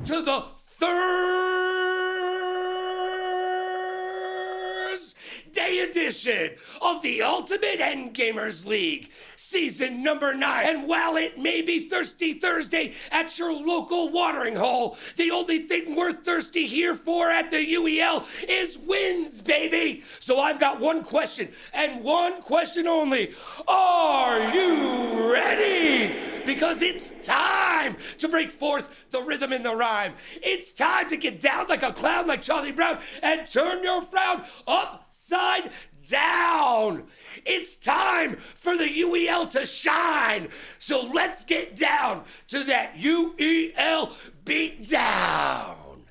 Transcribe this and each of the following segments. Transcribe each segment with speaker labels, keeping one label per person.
Speaker 1: to the Thursday edition of the Ultimate Endgamers League, season number 9. And while it may be Thirsty Thursday at your local watering hole, the only thing we're thirsty here for at the UEL is wins, baby. So I've got one question, and one question only. Are you ready? Because it's time to break forth the rhythm and the rhyme. It's time to get down like a clown like Charlie Brown and turn your frown upside down. It's time for the UEL to shine. So let's get down to that UEL beatdown.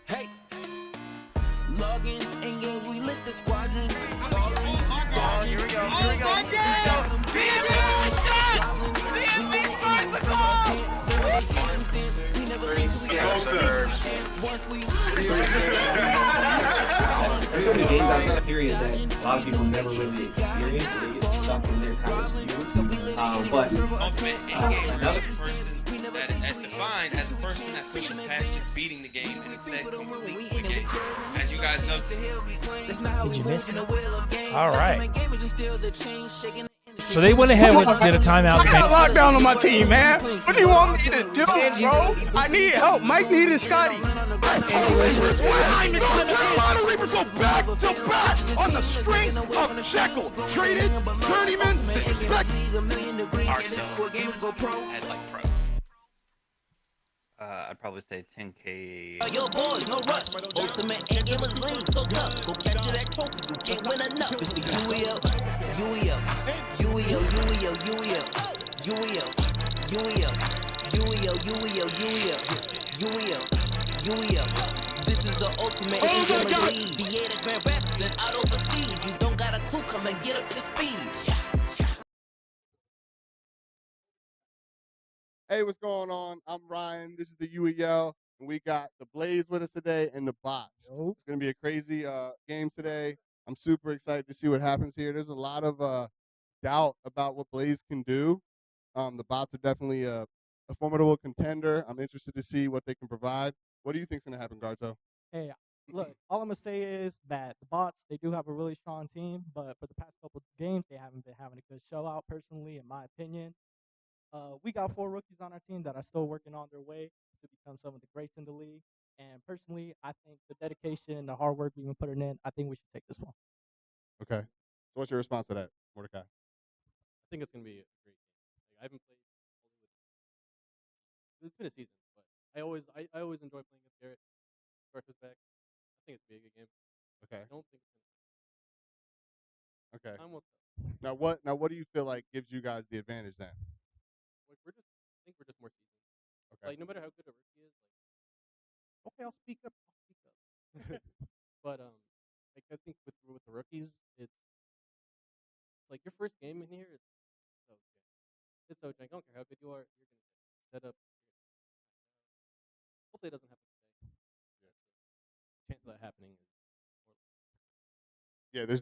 Speaker 2: Hey, log in games, we lit the squadron.
Speaker 3: Here we go. BNB shot! BNB scores the goal!
Speaker 4: There's so many games out this period that a lot of people never really experience, so they get stuck in their kind of view. But
Speaker 5: Ultimate Endgame is the person that is defined as a person that pushes past just beating the game and instead completes the game. As you guys know.
Speaker 6: Did you miss it? All right. So they went ahead and did a timeout.
Speaker 7: I got lockdown on my team, man. What do you want me to do, bro? I need help. Mike needed Scotty. Carolina Reapers go back to back on the strength of Jekyll. Traded, journeyman, disrespect.
Speaker 5: Ourselves as like pros.
Speaker 8: I'd probably say 10K.
Speaker 2: Yo, boys, no rush. Ultimate Endgamers League, so tough. Go capture that trophy. You can't win enough. It's the UEL, UEL, UEL, UEL, UEL, UEL, UEL, UEL, UEL, UEL, UEL. This is the Ultimate Endgamers League. VA the Grand Rapids and out overseas. You don't got a clue, come and get up to speed.
Speaker 9: Hey, what's going on? I'm Ryan. This is the UEL, and we got the Blaze with us today and the bots. It's going to be a crazy game today. I'm super excited to see what happens here. There's a lot of doubt about what Blaze can do. The bots are definitely a formidable contender. I'm interested to see what they can provide. What do you think's going to happen, Garto?
Speaker 10: Hey, look, all I'm going to say is that the bots, they do have a really strong team, but for the past couple of games, they haven't been having a good show out, personally, in my opinion. We got 4 rookies on our team that are still working on their way to become some of the greats in the league. And personally, I think the dedication and the hard work we've been putting in, I think we should take this one.
Speaker 9: Okay. So what's your response to that, Mordecai?
Speaker 11: I think it's going to be a great game. Like, I haven't played it's been a season, but I always enjoy playing with Garrett. Garth is back. I think it's going to be a good game.
Speaker 9: Okay.
Speaker 11: I don't think it's going to.
Speaker 9: Okay.
Speaker 11: Time will tell.
Speaker 9: Now what do you feel like gives you guys the advantage then?
Speaker 11: Like I think we're just more seasoned.
Speaker 9: Okay.
Speaker 11: Like no matter how good a rookie is, like okay, I'll speak up. But like I think with the rookies, it's like your first game in here. It's so jank. It's so jank. I don't care how good you are. You're gonna set up. Hopefully, it doesn't happen today. Yeah. The chance of that happening is more.
Speaker 9: Yeah, there's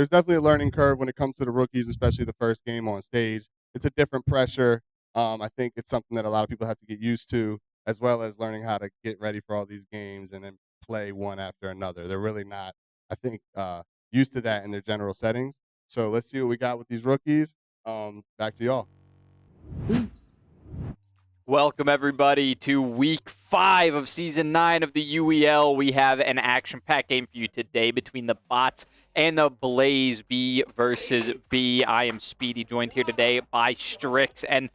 Speaker 9: definitely a learning curve when it comes to the rookies, especially the first game on stage. It's a different pressure. I think it's something that a lot of people have to get used to, as well as learning how to get ready for all these games and then play one after another. They're really not, I think, used to that in their general settings. So let's see what we got with these rookies. Back to y'all.
Speaker 8: Welcome, everybody, to Week 5 of Season 9 of the UEL. We have an action-packed game for you today between the bots and the Blaze, B versus B. I am Speedy, joined here today by Strix. And,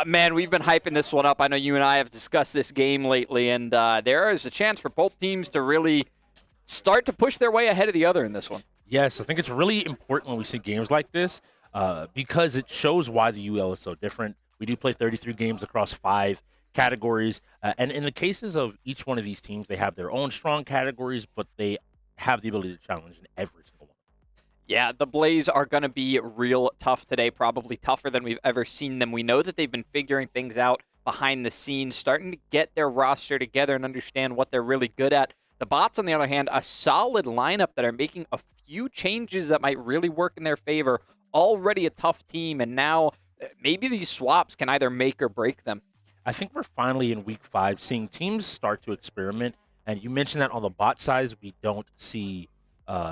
Speaker 8: man, we've been hyping this one up. I know you and I have discussed this game lately, and there is a chance for both teams to really start to push their way ahead of the other in this one.
Speaker 6: Yes, I think it's really important when we see games like this because it shows why the UL is so different. We do play 33 games across 5 categories. And in the cases of each one of these teams, they have their own strong categories, but they have the ability to challenge in every single one.
Speaker 8: Yeah, the Blaze are going to be real tough today, probably tougher than we've ever seen them. We know that they've been figuring things out behind the scenes, starting to get their roster together and understand what they're really good at. The bots, on the other hand, a solid lineup that are making a few changes that might really work in their favor. Already a tough team, and now maybe these swaps can either make or break them.
Speaker 6: I think we're finally in week 5 seeing teams start to experiment. And you mentioned that on the bot size, we don't see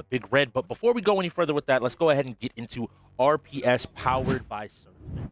Speaker 6: Big Red. But before we go any further with that, let's go ahead and get into RPS powered by SurfThing.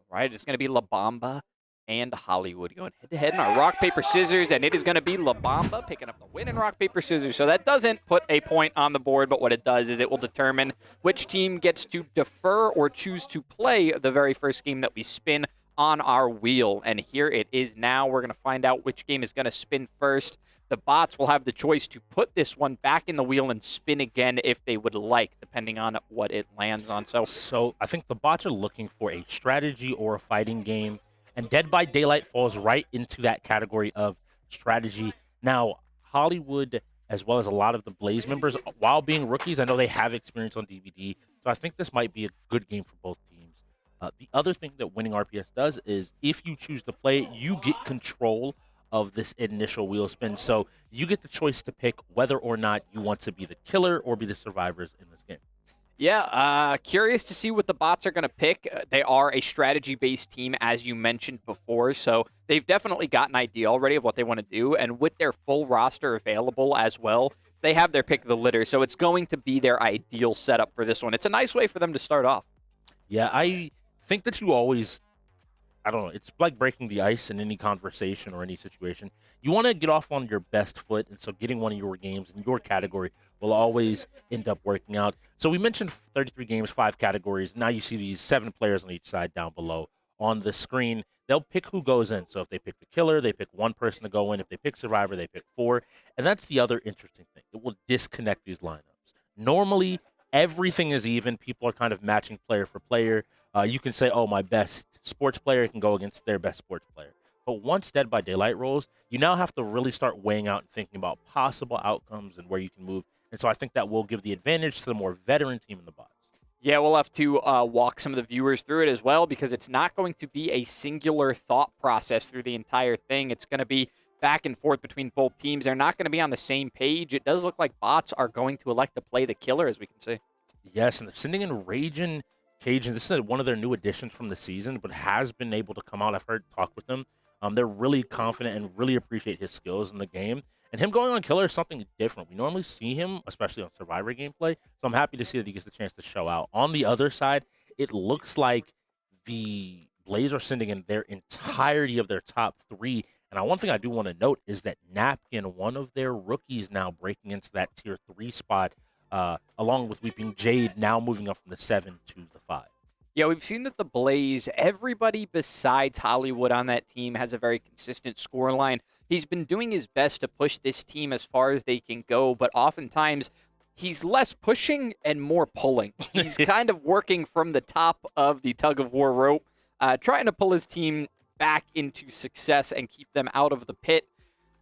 Speaker 8: Right, it's going to be La Bamba and Hollywood going head-to-head in our rock, paper, scissors, and it is going to be La Bamba picking up the win in rock, paper, scissors. So that doesn't put a point on the board, but what it does is it will determine which team gets to defer or choose to play the very first game that we spin on our wheel. And here it is now. We're going to find out which game is going to spin first. The bots will have the choice to put this one back in the wheel and spin again if they would like, depending on what it lands on.
Speaker 6: So I think the bots are looking for a strategy or a fighting game, and Dead by Daylight falls right into that category of strategy. Now, Hollywood, as well as a lot of the Blaze members, while being rookies, I know they have experience on DVD, so I think this might be a good game for both teams. The other thing that winning RPS does is if you choose to play it, you get control of this initial wheel spin. So you get the choice to pick whether or not you want to be the killer or be the survivors in this game.
Speaker 8: Yeah, curious to see what the bots are going to pick. They are a strategy-based team, as you mentioned before, so they've definitely got an idea already of what they want to do, and with their full roster available as well, they have their pick of the litter, so it's going to be their ideal setup for this one. It's a nice way for them to start off.
Speaker 6: Yeah, I think that you always, I don't know, it's like breaking the ice in any conversation or any situation. You want to get off on your best foot, and so getting one of your games in your category will always end up working out. So we mentioned 33 games, 5 categories. Now you see these 7 players on each side down below on the screen. They'll pick who goes in. So if they pick the killer, they pick 1 person to go in. If they pick survivor, they pick 4. And that's the other interesting thing. It will disconnect these lineups. Normally, everything is even. People are kind of matching player for player. You can say, oh, my best sports player can go against their best sports player. But once Dead by Daylight rolls, you now have to really start weighing out and thinking about possible outcomes and where you can move. And so I think that will give the advantage to the more veteran team in the bots.
Speaker 8: Yeah, we'll have to walk some of the viewers through it as well, because it's not going to be a singular thought process through the entire thing. It's going to be back and forth between both teams. They're not going to be on the same page. It does look like bots are going to elect to play the killer, as we can see.
Speaker 6: Yes, and they're sending in Ragin Cajun. This is one of their new additions from the season, but has been able to come out. I've heard talk with them. They're really confident and really appreciate his skills in the game. And him going on killer is something different. We normally see him, especially on Survivor gameplay, so I'm happy to see that he gets the chance to show out. On the other side, it looks like the Blaze are sending in their entirety of their top 3. And one thing I do want to note is that Napkin, one of their rookies, now breaking into that tier 3 spot, along with Weeping Jade, now moving up from the 7 to the 5.
Speaker 8: Yeah, we've seen that the Blaze, everybody besides Hollywood on that team has a very consistent scoreline. He's been doing his best to push this team as far as they can go, but oftentimes he's less pushing and more pulling. He's kind of working from the top of the tug-of-war rope, trying to pull his team back into success and keep them out of the pit.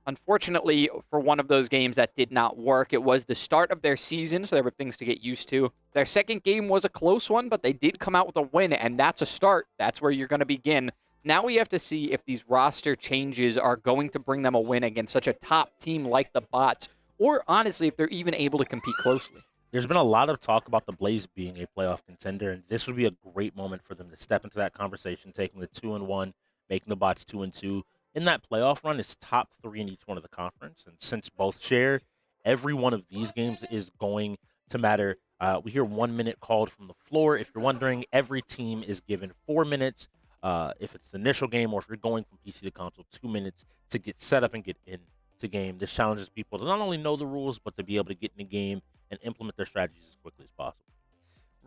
Speaker 8: Unfortunately, for one of those games, that did not work. It was the start of their season, so there were things to get used to. Their second game was a close one, but they did come out with a win, and that's a start. That's where you're going to begin. Now we have to see if these roster changes are going to bring them a win against such a top team like the bots, or honestly, if they're even able to compete closely.
Speaker 6: There's been a lot of talk about the Blaze being a playoff contender, and this would be a great moment for them to step into that conversation, taking the 2-1, making the bots 2-2. In that playoff run, it's top 3 in each one of the conference. And since both share, every one of these games is going to matter. We hear 1 minute called from the floor. If you're wondering, every team is given 4 minutes. If it's the initial game or if you're going from PC to console, 2 minutes to get set up and get into game. This challenges people to not only know the rules, but to be able to get in the game and implement their strategies as quickly as possible.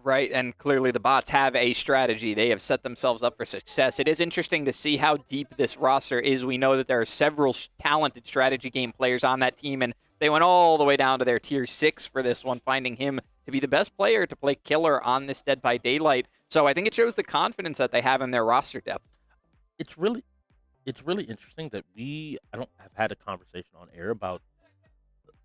Speaker 8: Right, and clearly the bots have a strategy. They have set themselves up for success. It is interesting to see how deep this roster is. We know that there are several talented strategy game players on that team, and they went all the way down to their tier 6 for this one, finding him to be the best player to play killer on this Dead by Daylight. So I think it shows the confidence that they have in their roster depth.
Speaker 6: It's really interesting that I don't have had a conversation on air about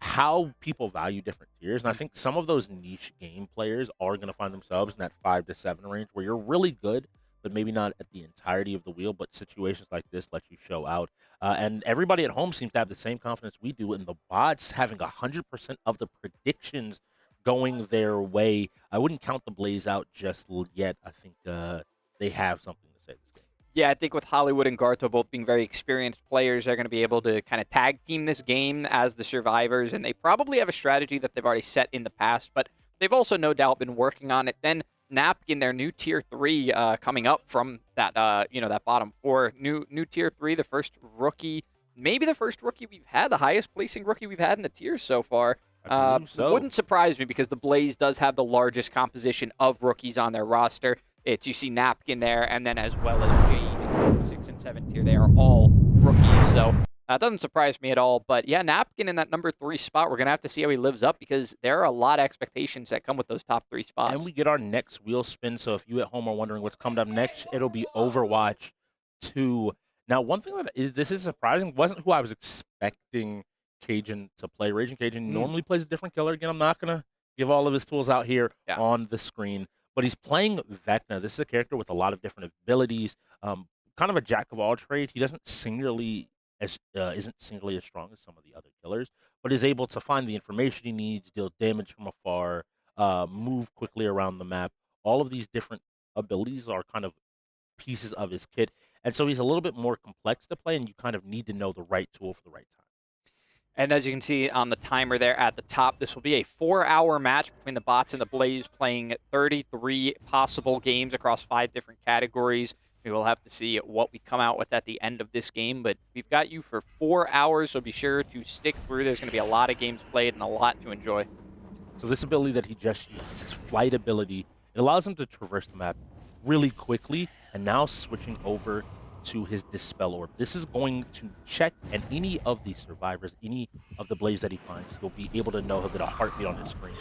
Speaker 6: how people value different tiers. And I think some of those niche game players are going to find themselves in that 5 to 7 range where you're really good, but maybe not at the entirety of the wheel. But situations like this let you show out. And everybody at home seems to have the same confidence we do. And the bots having 100% of the predictions going their way. I wouldn't count the Blaze out just yet. I think they have something to say this game.
Speaker 8: Yeah, I think with Hollywood and Garto both being very experienced players, they're going to be able to kind of tag team this game as the survivors, and they probably have a strategy that they've already set in the past, but they've also no doubt been working on it. Then Napkin, their new tier 3 coming up from that that bottom 4, new tier 3, the first rookie, maybe the first rookie we've had, the highest placing rookie we've had in the tiers so far.
Speaker 6: I believe so.
Speaker 8: Wouldn't surprise me because the Blaze does have the largest composition of rookies on their roster. You see Napkin there, and then as well as Jade, 6 and 7 tier. They are all rookies, so it doesn't surprise me at all. But yeah, Napkin in that number 3 spot, we're going to have to see how he lives up because there are a lot of expectations that come with those top 3 spots.
Speaker 6: And we get our next wheel spin, so if you at home are wondering what's coming up next, it'll be Overwatch 2. Now, one thing this is surprising, wasn't who I was expecting Cajun to play. Raging Cajun normally plays a different killer. Again, I'm not going to give all of his tools out here on the screen. But he's playing Vecna. This is a character with a lot of different abilities, kind of a jack of all trades. He doesn't isn't singularly as strong as some of the other killers, but is able to find the information he needs, deal damage from afar, move quickly around the map. All of these different abilities are kind of pieces of his kit, and so he's a little bit more complex to play, and you kind of need to know the right tool for the right time.
Speaker 8: And as you can see on the timer there at the top, this will be a 4-hour match between the bots and the Blaze, playing 33 possible games across 5 different categories. We will have to see what we come out with at the end of this game, but we've got you for 4 hours, so be sure to stick through. There's going to be a lot of games played and a lot to enjoy.
Speaker 6: So this ability that he just used, his flight ability, it allows him to traverse the map really quickly, and now switching over to his Dispel Orb. This is going to check, and any of the survivors, any of the Blaze that he finds, he'll be able to know he'll get a heartbeat on his screen.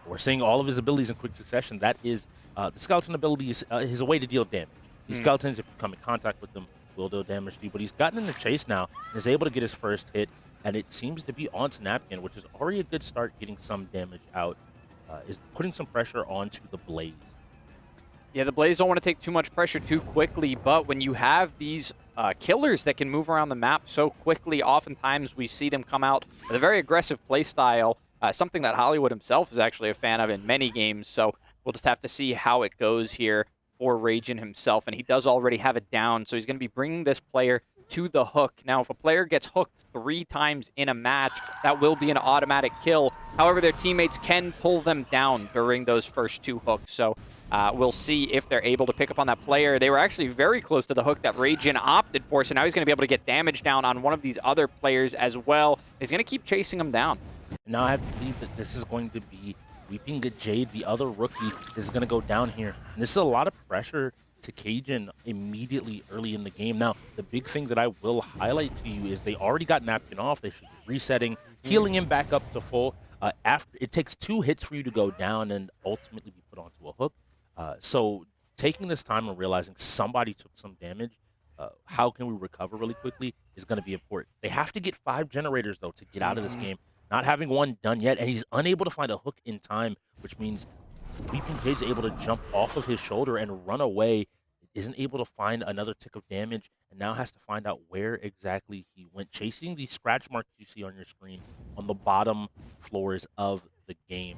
Speaker 6: We're seeing all of his abilities in quick succession. That is, the skeleton ability is a way to deal damage. These skeletons, if you come in contact with them, will deal damage to you. But he's gotten in the chase now and is able to get his first hit, and it seems to be onto Napkin, which is already a good start getting some damage out. Is putting some pressure onto the Blaze.
Speaker 8: Yeah, the Blaze don't want to take too much pressure too quickly, but when you have these killers that can move around the map so quickly, oftentimes we see them come out with a very aggressive playstyle, something that Hollywood himself is actually a fan of in many games, so we'll just have to see how it goes here for Ragin himself, and he does already have it down, so he's going to be bringing this player to the hook. Now, if a player gets hooked 3 times in a match, that will be an automatic kill. However, their teammates can pull them down during those first 2 hooks, so we'll see if they're able to pick up on that player. They were actually very close to the hook that Ragin opted for, so now he's going to be able to get damage down on one of these other players as well. He's going to keep chasing him down.
Speaker 6: Now I have to believe that this is going to be Weeping Jade, the other rookie, is going to go down here. And this is a lot of pressure to Cajun immediately early in the game. Now, the big thing that I will highlight to you is they already got Napkin off. They should be resetting, healing him back up to full. After it takes 2 hits for you to go down and ultimately be put onto a hook. So taking this time and realizing somebody took some damage, how can we recover really quickly is going to be important. They have to get 5 generators, though, to get out of this game. Not having one done yet, and he's unable to find a hook in time, which means Weeping Jade's able to jump off of his shoulder and run away, isn't able to find another tick of damage, and now has to find out where exactly he went, chasing these scratch marks you see on your screen on the bottom floors of the game.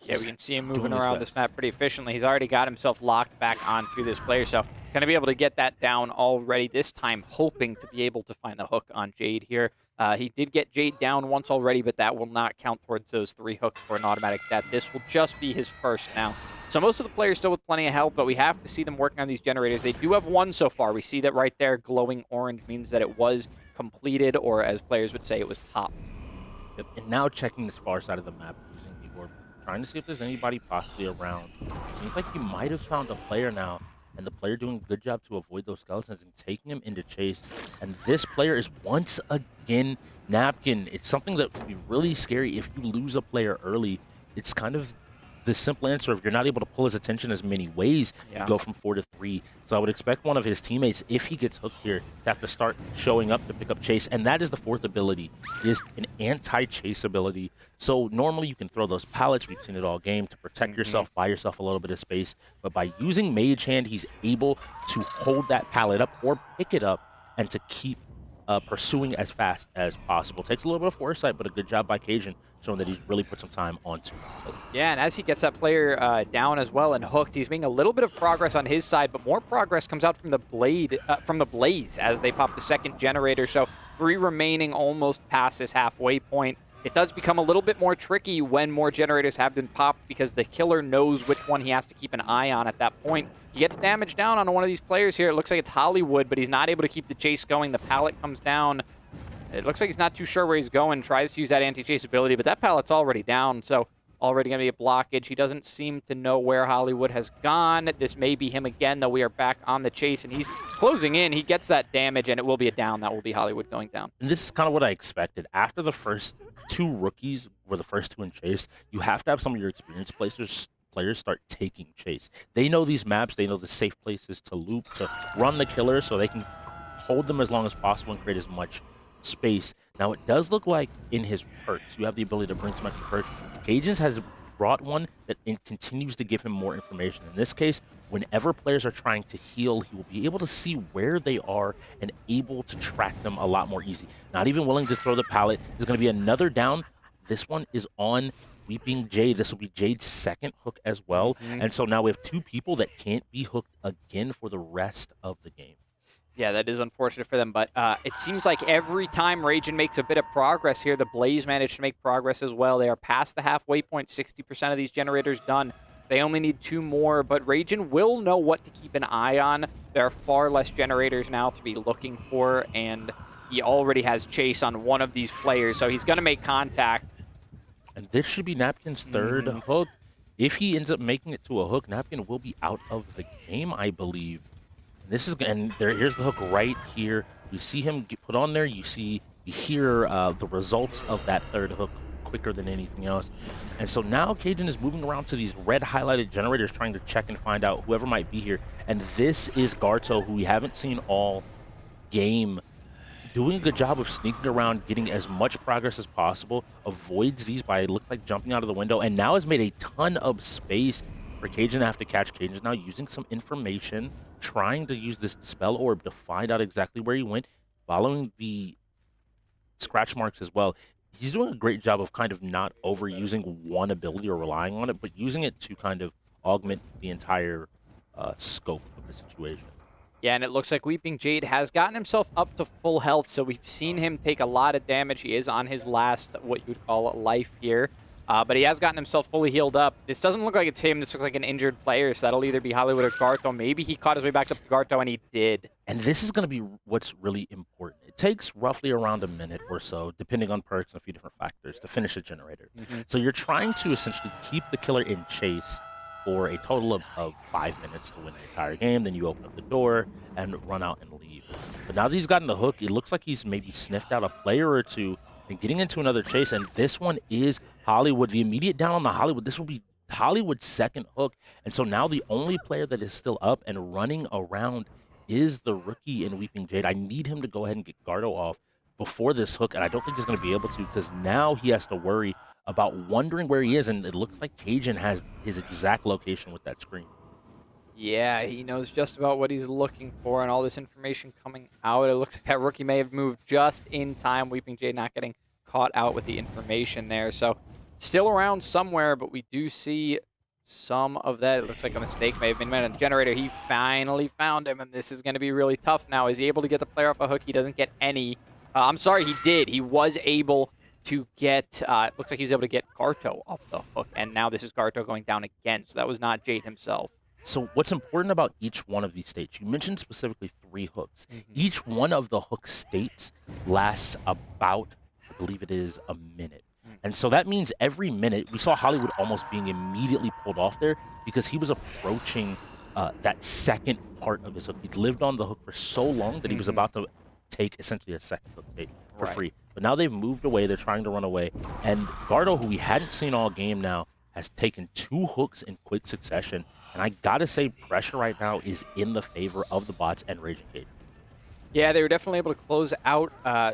Speaker 8: Yeah, we can see him moving around this map pretty efficiently. He's already got himself locked back onto this player, so going to be able to get that down already, this time hoping to be able to find the hook on Jade here. He did get Jade down once already, but that will not count towards those 3 hooks for an automatic death. This will just be his first now. So most of the players still with plenty of health, but we have to see them working on these generators. They do have 1 so far. We see that right there, glowing orange means that it was completed, or as players would say, it was popped.
Speaker 6: Yep. And now checking this far side of the map using the orb, trying to see if there's anybody possibly around. Seems like he might have found a player now, and the player doing a good job to avoid those skeletons and taking him into chase. And this player is once again Napkin. It's something that could be really scary if you lose a player early. It's kind of the simple answer. If you're not able to pull his attention as many ways, you go from 4 to 3. So I would expect one of his teammates, if he gets hooked here, to have to start showing up to pick up chase. And that is the 4th ability, is an anti-chase ability. So normally you can throw those pallets, we've seen it all game, to protect yourself, buy yourself a little bit of space. But by using Mage Hand, he's able to hold that pallet up or pick it up and to keep pursuing as fast as possible. Takes a little bit of foresight, but a good job by Cajun, showing that he's really put some time onto it.
Speaker 8: Yeah, and as he gets that player down as well and hooked, he's making a little bit of progress on his side, but more progress comes out from the Blaze as they pop the second generator. So 3 remaining, almost past this halfway point. It does become a little bit more tricky when more generators have been popped because the killer knows which one he has to keep an eye on at that point. He gets damage down on one of these players here. It looks like it's Hollywood, but he's not able to keep the chase going. The pallet comes down. It looks like he's not too sure where he's going. Tries to use that anti-chase ability, but that pallet's already down, so already going to be a blockage. He doesn't seem to know where Hollywood has gone. This may be him again, though we are back on the chase, and he's closing in. He gets that damage, and it will be a down. That will be Hollywood going down.
Speaker 6: And this is kind of what I expected. After the first 2 rookies were the first 2 in chase, you have to have some of your experienced players start taking chase. They know these maps. They know the safe places to loop, to run the killer, so they can hold them as long as possible and create as much space. Now, it does look like in his perks, you have the ability to bring some extra perks. Cajun's has brought one that continues to give him more information. In this case, whenever players are trying to heal, he will be able to see where they are and able to track them a lot more easy. Not even willing to throw the pallet. There's going to be another down. This one is on Weeping Jade. This will be Jade's second hook as well. And so now we have 2 people that can't be hooked again for the rest of the game.
Speaker 8: Yeah, that is unfortunate for them, but it seems like every time Ragin makes a bit of progress here, the Blaze managed to make progress as well. They are past the halfway point, 60% of these generators done. They only need 2 more, but Ragin will know what to keep an eye on. There are far less generators now to be looking for, and he already has chase on one of these players, so he's going to make contact.
Speaker 6: And this should be Napkin's third hook. If he ends up making it to a hook, Napkin will be out of the game, I believe. Here's the hook right here. You see him get put on there. You hear the results of that third hook quicker than anything else. And so now Cajun is moving around to these red highlighted generators, trying to check and find out whoever might be here. And this is Garto, who we haven't seen all game, doing a good job of sneaking around, getting as much progress as possible, avoids these by, it looks like, jumping out of the window, and now has made a ton of space for Cajun to have to catch. Cajun's now using some information, trying to use this Dispel Orb to find out exactly where he went, following the scratch marks as well. He's doing a great job of kind of not overusing one ability or relying on it, but using it to kind of augment the entire scope of the situation.
Speaker 8: Yeah, and it looks like Weeping Jade has gotten himself up to full health, so we've seen him take a lot of damage. He is on his last, what you would call, life here. But he has gotten himself fully healed up. This doesn't look like it's him. This looks like an injured player, so that'll either be Hollywood or Garto. Maybe he caught his way back up to Garto, and he did.
Speaker 6: And this is going to be what's really important. It takes roughly around a minute or so, depending on perks and a few different factors, to finish a generator. So you're trying to essentially keep the killer in chase for a total of 5 minutes to win the entire game. Then you open up the door and run out and leave. But now that he's gotten the hook, it looks like he's maybe sniffed out a player or two and getting into another chase, and this one is Hollywood. The immediate down on the Hollywood, this will be Hollywood's second hook, and so now the only player that is still up and running around is the rookie in Weeping Jade. I need him to go ahead and get Gardo off before this hook, and I don't think he's going to be able to, because now he has to worry about wondering where he is, and it looks like Cajun has his exact location with that screen.
Speaker 8: Yeah, he knows just about what he's looking for, and all this information coming out. It looks like that rookie may have moved just in time. Weeping Jade not getting caught out with the information there. So still around somewhere, but we do see some of that. It looks like a mistake may have been made on the generator. He finally found him, and this is going to be really tough now. Is he able to get the player off a hook? He doesn't get any. I'm sorry, he did. He was able to get, it looks like he was able to get Garto off the hook, and now this is Garto going down again. So that was not Jade himself.
Speaker 6: So what's important about each one of these states, you mentioned specifically 3 hooks. Each one of the hook states lasts about, I believe it is, a minute. And so that means every minute, we saw Hollywood almost being immediately pulled off there because he was approaching that second part of his hook. He'd lived on the hook for so long that he was about to take essentially a second hook state for free. But now they've moved away, they're trying to run away. And Gardo, who we hadn't seen all game now, has taken 2 hooks in quick succession. And I gotta say, pressure right now is in the favor of the bots and Raging Cajun.
Speaker 8: Yeah, they were definitely able to close out,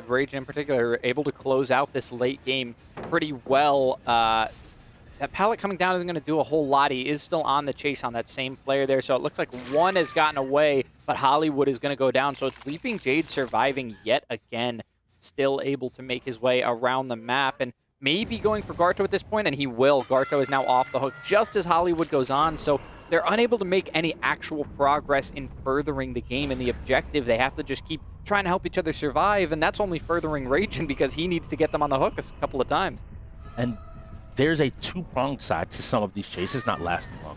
Speaker 8: Raging in particular, able to close out this late game pretty well. That that pallet coming down isn't going to do a whole lot. He is still on the chase on that same player there, so it looks like one has gotten away, but Hollywood is going to go down. So it's Weeping Jade surviving yet again, still able to make his way around the map, and maybe going for Garto at this point, and he will. Garto is now off the hook just as Hollywood goes on, so they're unable to make any actual progress in furthering the game and the objective. They have to just keep trying to help each other survive, and that's only furthering Ragin because he needs to get them on the hook a couple of times.
Speaker 6: And there's a two-pronged side to some of these chases not lasting long.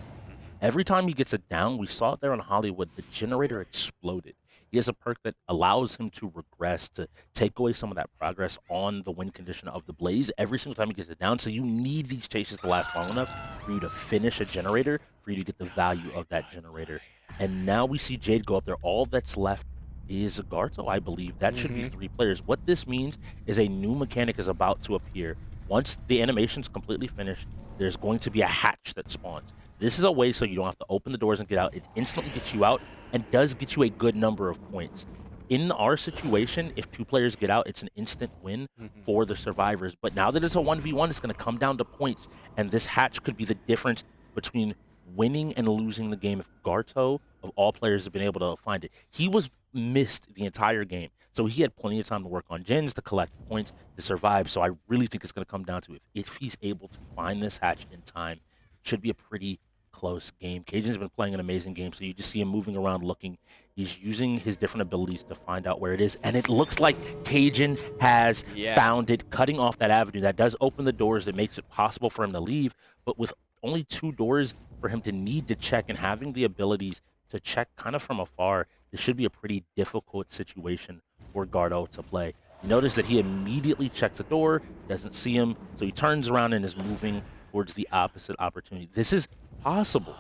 Speaker 6: Every time he gets it down, we saw it there in Hollywood, the generator exploded. He has a perk that allows him to regress, to take away some of that progress on the win condition of the Blaze every single time he gets it down. So you need these chases to last long enough for you to finish a generator, for you to get the value of that generator. And now we see Jade go up there. All that's left is Garto, I believe. That should be 3 players. What this means is a new mechanic is about to appear. Once the animation's completely finished, there's going to be a hatch that spawns. This is a way so you don't have to open the doors and get out. It instantly gets you out and does get you a good number of points. In our situation, if 2 players get out, it's an instant win for the survivors. But now that it's a 1v1, it's going to come down to points, and this hatch could be the difference between winning and losing the game if Garto, of all players, have been able to find it. He was missed the entire game, so he had plenty of time to work on gens, to collect points, to survive. So I really think it's going to come down to if he's able to find this hatch in time, it should be a pretty close game. Cajun's been playing an amazing game, so you just see him moving around looking. He's using his different abilities to find out where it is, and it looks like Cajun has found it, cutting off that avenue. That does open the doors that makes it possible for him to leave, but with only 2 doors for him to need to check and having the abilities to check kind of from afar, this should be a pretty difficult situation for Gardo to play. Notice that he immediately checks the door, doesn't see him, so he turns around and is moving towards the opposite opportunity. This is possible,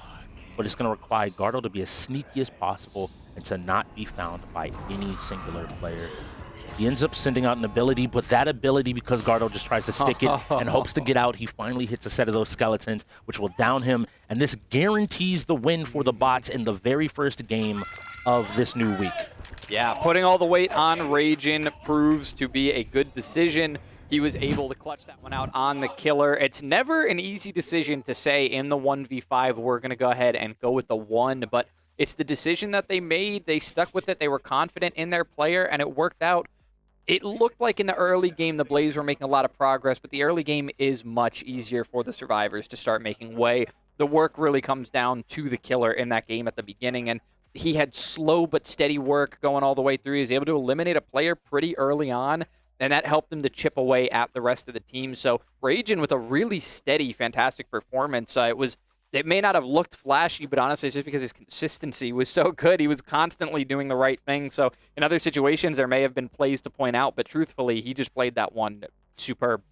Speaker 6: but it's going to require Gardo to be as sneaky as possible and to not be found by any singular player. He ends up sending out an ability, but that ability, because Gardo just tries to stick it and hopes to get out, he finally hits a set of those skeletons, which will down him, and this guarantees the win for the bots in the very first game of this new week.
Speaker 8: Yeah, putting all the weight on Ragin proves to be a good decision. He was able to clutch that one out on the killer. It's never an easy decision to say in the 1v5, we're going to go ahead and go with the 1, but it's the decision that they made. They stuck with it. They were confident in their player, and it worked out. It looked like in the early game, the Blaze were making a lot of progress, but the early game is much easier for the survivors to start making way. The work really comes down to the killer in that game at the beginning, and he had slow but steady work going all the way through. He was able to eliminate a player pretty early on, and that helped him to chip away at the rest of the team. So Ragin with a really steady, fantastic performance. It may not have looked flashy, but honestly, it's just because his consistency was so good. He was constantly doing the right thing. So in other situations, there may have been plays to point out, but truthfully, he just played that one superb.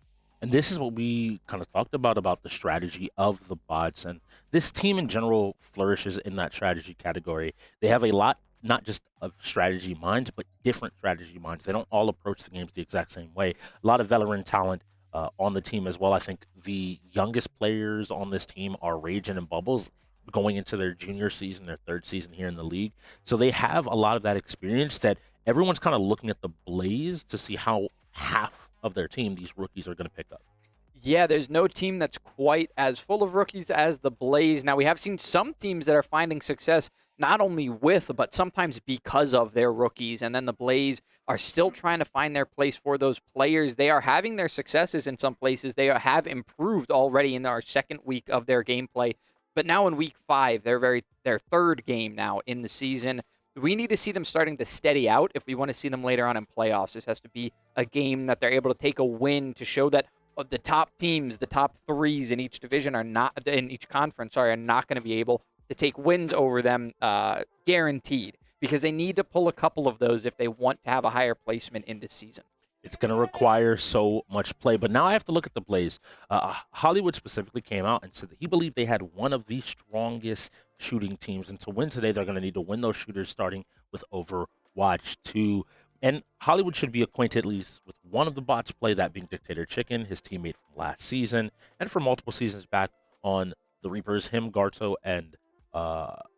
Speaker 6: And this is what we kind of talked about the strategy of the bots. And this team in general flourishes in that strategy category. They have a lot, not just of strategy minds, but different strategy minds. They don't all approach the games the exact same way. A lot of veteran talent on the team as well. I think the youngest players on this team are Ragin and Bubbles, going into their junior season, their 3rd season here in the league. So they have a lot of that experience that everyone's kind of looking at the Blaze to see how half of their team these rookies are going to pick up.
Speaker 8: Yeah, there's no team that's quite as full of rookies as the Blaze. Now, we have seen some teams that are finding success not only with, but sometimes because of their rookies. And then the Blaze are still trying to find their place for those players. They are having their successes in some places. They have improved already in our 2nd week of their gameplay. But now in week 5, their 3rd game now in the season, we need to see them starting to steady out if we want to see them later on in playoffs. This has to be a game that they're able to take a win to show that the top teams, the top 3s in each division are not, in each conference, are not going to be able to take wins over them guaranteed, because they need to pull a couple of those if they want to have a higher placement in this season.
Speaker 6: It's going to require so much play. But now I have to look at the Blaze. Hollywood specifically came out and said that he believed they had one of the strongest shooting teams. And to win today, they're going to need to win those shooters, starting with Overwatch 2. And Hollywood should be acquainted at least with one of the bots play, that being Dictator Chicken, his teammate from last season, and for multiple seasons back on the Reapers, him, Garto, and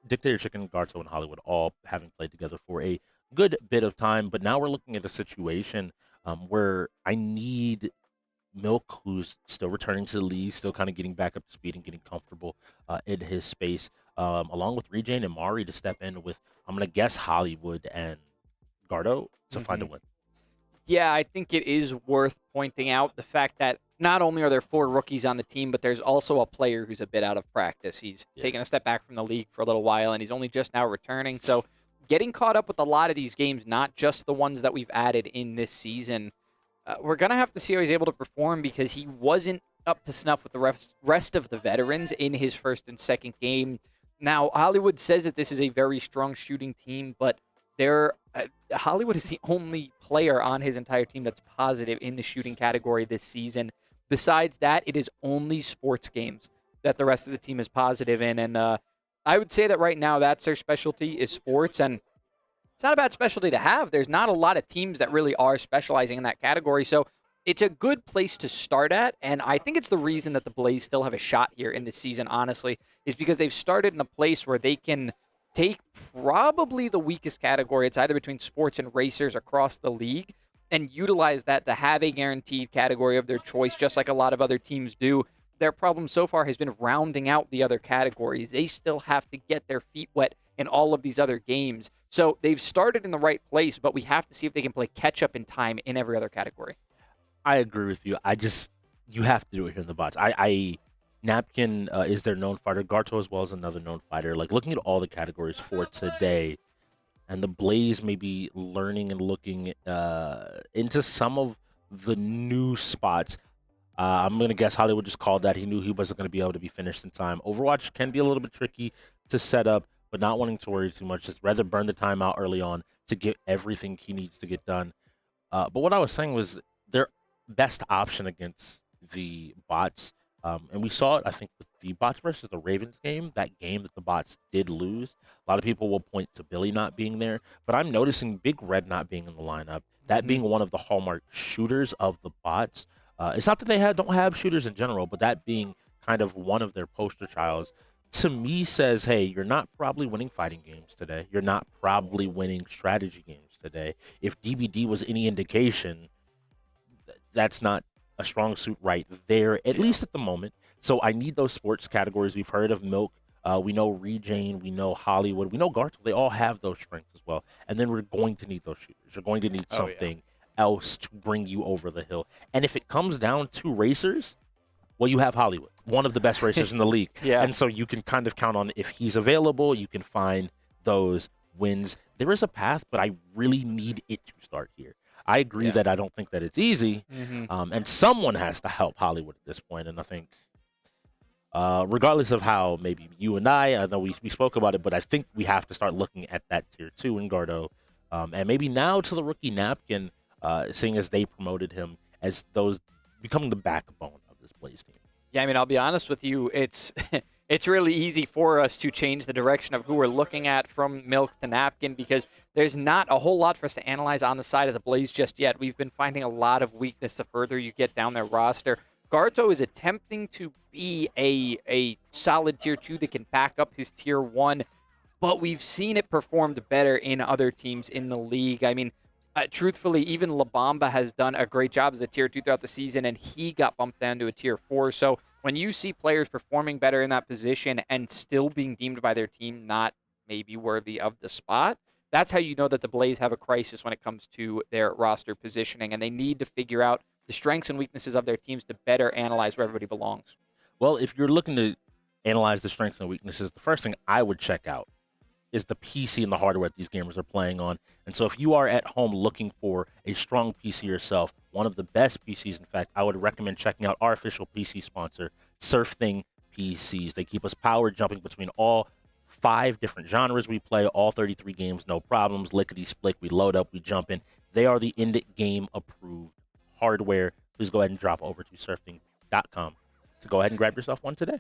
Speaker 6: Dictator Chicken, Garto, and Hollywood all having played together for a good bit of time. But now we're looking at a situation where I need Milk, who's still returning to the league, still kind of getting back up to speed and getting comfortable in his space, along with Rejane and Mari to step in with, I'm going to guess, Hollywood and Gardo to find a win.
Speaker 8: Yeah, I think it is worth pointing out the fact that not only are there 4 rookies on the team, but there's also a player who's a bit out of practice. He's taken a step back from the league for a little while, and he's only just now returning. So getting caught up with a lot of these games, not just the ones that we've added in this season, we're going to have to see how he's able to perform because he wasn't up to snuff with the rest of the veterans in his first and second game. Now, Hollywood says that this is a very strong shooting team, but Hollywood is the only player on his entire team that's positive in the shooting category this season. Besides that, it is only sports games that the rest of the team is positive in. And I would say that right now that's their specialty is sports. And it's not a bad specialty to have. There's not a lot of teams that really are specializing in that category. So it's a good place to start at. And I think it's the reason that the Blaze still have a shot here in this season, honestly, is because they've started in a place where they can take probably the weakest category. It's either between sports and racers across the league and utilize that to have a guaranteed category of their choice, just like a lot of other teams do. Their problem so far has been rounding out the other categories. They still have to get their feet wet in all of these other games. So they've started in the right place, but we have to see if they can play catch up in time in every other category.
Speaker 6: I agree with you. You have to do it here in the bots. Napkin is their known fighter. Garto as well as another known fighter. Like looking at all the categories for today, and the Blaze may be learning and looking into some of the new spots. I'm going to guess Hollywood just called that. He knew he wasn't going to be able to be finished in time. Overwatch can be a little bit tricky to set up, but not wanting to worry too much. Just rather burn the time out early on to get everything he needs to get done. But what I was saying was their best option against the bots. And we saw it, I think, with the bots versus the Ravens game, that game that the bots did lose. A lot of people will point to Billy not being there, but I'm noticing Big Red not being in the lineup, that being one of the hallmark shooters of the bots. It's not that they don't have shooters in general, but that being kind of one of their poster childs, to me says, hey, you're not probably winning fighting games today. You're not probably winning strategy games today. If DBD was any indication, that's not a strong suit right there, at least at the moment. So I need those sports categories. We've heard of Milk. We know Rejane. We know Hollywood. We know Garto. They all have those strengths as well. And then we're going to need those shooters. You're going to need something else to bring you over the hill. And if it comes down to racers, well, you have Hollywood, one of the best racers in the league. And so you can kind of count on if he's available, you can find those wins. There is a path, but I really need it to start here. I agree that I don't think that it's easy, and someone has to help Hollywood at this point. And I think, regardless of how maybe you and I know we spoke about it, but I think we have to start looking at that tier 2 in Gardo, and maybe now to the rookie Napkin, seeing as they promoted him as those becoming the backbone of this Blaze team.
Speaker 8: Yeah, I mean, I'll be honest with you, it's it's really easy for us to change the direction of who we're looking at from Milk to Napkin because there's not a whole lot for us to analyze on the side of the Blaze just yet. We've been finding a lot of weakness the further you get down their roster. Garto is attempting to be a solid tier 2 that can back up his tier 1, but we've seen it performed better in other teams in the league. I mean, truthfully, even La Bamba has done a great job as a tier 2 throughout the season, and he got bumped down to a tier 4. So when you see players performing better in that position and still being deemed by their team not maybe worthy of the spot, that's how you know that the Blaze have a crisis when it comes to their roster positioning, and they need to figure out the strengths and weaknesses of their teams to better analyze where everybody belongs.
Speaker 6: Well, if you're looking to analyze the strengths and weaknesses, the first thing I would check out is the PC and the hardware that these gamers are playing on. And so if you are at home looking for a strong PC yourself, one of the best PCs, in fact, I would recommend checking out our official PC sponsor, SurfThing PCs. They keep us powered, jumping between all 5 different genres we play, all 33 games, no problems, lickety-split, we load up, we jump in. They are the end-game approved hardware. Please go ahead and drop over to surfthing.com to go ahead and grab yourself one today.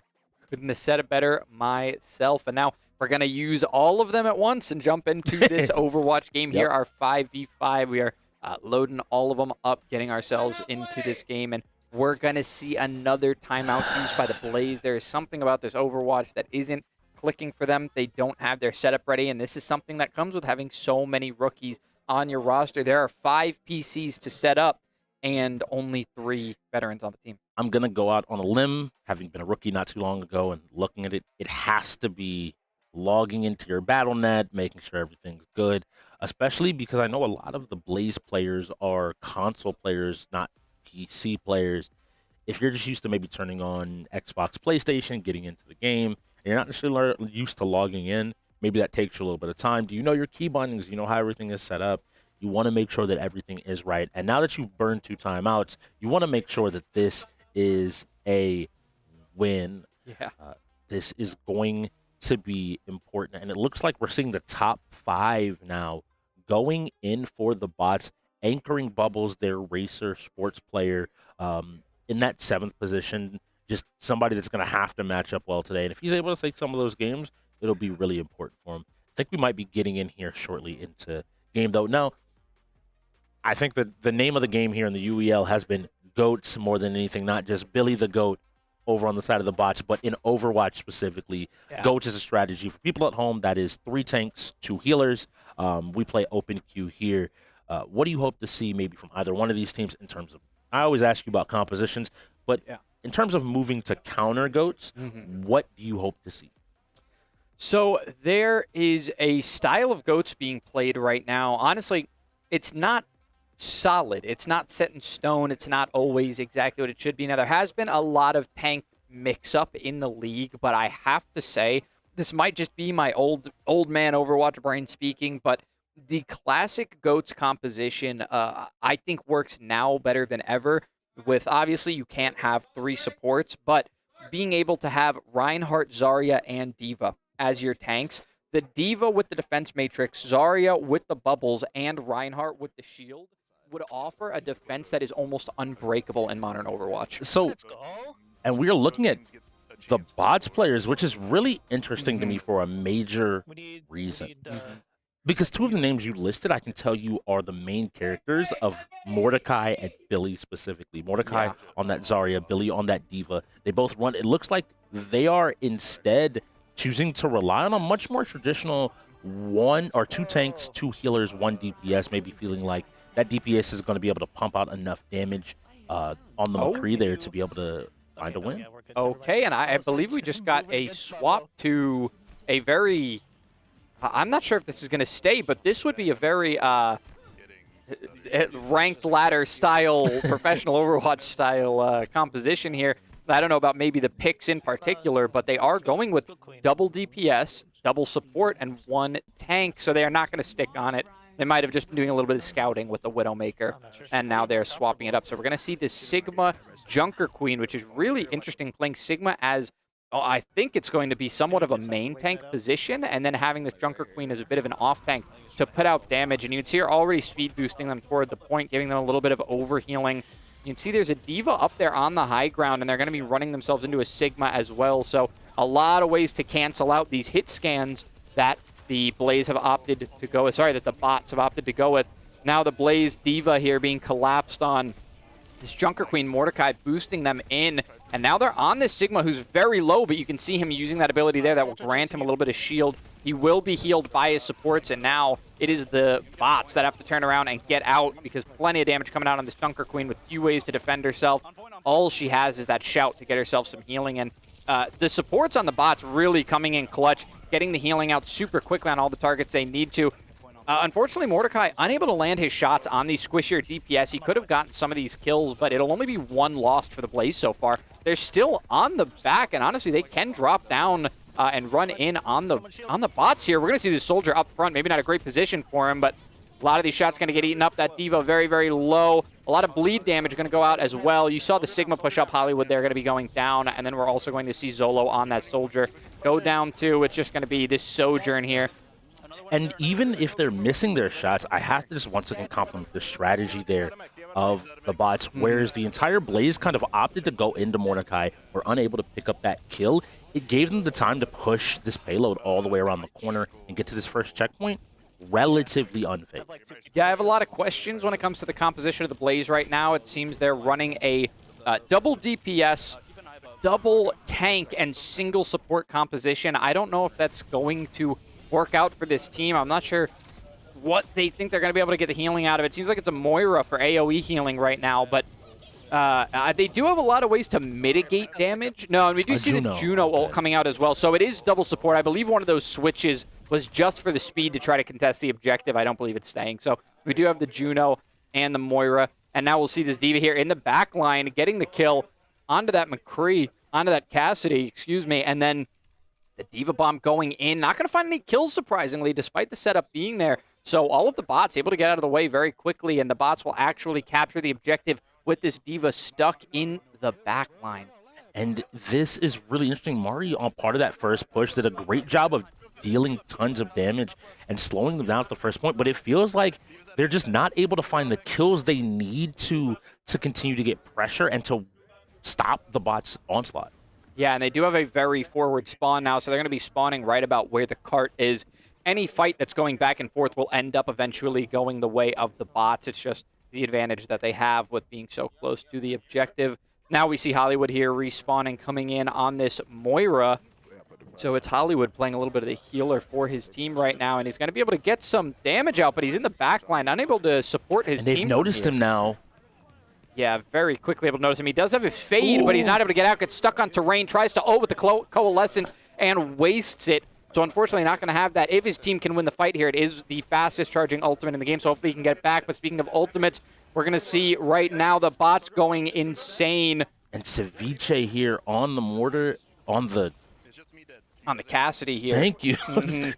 Speaker 8: Couldn't have said it better myself. And now we're going to use all of them at once and jump into this Overwatch game here, our 5v5. We are loading all of them up, getting ourselves into this game, and we're going to see another timeout used by the Blaze. There is something about this Overwatch that isn't clicking for them. They don't have their setup ready, and this is something that comes with having so many rookies on your roster. There are 5 PCs to set up, and only 3 veterans on the team.
Speaker 6: I'm going to go out on a limb, having been a rookie not too long ago and looking at it. It has to be logging into your BattleNet, making sure everything's good, especially because I know a lot of the Blaze players are console players, not PC players. If you're just used to maybe turning on Xbox, PlayStation, getting into the game, and you're not necessarily used to logging in, maybe that takes you a little bit of time. Do you know your key bindings? Do you know how everything is set up? You want to make sure that everything is right. And now that you've burned 2 timeouts, you want to make sure that this is a win.
Speaker 8: Yeah.
Speaker 6: This is going to be important. And it looks like we're seeing the top 5 now going in for the bots, anchoring Bubbles, their racer sports player, in that 7th position. Just somebody that's going to have to match up well today. And if he's able to take some of those games, it'll be really important for him. I think we might be getting in here shortly into game, though. Now, I think that the name of the game here in the UEL has been GOATs more than anything, not just Billy the GOAT over on the side of the bots, but in Overwatch specifically.
Speaker 8: Yeah.
Speaker 6: GOATs is a strategy. For people at home, that is 3 tanks, 2 healers. We play open queue here. What do you hope to see maybe from either one of these teams in terms of, I always ask you about compositions, but in terms of moving to counter GOATs, what do you hope to see?
Speaker 8: So there is a style of GOATs being played right now. Honestly, it's not solid. It's not set in stone. It's not always exactly what it should be. Now, there has been a lot of tank mix-up in the league, but I have to say, this might just be my old man Overwatch brain speaking, but the classic GOATs composition, I think, works now better than ever. With, obviously, you can't have 3 supports, but being able to have Reinhardt, Zarya, and D.Va as your tanks. The D.Va with the defense matrix, Zarya with the bubbles, and Reinhardt with the shield would offer a defense that is almost unbreakable in modern Overwatch.
Speaker 6: So, and we're looking at the bots players, which is really interesting to me for a major reason. Because 2 of the names you listed, I can tell you, are the main characters of Mordecai and Billy specifically. Mordecai on that Zarya, Billy on that D.Va. They both run. It looks like they are instead choosing to rely on a much more traditional 1 or 2 tanks, 2 healers, 1 DPS, maybe feeling like that DPS is going to be able to pump out enough damage on the McCree there to be able to find a win.
Speaker 8: Okay, and I believe we just got a swap to a very... I'm not sure if this is going to stay, but this would be a very ranked ladder style, professional Overwatch style composition here. I don't know about maybe the picks in particular, but they are going with double DPS, double support, and 1 tank, so they are not going to stick on it. They might have just been doing a little bit of scouting with the Widowmaker, and now they're swapping it up. So we're going to see this Sigma Junker Queen, which is really interesting, playing Sigma as, I think it's going to be somewhat of a main tank position, and then having this Junker Queen as a bit of an off tank to put out damage. And you can see her already speed boosting them toward the point, giving them a little bit of overhealing. You can see there's a D.Va up there on the high ground, and they're going to be running themselves into a Sigma as well. So a lot of ways to cancel out these hit scans that the Blaze have opted to go with. Sorry, that the bots have opted to go with. Now the Blaze D.Va here being collapsed on this Junker Queen, Mordecai boosting them in. And now they're on this Sigma who's very low, but you can see him using that ability there that will grant him a little bit of shield. He will be healed by his supports, and now it is the bots that have to turn around and get out because plenty of damage coming out on this Junker Queen with few ways to defend herself. All she has is that shout to get herself some healing. And the supports on the bots really coming in clutch, getting the healing out super quickly on all the targets they need to. Unfortunately, Mordecai unable to land his shots on these squishier DPS. He could have gotten some of these kills, but it'll only be 1 lost for the Blaze so far. They're still on the back, and honestly, they can drop down and run in on the bots here. We're going to see the soldier up front. Maybe not a great position for him, but a lot of these shots going to get eaten up. That D.Va very, very low. A lot of bleed damage going to go out as well. You saw the Sigma push up Hollywood. They're going to be going down, and then we're also going to see Zolo on that soldier go down too. It's just going to be this Sojourn here.
Speaker 6: And even if they're missing their shots, I have to just once again compliment the strategy there of the bots, whereas the entire Blaze kind of opted to go into Mordecai, were unable to pick up that kill. It gave them the time to push this payload all the way around the corner and get to this first checkpoint relatively unfazed.
Speaker 8: Yeah, I have a lot of questions when it comes to the composition of the Blaze right now. It seems they're running a double DPS, double tank, and single support composition. I don't know if that's going to work out for this team. I'm not sure what they think they're going to be able to get the healing out of. It seems like it's a Moira for AoE healing right now, but they do have a lot of ways to mitigate damage. No, and we do see the Juno ult coming out as well, so it is double support. I believe one of those switches was just for the speed to try to contest the objective. I don't believe it's staying. So we do have the Juno and the Moira, and now we'll see this D.Va here in the back line getting the kill onto that McCree, onto that Cassidy, excuse me, and then the D.Va bomb going in. Not going to find any kills, surprisingly, despite the setup being there. So all of the bots able to get out of the way very quickly, and the bots will actually capture the objective with this D.Va stuck in the back line.
Speaker 6: And this is really interesting. Mari, on part of that first push, did a great job of dealing tons of damage and slowing them down at the first point, but it feels like they're just not able to find the kills they need to continue to get pressure and to stop the bots' onslaught.
Speaker 8: Yeah, and they do have a very forward spawn now, so they're going to be spawning right about where the cart is. Any fight that's going back and forth will end up eventually going the way of the bots. It's just the advantage that they have with being so close to the objective. Now we see Hollywood here respawning, coming in on this Moira. So it's Hollywood playing a little bit of the healer for his team right now, and he's going to be able to get some damage out, but he's in the back line, unable to support his team.
Speaker 6: They've noticed him now.
Speaker 8: Yeah, very quickly able to notice him. He does have his fade, but he's not able to get out, gets stuck on terrain, tries to ult with the coalescence, and wastes it. So unfortunately not going to have that. If his team can win the fight here, it is the fastest charging ultimate in the game, so hopefully he can get it back. But speaking of ultimates, we're going to see right now the bots going insane.
Speaker 6: And Ceviche here on the mortar, on the
Speaker 8: Cassidy here.
Speaker 6: Thank you.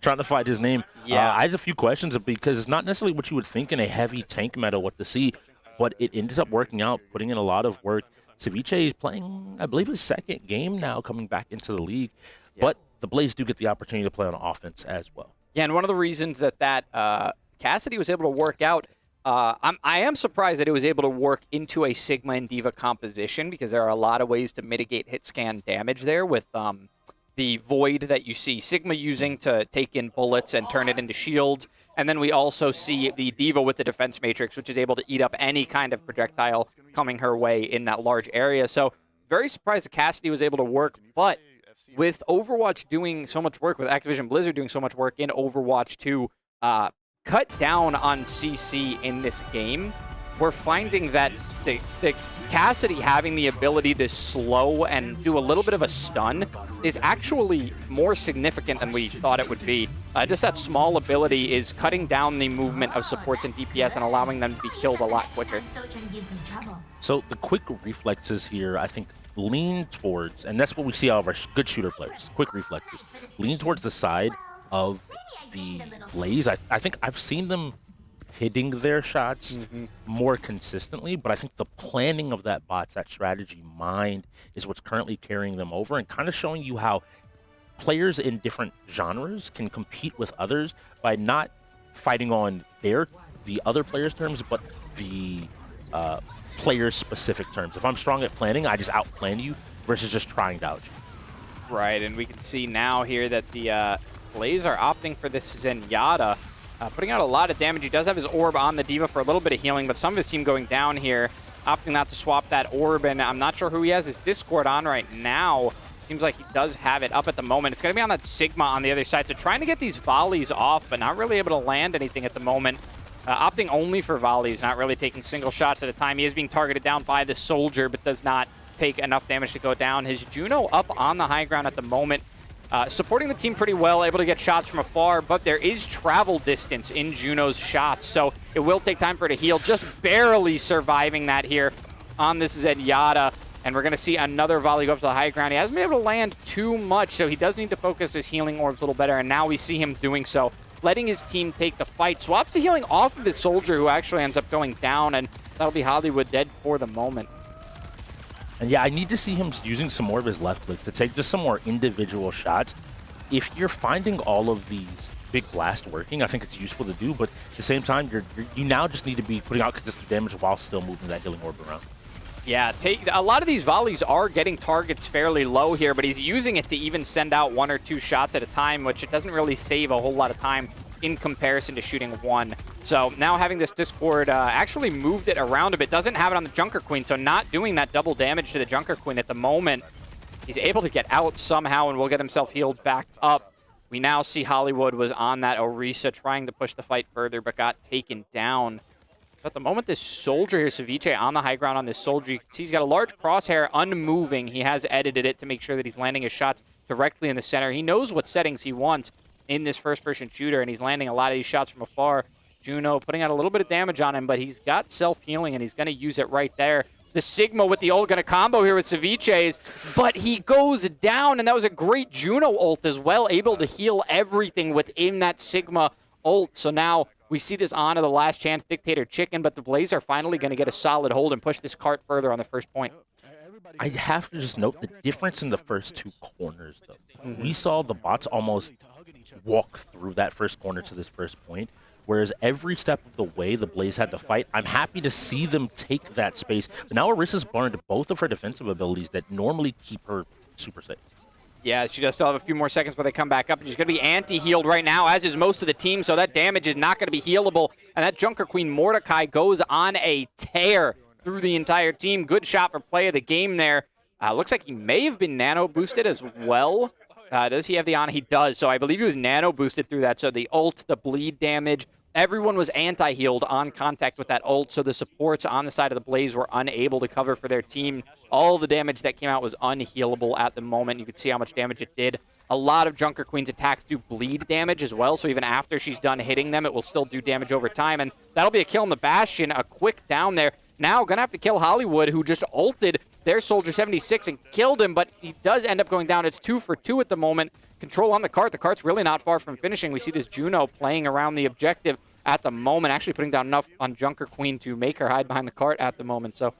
Speaker 6: Trying to find his name.
Speaker 8: Yeah.
Speaker 6: I have a few questions because it's not necessarily what you would think in a heavy tank meta what to see, but it ends up working out, putting in a lot of work. Ceviche is playing, I believe, his second game now coming back into the league, but the Blaze do get the opportunity to play on offense as well.
Speaker 8: Yeah, and one of the reasons that Cassidy was able to work out, I am surprised that it was able to work into a Sigma and D.Va composition, because there are a lot of ways to mitigate hit scan damage there with the Void that you see Sigma using to take in bullets and turn it into shields. And then we also see the D.Va with the Defense Matrix, which is able to eat up any kind of projectile coming her way in that large area. So very surprised that Cassidy was able to work, but with Overwatch doing so much work, with Activision Blizzard doing so much work in Overwatch to cut down on CC in this game, we're finding that the Cassidy having the ability to slow and do a little bit of a stun is actually more significant than we thought it would be. Just that small ability is cutting down the movement of supports and DPS and allowing them to be killed a lot quicker.
Speaker 6: So the quick reflexes here, I think, lean towards, and that's what we see out of our good shooter players, quick reflexes, lean towards the side of the Blaze. I think I've seen them hitting their shots more consistently, but I think the planning of that bots, that strategy mind, is what's currently carrying them over and kind of showing you how players in different genres can compete with others by not fighting on the other players' terms, but the players' specific terms. If I'm strong at planning, I just outplan you versus just trying to out you.
Speaker 8: Right, and we can see now here that the Blaze are opting for this Zenyatta, putting out a lot of damage. He does have his orb on the D.Va for a little bit of healing, but some of his team going down here, opting not to swap that orb, and I'm not sure who he has his Discord on right now. Seems like he does have it up at the moment. It's going to be on that Sigma on the other side, so trying to get these volleys off, but not really able to land anything at the moment. Opting only for volleys, not really taking single shots at a time. He is being targeted down by the Soldier, but does not take enough damage to go down. His Juno up on the high ground at the moment. Supporting the team pretty well, able to get shots from afar, but there is travel distance in Juno's shots, so it will take time for it to heal. Just barely surviving that here on this Zenyatta, and we're going to see another volley go up to the high ground. He hasn't been able to land too much, so he does need to focus his healing orbs a little better, and now we see him doing so, letting his team take the fight. Swaps the healing off of his Soldier, who actually ends up going down, and that'll be Hollywood dead for the moment.
Speaker 6: And yeah, I need to see him using some more of his left click to take just some more individual shots. If you're finding all of these big blasts working, I think it's useful to do, but at the same time, you now just need to be putting out consistent damage while still moving that healing orb around.
Speaker 8: Yeah, a lot of these volleys are getting targets fairly low here, but he's using it to even send out 1 or 2 shots at a time, which it doesn't really save a whole lot of time in comparison to shooting 1. So now having this Discord actually moved it around a bit. Doesn't have it on the Junker Queen, so not doing that double damage to the Junker Queen at the moment. He's able to get out somehow and will get himself healed back up. We now see Hollywood was on that Orisa trying to push the fight further, but got taken down. At the moment, this Soldier here, Ceviche, on the high ground on this Soldier, you can see he's got a large crosshair, unmoving. He has edited it to make sure that he's landing his shots directly in the center. He knows what settings he wants in this first-person shooter, and he's landing a lot of these shots from afar. Juno putting out a little bit of damage on him, but he's got self-healing, and he's going to use it right there. The Sigma with the ult going to combo here with Ceviche's, but he goes down, and that was a great Juno ult as well, able to heal everything within that Sigma ult. So now we see this on to the last chance Dictator Chicken, but the Blaze are finally going to get a solid hold and push this cart further on the first point.
Speaker 6: I have to just note the difference in the first two corners, though. We saw the bots almost walk through that first corner to this first point, whereas every step of the way the Blaze had to fight. I'm happy to see them take that space, but now Orisa's burned both of her defensive abilities that normally keep her super safe.
Speaker 8: Yeah, she does still have a few more seconds, but they come back up. She's going to be anti-healed right now, as is most of the team, so that damage is not going to be healable. And that Junker Queen Mordecai goes on a tear through the entire team. Good shot for play of the game there. Looks like he may have been nano-boosted as well. Does he have the on? He does, so I believe he was nano-boosted through that. So the ult, the bleed damage, everyone was anti-healed on contact with that ult, so the supports on the side of the Blaze were unable to cover for their team. All the damage that came out was unhealable at the moment. You could see how much damage it did. A lot of Junker Queen's attacks do bleed damage as well, so even after she's done hitting them, it will still do damage over time, and that'll be a kill on the Bastion, a quick down there. Now gonna have to kill Hollywood, who just ulted their Soldier 76 and killed him, but he does end up going down. It's 2 for 2 at the moment. Control on the cart. The cart's really not far from finishing. We see this Juno playing around the objective at the moment, actually putting down enough on Junker Queen to make her hide behind the cart at the moment. So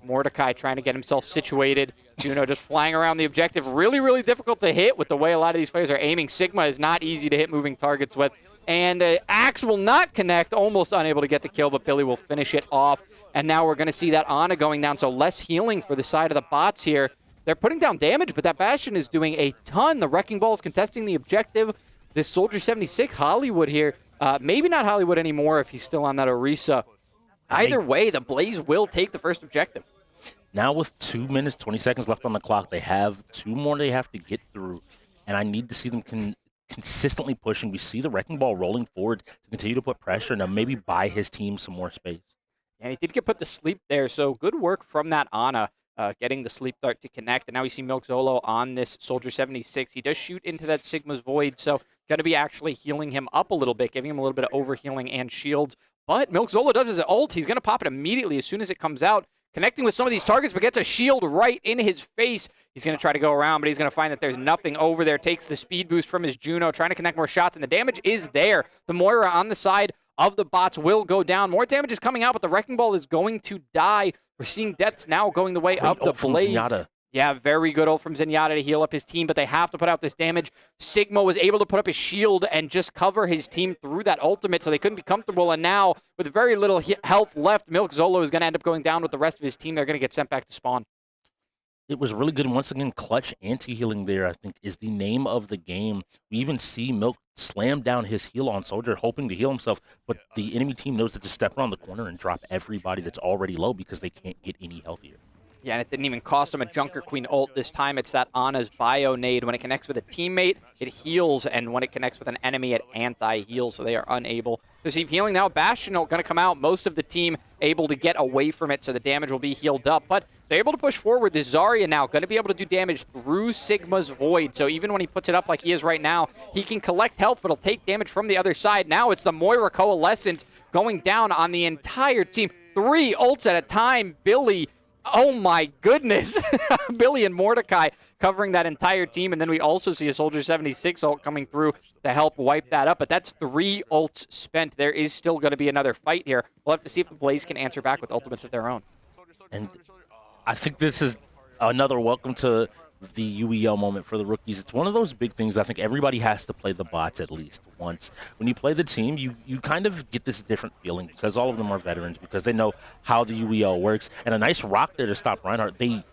Speaker 8: Mordecai trying to get himself situated. Juno just flying around the objective. Really, really difficult to hit with the way a lot of these players are aiming. Sigma is not easy to hit moving targets with. And Axe will not connect, almost unable to get the kill, but Billy will finish it off. And now we're going to see that Ana going down, so less healing for the side of the bots here. They're putting down damage, but that Bastion is doing a ton. The Wrecking Ball is contesting the objective. This Soldier 76, Hollywood here. Maybe not Hollywood anymore if he's still on that Orisa. Either way, the Blaze will take the first objective.
Speaker 6: Now with 2 minutes, 20 seconds left on the clock, they have 2 more they have to get through, and I need to see them consistently pushing. We see the Wrecking Ball rolling forward to continue to put pressure and maybe buy his team some more space.
Speaker 8: And he did get put to sleep there, so good work from that Ana, getting the sleep dart to connect. And now we see Milk Zolo on this Soldier 76. He does shoot into that Sigma's Void, so going to be actually healing him up a little bit, giving him a little bit of overhealing and shields. But Milk Zolo does his ult. He's going to pop it immediately as soon as it comes out, connecting with some of these targets, but gets a shield right in his face. He's going to try to go around, but he's going to find that there's nothing over there. Takes the speed boost from his Juno, trying to connect more shots, and the damage is there. The Moira on the side of the bots will go down. More damage is coming out, but the Wrecking Ball is going to die. We're seeing deaths now going the way of the Blaze. Yeah, very good ult from Zenyatta to heal up his team, but they have to put out this damage. Sigma was able to put up his shield and just cover his team through that ultimate, so they couldn't be comfortable. And now, with very little health left, Milk Zolo is going to end up going down with the rest of his team. They're going to get sent back to spawn.
Speaker 6: It was really good. And once again, clutch anti-healing there, I think, is the name of the game. We even see Milk slam down his heal on Soldier, hoping to heal himself, but the enemy team knows to just step around the corner and drop everybody that's already low because they can't get any healthier.
Speaker 8: Yeah, and it didn't even cost him a Junker Queen ult this time. It's that Ana's Bio Nade. When it connects with a teammate, it heals, and when it connects with an enemy, it anti-heals, so they are unable to receive healing. Now Bastion ult going to come out. Most of the team able to get away from it, so the damage will be healed up. But they're able to push forward. This Zarya now going to be able to do damage through Sigma's Void, so even when he puts it up like he is right now, he can collect health, but he'll take damage from the other side. Now it's the Moira Coalescence going down on the entire team. 3 ults at a time. Billy... Oh my goodness. Billy and Mordecai covering that entire team, and then we also see a Soldier 76 ult coming through to help wipe that up, but that's 3 ults spent. There is still going to be another fight here. We'll have to see if the Blaze can answer back with ultimates of their own.
Speaker 6: And I think this is another welcome to the UEL moment for the rookies. It's one of those big things I think everybody has to play the bots at least once. When you play the team, you kind of get this different feeling because all of them are veterans, because they know how the UEL works. And a nice rock there to stop Reinhardt. They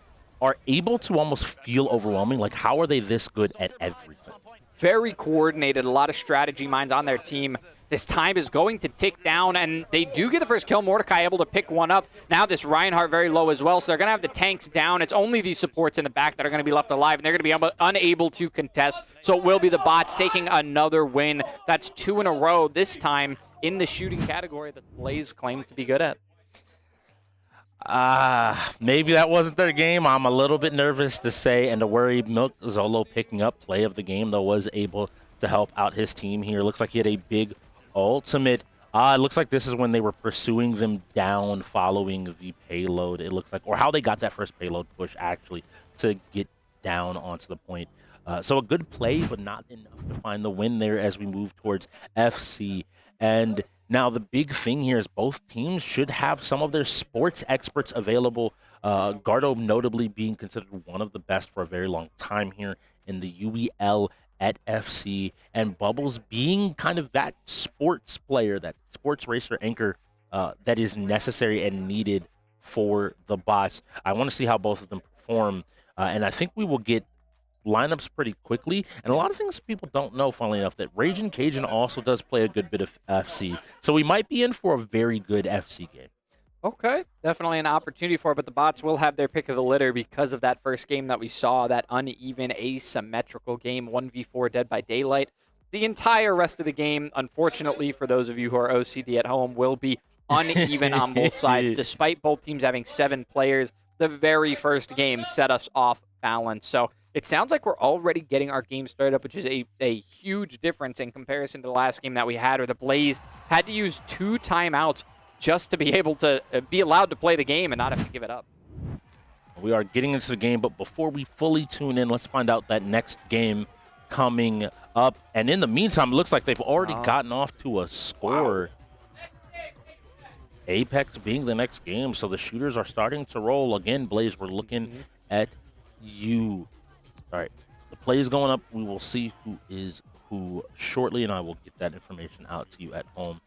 Speaker 6: are able to almost feel overwhelming. Like, how are they this good at everything?
Speaker 8: Very coordinated, a lot of strategy minds on their team. This time is going to tick down, and they do get the first kill. Mordecai able to pick one up. Now this Reinhardt very low as well, so they're going to have the tanks down. It's only these supports in the back that are going to be left alive, and they're going to be unable to contest. So it will be the bots taking another win. That's 2 in a row, this time in the shooting category that Blaze claim to be good at.
Speaker 6: Maybe that wasn't their game. I'm a little bit nervous to say and to worry. Milk Zolo picking up play of the game, though, was able to help out his team here. Looks like he had a big ultimate. It looks like this is when they were pursuing them down following the payload, it looks like, or how they got that first payload push, actually, to get down onto the point. So a good play, but not enough to find the win there as we move towards FC. And now the big thing here is both teams should have some of their sports experts available. Gardo notably being considered one of the best for a very long time here in the UEL at FC, and Bubbles being kind of that sports player, that sports racer anchor that is necessary and needed for the bots. I want to see how both of them perform, and I think we will get lineups pretty quickly. And a lot of things people don't know, funnily enough, that Raging Cajun also does play a good bit of FC, so we might be in for a very good FC game.
Speaker 8: Okay, definitely an opportunity for it, but the bots will have their pick of the litter because of that first game that we saw, that uneven, asymmetrical game, 1v4 Dead by Daylight. The entire rest of the game, unfortunately, for those of you who are OCD at home, will be uneven on both sides. Despite both teams having 7 players, the very first game set us off balance. So it sounds like we're already getting our game started up, which is a huge difference in comparison to the last game that we had, where the Blaze had to use 2 timeouts just to be able to be allowed to play the game and not have to give it up.
Speaker 6: We are getting into the game, but before we fully tune in, let's find out that next game coming up. And in the meantime, it looks like they've already gotten off to a score. Apex being the next game, so the shooters are starting to roll. Again, Blaze, we're looking at you. All right, the play is going up. We will see who is who shortly, and I will get that information out to you at home.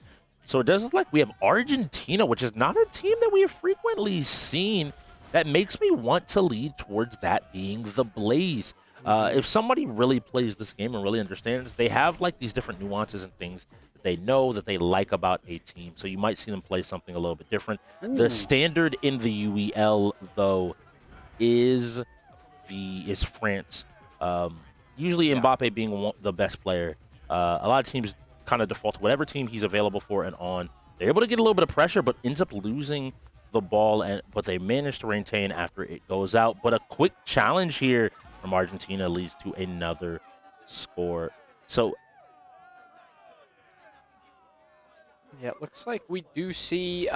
Speaker 6: So it does look like we have Argentina, which is not a team that we have frequently seen. That makes me want to lead towards that being the Blaze. If somebody really plays this game and really understands, they have like these different nuances and things that they know that they like about a team. So you might see them play something a little bit different. The standard in the UEL, though, is France. Usually Mbappe being the best player. A lot of teams kind of default to whatever team he's available for and on. They're able to get a little bit of pressure, but ends up losing the ball, but they manage to maintain after it goes out. But a quick challenge here from Argentina leads to another score. So
Speaker 8: yeah, it looks like we do see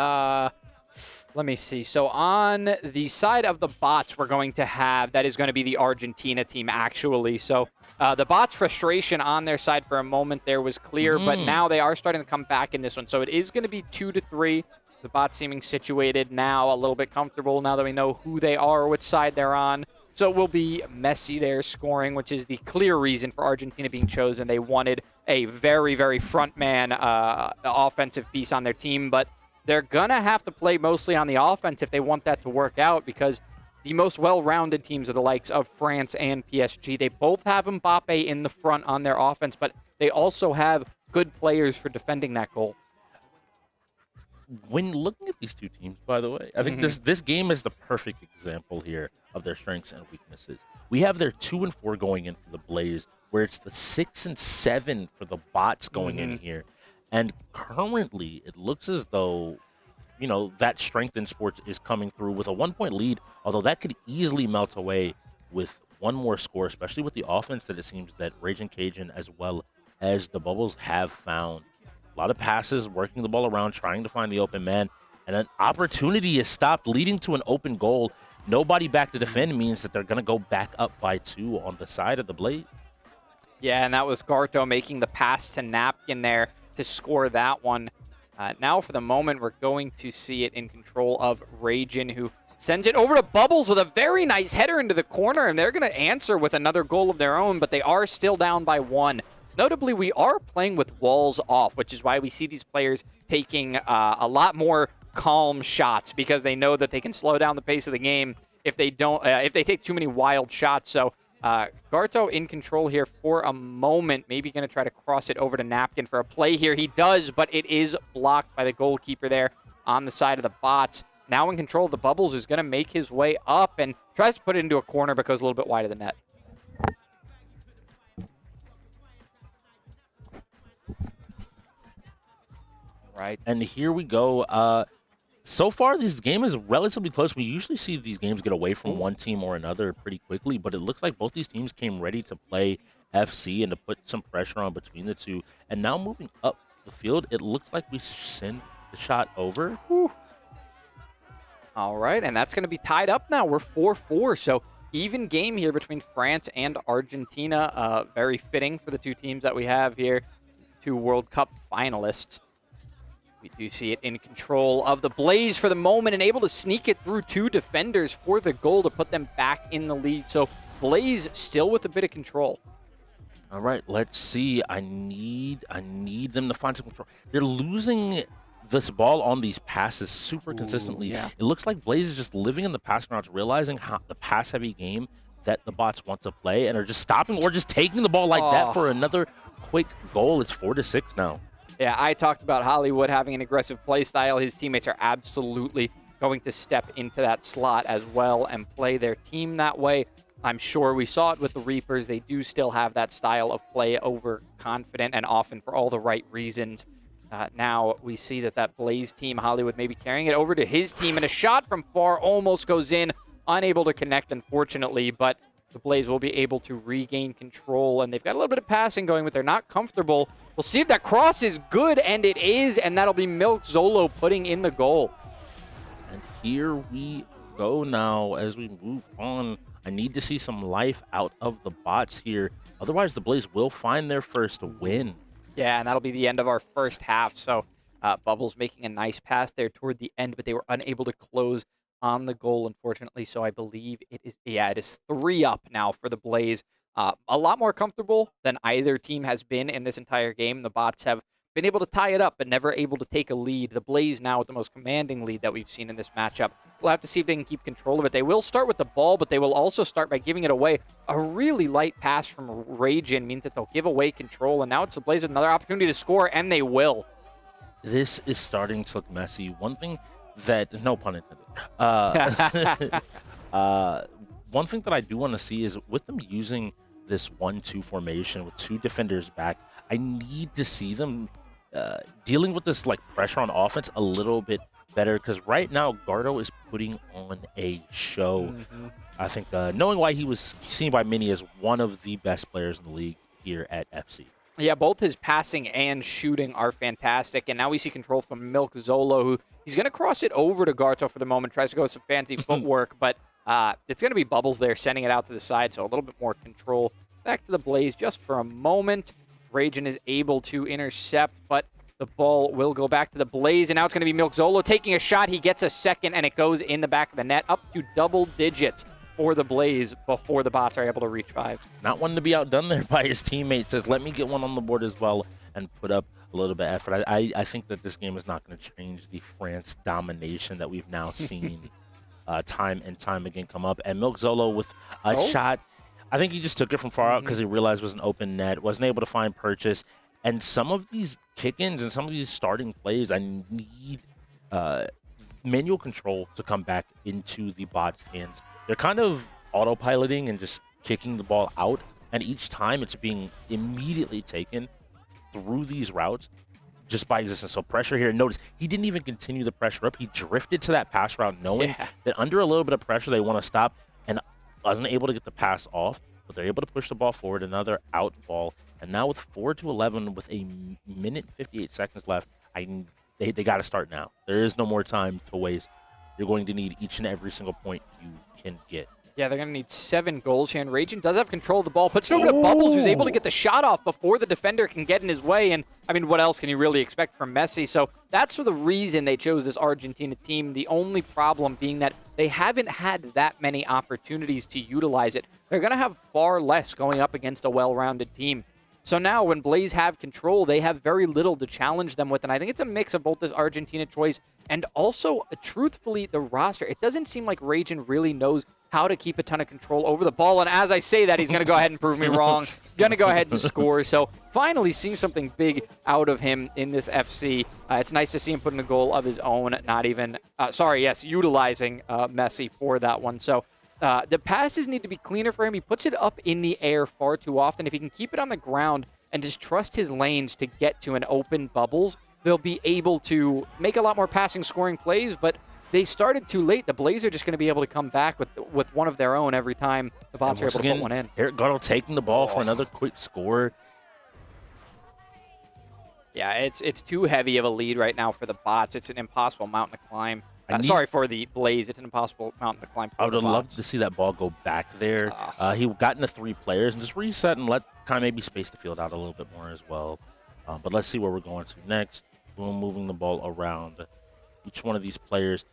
Speaker 8: let me see. So on the side of the bots, we're going to have, that is going to be the Argentina team, actually. So the bots' frustration on their side for a moment there was clear, but now they are starting to come back in this one. So it is going to be 2-3. The bots seeming situated now, a little bit comfortable now that we know who they are, which side they're on. So it will be Messi there scoring, which is the clear reason for Argentina being chosen. They wanted a very, very frontman offensive piece on their team, but they're going to have to play mostly on the offense if they want that to work out, because the most well-rounded teams are the likes of France and PSG. They both have Mbappe in the front on their offense, but they also have good players for defending that goal.
Speaker 6: When looking at these two teams, by the way, I think this game is the perfect example here of their strengths and weaknesses. We have their 2 and 4 going in for the Blaze, where it's the 6 and 7 for the bots going in here. And currently, it looks as though, you know, that strength in sports is coming through with a 1-point lead, although that could easily melt away with one more score, especially with the offense that it seems that Raging Cajun as well as the Bubbles have found. A lot of passes, working the ball around, trying to find the open man, and an opportunity is stopped, leading to an open goal. Nobody back to defend means that they're going to go back up by 2 on the side of the Blaze.
Speaker 8: Yeah, and that was Garto making the pass to Napkin there to score that one. Now, for the moment, we're going to see it in control of Ragin, who sends it over to Bubbles with a very nice header into the corner, and they're going to answer with another goal of their own, but they are still down by 1. Notably, we are playing with walls off, which is why we see these players taking a lot more calm shots, because they know that they can slow down the pace of the game if they don't, if they take too many wild shots. So Garto in control here for a moment. Maybe going to try to cross it over to Napkin for a play here. He does, but it is blocked by the goalkeeper there on the side of the bots. Now in control of the bubbles, is going to make his way up and tries to put it into a corner but goes a little bit wide of the net. Right.
Speaker 6: And here we go. So far, this game is relatively close. We usually see these games get away from one team or another pretty quickly, but it looks like both these teams came ready to play FC and to put some pressure on between the two. And now moving up the field, it looks like we send the shot over. Whew.
Speaker 8: All right, and that's going to be tied up now. We're 4-4, so even game here between France and Argentina. Very fitting for the two teams that we have here, two World Cup finalists. We do see it in control of the Blaze for the moment and able to sneak it through two defenders for the goal to put them back in the lead. So Blaze still with a bit of control.
Speaker 6: All right, let's see. I need them to find some control. They're losing this ball on these passes super consistently.
Speaker 8: Yeah.
Speaker 6: It looks like Blaze is just living in the pass grounds, realizing how the pass-heavy game that the bots want to play and are just stopping or just taking the ball like that for another quick goal. It's 4-6 now.
Speaker 8: Yeah, I talked about Hollywood having an aggressive play style. His teammates are absolutely going to step into that slot as well and play their team that way. I'm sure we saw it with the Reapers. They do still have that style of play, overconfident and often for all the right reasons. Now we see that Blaze team, Hollywood, maybe carrying it over to his team, and a shot from far almost goes in, unable to connect, unfortunately, but the Blaze will be able to regain control, and they've got a little bit of passing going, but they're not comfortable. We'll see if that cross is good, and it is, and that'll be Milk Zolo putting in the goal.
Speaker 6: And here we go now as we move on. I need to see some life out of the bots here. Otherwise, the Blaze will find their first win.
Speaker 8: Yeah, and that'll be the end of our first half. So Bubbles making a nice pass there toward the end, but they were unable to close on the goal, unfortunately. So I believe it is 3 up now for the Blaze. A lot more comfortable than either team has been in this entire game. The bots have been able to tie it up, but never able to take a lead. The Blaze now with the most commanding lead that we've seen in this matchup. We'll have to see if they can keep control of it. They will start with the ball, but they will also start by giving it away. A really light pass from Ragin means that they'll give away control, and now it's the Blaze with another opportunity to score, and they will.
Speaker 6: This is starting to look messy. One thing that, no pun intended, one thing that I do want to see is with them using this 1-2 formation with 2 defenders back, I need to see them dealing with this like pressure on offense a little bit better, because right now Gardo is putting on a show. I think knowing why he was seen by many as one of the best players in the league here at FC.
Speaker 8: Yeah, both his passing and shooting are fantastic, and now we see control from Milk Zolo, who he's going to cross it over to Garto for the moment, tries to go with some fancy footwork, but it's going to be Bubbles there sending it out to the side, so a little bit more control. Back to the Blaze just for a moment. Ragin is able to intercept, but the ball will go back to the Blaze, and now it's going to be Milk Zolo taking a shot. He gets a second, and it goes in the back of the net, up to double digits for the Blaze before the bots are able to reach 5.
Speaker 6: Not wanting to be outdone there by his teammates, says, let me get one on the board as well and put up a little bit of effort. I think that this game is not going to change the France domination that we've now seen time and time again come up. And Milk Zolo with a shot. I think he just took it from far out because he realized it was an open net, wasn't able to find purchase. And some of these kick-ins and some of these starting plays, I need manual control to come back into the bot's hands. They're kind of autopiloting and just kicking the ball out, and each time it's being immediately taken through these routes just by existence. So pressure here. Notice he didn't even continue the pressure up. He drifted to that pass route knowing that under a little bit of pressure they want to stop, and wasn't able to get the pass off, but they're able to push the ball forward, another out ball. And now with 4-11 with a minute and 58 seconds left, they got to start now. There is no more time to waste. You're going to need each and every single point you can get.
Speaker 8: Yeah, they're going to need 7 goals here, and Ragin does have control of the ball. Puts it over to Bubbles, who's able to get the shot off before the defender can get in his way. And, I mean, what else can you really expect from Messi? So that's for the reason they chose this Argentina team. The only problem being that they haven't had that many opportunities to utilize it. They're going to have far less going up against a well-rounded team. So now when Blaze have control, they have very little to challenge them with. And I think it's a mix of both this Argentina choice and also, truthfully, the roster. It doesn't seem like Ragin really knows how to keep a ton of control over the ball. And as I say that, he's going to go ahead and prove me wrong. Going to go ahead and score. So finally seeing something big out of him in this FC. It's nice to see him put in a goal of his own, not even, utilizing Messi for that one. So the passes need to be cleaner for him. He puts it up in the air far too often. If he can keep it on the ground and just trust his lanes to get to an open bubbles, they'll be able to make a lot more passing, scoring plays, but they started too late. The Blaze are just going to be able to come back with one of their own every time the bots are able to put one in.
Speaker 6: Eric Gotto taking the ball for another quick score.
Speaker 8: Yeah, it's too heavy of a lead right now for the bots. It's an impossible mountain to climb. Sorry, for the Blaze. It's an impossible mountain to climb.
Speaker 6: I would have loved to see that ball go back there. He got into 3 players and just reset and let kind of maybe space the field out a little bit more as well. But let's see where we're going to next. Boom, moving the ball around. Each one of these players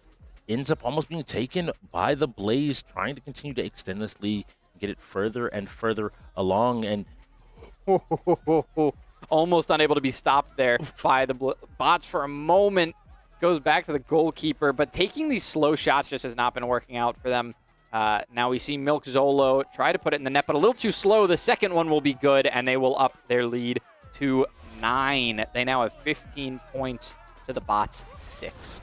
Speaker 6: ends up almost being taken by the Blaze, trying to continue to extend this lead, get it further and further along. And
Speaker 8: almost unable to be stopped there by the bots for a moment. Goes back to the goalkeeper, but taking these slow shots just has not been working out for them. Now we see Milk Zolo try to put it in the net, but a little too slow. The second one will be good, and they will up their lead to 9. They now have 15 points to the bots 6.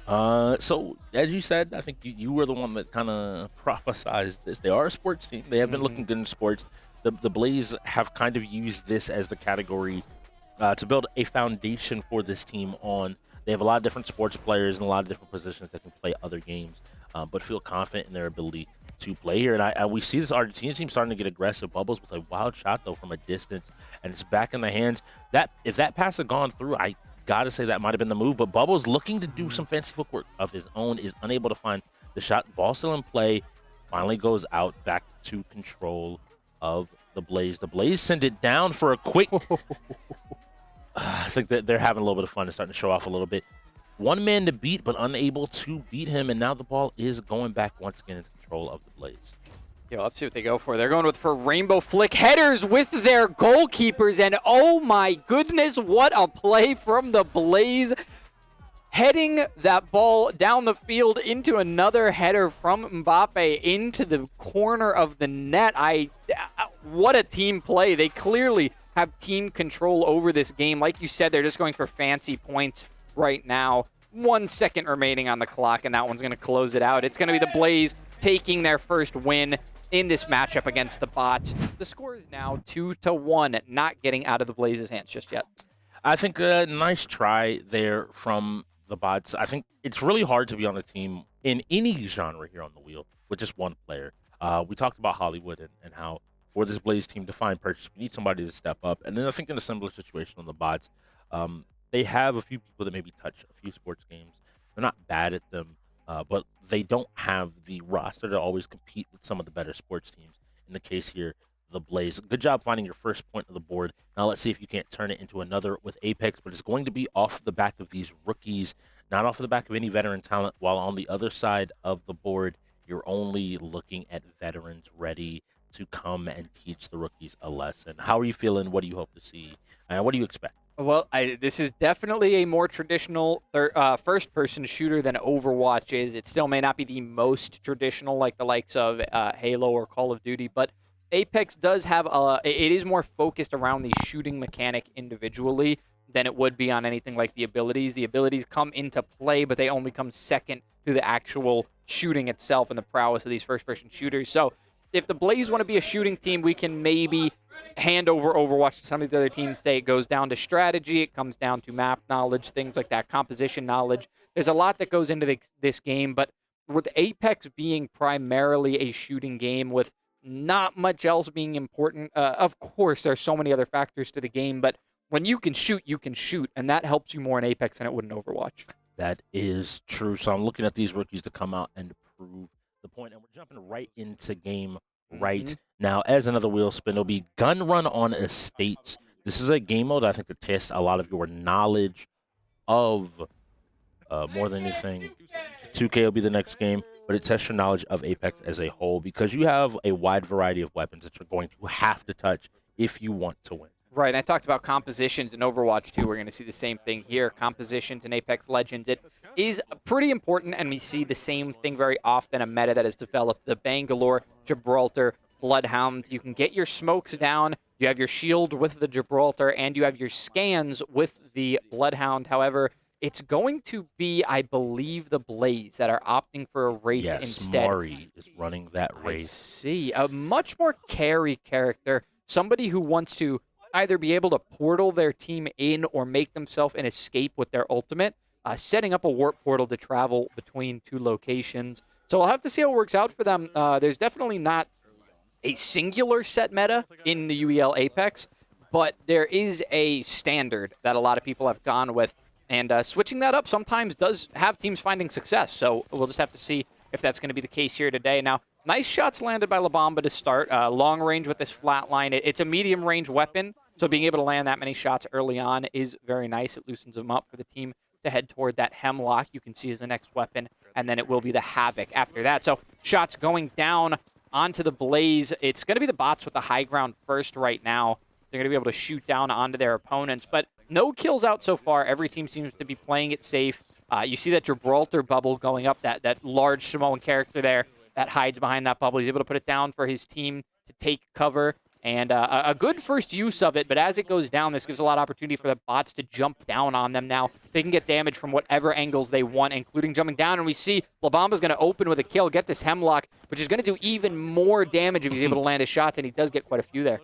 Speaker 6: So, as you said, I think you were the one that kind of prophesized this. They are a sports team. They have been looking good in sports. The Blaze have kind of used this as the category to build a foundation for this team on. They have a lot of different sports players and a lot of different positions that can play other games, but feel confident in their ability to play here. And we see this Argentina team starting to get aggressive. Bubbles with a wild shot, though, from a distance, and it's back in the hands. If that pass had gone through, I got to say that might have been the move, but Bubbles, looking to do some fancy footwork of his own, is unable to find the shot. Ball still in play, finally goes out, back to control of the Blaze. The Blaze send it down for a quick... I think that they're having a little bit of fun and starting to show off a little bit. One man to beat, but unable to beat him, and now the ball is going back once again into control of the Blaze.
Speaker 8: Yeah, let's see what they go for. They're going for rainbow flick headers with their goalkeepers, and oh my goodness, what a play from the Blaze. Heading that ball down the field into another header from Mbappe into the corner of the net. What a team play. They clearly have team control over this game. Like you said, they're just going for fancy points right now. 1 second remaining on the clock, and that one's going to close it out. It's going to be the Blaze taking their first win in this matchup against the bots. The score is now 2-1, not getting out of the Blaze's hands just yet.
Speaker 6: I think a nice try there from the bots. I think it's really hard to be on a team in any genre here on the wheel with just one player. We talked about Hollywood and how for this Blaze team to find purchase, we need somebody to step up. And then I think in a similar situation on the bots, they have a few people that maybe touch a few sports games. They're not bad at them, but they don't have the roster to always compete with some of the better sports teams. In the case here, the Blaze. Good job finding your first point of the board. Now let's see if you can't turn it into another with Apex, but it's going to be off the back of these rookies, not off the back of any veteran talent, while on the other side of the board, you're only looking at veterans ready to come and teach the rookies a lesson. How are you feeling? What do you hope to see? And what do you expect?
Speaker 8: Well, this is definitely a more traditional first-person shooter than Overwatch is. It still may not be the most traditional like the likes of Halo or Call of Duty, but Apex does have it is more focused around the shooting mechanic individually than it would be on anything like the abilities. The abilities come into play, but they only come second to the actual shooting itself and the prowess of these first-person shooters. So if the Blaze want to be a shooting team, we can maybe hand over Overwatch to some of the other teams. Say it goes down to strategy, it comes down to map knowledge, things like that, composition knowledge. There's a lot that goes into this game, but with Apex being primarily a shooting game with not much else being important, of course, there's so many other factors to the game, but when you can shoot, and that helps you more in Apex than it would in Overwatch.
Speaker 6: That is true. So I'm looking at these rookies to come out and prove the point, and we're jumping right into game right now. As another wheel spin, it'll be Gun Run on Estates. This is a game mode I think that tests a lot of your knowledge of more than anything. 2K will be the next game, but it tests your knowledge of Apex as a whole because you have a wide variety of weapons that you're going to have to touch if you want to win.
Speaker 8: Right, and I talked about compositions in Overwatch 2. We're going to see the same thing here. Compositions in Apex Legends. It is pretty important, and we see the same thing very often, a meta that has developed. The Bangalore, Gibraltar, Bloodhound. You can get your smokes down. You have your shield with the Gibraltar, and you have your scans with the Bloodhound. However, it's going to be, I believe, the Blaze that are opting for a Wraith instead.
Speaker 6: Mari is running that Wraith.
Speaker 8: I see. A much more carry character. Somebody who wants to either be able to portal their team in or make themselves an escape with their ultimate, setting up a warp portal to travel between two locations. So we'll have to see how it works out for them. There's definitely not a singular set meta in the UEL Apex, but there is a standard that a lot of people have gone with, and switching that up sometimes does have teams finding success. So we'll just have to see if that's going to be the case here today. Now, nice shots landed by La Bamba to start. Long range with this flatline. It's a medium range weapon, so being able to land that many shots early on is very nice. It loosens them up for the team to head toward that Hemlock you can see as the next weapon, and then it will be the Havoc after that. So shots going down onto the Blaze. It's going to be the bots with the high ground first right now. They're going to be able to shoot down onto their opponents, but no kills out so far. Every team seems to be playing it safe. You see that Gibraltar bubble going up, that large Samoan character there that hides behind that bubble. He's able to put it down for his team to take cover, and a good first use of it, but as it goes down, this gives a lot of opportunity for the bots to jump down on them now. They can get damage from whatever angles they want, including jumping down, and we see La Bamba's going to open with a kill, get this Hemlock, which is going to do even more damage if he's able to land his shots, and he does get quite a few there.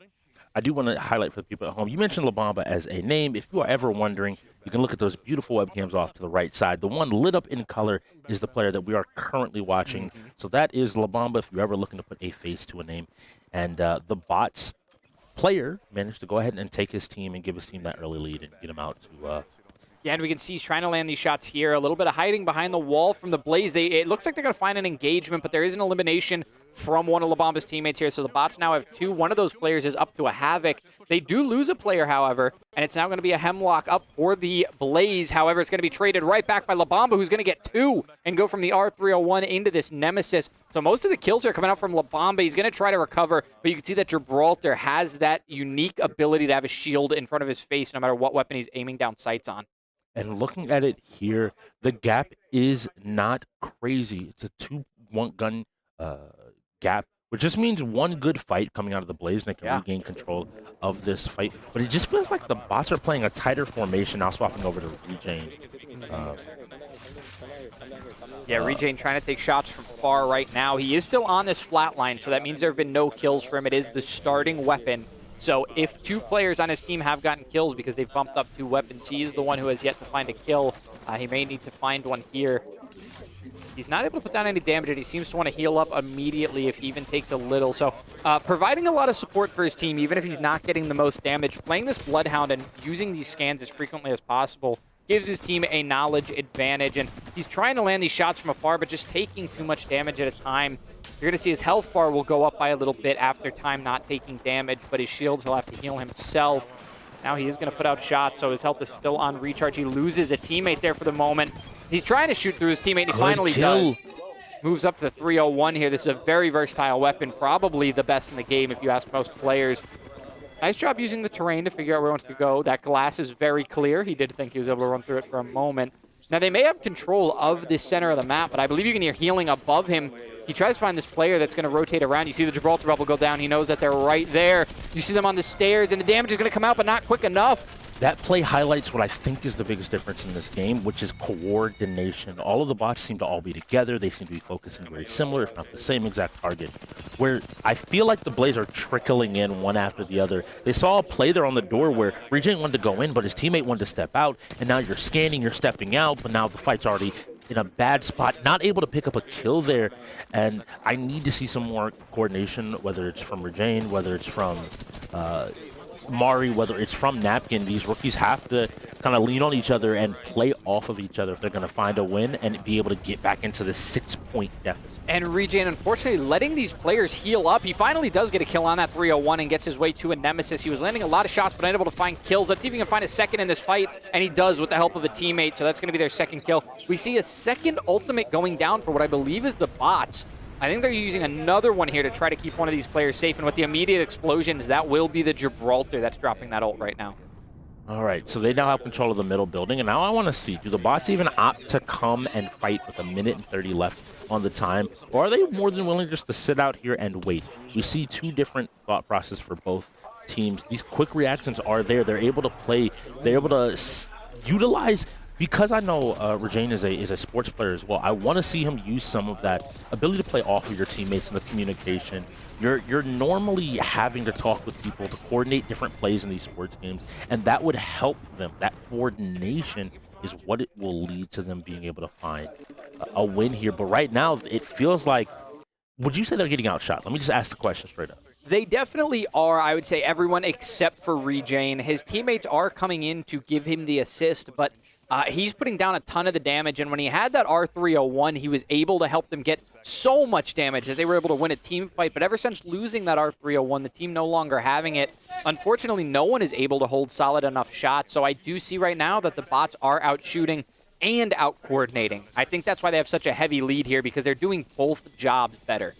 Speaker 6: I do want to highlight for the people at home, you mentioned La Bamba as a name. If you are ever wondering, you can look at those beautiful webcams off to the right side. The one lit up in color is the player that we are currently watching. So that is La Bamba if you're ever looking to put a face to a name. And the bots player managed to go ahead and take his team and give his team that early lead and get him out to
Speaker 8: Yeah, and we can see he's trying to land these shots here. A little bit of hiding behind the wall from the Blaze. It looks like they're going to find an engagement, but there is an elimination from one of La Bamba's teammates here. So the bots now have two. One of those players is up to a Havoc. They do lose a player, however, and it's now going to be a Hemlock up for the Blaze. However, it's going to be traded right back by La Bamba, who's going to get two and go from the R301 into this Nemesis. So most of the kills are coming out from La Bamba. He's going to try to recover, but you can see that Gibraltar has that unique ability to have a shield in front of his face no matter what weapon he's aiming down sights on.
Speaker 6: And looking at it here, the gap is not crazy. It's a 2-gun gap, which just means one good fight coming out of the Blaze, and they can regain control of this fight. But it just feels like the bots are playing a tighter formation now, swapping over to Rejane.
Speaker 8: Rejane trying to take shots from far right now. He is still on this flat line, so that means there have been no kills for him. It is the starting weapon. So if two players on his team have gotten kills because they've bumped up two weapons, he is the one who has yet to find a kill. He may need to find one here. He's not able to put down any damage, and he seems to want to heal up immediately if he even takes a little. So providing a lot of support for his team, even if he's not getting the most damage, playing this Bloodhound and using these scans as frequently as possible gives his team a knowledge advantage. And he's trying to land these shots from afar, but just taking too much damage at a time. You're going to see his health bar will go up by a little bit after time not taking damage, but his shields he'll have to heal himself. Now he is going to put out shots, so his health is still on recharge. He loses a teammate there for the moment. He's trying to shoot through his teammate, and he finally does. Moves up to the 301 here. This is a very versatile weapon, probably the best in the game if you ask most players. Nice job using the terrain to figure out where he wants to go. That glass is very clear. He did think he was able to run through it for a moment. Now, they may have control of the center of the map, but I believe you can hear healing above him. He tries to find this player that's going to rotate around. You see the Gibraltar bubble go down. He knows that they're right there. You see them on the stairs, and the damage is going to come out, but not quick enough.
Speaker 6: That play highlights what I think is the biggest difference in this game, which is coordination. All of the bots seem to all be together. They seem to be focusing very similar, if not the same exact target. Where I feel like the Blaze are trickling in one after the other. They saw a play there on the door where Rejane wanted to go in, but his teammate wanted to step out. And now you're scanning, you're stepping out, but now the fight's already in a bad spot, not able to pick up a kill there. And I need to see some more coordination, whether it's from Rejane, whether it's from Mari, whether it's from Napkin. These rookies have to kind of lean on each other and play off of each other if they're going to find a win and be able to get back into the 6-point deficit.
Speaker 8: And Rejane, unfortunately, letting these players heal up. He finally does get a kill on that 301 and gets his way to a Nemesis. He was landing a lot of shots, but unable to find kills. Let's see if he can find a second in this fight, and he does with the help of a teammate, so that's going to be their second kill. We see a second ultimate going down for what I believe is the bots. I think they're using another one here to try to keep one of these players safe. And with the immediate explosions, that will be the Gibraltar that's dropping that ult right now.
Speaker 6: All right, so they now have control of the middle building, and now I want to see, do the bots even opt to come and fight with 1:30 left on the time, or are they more than willing just to sit out here and wait? We see two different thought processes for both teams. These quick reactions are there. They're able to play. They're able to utilize, because I know Rajane is a sports player as well. I want to see him use some of that ability to play off of your teammates and the communication. You're normally having to talk with people to coordinate different plays in these sports games, and that would help them. That coordination is what it will lead to them being able to find a win here. But right now, it feels like, would you say they're getting outshot? Let me just ask the question straight up.
Speaker 8: They definitely are. I would say everyone except for Rejane. His teammates are coming in to give him the assist, but he's putting down a ton of the damage, and when he had that R301, he was able to help them get so much damage that they were able to win a team fight. But ever since losing that R301, the team no longer having it, unfortunately, no one is able to hold solid enough shots. So I do see right now that the bots are out shooting and out coordinating. I think that's why they have such a heavy lead here, because they're doing both jobs better.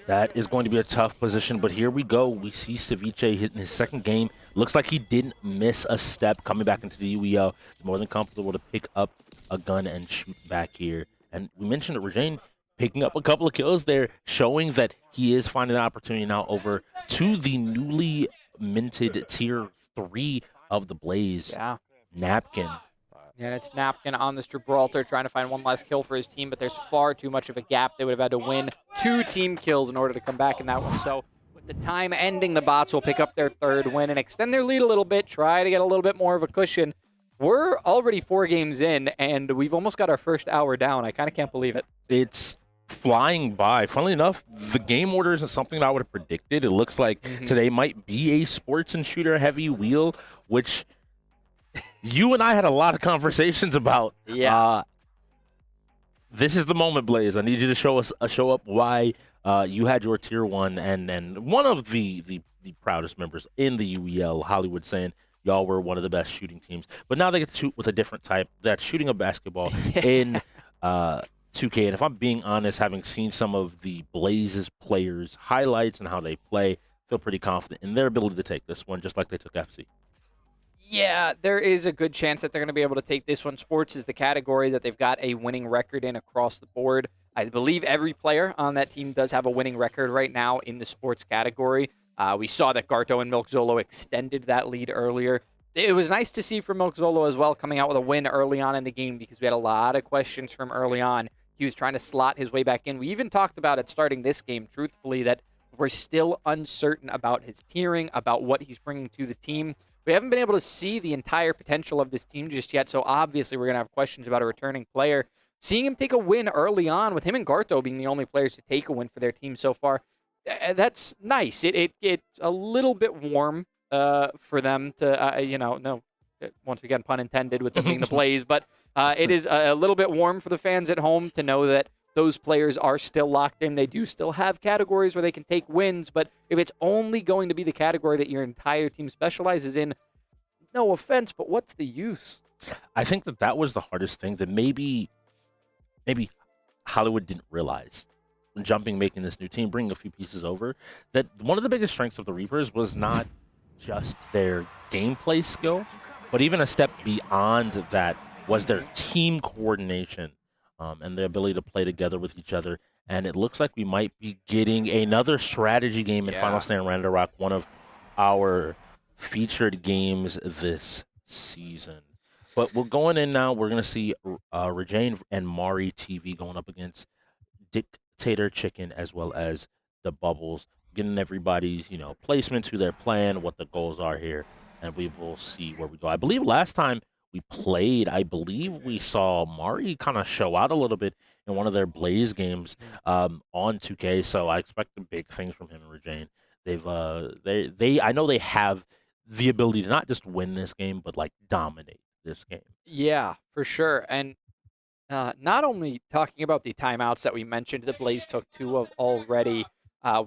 Speaker 6: That is going to be a tough position, but here we go. We see Ceviche hitting his second game. Looks like he didn't miss a step coming back into the UEL. He's more than comfortable to pick up a gun and shoot back here. And we mentioned that Rajane picking up a couple of kills there, showing that he is finding an opportunity now over to the newly minted Tier 3 of the Blaze, Napkin.
Speaker 8: And it's Napkin on this Gibraltar trying to find one last kill for his team, but there's far too much of a gap. They would have had to win 2 team kills in order to come back in that one. So with the time ending, the bots will pick up their 3rd win and extend their lead a little bit, try to get a little bit more of a cushion. We're already 4 games in, and we've almost got our first hour down. I kind of can't believe it.
Speaker 6: It's flying by. Funnily enough, the game order isn't something that I would have predicted. It looks like today might be a sports and shooter heavy wheel, which you and I had a lot of conversations about.
Speaker 8: Yeah.
Speaker 6: This is the moment, Blaze. I need you to show up why you had your tier 1 and one of the proudest members in the UEL, Hollywood, saying y'all were one of the best shooting teams. But now they get to shoot with a different type. That's shooting a basketball in 2K. And if I'm being honest, having seen some of the Blaze's players' highlights and how they play, feel pretty confident in their ability to take this one, just like they took FC.
Speaker 8: Yeah, there is a good chance that they're going to be able to take this one. Sports is the category that they've got a winning record in across the board. I believe every player on that team does have a winning record right now in the sports category. We saw that Garto and Milkzolo extended that lead earlier. It was nice to see from Milkzolo as well, coming out with a win early on in the game, because we had a lot of questions from early on. He was trying to slot his way back in. We even talked about it starting this game, truthfully, that we're still uncertain about his tiering, about what he's bringing to the team. We haven't been able to see the entire potential of this team just yet, so obviously we're going to have questions about a returning player. Seeing him take a win early on, with him and Garto being the only players to take a win for their team so far, that's nice. It's a little bit warm for them to, once again, pun intended with them being the Blaze, but it is a little bit warm for the fans at home to know that those players are still locked in. They do still have categories where they can take wins, but if it's only going to be the category that your entire team specializes in, no offense, but what's the use?
Speaker 6: I think that was the hardest thing that maybe Hollywood didn't realize when making this new team, bringing a few pieces over, that one of the biggest strengths of the Reapers was not just their gameplay skill, but even a step beyond that was their team coordination. And the ability to play together with each other. And it looks like we might be getting another strategy game in Final Stand Ragnarok, one of our featured games this season. But we're going in now. We're going to see Rajane and Mari TV going up against Dictator Chicken as well as the Bubbles, getting everybody's placements, who they're playing, what the goals are here, and we will see where we go. I believe last time we played, we saw Mari kind of show out a little bit in one of their Blaze games on 2K, so I expect big things from him and Rajane. I know they have the ability to not just win this game, but dominate this game.
Speaker 8: Yeah, for sure. And not only talking about the timeouts that we mentioned, the Blaze took 2 of already.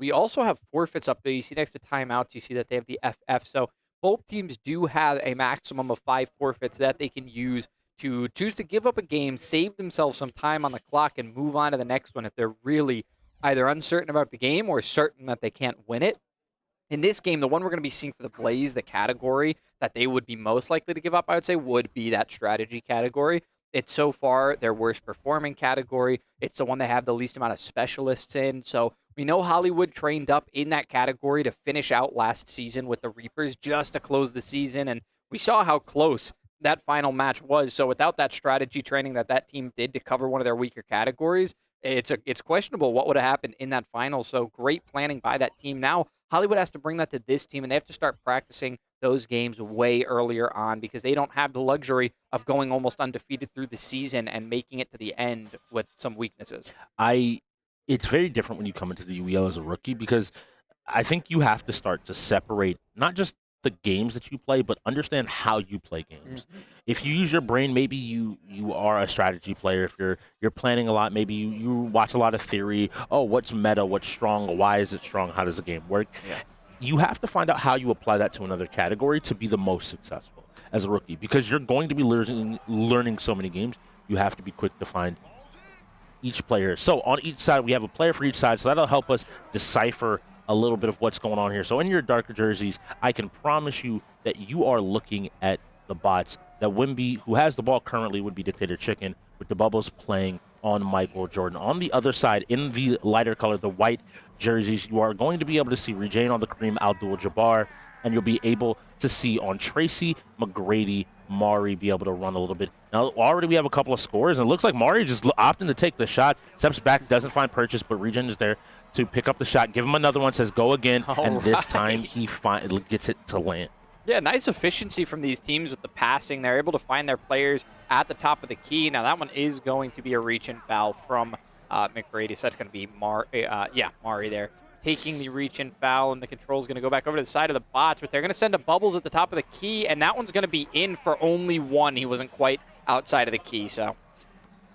Speaker 8: We also have forfeits up there. You see next to timeouts, you see that they have the FF. So both teams do have a maximum of 5 forfeits that they can use to choose to give up a game, save themselves some time on the clock, and move on to the next one if they're really either uncertain about the game or certain that they can't win it. In this game, the one we're going to be seeing for the Blaze, the category that they would be most likely to give up, I would say, would be that strategy category. It's so far their worst performing category. It's the one they have the least amount of specialists in. So we know Hollywood trained up in that category to finish out last season with the Reapers just to close the season. And we saw how close that final match was. So without that strategy training that team did to cover one of their weaker categories, it's questionable what would have happened in that final. So great planning by that team. Now Hollywood has to bring that to this team, and they have to start practicing those games way earlier on because they don't have the luxury of going almost undefeated through the season and making it to the end with some weaknesses.
Speaker 6: It's very different when you come into the UEL as a rookie because I think you have to start to separate not just the games that you play, but understand how you play games. If you use your brain, maybe you are a strategy player. If you're planning a lot, maybe you watch a lot of theory. Oh, what's meta? What's strong? Why is it strong? How does the game work? Yeah. You have to find out how you apply that to another category to be the most successful as a rookie because you're going to be learning so many games. You have to be quick to find each player. So on each side, we have a player for each side, so that'll help us decipher a little bit of what's going on here. So in your darker jerseys, I can promise you that you are looking at the bots. That Wimby, who has the ball currently, would be Dictator Chicken, with the Bubbles playing on Michael Jordan. On the other side, in the lighter colors, the white jerseys, you are going to be able to see Rejane on the Kareem Abdul-Jabbar, and you'll be able to see on Tracy, McGrady, Mari be able to run a little bit. Now, already we have a couple of scores, and it looks like Mari just opting to take the shot, steps back, doesn't find purchase, but Regen is there to pick up the shot, give him another one, says go again, and this time he gets it to land.
Speaker 8: Yeah, nice efficiency from these teams with the passing. They're able to find their players at the top of the key. Now, that one is going to be a reach-in foul from McGrady, so that's going to be Mari there. Taking the reach-in foul, and the control is going to go back over to the side of the bots, but they're going to send a Bubbles at the top of the key, and that one's going to be in for only one. He wasn't quite outside of the key, so.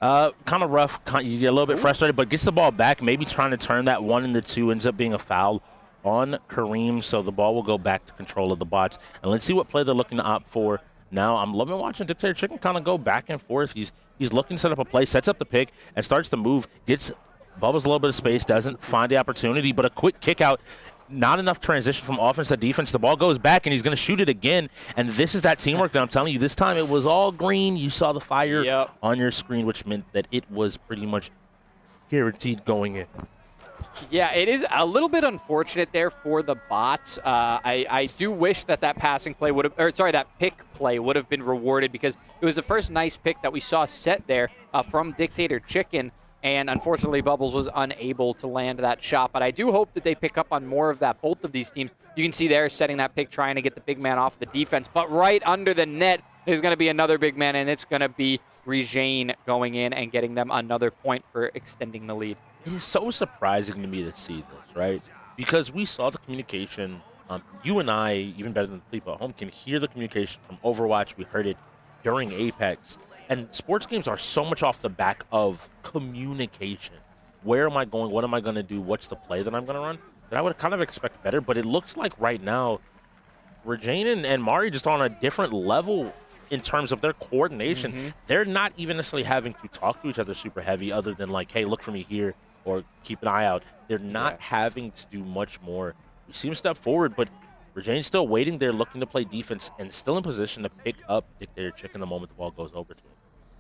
Speaker 6: Kind of rough. You get a little bit frustrated, but gets the ball back, maybe trying to turn that 1 into 2, ends up being a foul on Kareem, so the ball will go back to control of the bots. And let's see what play they're looking to opt for now. I'm loving watching Dictator Chicken kind of go back and forth. He's looking to set up a play, sets up the pick, and starts to move, gets Bubbles a little bit of space, doesn't find the opportunity, but a quick kick out. Not enough transition from offense to defense. The ball goes back, and he's going to shoot it again. And this is that teamwork that I'm telling you. This time it was all green. You saw the fire on your screen, which meant that it was pretty much guaranteed going in.
Speaker 8: Yeah, it is a little bit unfortunate there for the bots. I do wish that passing play would have, that pick play would have been rewarded because it was the first nice pick that we saw set there from Dictator Chicken. And unfortunately, Bubbles was unable to land that shot. But I do hope that they pick up on more of that. Both of these teams, you can see they're setting that pick, trying to get the big man off the defense. But right under the net, there's going to be another big man, and it's going to be Rejane going in and getting them another point for extending the lead.
Speaker 6: It is so surprising to me to see this, right? Because we saw the communication. You and I, even better than the people at home, can hear the communication from Overwatch. We heard it during Apex. And sports games are so much off the back of communication. Where am I going? What am I going to do? What's the play that I'm going to run? That I would kind of expect better. But it looks like right now, Rejane and Mari just on a different level in terms of their coordination. They're not even necessarily having to talk to each other super heavy other than like, hey, look for me here or keep an eye out. They're not having to do much more. You see him step forward, but Rejane's still waiting there, looking to play defense and still in position to pick up Dictator Chicken the moment the ball goes over to him.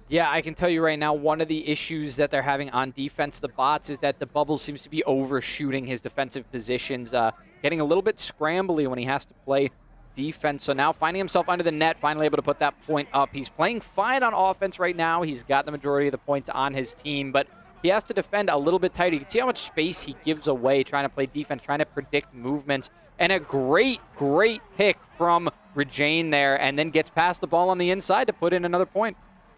Speaker 8: Yeah, I can tell you right now, one of the issues that they're having on defense, the bots, is that the Bubbles seems to be overshooting his defensive positions, getting a little bit scrambly when he has to play defense. So now finding himself under the net, finally able to put that point up. He's playing fine on offense right now. He's got the majority of the points on his team, but he has to defend a little bit tighter. You can see how much space he gives away trying to play defense, trying to predict movements. And a great, great pick from Rejane there, and then gets past the ball on the inside to put in another point.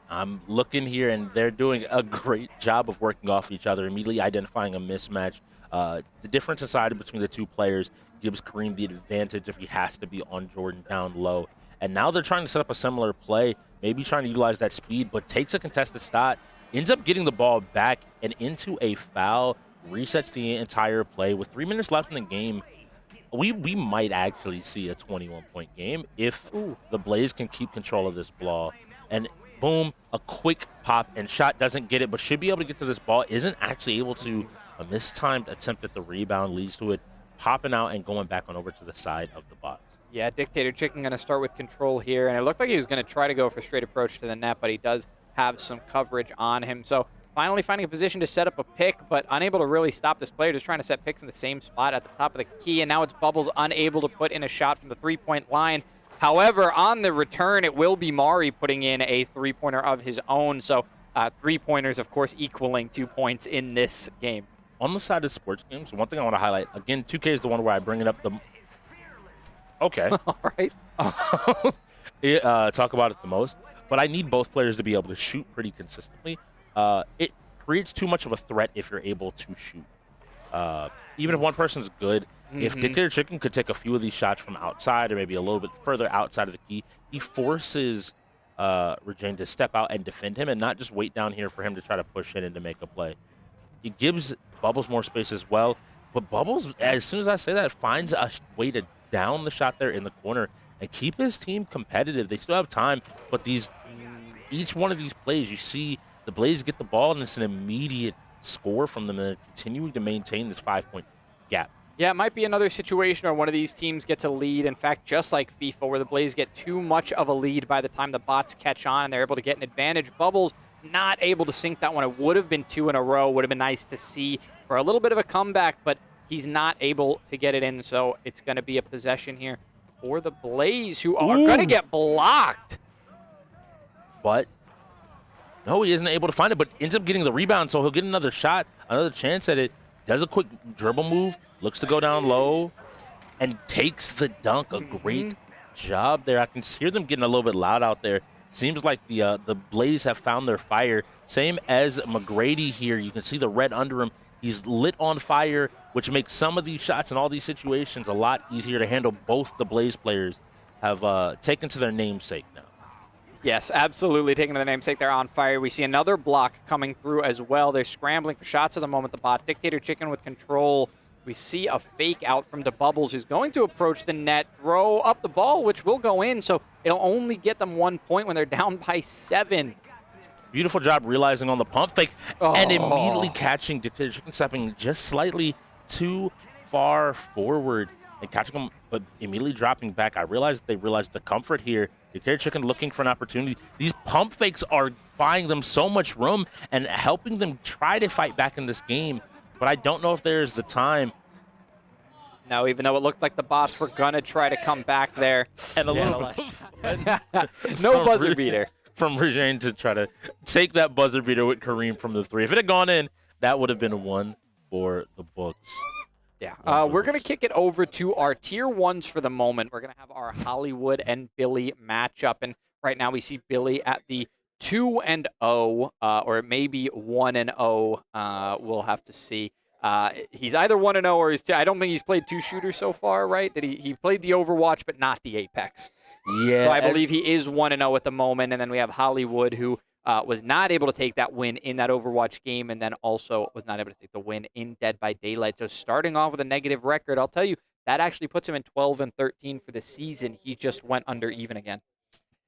Speaker 6: I'm looking here, and they're doing a great job of working off each other, immediately identifying a mismatch. The difference inside between the two players gives Kareem the advantage if he has to be on Jordan down low. And now they're trying to set up a similar play, maybe trying to utilize that speed, but takes a contested shot, ends up getting the ball back and into a foul, resets the entire play. With 3 minutes left in the game, we might actually see a 21-point game if the Blaze can keep control of this ball. And boom, a quick pop and shot, doesn't get it, but should be able to get to this ball, isn't actually able to. A mistimed attempt at the rebound leads to it popping out and going back on over to the side of the box.
Speaker 8: Yeah, Dictator Chicken going to start with control here, and it looked like he was going to try to go for straight approach to the net, but he does have some coverage on him. So finally finding a position to set up a pick, but unable to really stop this player, just trying to set picks in the same spot at the top of the key, and now it's Bubbles unable to put in a shot from the three-point line. However, on the return, it will be Mari putting in a three-pointer of his own, so three-pointers, of course, equaling 2 points in this game.
Speaker 6: On the side of sports games, one thing I want to highlight, again, 2K is the one where I bring it up the... Okay.
Speaker 8: All right.
Speaker 6: Talk about it the most. But I need both players to be able to shoot pretty consistently. It creates too much of a threat if you're able to shoot. Even if one person's good, if Dictator Chicken could take a few of these shots from outside or maybe a little bit further outside of the key, he forces Regine to step out and defend him and not just wait down here for him to try to push in and to make a play. It gives Bubbles more space as well. But Bubbles, as soon as I say that, finds a way to down the shot there in the corner and keep his team competitive. They still have time, but each one of these plays, you see the Blaze get the ball, and it's an immediate score from them, and they're continuing to maintain this 5-point gap.
Speaker 8: Yeah, it might be another situation where one of these teams gets a lead. In fact, just like FIFA, where the Blaze get too much of a lead by the time the bots catch on and they're able to get an advantage. Bubbles not able to sink that one. It would have been 2 in a row. Would have been nice to see for a little bit of a comeback, but he's not able to get it in, so it's going to be a possession here for the Blaze, who are going to get blocked.
Speaker 6: But no, he isn't able to find it, but ends up getting the rebound, so he'll get another shot, another chance at it. Does a quick dribble move, looks to go down low, and takes the dunk. A great job there. I can hear them getting a little bit loud out there. Seems like the Blaze have found their fire. Same as McGrady here. You can see the red under him. He's lit on fire, which makes some of these shots in all these situations a lot easier to handle. Both the Blaze players have taken to their namesake now.
Speaker 8: Yes, absolutely taking their namesake. They're on fire. We see another block coming through as well. They're scrambling for shots at the moment, the bots. Dictator Chicken with control. We see a fake out from DeBubbles, who's going to approach the net, throw up the ball, which will go in, so it'll only get them 1 point when they're down by 7.
Speaker 6: Beautiful job realizing on the pump fake and immediately catching Dictator Chicken, stepping just slightly too far forward and catching him, but immediately dropping back. I realized they realized the comfort here. Dictator Chicken looking for an opportunity. These pump fakes are buying them so much room and helping them try to fight back in this game, but I don't know if there's the time.
Speaker 8: No, even though it looked like the bots were going to try to come back there.
Speaker 6: And a little
Speaker 8: no buzzer beater.
Speaker 6: From Regine to try to take that buzzer beater with Kareem from the 3. If it had gone in, that would have been one for the books.
Speaker 8: Yeah, we're going to kick it over to our Tier 1s for the moment. We're going to have our Hollywood and Billy matchup. And right now we see Billy at the 2-0, or maybe 1-0. We'll have to see. He's either 1-0 or he's 2. I don't think he's played 2 shooters so far, right? That he played the Overwatch, but not the Apex.
Speaker 6: Yeah.
Speaker 8: So I believe he is 1-0 at the moment. And then we have Hollywood, who was not able to take that win in that Overwatch game, and then also was not able to take the win in Dead by Daylight. So starting off with a negative record, I'll tell you, that actually puts him in 12-13 for the season. He just went under even again.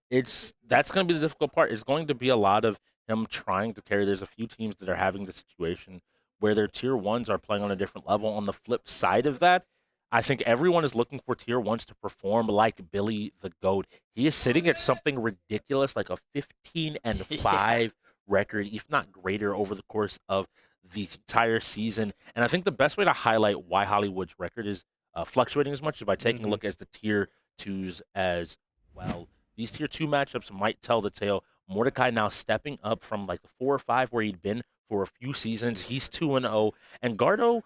Speaker 6: That's going to be the difficult part. It's going to be a lot of him trying to carry. There's a few teams that are having the situation where their Tier 1s are playing on a different level. On the flip side of that, I think everyone is looking for Tier 1s to perform like Billy the GOAT. He is sitting at something ridiculous, like a 15-5 record, if not greater, over the course of the entire season. And I think the best way to highlight why Hollywood's record is fluctuating as much is by taking a look at the Tier 2s as well. These Tier 2 matchups might tell the tale. Mordecai now stepping up from like the 4 or 5 where he'd been for a few seasons. He's 2-0. And Gardo,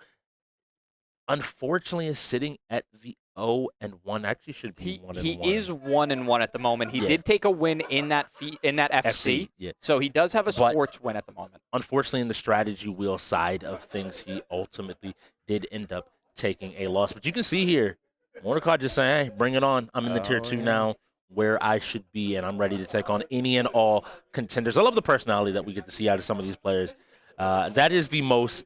Speaker 6: unfortunately, is sitting at the 0-1. Actually, should be 1-1.
Speaker 8: He is 1-1 at the moment. He did take a win in that FC.
Speaker 6: Yeah.
Speaker 8: So he does have a sports win at the moment.
Speaker 6: Unfortunately, in the strategy wheel side of things, he ultimately did end up taking a loss. But you can see here, Mordecai just saying, hey, bring it on. I'm in the Tier 2 now, where I should be, and I'm ready to take on any and all contenders. I love the personality that we get to see out of some of these players. That is the most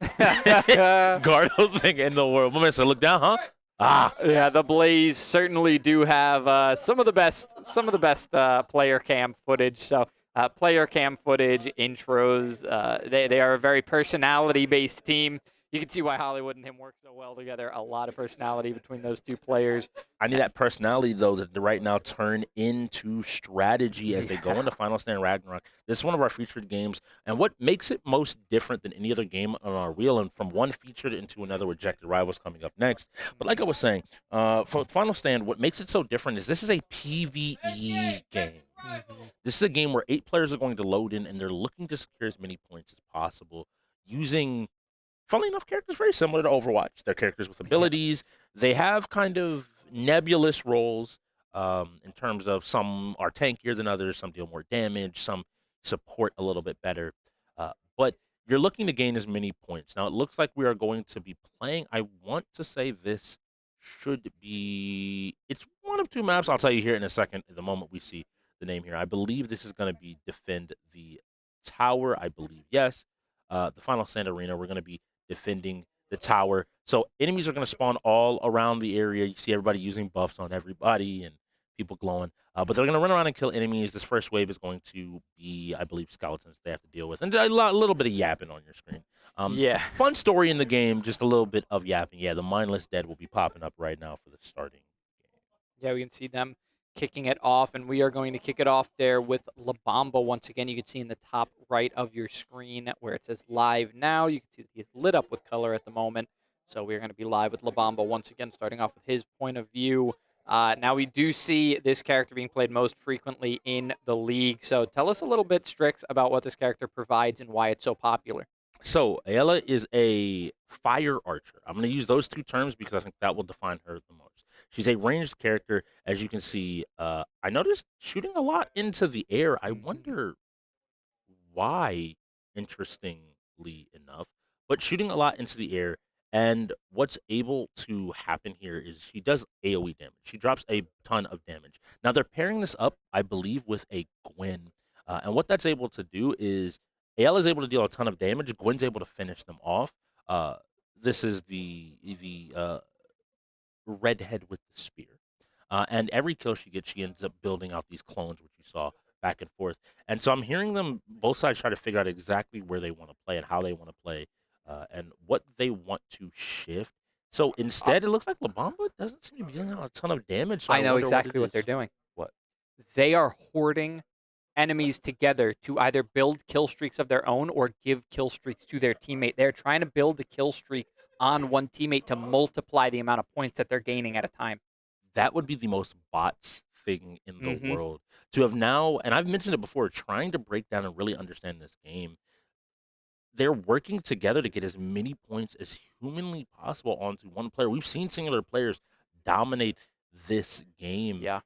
Speaker 6: Gardo thing in the world. My man said, look down, huh?
Speaker 8: Yeah, the Blaze certainly do have some of the best player cam footage. So player cam footage, intros. They are a very personality-based team. You can see why Hollywood and him work so well together. A lot of personality between those two players.
Speaker 6: I need that personality, though, to right now turn into strategy as they go into Final Stand Ragnarok. This is one of our featured games, and what makes it most different than any other game on our wheel, and from one featured into another with Rejected Rivals coming up next. But like I was saying, for Final Stand, what makes it so different is this is a PvE game. This is a game where 8 players are going to load in, and they're looking to secure as many points as possible using, funnily enough, characters very similar to Overwatch. They're characters with abilities. They have kind of nebulous roles in terms of some are tankier than others, some deal more damage, some support a little bit better. But you're looking to gain as many points. Now, it looks like we are going to be playing, I want to say this should be, it's one of 2 maps. I'll tell you here in a second, the moment we see the name here. I believe this is going to be Defend the Tower, I believe, yes. The Final Stand Arena, we're going to be defending the tower. So enemies are going to spawn all around the area. You see everybody using buffs on everybody and people glowing. But they're going to run around and kill enemies. This first wave is going to be, I believe, skeletons they have to deal with. And a little bit of yapping on your screen.
Speaker 8: Yeah.
Speaker 6: Fun story in the game, just a little bit of yapping. Yeah, the Mindless Dead will be popping up right now for the starting game.
Speaker 8: Yeah, we can see them kicking it off, and we are going to kick it off there with La Bamba. Once again, you can see in the top right of your screen where it says live now. You can see that he's lit up with color at the moment. So we're going to be live with La Bamba once again, starting off with his point of view. Now we do see this character being played most frequently in the league. So tell us a little bit, Strix, about what this character provides and why it's so popular.
Speaker 6: So Ayala is a fire archer. I'm going to use those 2 terms because I think that will define her the most. She's a ranged character, as you can see. I noticed shooting a lot into the air. I wonder why, interestingly enough, but shooting a lot into the air. And what's able to happen here is she does AoE damage. She drops a ton of damage. Now, they're pairing this up, I believe, with a Gwen. And what that's able to do is Ayala is able to deal a ton of damage. Gwen's able to finish them off. This is the redhead with the spear. And every kill she gets, she ends up building out these clones, which you saw back and forth. And so I'm hearing them, both sides, try to figure out exactly where they want to play and how they want to play and what they want to shift. So instead, it looks like La Bamba doesn't seem to be dealing out a ton of damage. So
Speaker 8: I know exactly what they're doing.
Speaker 6: What?
Speaker 8: They are hoarding enemies together to either build kill streaks of their own or give kill streaks to their teammate. They're trying to build the kill streak on one teammate to multiply the amount of points that they're gaining at a time.
Speaker 6: That would be the most bots thing in the world. To have now, and I've mentioned it before, trying to break down and really understand this game, they're working together to get as many points as humanly possible onto one player. We've seen singular players dominate this game.
Speaker 8: Yeah.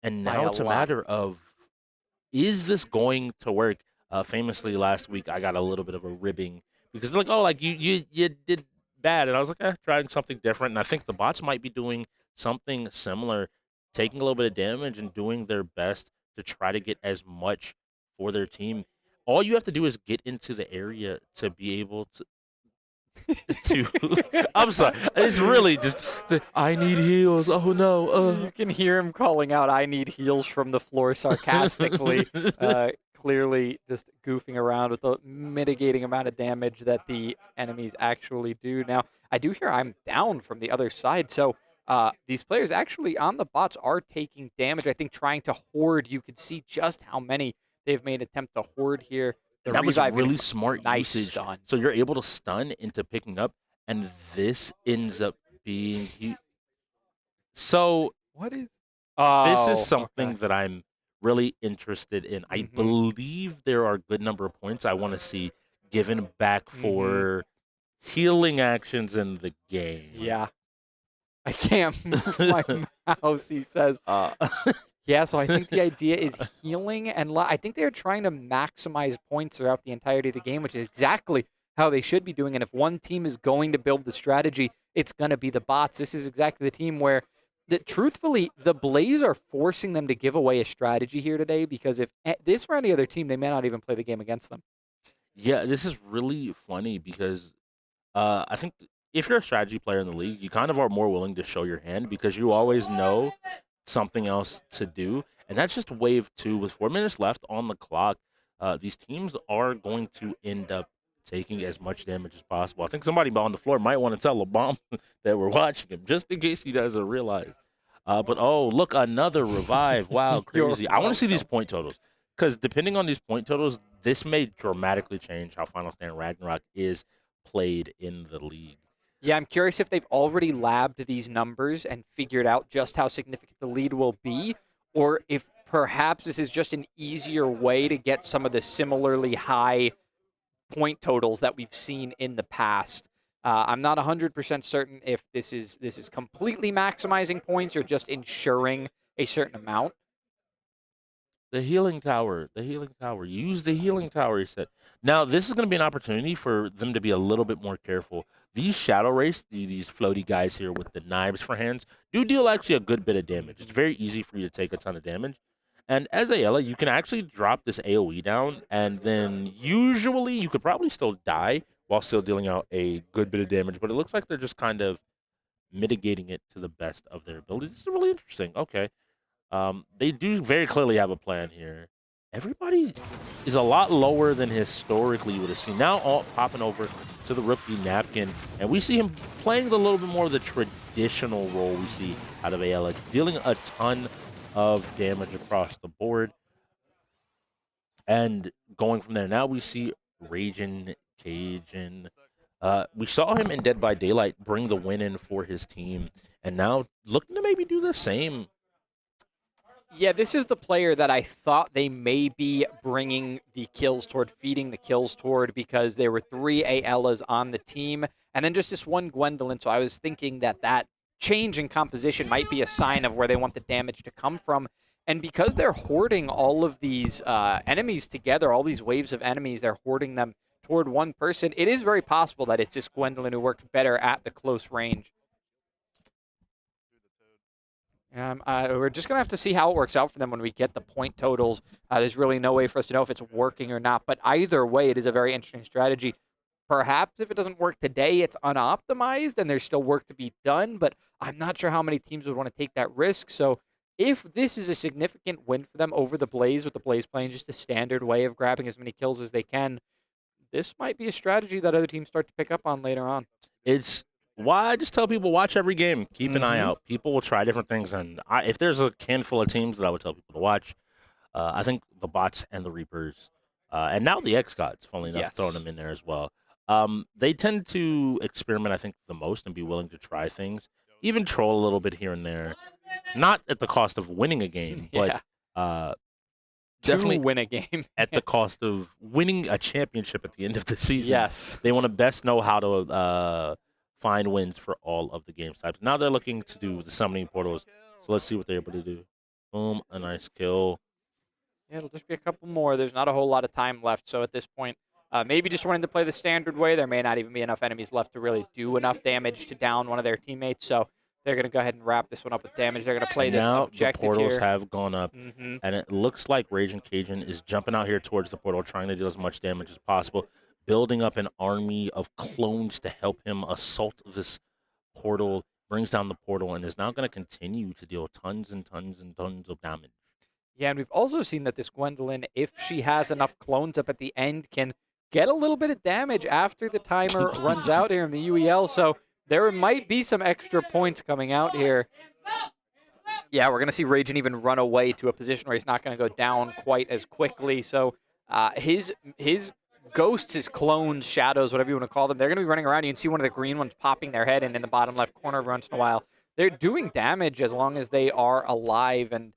Speaker 6: And now it's a matter of, is this going to work? Famously, last week, I got a little bit of a ribbing because they're like, oh, like you did bad. And I was like, trying something different. And I think the bots might be doing something similar, taking a little bit of damage and doing their best to try to get as much for their team. All you have to do is get into the area to be able to I'm sorry. It's really just, I need heals. Oh, no.
Speaker 8: You can hear him calling out, I need heals from the floor sarcastically. Clearly just goofing around with the mitigating amount of damage that the enemies actually do. Now, I do hear I'm down from the other side. So these players actually on the bots are taking damage. I think trying to hoard, you could see just how many they've made attempt to hoard here.
Speaker 6: That was really smart
Speaker 8: nice
Speaker 6: usage.
Speaker 8: Stun.
Speaker 6: So you're able to stun into picking up, and this ends up being... So
Speaker 8: what is...
Speaker 6: this is something that I'm really interested in. I believe there are a good number of points I want to see given back for healing actions in the game.
Speaker 8: Yeah. I can't move my mouse, he says. Yeah, so I think the idea is healing, and I think they're trying to maximize points throughout the entirety of the game, which is exactly how they should be doing. And if one team is going to build the strategy, it's going to be the bots. This is exactly the team where, truthfully, the Blaze are forcing them to give away a strategy here today, because if this were any other team, they may not even play the game against them.
Speaker 6: Yeah, this is really funny because I think if you're a strategy player in the league, you kind of are more willing to show your hand because you always know something else to do. And that's just wave 2 with 4 minutes left on the clock. These teams are going to end up taking as much damage as possible. I think somebody on the floor might want to tell LeBron that we're watching him, just in case he doesn't realize. But, oh, look, another revive. Wow, crazy. I want to see these point totals because depending on these point totals, this may dramatically change how Final Stand Ragnarok is played in the league.
Speaker 8: Yeah, I'm curious if they've already labbed these numbers and figured out just how significant the lead will be, or if perhaps this is just an easier way to get some of the similarly high point totals that we've seen in the past. I'm not 100% certain if this is completely maximizing points or just ensuring a certain amount.
Speaker 6: The healing tower. Use the healing tower, he said. Now, this is going to be an opportunity for them to be a little bit more careful. These Shadow Race, these floaty guys here with the knives for hands, do deal actually a good bit of damage. It's very easy for you to take a ton of damage. And as Ayala, you can actually drop this AoE down, and then usually you could probably still die while still dealing out a good bit of damage. But it looks like they're just kind of mitigating it to the best of their ability. This is really interesting. Okay. They do very clearly have a plan here. Everybody is a lot lower than historically you would have seen. Now all popping over to the rookie Napkin, and we see him playing a little bit more of the traditional role we see out of Ayala, dealing a ton of damage across the board. And going from there, now we see Raging Cajun. We saw him in Dead by Daylight bring the win in for his team, and now looking to maybe do the same.
Speaker 8: Yeah, this is the player that I thought they may be bringing the kills toward, feeding the kills toward, because there were 3 Aylas on the team, and then just this one Gwendolyn, so I was thinking that change in composition might be a sign of where they want the damage to come from. And because they're hoarding all of these enemies together, all these waves of enemies, they're hoarding them toward one person, it is very possible that it's this Gwendolyn who works better at the close range. We're just going to have to see how it works out for them when we get the point totals. There's really no way for us to know if it's working or not, but either way, it is a very interesting strategy. Perhaps if it doesn't work today, it's unoptimized and there's still work to be done, but I'm not sure how many teams would want to take that risk. So if this is a significant win for them over the Blaze, with the Blaze playing just a standard way of grabbing as many kills as they can, this might be a strategy that other teams start to pick up on later on.
Speaker 6: It's why I just tell people, watch every game. Keep an eye out. People will try different things, and if there's a handful of teams that I would tell people to watch, I think the Bots and the Reapers, and now the X-Gods, funnily enough, throwing them in there as well. They tend to experiment, I think, the most and be willing to try things, even troll a little bit here and there. Not at the cost of winning a game, but definitely
Speaker 8: win a game
Speaker 6: at the cost of winning a championship at the end of the season.
Speaker 8: Yes.
Speaker 6: They want to best know how to find wins for all of the game types. Now they're looking to do the summoning portals, so let's see what they're able to do. Boom, a nice kill.
Speaker 8: Yeah, it'll just be a couple more. There's not a whole lot of time left, so at this point, maybe just wanting to play the standard way. There may not even be enough enemies left to really do enough damage to down one of their teammates, so they're going to go ahead and wrap this one up with damage. They're going to play this objective
Speaker 6: here. Now the portals
Speaker 8: here.
Speaker 6: have gone up, and it looks like Raging Cajun is jumping out here towards the portal, trying to deal as much damage as possible, building up an army of clones to help him assault this portal, brings down the portal, and is now going to continue to deal tons and tons and tons of damage.
Speaker 8: Yeah, and we've also seen that this Gwendolyn, if she has enough clones up at the end, can get a little bit of damage after the timer runs out here in the UEL, so there might be some extra points coming out here. Yeah, we're going to see Raging even run away to a position where he's not going to go down quite as quickly, so his ghosts, his clones, shadows, whatever you want to call them, they're going to be running around. You can see one of the green ones popping their head in the bottom left corner every once in a while. They're doing damage as long as they are alive, and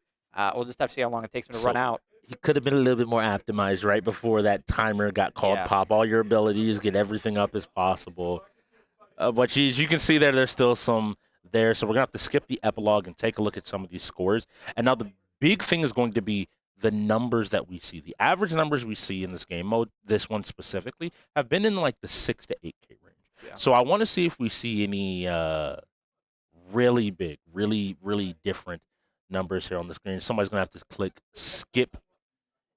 Speaker 8: we'll just have to see how long it takes them to run out.
Speaker 6: He could have been a little bit more optimized right before that timer got called. Pop all your abilities, get everything up as possible. But as you can see there's still some there, so we're going to have to skip the epilogue and take a look at some of these scores. And now the big thing is going to be the numbers that we see. The average numbers we see in this game mode, this one specifically, have been in like the 6 to 8K range. Yeah. So I want to see if we see any really big, really different numbers here on the screen. Somebody's going to have to click skip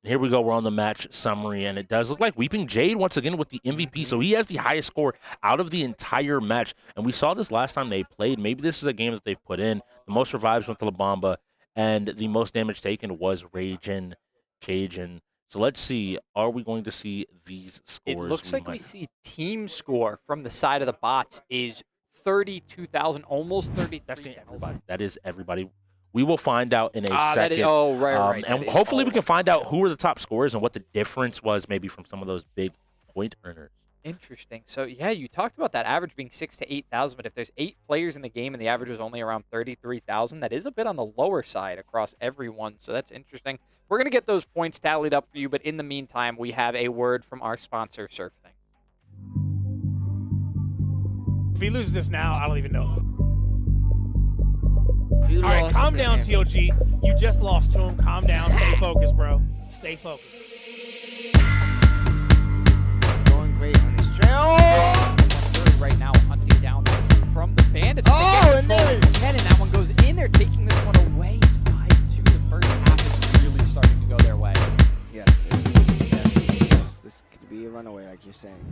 Speaker 6: And here we go. We're on the match summary, and it does look like Weeping Jade once again with the MVP. So he has the highest score out of the entire match. And we saw this last time they played. Maybe this is a game that they've put in. The most revives went to La Bamba, and the most damage taken was Ragin' Cajun. So let's see. Are we going to see these scores?
Speaker 8: It looks like we see team score from the side of the bots is 32,000, almost 30.
Speaker 6: That's everybody. That is everybody. We will find out in a second.
Speaker 8: Right.
Speaker 6: And hopefully we can find out who are the top scorers and what the difference was maybe from some of those big point earners.
Speaker 8: Interesting. So, yeah, you talked about that average being 6,000 to 8,000, but if there's 8 players in the game and the average was only around 33,000, that is a bit on the lower side across everyone. So that's interesting. We're going to get those points tallied up for you, but in the meantime, we have a word from our sponsor, SurfThing.
Speaker 12: If he loses this now, I don't even know.
Speaker 2: All
Speaker 12: right, calm down, TOG. You just lost to him. Calm down. Stay focused, bro. Stay focused.
Speaker 2: Going great on his trail.
Speaker 8: Right now, hunting down from the bandits.
Speaker 2: Oh, and there it is.
Speaker 8: And that one goes in. They're taking this one away. It's 5-2. The first half is really starting to go their way.
Speaker 2: Yes, it is. Yes, this could be a runaway, like you're saying.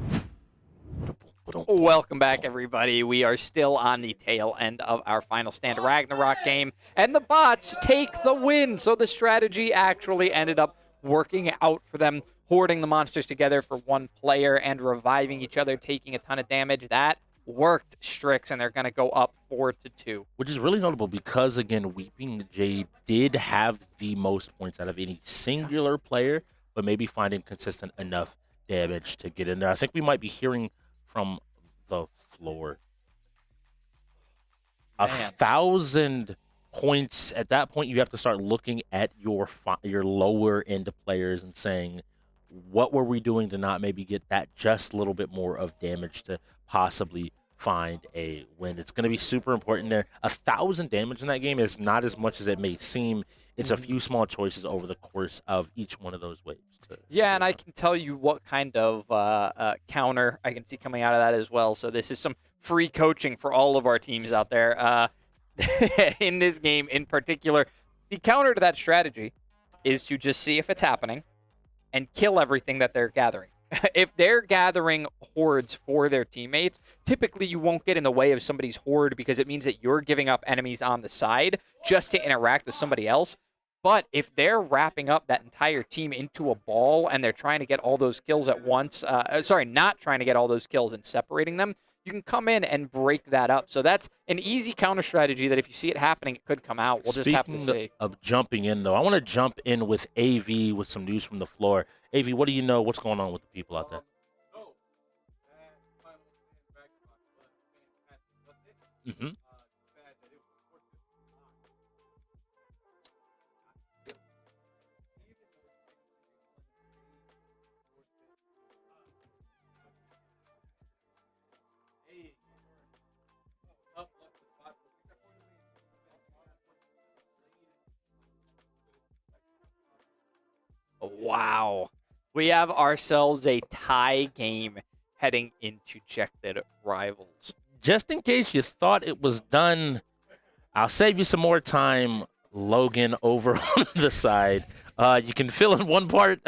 Speaker 8: Welcome back, everybody. We are still on the tail end of our final stand Ragnarok game, and the bots take the win. So the strategy actually ended up working out for them, hoarding the monsters together for one player and reviving each other, taking a ton of damage. That worked, Strix, and they're going to go up 4-2.
Speaker 6: Which is really notable because, again, Weeping Jade did have the most points out of any singular player, but maybe finding consistent enough damage to get in there. I think we might be hearing from the floor. 1,000 points. At that point, you have to start looking at your lower end players and saying, what were we doing to not maybe get that just a little bit more of damage to possibly find a win? It's going to be super important there. 1,000 damage in that game is not as much as it may seem. It's a few small choices over the course of each one of those waves.
Speaker 8: Yeah, and I can tell you what kind of counter I can see coming out of that as well. So this is some free coaching for all of our teams out there. In this game in particular, the counter to that strategy is to just see if it's happening and kill everything that they're gathering. If they're gathering hordes for their teammates, typically you won't get in the way of somebody's horde because it means that you're giving up enemies on the side just to interact with somebody else. But if they're wrapping up that entire team into a ball and they're trying to get all those kills at once, not trying to get all those kills and separating them, you can come in and break that up. So that's an easy counter strategy that if you see it happening, it could come out. We'll just have to see.
Speaker 6: Speaking of jumping in, though, I want to jump in with AV with some news from the floor. AV, what do you know? What's going on with the people out there? Mm-hmm.
Speaker 8: Wow. We have ourselves a tie game heading into Checked Rivals.
Speaker 6: Just in case you thought it was done, I'll save you some more time, Logan, over on the side. You can fill in one part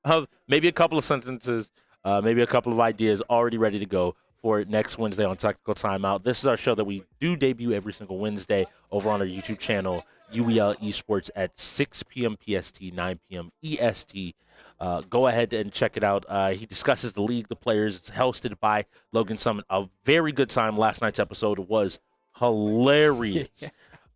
Speaker 6: of maybe a couple of sentences, maybe a couple of ideas already ready to go for next Wednesday on Technical Timeout. This is our show that we do debut every single Wednesday over on our YouTube channel, UEL Esports, at 6 p.m. PST, 9 p.m. EST. Go ahead and check it out. He discusses the league, the players. It's hosted by Logan Summit. A very good time. Last night's episode was hilarious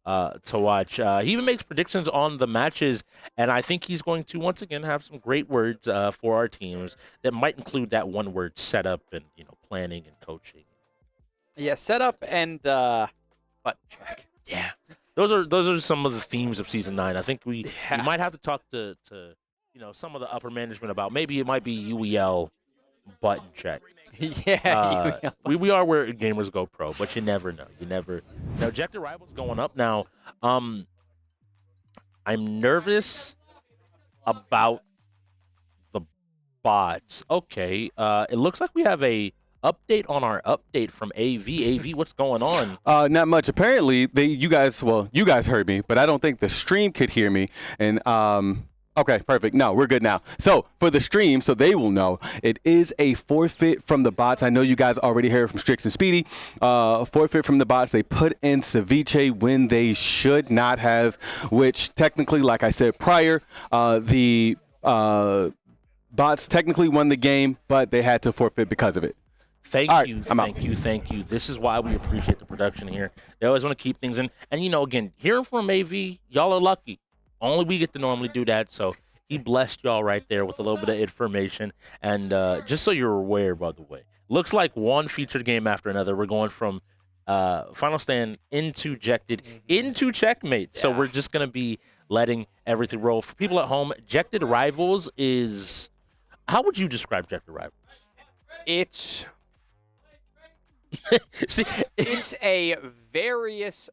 Speaker 6: to watch. He even makes predictions on the matches, and I think he's going to once again have some great words for our teams that might include that one word: setup and planning and coaching.
Speaker 8: Yeah, setup and button check.
Speaker 6: Yeah, those are some of the themes of season 9. I think we might have to talk to some of the upper management about maybe it might be UEL button check.
Speaker 8: Yeah,
Speaker 6: we are where gamers go pro, but you never know. Now, Ejected Rivals going up now. I'm nervous about the bots. Okay, it looks like we have a update on our update from AV. AV, what's going on?
Speaker 13: Not much. Apparently, you guys heard me, but I don't think the stream could hear me. And Okay, perfect. No, we're good now. So for the stream, so they will know, it is a forfeit from the bots. I know you guys already heard from Strix and Speedy. Forfeit from the bots. They put in ceviche when they should not have, which technically, like I said prior, the bots technically won the game, but they had to forfeit because of it.
Speaker 6: Thank you. This is why we appreciate the production here. They always want to keep things in. And, again, hearing from AV, y'all are lucky. Only we get to normally do that, so he blessed y'all right there with a little bit of information. And just so you're aware, by the way, looks like one featured game after another. We're going from Final Stand into Jected into Checkmate. Yeah. So we're just going to be letting everything roll. For people at home, Jected Rivals is – how would you describe Jected Rivals?
Speaker 8: It's it's a various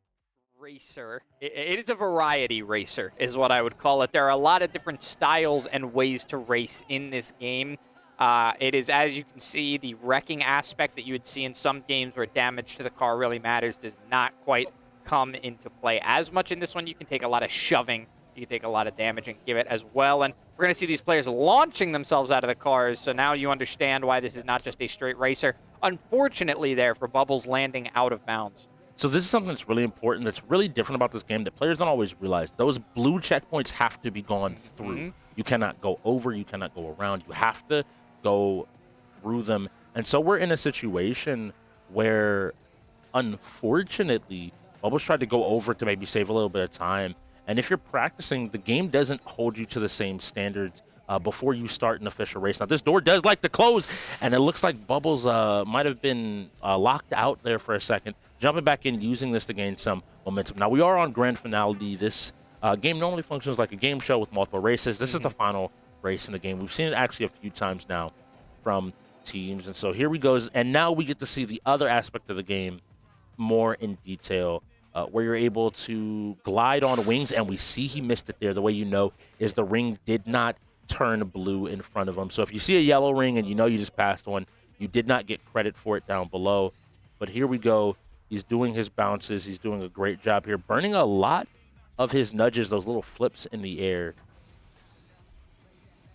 Speaker 8: racer. It is a variety racer is what I would call it. There are a lot of different styles and ways to race in this game. It is, as you can see, the wrecking aspect that you would see in some games where damage to the car really matters does not quite come into play as much in this one. You can take a lot of shoving. You can take a lot of damage and give it as well. And we're going to see these players launching themselves out of the cars. So now you understand why this is not just a straight racer. Unfortunately there for Bubbles landing out of bounds.
Speaker 6: So this is something that's really important, that's really different about this game that players don't always realize. Those blue checkpoints have to be gone through. You cannot go over, you cannot go around. You have to go through them. And so we're in a situation where, unfortunately, Bubbles tried to go over to maybe save a little bit of time. And if you're practicing, the game doesn't hold you to the same standards before you start an official race. Now, this door does like to close, and it looks like Bubbles might have been locked out there for a second. Jumping back in, using this to gain some momentum. Now, we are on Grand Finality. This game normally functions like a game show with multiple races. This is the final race in the game. We've seen it actually a few times now from teams. And so here we go. And now we get to see the other aspect of the game more in detail, where you're able to glide on wings. And we see he missed it there. The way you know is the ring did not turn blue in front of him. So if you see a yellow ring and you know you just passed one, you did not get credit for it down below. But here we go. He's doing his bounces. He's doing a great job here, burning a lot of his nudges, those little flips in the air.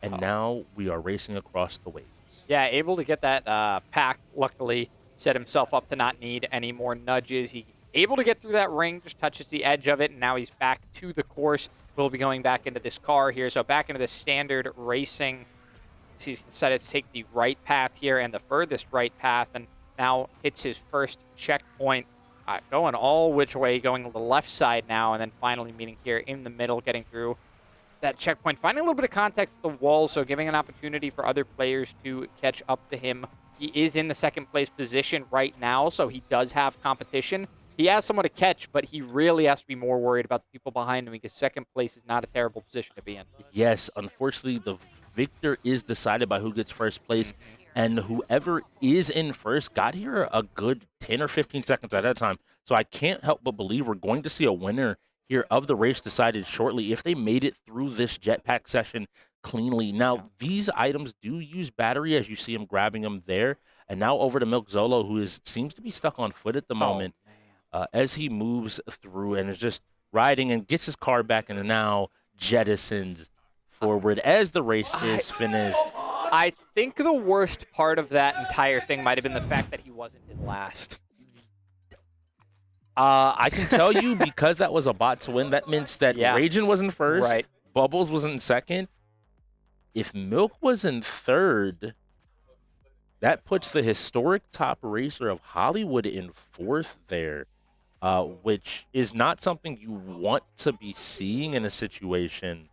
Speaker 6: And now we are racing across the waves.
Speaker 8: Yeah, able to get that pack, luckily, set himself up to not need any more nudges. He able to get through that ring, just touches the edge of it, and now he's back to the course. We'll be going back into this car here. So back into the standard racing. He's decided to take the right path here and the furthest right path, and now hits his first checkpoint, going all which way, going to the left side now, and then finally meeting here in the middle, getting through that checkpoint, finding a little bit of contact with the wall, so giving an opportunity for other players to catch up to him. He is in the second place position right now, so he does have competition. He has someone to catch, but he really has to be more worried about the people behind him because second place is not a terrible position to be in.
Speaker 6: Yes, unfortunately, the victor is decided by who gets first place. And whoever is in first got here a good 10 or 15 seconds at that time. So I can't help but believe we're going to see a winner here of the race decided shortly if they made it through this jetpack session cleanly. Now, these items do use battery, as you see him grabbing them there. And now over to Milk Zolo, who seems to be stuck on foot at the moment as he moves through and is just riding and gets his car back and now jettisons forward as the race is finished.
Speaker 8: I think the worst part of that entire thing might have been the fact that he wasn't in last.
Speaker 6: I can tell you, because that was a bot's win, that means that Ragin was in first, Bubbles was in second. If Milk was in third, that puts the historic top racer of Hollywood in fourth there, which is not something you want to be seeing in a situation.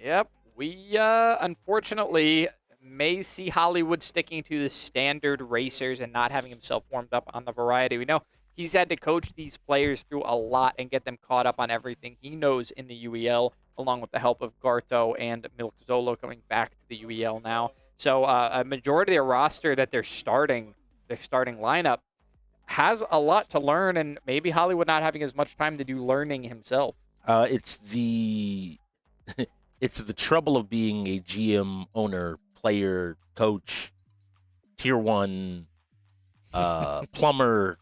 Speaker 8: Yep. We, unfortunately, may see Hollywood sticking to the standard racers and not having himself warmed up on the variety. We know he's had to coach these players through a lot and get them caught up on everything he knows in the UEL, along with the help of Garto and Milk Zolo coming back to the UEL now. So a majority of their roster that their starting lineup, has a lot to learn, and maybe Hollywood not having as much time to do learning himself.
Speaker 6: It's the... It's the trouble of being a GM, owner, player, coach, tier 1, plumber,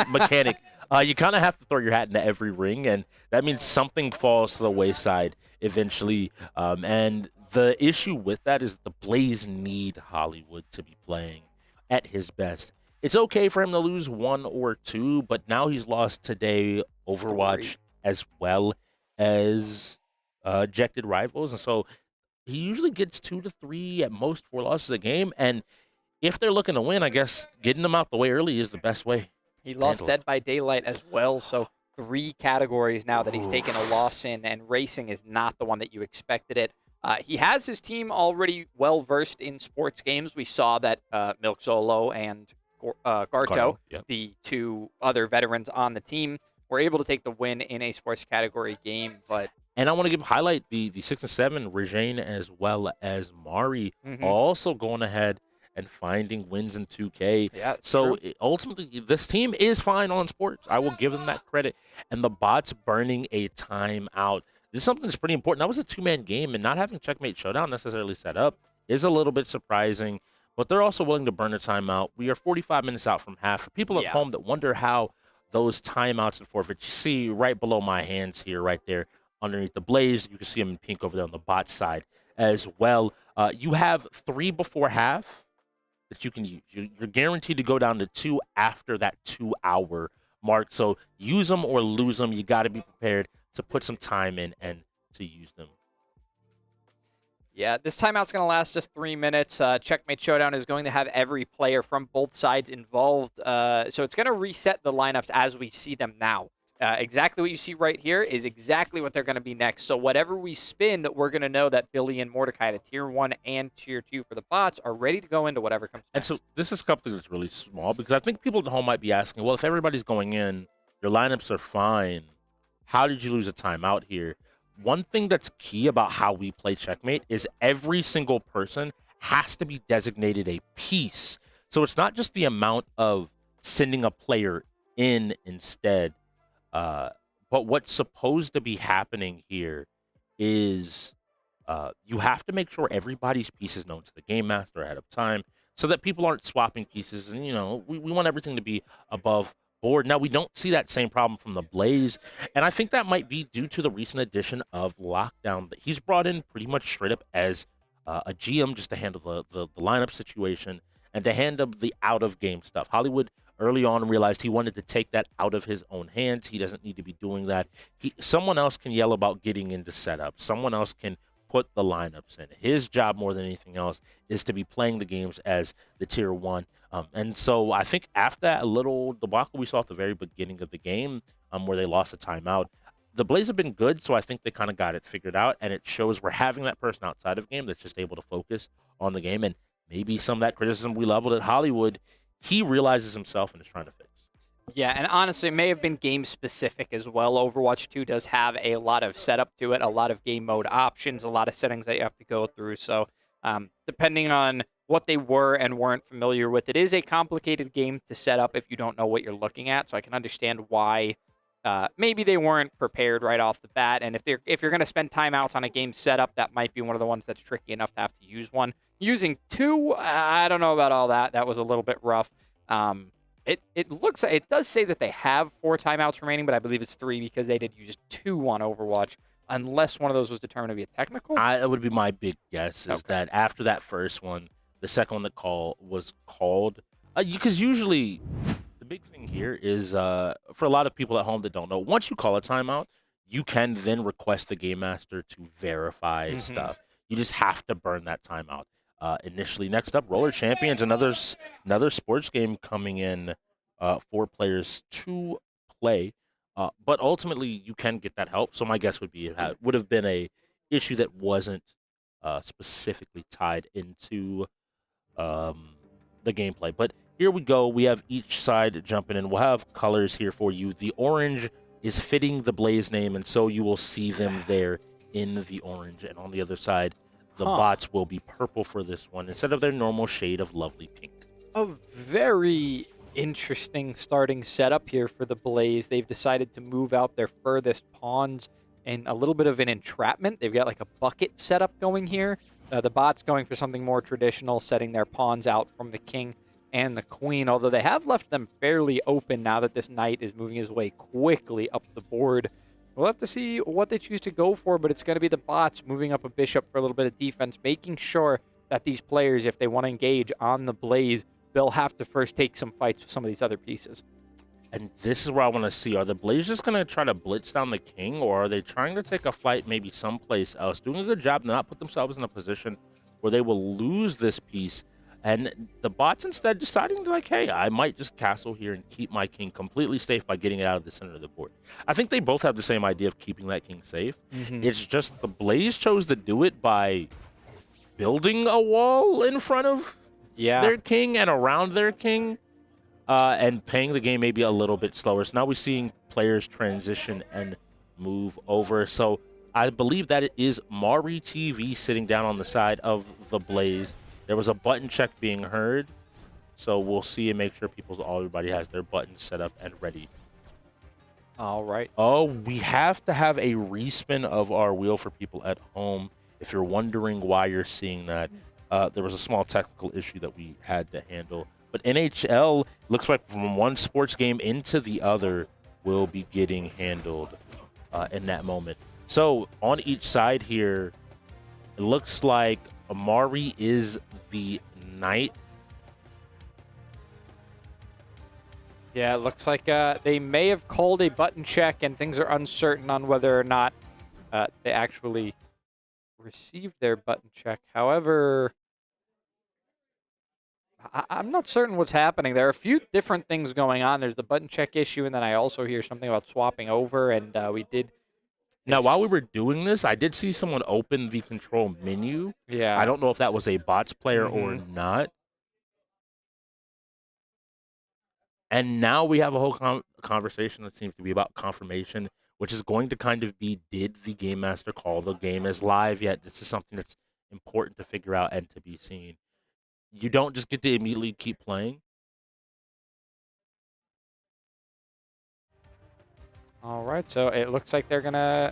Speaker 6: mechanic. You kind of have to throw your hat into every ring, and that means something falls to the wayside eventually. And the issue with that is the Blaze need Hollywood to be playing at his best. It's okay for him to lose 1 or 2, but now he's lost today Overwatch as well as ejected rivals, and so he usually gets 2 to 3, at most 4 losses a game. And if they're looking to win, I guess getting them out the way early is the best way.
Speaker 8: He lost Dead by Daylight as well, so 3 categories now that he's taken a loss in, and racing is not the one that you expected it. He has his team already well-versed in sports games. We saw that Milk Solo and Garto, the 2 other veterans on the team, were able to take the win in a sports category game.
Speaker 6: And I want to highlight the 6 and 7, Regine as well as Mari, also going ahead and finding wins in 2K.
Speaker 8: Yeah,
Speaker 6: so ultimately, this team is fine on sports. I will give them that credit. And the bots burning a timeout. This is something that's pretty important. That was a 2-man game, and not having Checkmate Showdown necessarily set up is a little bit surprising. But they're also willing to burn a timeout. We are 45 minutes out from half. For people at home that wonder how those timeouts and forfeits, you see right below my hands here, right there, underneath the Blaze. You can see them in pink over there on the bot side as well. You have 3 before half that you can use. You're guaranteed to go down to 2 after that 2-hour mark. So use them or lose them. You got to be prepared to put some time in and to use them.
Speaker 8: Yeah, this timeout's going to last just 3 minutes. Checkmate Showdown is going to have every player from both sides involved. So it's going to reset the lineups as we see them now. Exactly what you see right here is exactly what they're going to be next. So whatever we spin, we're going to know that Billy and Mordecai, the Tier 1 and Tier 2 for the bots, are ready to go into whatever comes next.
Speaker 6: And so this is something that's really small, because I think people at home might be asking, well, if everybody's going in, your lineups are fine, how did you lose a timeout here? One thing that's key about how we play Checkmate is every single person has to be designated a piece. So it's not just the amount of sending a player in instead. But what's supposed to be happening here is you have to make sure everybody's piece is known to the game master ahead of time so that people aren't swapping pieces. And, we want everything to be above board. Now, we don't see that same problem from the Blaze, and I think that might be due to the recent addition of Lockdown. He's brought in pretty much straight up as a GM just to handle the lineup situation and to handle the out-of-game stuff. Hollywood early on realized he wanted to take that out of his own hands. He doesn't need to be doing that. Someone else can yell about getting into setup. Someone else can put the lineups in. His job more than anything else is to be playing the games as the Tier 1. And so I think after that little debacle we saw at the very beginning of the game where they lost a timeout, the Blaze have been good, so I think they kind of got it figured out, and it shows we're having that person outside of game that's just able to focus on the game. And maybe some of that criticism we leveled at Hollywood, he realizes himself and is trying to fix.
Speaker 8: Yeah, and honestly, it may have been game-specific as well. Overwatch 2 does have a lot of setup to it, a lot of game mode options, a lot of settings that you have to go through. So depending on what they were and weren't familiar with, it is a complicated game to set up if you don't know what you're looking at. So I can understand why maybe they weren't prepared right off the bat. And if you're going to spend timeouts on a game setup, that might be one of the ones that's tricky enough to have to use one. Using 2, I don't know about all that. That was a little bit rough. It does say that they have 4 timeouts remaining, but I believe it's 3 because they did use 2 on Overwatch, unless one of those was determined to be a technical.
Speaker 6: That would be my big guess, is that after that first one, the second one that was called, because usually the big thing here is for a lot of people at home that don't know, once you call a timeout, you can then request the game master to verify stuff. You just have to burn that timeout. Initially, next up, Roller Champions, another sports game coming in for players to play, but ultimately you can get that help. So my guess would be it would have been a issue that wasn't specifically tied into the gameplay. But here we go. We have each side jumping in. We'll have colors here for you. The orange is fitting the Blaze name, and so you will see them there in the orange. And on the other side, the bots will be purple for this one instead of their normal shade of lovely pink.
Speaker 8: A very interesting starting setup here for the Blaze. They've decided to move out their furthest pawns in a little bit of an entrapment. They've got like a bucket setup going here. The bots going for something more traditional, setting their pawns out from the king and the queen, although they have left them fairly open now that this knight is moving his way quickly up the board. We'll have to see what they choose to go for, but it's going to be the bots moving up a bishop for a little bit of defense, making sure that these players, if they want to engage on the Blaze, they'll have to first take some fights with some of these other pieces.
Speaker 6: And this is where I want to see, are the Blaze just going to try to blitz down the king, or are they trying to take a flight maybe someplace else, doing a good job to not put themselves in a position where they will lose this piece, and the bots instead deciding to, like, hey, I might just castle here and keep my king completely safe by getting it out of the center of the board. I think they both have the same idea of keeping that king safe. It's just the Blaze chose to do it by building a wall in front of their king and around their king, and playing the game maybe a little bit slower. So now we're seeing players transition and move over. So I believe that it is Mari TV sitting down on the side of the Blaze. There was a button check being heard, so we'll see and make sure everybody has their buttons set up and ready.
Speaker 8: All right.
Speaker 6: Oh, we have to have a respin of our wheel for people at home. If you're wondering why you're seeing that, there was a small technical issue that we had to handle. But NHL looks like from one sports game into the other will be getting handled in that moment. So on each side here, it looks like Amari is the knight.
Speaker 8: Yeah, it looks like they may have called a button check, and things are uncertain on whether or not they actually received their button check. However, I'm not certain what's happening. There are a few different things going on. There's the button check issue, and then I also hear something about swapping over, and we did.
Speaker 6: Now, while we were doing this, I did see someone open the control menu.
Speaker 8: Yeah.
Speaker 6: I don't know if that was a bots player or not. And now we have a whole conversation that seems to be about confirmation, which is going to kind of be, did the game master call the game as live yet? This is something that's important to figure out and to be seen. You don't just get to immediately keep playing.
Speaker 8: All right, so it looks like they're going to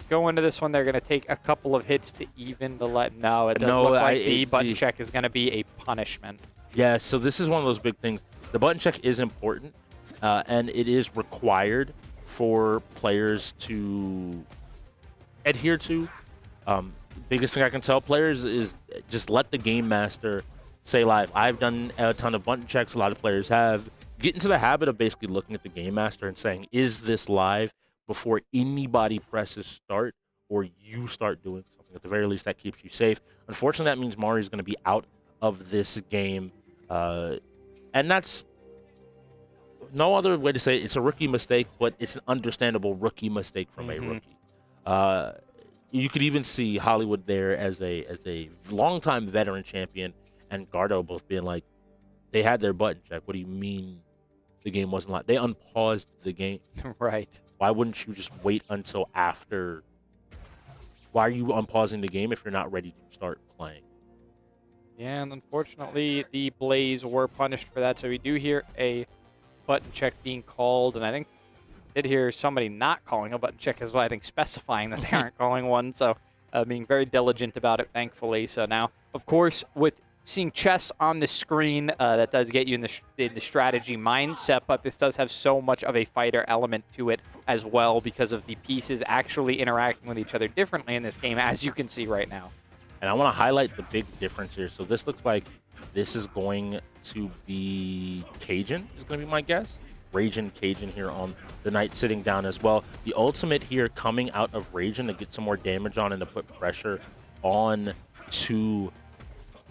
Speaker 8: go into this one. They're going to take a couple of hits to even the let. No, it does look like the button check is going to be a punishment.
Speaker 6: Yeah, so this is one of those big things. The button check is important, and it is required for players to adhere to. Biggest thing I can tell players is just let the game master say live. I've done a ton of button checks. A lot of players have. Get into the habit of basically looking at the game master and saying, is this live, before anybody presses start or you start doing something. At the very least, that keeps you safe. Unfortunately, that means Mari's going to be out of this game. And that's no other way to say it. It's a rookie mistake, but it's an understandable rookie mistake from a rookie. You could even see Hollywood there as a longtime veteran champion and Gardo both being like, they had their button check. What do you mean the game wasn't live? They unpaused the game.
Speaker 8: Right.
Speaker 6: Why wouldn't you just wait until after? Why are you unpausing the game if you're not ready to start playing?
Speaker 8: Yeah, and unfortunately, the Blaze were punished for that. So we do hear a button check being called, and I think I did hear somebody not calling a button check as well. I think specifying that they aren't calling one. So being very diligent about it, thankfully. So now, of course, with seeing chess on the screen, that does get you in the strategy mindset, but this does have so much of a fighter element to it as well because of the pieces actually interacting with each other differently in this game, as you can see right now.
Speaker 6: And I want to highlight the big difference here. So this looks like this is going to be Cajun, is going to be my guess. Ragin Cajun here on the knight sitting down as well. The ultimate here coming out of Ragin to get some more damage on and to put pressure on to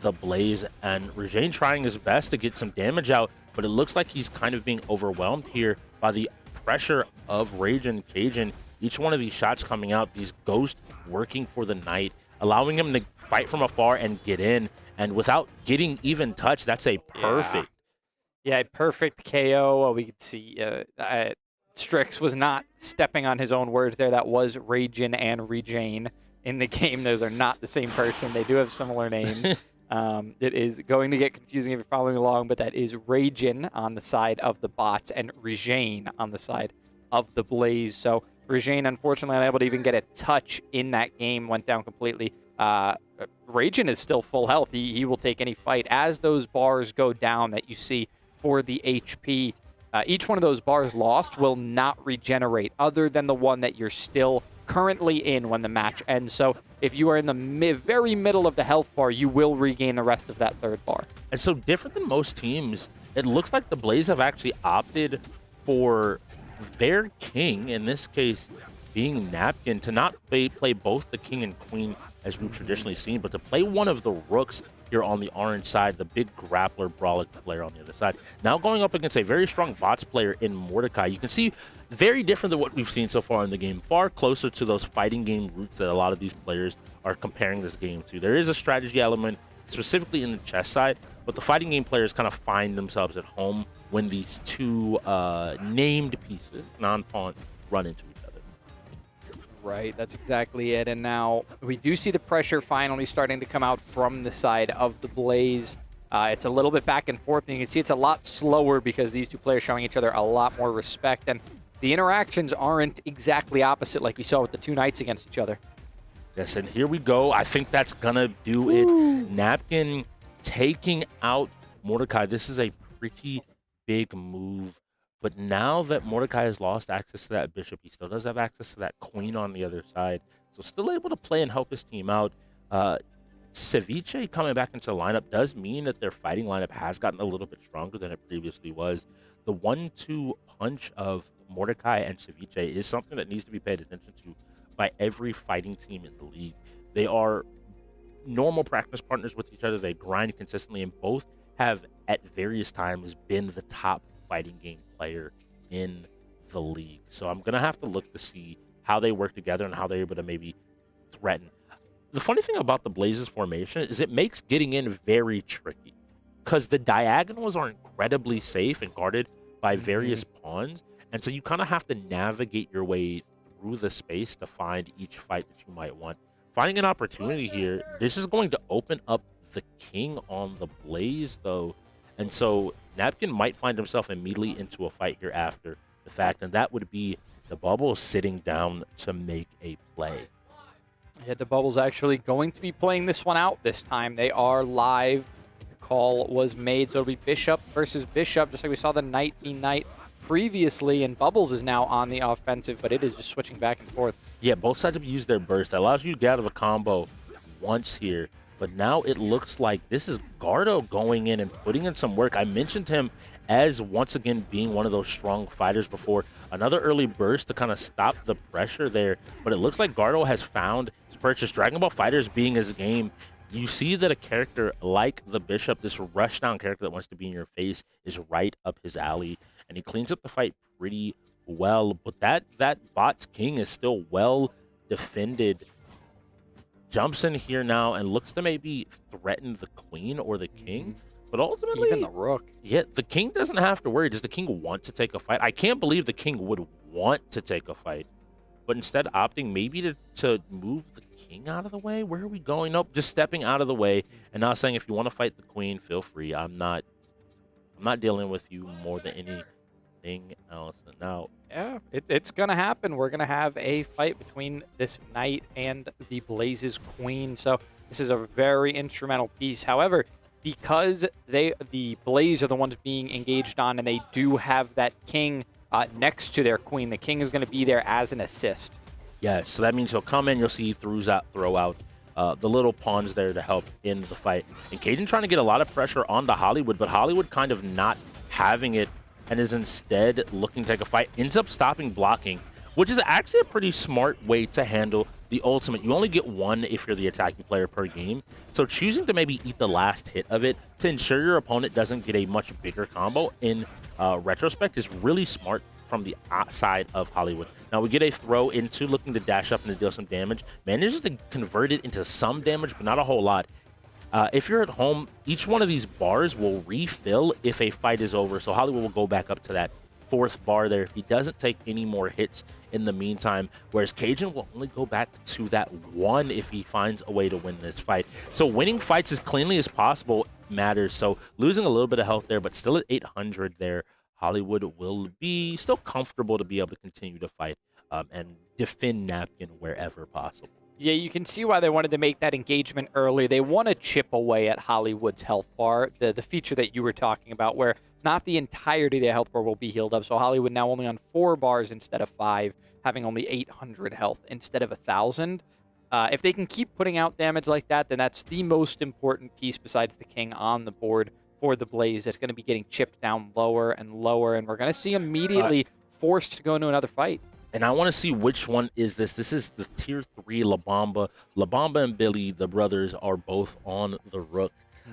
Speaker 6: the Blaze, and Rajane trying his best to get some damage out, but it looks like he's kind of being overwhelmed here by the pressure of Ragin Cajun. Each one of these shots coming out, these ghosts working for the knight, allowing him to fight from afar and get in, and without getting even touched, that's a perfect.
Speaker 8: Yeah, perfect KO. We could see Strix was not stepping on his own words there. That was Ragin and Rejane in the game. Those are not the same person. They do have similar names. It is going to get confusing if you're following along, but that is Ragin on the side of the bots and Rejane on the side of the Blaze. So Rejane, unfortunately, unable to even get a touch in that game, went down completely. Ragin is still full health. He will take any fight. As those bars go down that you see for the HP, each one of those bars lost will not regenerate other than the one that you're still currently in when the match ends. So if you are in the very middle of the health bar, you will regain the rest of that third bar.
Speaker 6: And so different than most teams, it looks like the Blaze have actually opted for their king, in this case being Napkin, to not play both the king and queen as we've traditionally seen, but to play one of the rooks here on the orange side, the big grappler Brawlic player on the other side. Now going up against a very strong bots player in Mordecai. You can see very different than what we've seen so far in the game, far closer to those fighting game roots that a lot of these players are comparing this game to. There is a strategy element, specifically in the chess side, but the fighting game players kind of find themselves at home when these two named pieces, non-pawn, run into each other.
Speaker 8: Right, that's exactly it. And now we do see the pressure finally starting to come out from the side of the Blaze. It's a little bit back and forth, and you can see it's a lot slower because these two players showing each other a lot more respect, and the interactions aren't exactly opposite like we saw with the two knights against each other.
Speaker 6: Yes, and here we go. I think that's gonna do it. Napkin taking out Mordecai. This is a pretty big move. But now that Mordecai has lost access to that bishop, he still does have access to that queen on the other side. So still able to play and help his team out. Ceviche coming back into the lineup does mean that their fighting lineup has gotten a little bit stronger than it previously was. The 1-2 punch of Mordecai and Ceviche is something that needs to be paid attention to by every fighting team in the league. They are normal practice partners with each other. They grind consistently, and both have at various times been the top fighting game player in the league. So I'm going to have to look to see how they work together and how they're able to maybe threaten. The funny thing about the Blaze's formation is it makes getting in very tricky because the diagonals are incredibly safe and guarded by various pawns. And so you kind of have to navigate your way through the space to find each fight that you might want. Finding an opportunity here, this is going to open up the king on the Blaze, though. And so Napkin might find himself immediately into a fight here after the fact, and that would be the Bubble sitting down to make a play.
Speaker 8: Yeah, the Bubble's actually going to be playing this one out this time. They are live. The call was made, so it'll be Bishop versus Bishop, just like we saw the Knight v Knight previously, and Bubbles is now on the offensive, but it is just switching back and forth.
Speaker 6: Yeah, both sides have used their burst. That allows you to get out of a combo once here. But now it looks like this is Gardo going in and putting in some work. I mentioned him as, once again, being one of those strong fighters before. Another early burst to kind of stop the pressure there. But it looks like Gardo has found his purchase. Dragon Ball FighterZ being his game. You see that a character like the Bishop, this rushdown character that wants to be in your face, is right up his alley. And he cleans up the fight pretty well. But that bot's king is still well defended. Jumps in here now and looks to maybe threaten the queen or the king. But ultimately,
Speaker 8: even the rook.
Speaker 6: Yeah, the king doesn't have to worry. Does the king want to take a fight? I can't believe the king would want to take a fight, but instead opting maybe to move the king out of the way. Where are we going? Nope, just stepping out of the way and now saying, if you want to fight the queen, feel free. I'm not dealing with you more than anything else. And now,
Speaker 8: yeah, it's going to happen. We're going to have a fight between this knight and the Blaze's queen. So this is a very instrumental piece. However, because the Blaze are the ones being engaged on, and they do have that king next to their queen, the king is going to be there as an assist.
Speaker 6: Yeah, so that means he'll come in. You'll see he throw out the little pawns there to help in the fight. And Caden trying to get a lot of pressure on the Hollywood, but Hollywood kind of not having it and is instead looking to take a fight. Ends up stopping blocking, which is actually a pretty smart way to handle the ultimate. You only get one if you're the attacking player per game. So choosing to maybe eat the last hit of it to ensure your opponent doesn't get a much bigger combo in retrospect is really smart from the side of Hollywood. Now we get a throw into looking to dash up and to deal some damage. Manages to convert it into some damage, but not a whole lot. If you're at home, each one of these bars will refill if a fight is over. So Hollywood will go back up to that fourth bar there if he doesn't take any more hits in the meantime, whereas Cajun will only go back to that one if he finds a way to win this fight. So winning fights as cleanly as possible matters. So losing a little bit of health there, but still at 800 there, Hollywood will be still comfortable to be able to continue to fight and defend Napkin wherever possible.
Speaker 8: Yeah, you can see why they wanted to make that engagement early. They want to chip away at Hollywood's health bar, the feature that you were talking about, where not the entirety of their health bar will be healed up. So Hollywood now only on 4 bars instead of 5, having only 800 health instead of 1,000. If they can keep putting out damage like that, then that's the most important piece besides the king on the board for the Blaze. That's going to be getting chipped down lower and lower, and we're going to see immediately forced to go into another fight.
Speaker 6: And I want to see which one is this. This is the tier 3 La Bamba. La Bamba and Billy, the brothers, are both on the Rook.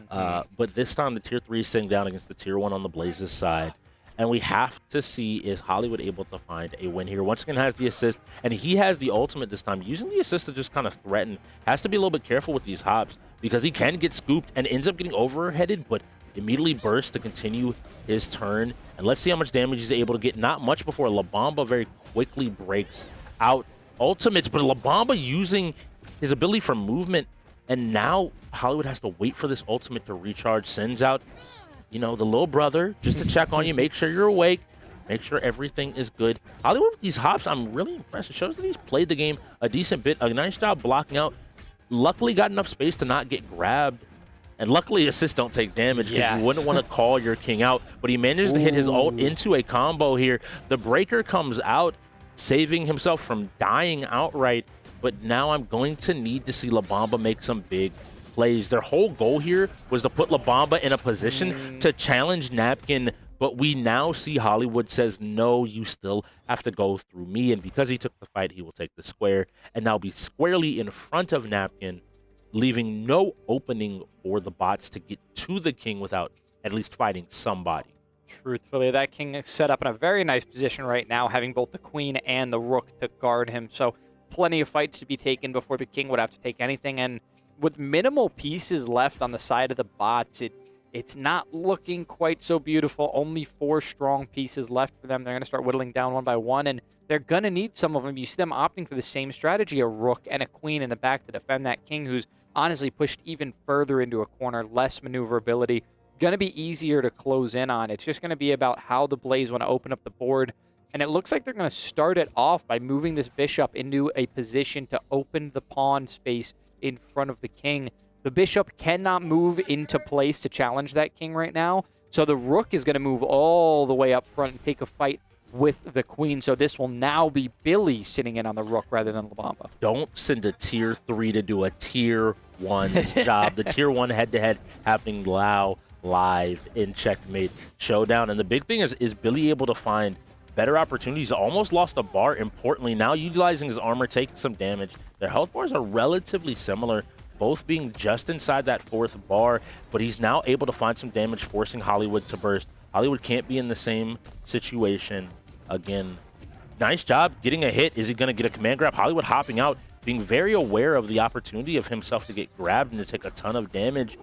Speaker 6: But this time the tier 3 is sitting down against the tier 1 on the Blaze's side. And we have to see, is Hollywood able to find a win here? Once again, has the assist, and he has the ultimate this time. Using the assist to just kind of threaten. Has to be a little bit careful with these hops because he can get scooped and ends up getting overheaded, but immediately bursts to continue his turn. And let's see how much damage he's able to get. Not much before La Bamba very quickly breaks out ultimates, but La Bamba using his ability for movement, and now Hollywood has to wait for this ultimate to recharge. Sends out, you know, the little brother just to check on you, make sure you're awake, make sure everything is good. Hollywood with these hops, I'm really impressed. It shows that he's played the game a decent bit. A nice job blocking out. Luckily got enough space to not get grabbed. And luckily, assists don't take damage because you wouldn't want to call your king out. But he managed to hit his ult into a combo here. The breaker comes out, saving himself from dying outright. But now I'm going to need to see La Bamba make some big plays. Their whole goal here was to put La Bamba in a position to challenge Napkin. But we now see Hollywood says, no, you still have to go through me. And because he took the fight, he will take the square and now be squarely in front of Napkin, leaving no opening for the bots to get to the king without at least fighting somebody.
Speaker 8: Truthfully, that king is set up in a very nice position right now, having both the queen and the rook to guard him. So plenty of fights to be taken before the king would have to take anything. And with minimal pieces left on the side of the bots, it's not looking quite so beautiful. Only 4 strong pieces left for them. They're going to start whittling down one by one, and they're going to need some of them. You see them opting for the same strategy, a rook and a queen in the back to defend that king, who's honestly pushed even further into a corner, less maneuverability. Going to be easier to close in on. It's just going to be about how the Blaze want to open up the board. And it looks like they're going to start it off by moving this bishop into a position to open the pawn space in front of the king. The bishop cannot move into place to challenge that king right now. So the rook is going to move all the way up front and take a fight with the queen. So this will now be Billy sitting in on the rook rather than La Bamba.
Speaker 6: Don't send a tier 3 to do a tier 1 job. The tier 1 head-to-head happening live in Checkmate Showdown. And the big thing is Billy able to find better opportunities? Almost lost a bar, importantly. Now utilizing his armor, taking some damage. Their health bars are relatively similar, both being just inside that 4th bar, but he's now able to find some damage, forcing Hollywood to burst. Hollywood can't be in the same situation again. Nice job getting a hit. Is he going to get a command grab? Hollywood hopping out, being very aware of the opportunity of himself to get grabbed and to take a ton of damage.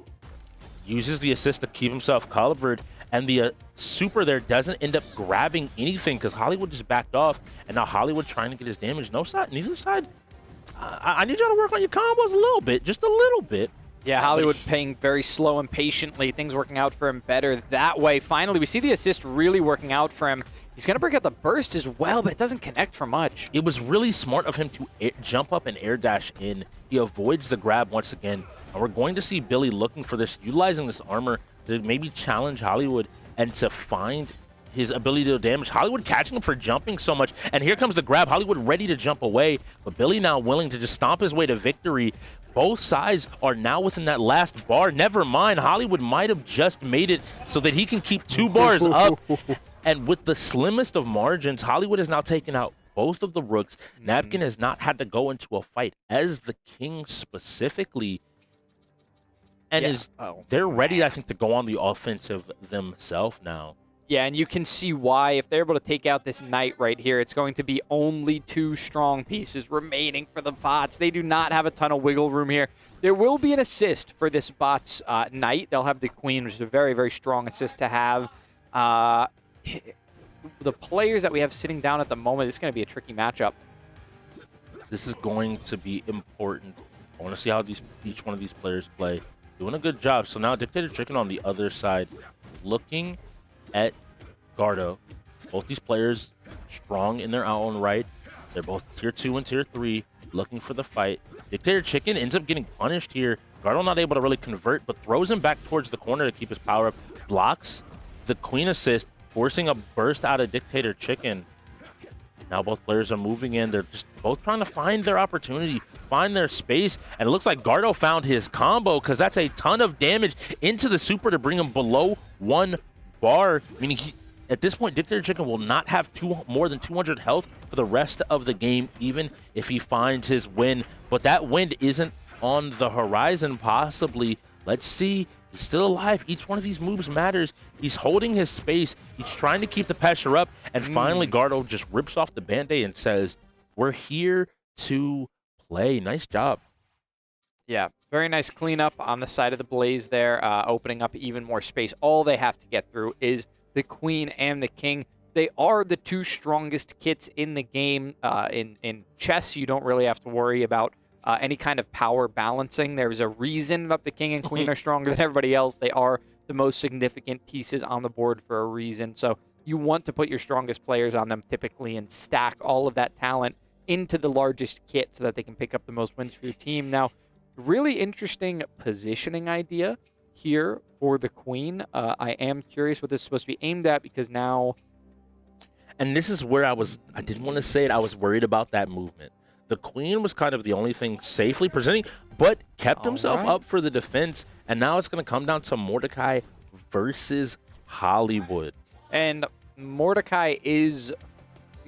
Speaker 6: Uses the assist to keep himself covered, and the super there doesn't end up grabbing anything because Hollywood just backed off, and now Hollywood trying to get his damage. No side, neither side. I need y'all to work on your combos a little bit, just a little bit.
Speaker 8: Yeah, Hollywood playing very slow and patiently. Things working out for him better that way. Finally, we see the assist really working out for him. He's going to break out the burst as well, but it doesn't connect for much.
Speaker 6: It was really smart of him to jump up and air dash in. He avoids the grab once again. And we're going to see Billy looking for this, utilizing this armor to maybe challenge Hollywood and to find his ability to damage. Hollywood catching him for jumping so much. And here comes the grab. Hollywood ready to jump away, but Billy now willing to just stomp his way to victory. Both sides are now within that last bar. Never mind, Hollywood might have just made it so that he can keep 2 bars up. And with the slimmest of margins, Hollywood has now taken out both of the rooks. Napkin has not had to go into a fight as the king specifically. And they're ready, I think, to go on the offensive themselves now.
Speaker 8: Yeah, and you can see why. If they're able to take out this knight right here, it's going to be only 2 strong pieces remaining for the bots. They do not have a ton of wiggle room here. There will be an assist for this bot's knight. They'll have the queen, which is a very, very strong assist to have. The players that we have sitting down at the moment, it's going to be a tricky matchup.
Speaker 6: This is going to be important. I want to see how each one of these players play. Doing a good job. So now Dictator Chicken on the other side, looking at Gardo. Both these players strong in their own right. They're both tier 2 and tier 3, looking for the fight. Dictator Chicken ends up getting punished here. Gardo not able to really convert, but throws him back towards the corner to keep his power up. Blocks the Queen assist, forcing a burst out of Dictator Chicken. Now both players are moving in. They're just both trying to find their opportunity, find their space. And it looks like Gardo found his combo because that's a ton of damage into the super to bring him below 1 bar. Meaning at this point, Dictator Chicken will not have more than 200 health for the rest of the game, even if he finds his win. But that win isn't on the horizon, possibly. Let's see. He's still alive. Each one of these moves matters. He's holding his space. He's trying to keep the pressure up. And finally, Gardo just rips off the Band-Aid and says, we're here to play. Nice job.
Speaker 8: Yeah, very nice cleanup on the side of the Blaze there, opening up even more space. All they have to get through is the Queen and the King. They are the 2 strongest kits in the game. In chess, you don't really have to worry about any kind of power balancing. There's a reason that the King and Queen are stronger than everybody else. They are the most significant pieces on the board for a reason. So you want to put your strongest players on them typically and stack all of that talent into the largest kit so that they can pick up the most wins for your team. Now, really interesting positioning idea here for the Queen. I am curious what this is supposed to be aimed at because now...
Speaker 6: And this is where I didn't want to say it, I was worried about that movement. The Queen was kind of the only thing safely presenting, but kept himself up for the defense. And now it's going to come down to Mordecai versus Hollywood.
Speaker 8: And Mordecai is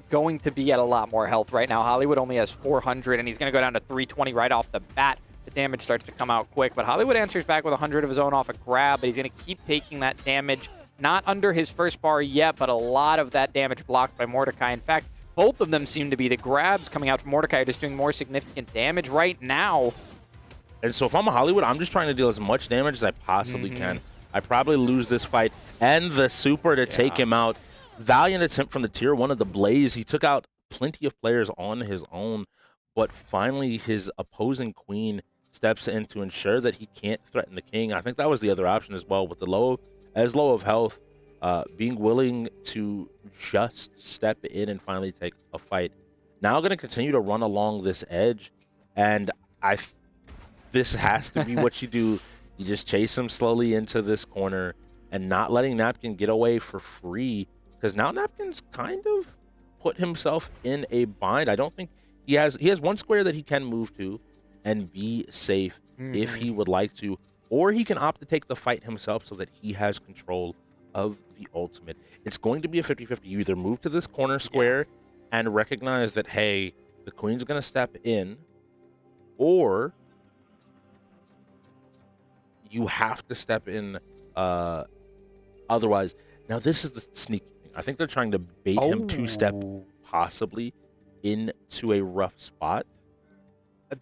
Speaker 8: going to be at a lot more health right now. Hollywood only has 400, and he's going to go down to 320 right off the bat. The damage starts to come out quick, but Hollywood answers back with 100 of his own off a grab, but he's going to keep taking that damage. Not under his first bar yet, but a lot of that damage blocked by Mordecai. In fact, both of them seem to be. The grabs coming out from Mordecai are just doing more significant damage right now.
Speaker 6: And so if I'm a Hollywood, I'm just trying to deal as much damage as I possibly can. I probably lose this fight and the super to take him out. Valiant attempt from the tier 1 of the Blaze. He took out plenty of players on his own, but finally his opposing Queen steps in to ensure that he can't threaten the King. I think that was the other option as well, with the low of health, being willing to just step in and finally take a fight. Now going to continue to run along this edge, and this has to be what you do. You just chase him slowly into this corner and not letting Napkin get away for free, because now Napkin's kind of put himself in a bind. I don't think he has one square that he can move to and be safe if he would like to, or he can opt to take the fight himself so that he has control of the ultimate. It's going to be a 50-50. You either move to this corner square and recognize that, hey, the Queen's going to step in, or you have to step in otherwise. Now, this is the sneaky thing. I think they're trying to bait him to step possibly into a rough spot.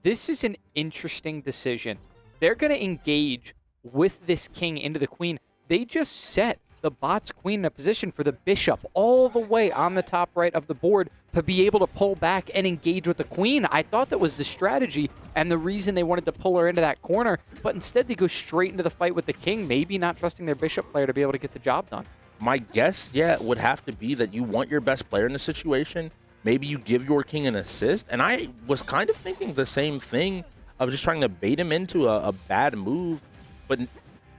Speaker 8: This is an interesting decision. They're going to engage with this King into the Queen. They just set the bot's Queen in a position for the Bishop all the way on the top right of the board to be able to pull back and engage with the Queen. I thought that was the strategy and the reason they wanted to pull her into that corner, but instead they go straight into the fight with the King, maybe not trusting their Bishop player to be able to get the job done.
Speaker 6: My guess, would have to be that you want your best player in the situation. Maybe you give your King an assist, and I was kind of thinking the same thing. I was just trying to bait him into a bad move, but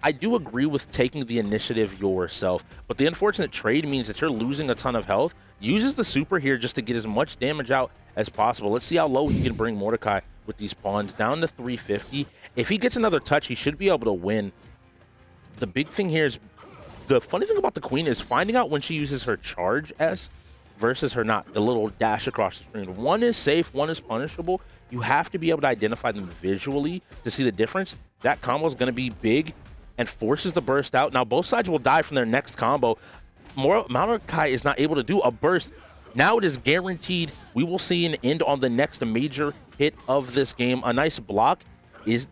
Speaker 6: I do agree with taking the initiative yourself. But the unfortunate trade means that you're losing a ton of health. Uses the super here just to get as much damage out as possible. Let's see how low he can bring Mordecai with these pawns, down to 350. If he gets another touch, he should be able to win. The big thing here is, the funny thing about the Queen is finding out when she uses her charge S versus her not, the little dash across the screen. One is safe, one is punishable. You have to be able to identify them visually to see the difference. That combo is going to be big and forces the burst out. Now both sides will die from their next combo. Mordecai is not able to do a burst. Now it is guaranteed we will see an end on the next major hit of this game. A nice block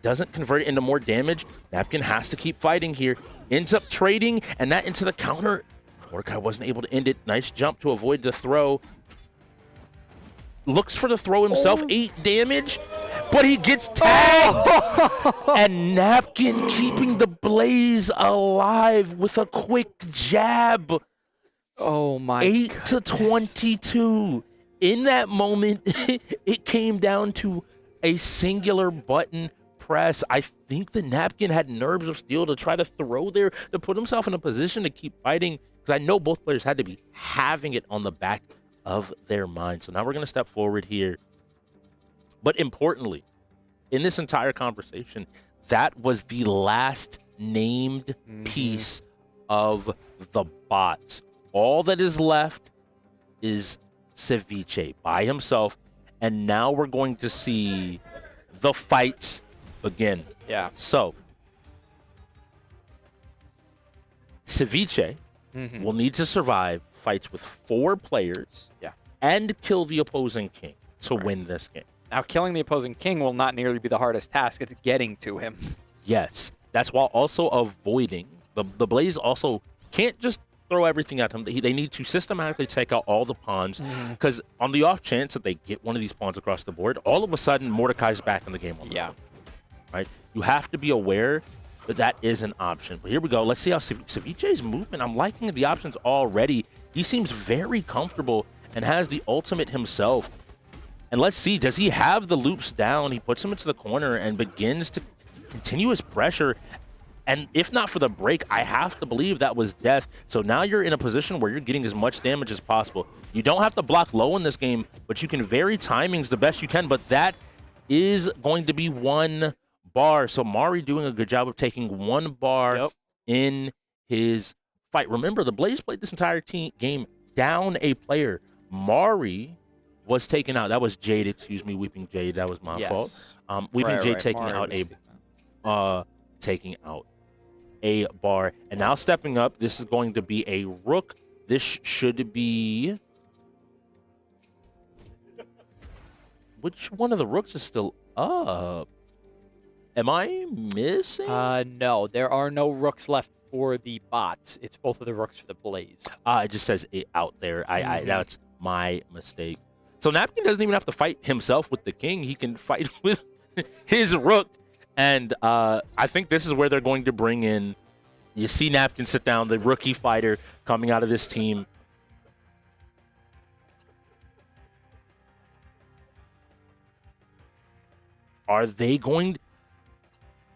Speaker 6: doesn't convert it into more damage. Napkin has to keep fighting here. Ends up trading, and that into the counter. Mordecai wasn't able to end it. Nice jump to avoid the throw. Looks for the throw himself. 8 damage, but he gets tagged. And Napkin keeping the Blaze alive with a quick jab.
Speaker 8: Oh my
Speaker 6: 8
Speaker 8: goodness.
Speaker 6: to 22. In that moment, it came down to a singular button press. I think the Napkin had nerves of steel to try to throw there to put himself in a position to keep fighting, because I know both players had to be having it on the back of their mind. So now we're going to step forward here. But importantly, in this entire conversation, that was the last named piece of the bots. All that is left is Ceviche by himself, and now we're going to see the fights begin.
Speaker 8: Yeah.
Speaker 6: So, Ceviche will need to survive fights with 4 players and kill the opposing king to win this game.
Speaker 8: Now, killing the opposing king will not nearly be the hardest task. It's getting to him.
Speaker 6: Yes. That's while also avoiding. The Blaze also can't just throw everything at him. They need to systematically take out all the pawns, because on the off chance that they get one of these pawns across the board, all of a sudden Mordecai's back in the game. Right? You have to be aware that that is an option. But here we go. Let's see how Ceviche's movement. I'm liking the options already. He seems very comfortable and has the ultimate himself. And let's see, does he have the loops down? He puts him into the corner and begins to continue his pressure. And if not for the break, I have to believe that was death. So now you're in a position where you're getting as much damage as possible. You don't have to block low in this game, but you can vary timings the best you can. But that is going to be 1 bar. So Mari doing a good job of taking 1 bar in his fight. Remember, the Blaze played this entire game down a player. Mari was taken out. That was Jade, excuse me, Weeping Jade. That was my fault. Weeping Jade taking out a bar. And now stepping up, this is going to be a rook. This should be... Which one of the rooks is still up? Am I missing?
Speaker 8: No, there are no rooks left for the bots. It's both of the rooks for the Blaze.
Speaker 6: It just says it out there. That's my mistake. So Napkin doesn't even have to fight himself with the king. He can fight with his rook. And I think this is where they're going to bring in, you see Napkin sit down, the rookie fighter coming out of this team. Are they going...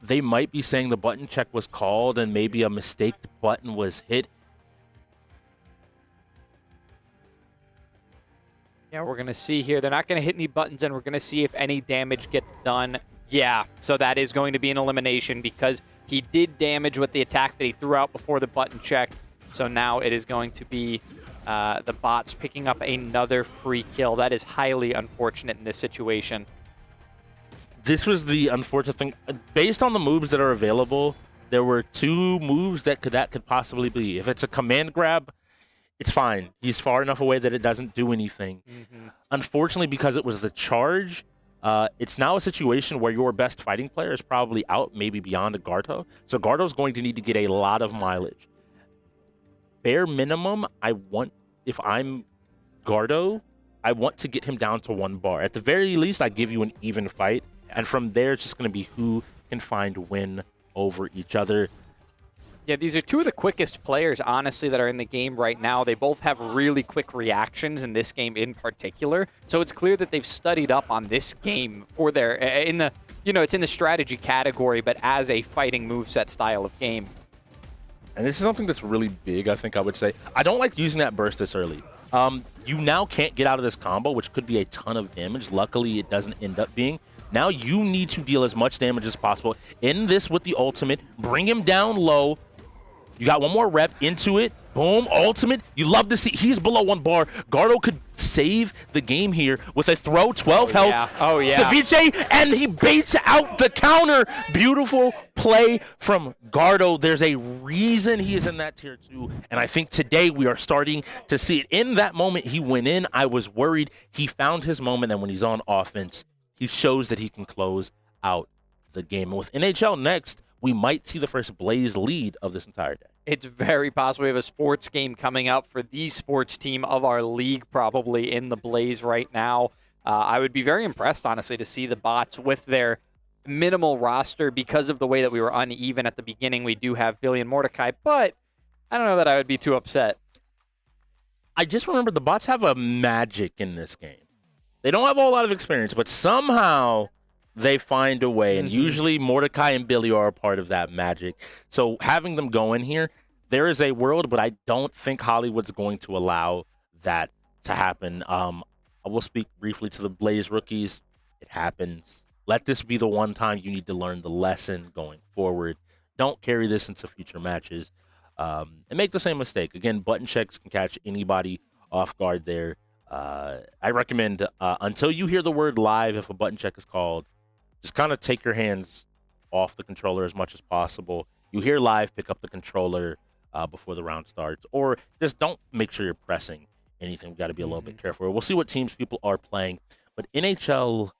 Speaker 6: They might be saying the button check was called and maybe a mistake button was hit.
Speaker 8: Yeah, we're going to see here. They're not going to hit any buttons, and we're going to see if any damage gets done. Yeah, so that is going to be an elimination because he did damage with the attack that he threw out before the button check. So now it is going to be the bots picking up another free kill. That is highly unfortunate in this situation.
Speaker 6: This was the unfortunate thing. Based on the moves that are available, there were 2 moves that could possibly be. If it's a command grab, it's fine. He's far enough away that it doesn't do anything. Unfortunately, because it was the charge, it's now a situation where your best fighting player is probably out, maybe beyond a Garto. So Garto's going to need to get a lot of mileage. Bare minimum, if I'm Garto, I want to get him down to 1 bar. At the very least, I give you an even fight. And from there, it's just going to be who can find win over each other.
Speaker 8: Yeah, these are 2 of the quickest players, honestly, that are in the game right now. They both have really quick reactions in this game in particular. So it's clear that they've studied up on this game for their, it's in the strategy category, but as a fighting moveset style of game.
Speaker 6: And this is something that's really big, I think I would say. I don't like using that burst this early. You now can't get out of this combo, which could be a ton of damage. Luckily, it doesn't end up being. Now you need to deal as much damage as possible. End this with the ultimate. Bring him down low. You got 1 more rep into it. Boom, ultimate. You love to see. He's below 1 bar. Gardo could save the game here with a throw, 12 health.
Speaker 8: Yeah. Oh, yeah.
Speaker 6: Ceviche, and he baits out the counter. Beautiful play from Gardo. There's a reason he is in that tier 2, and I think today we are starting to see it. In that moment he went in, I was worried. He found his moment, and when he's on offense, he shows that he can close out the game. And with NHL next, we might see the first Blaze lead of this entire day.
Speaker 8: It's very possible. We have a sports game coming up for the sports team of our league, probably in the Blaze right now. I would be very impressed, honestly, to see the bots with their minimal roster because of the way that we were uneven at the beginning. We do have Billy and Mordecai, but I don't know that I would be too upset.
Speaker 6: I just remember the bots have a magic in this game. They don't have a whole lot of experience, but somehow They find a way, and usually Mordecai and Billy are a part of that magic. So having them go in here, there is a world, but I don't think Hollywood's going to allow that to happen. I will speak briefly to the Blaze rookies. It happens. Let this be the one time you need to learn the lesson going forward. Don't carry this into future matches and make the same mistake. Again, button checks can catch anybody off guard there. I recommend until you hear the word live, if a button check is called, just kind of take your hands off the controller as much as possible. You hear live, pick up the controller before the round starts, or just don't make sure you're pressing anything. We've got to be a little bit careful. We'll see what teams people are playing. But NHL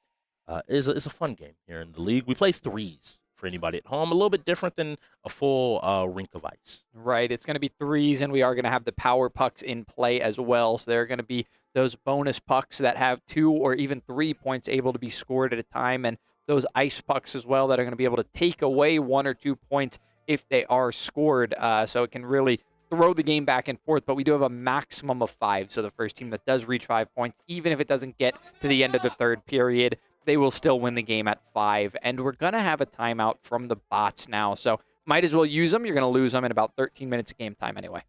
Speaker 6: is a fun game here in the league. We play threes for anybody at home, a little bit different than a full rink of ice.
Speaker 8: Right, it's going to be threes, and we are going to have the power pucks in play as well. So there are going to be those bonus pucks that have 2 or even 3 points able to be scored at a time, and those ice pucks as well that are going to be able to take away 1 or 2 points if they are scored. So it can really throw the game back and forth, but we do have a maximum of 5. So the first team that does reach 5 points, even if it doesn't get to the end of the third period, they will still win the game at 5. And we're going to have a timeout from the bots now. So might as well use them. You're going to lose them in about 13 minutes of game time anyway.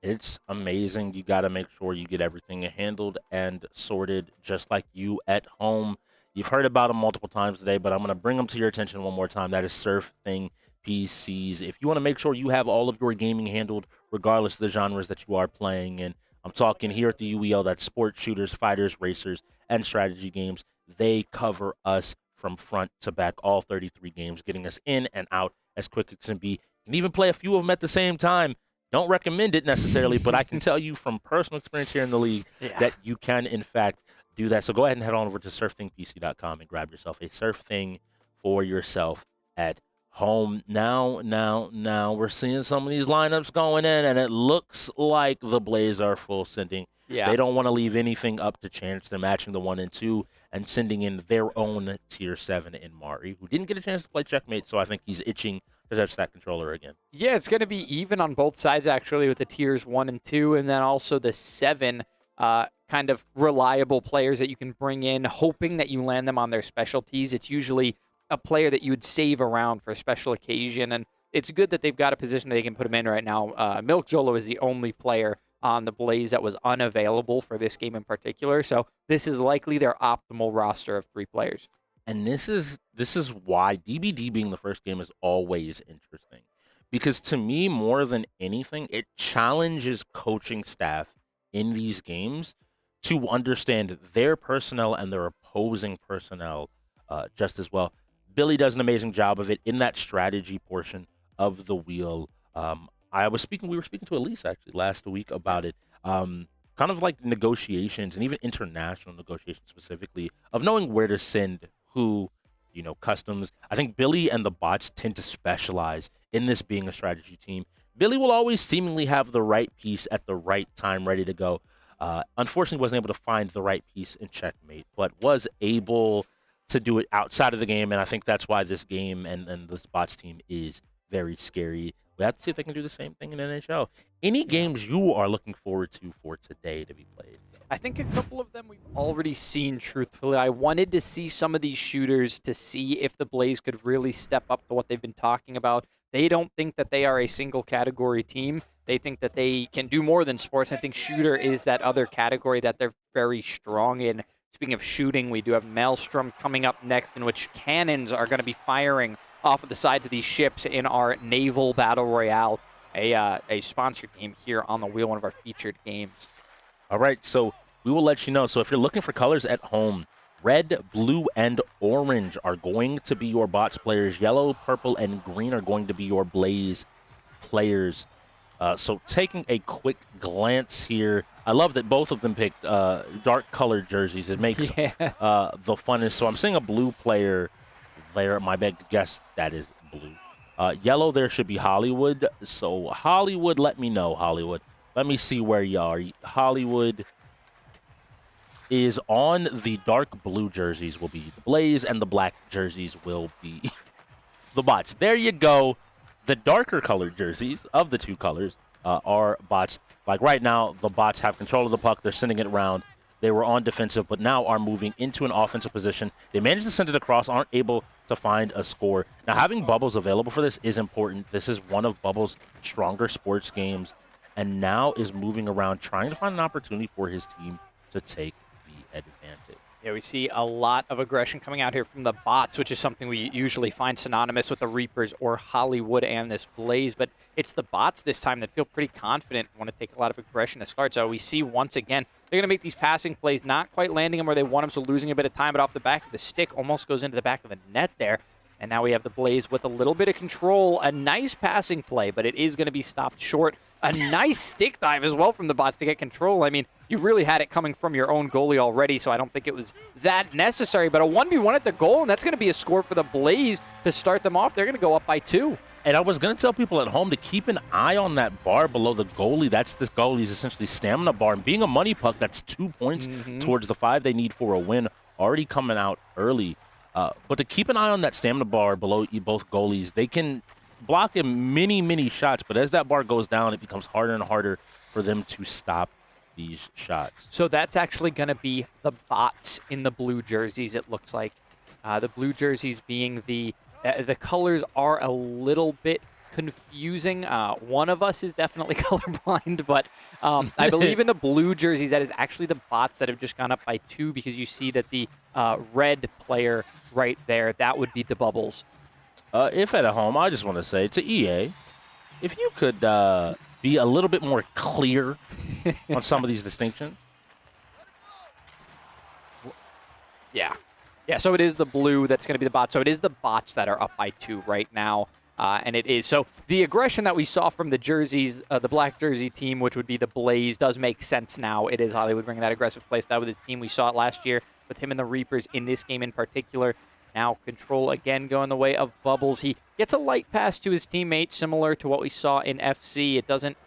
Speaker 6: It's amazing. You got to make sure you get everything handled and sorted just like you at home. You've heard about them multiple times today, but I'm going to bring them to your attention one more time. That is SurfThing PCs. If you want to make sure you have all of your gaming handled, regardless of the genres that you are playing, and I'm talking here at the UEL, that's sports, shooters, fighters, racers, and strategy games, they cover us from front to back, all 33 games, getting us in and out as quick as can be. You can even play a few of them at the same time. Don't recommend it necessarily, but I can tell you from personal experience here in the league that you can, in fact, do that. So go ahead and head on over to surfthingpc.com and grab yourself a SurfThing for yourself at home. Now, we're seeing some of these lineups going in, and it looks like the Blaze are full sending.
Speaker 8: Yeah.
Speaker 6: They don't want to leave anything up to chance. They're matching the 1 and 2 and sending in their own Tier 7 in Mari, who didn't get a chance to play Checkmate, so I think he's itching to touch that controller again.
Speaker 8: Yeah, it's going to be even on both sides, actually, with the Tiers 1 and 2, and then also the 7 kind of reliable players that you can bring in, hoping that you land them on their specialties. It's usually a player that you would save around for a special occasion, and it's good that they've got a position that they can put him in right now. Milk Zolo is the only player on the Blaze that was unavailable for this game in particular, so this is likely their optimal roster of 3 players.
Speaker 6: And this is why DBD being the first game is always interesting, because to me, more than anything, it challenges coaching staff in these games to understand their personnel and their opposing personnel just as well. Billy does an amazing job of it in that strategy portion of the wheel. We were speaking to Elise actually last week about it. Kind of like negotiations and even international negotiations specifically of knowing where to send who, customs. I think Billy and the bots tend to specialize in this being a strategy team. Billy will always seemingly have the right piece at the right time ready to go. Unfortunately, wasn't able to find the right piece in Checkmate, but was able to do it outside of the game, and I think that's why this game and this bots team is very scary. We have to see if they can do the same thing in NHL. Any games you are looking forward to for today to be played?
Speaker 8: I think a couple of them we've already seen, truthfully. I wanted to see some of these shooters to see if the Blaze could really step up to what they've been talking about. They don't think that they are a single category team. They think that they can do more than sports. I think shooter is that other category that they're very strong in. Speaking of shooting, we do have Maelstrom coming up next, in which cannons are going to be firing off of the sides of these ships in our Naval Battle Royale, a sponsored game here on the wheel, one of our featured games.
Speaker 6: All right, so we will let you know. So if you're looking for colors at home, red, blue, and orange are going to be your bots players. Yellow, purple, and green are going to be your Blaze players. So taking a quick glance here, I love that both of them picked dark colored jerseys. It makes the funnest. So I'm seeing a blue player there. My big guess that is blue. Yellow, there should be Hollywood. So Hollywood, let me know, Hollywood. Let me see where you are. Hollywood is on the dark blue jerseys will be the Blaze, and the black jerseys will be the bots. There you go. The darker colored jerseys of the two colors are bots. Like right now, the bots have control of the puck. They're sending it around. They were on defensive, but now are moving into an offensive position. They managed to send it across, aren't able to find a score. Now, having Bubbles available for this is important. This is one of Bubbles' stronger sports games, and now is moving around trying to find an opportunity for his team to take the advantage.
Speaker 8: Yeah, we see a lot of aggression coming out here from the bots, which is something we usually find synonymous with the Reapers or Hollywood and this Blaze, but it's the bots this time that feel pretty confident and want to take a lot of aggression to start. So we see once again, they're going to make these passing plays, not quite landing them where they want them, so losing a bit of time, but off the back of the stick, almost goes into the back of the net there. And now we have the Blaze with a little bit of control. A nice passing play, but it is going to be stopped short. A nice stick dive as well from the bots to get control. I mean, you really had it coming from your own goalie already, so I don't think it was that necessary. But a 1v1 at the goal, and that's going to be a score for the Blaze to start them off. They're going to go up by 2.
Speaker 6: And I was going to tell people at home to keep an eye on that bar below the goalie. That's the goalie's essentially stamina bar. And being a money puck, that's 2 points towards the 5 they need for a win. Already coming out early. But to keep an eye on that stamina bar below both goalies, they can block him many shots. But as that bar goes down, it becomes harder and harder for them to stop these shots.
Speaker 8: So that's actually going to be the bots in the blue jerseys, it looks like. The blue jerseys being the colors are a little bit confusing. One of us is definitely colorblind, but I believe in the blue jerseys, that is actually the bots that have just gone up by 2 because you see that the red player right there, that would be the Bubbles.
Speaker 6: If at home, I just want to say to EA, if you could be a little bit more clear on some of these distinctions.
Speaker 8: Yeah. Yeah, so it is the blue that's going to be the bots. So it is the bots that are up by 2 right now. And it is. So the aggression that we saw from the jerseys, the black jersey team, which would be the Blaze, does make sense now. It is Hollywood bringing that aggressive play style with his team. We saw it last year with him and the Reapers in this game in particular. Now control again going the way of Bubbles. He gets a light pass to his teammate, similar to what we saw in FC. It doesn't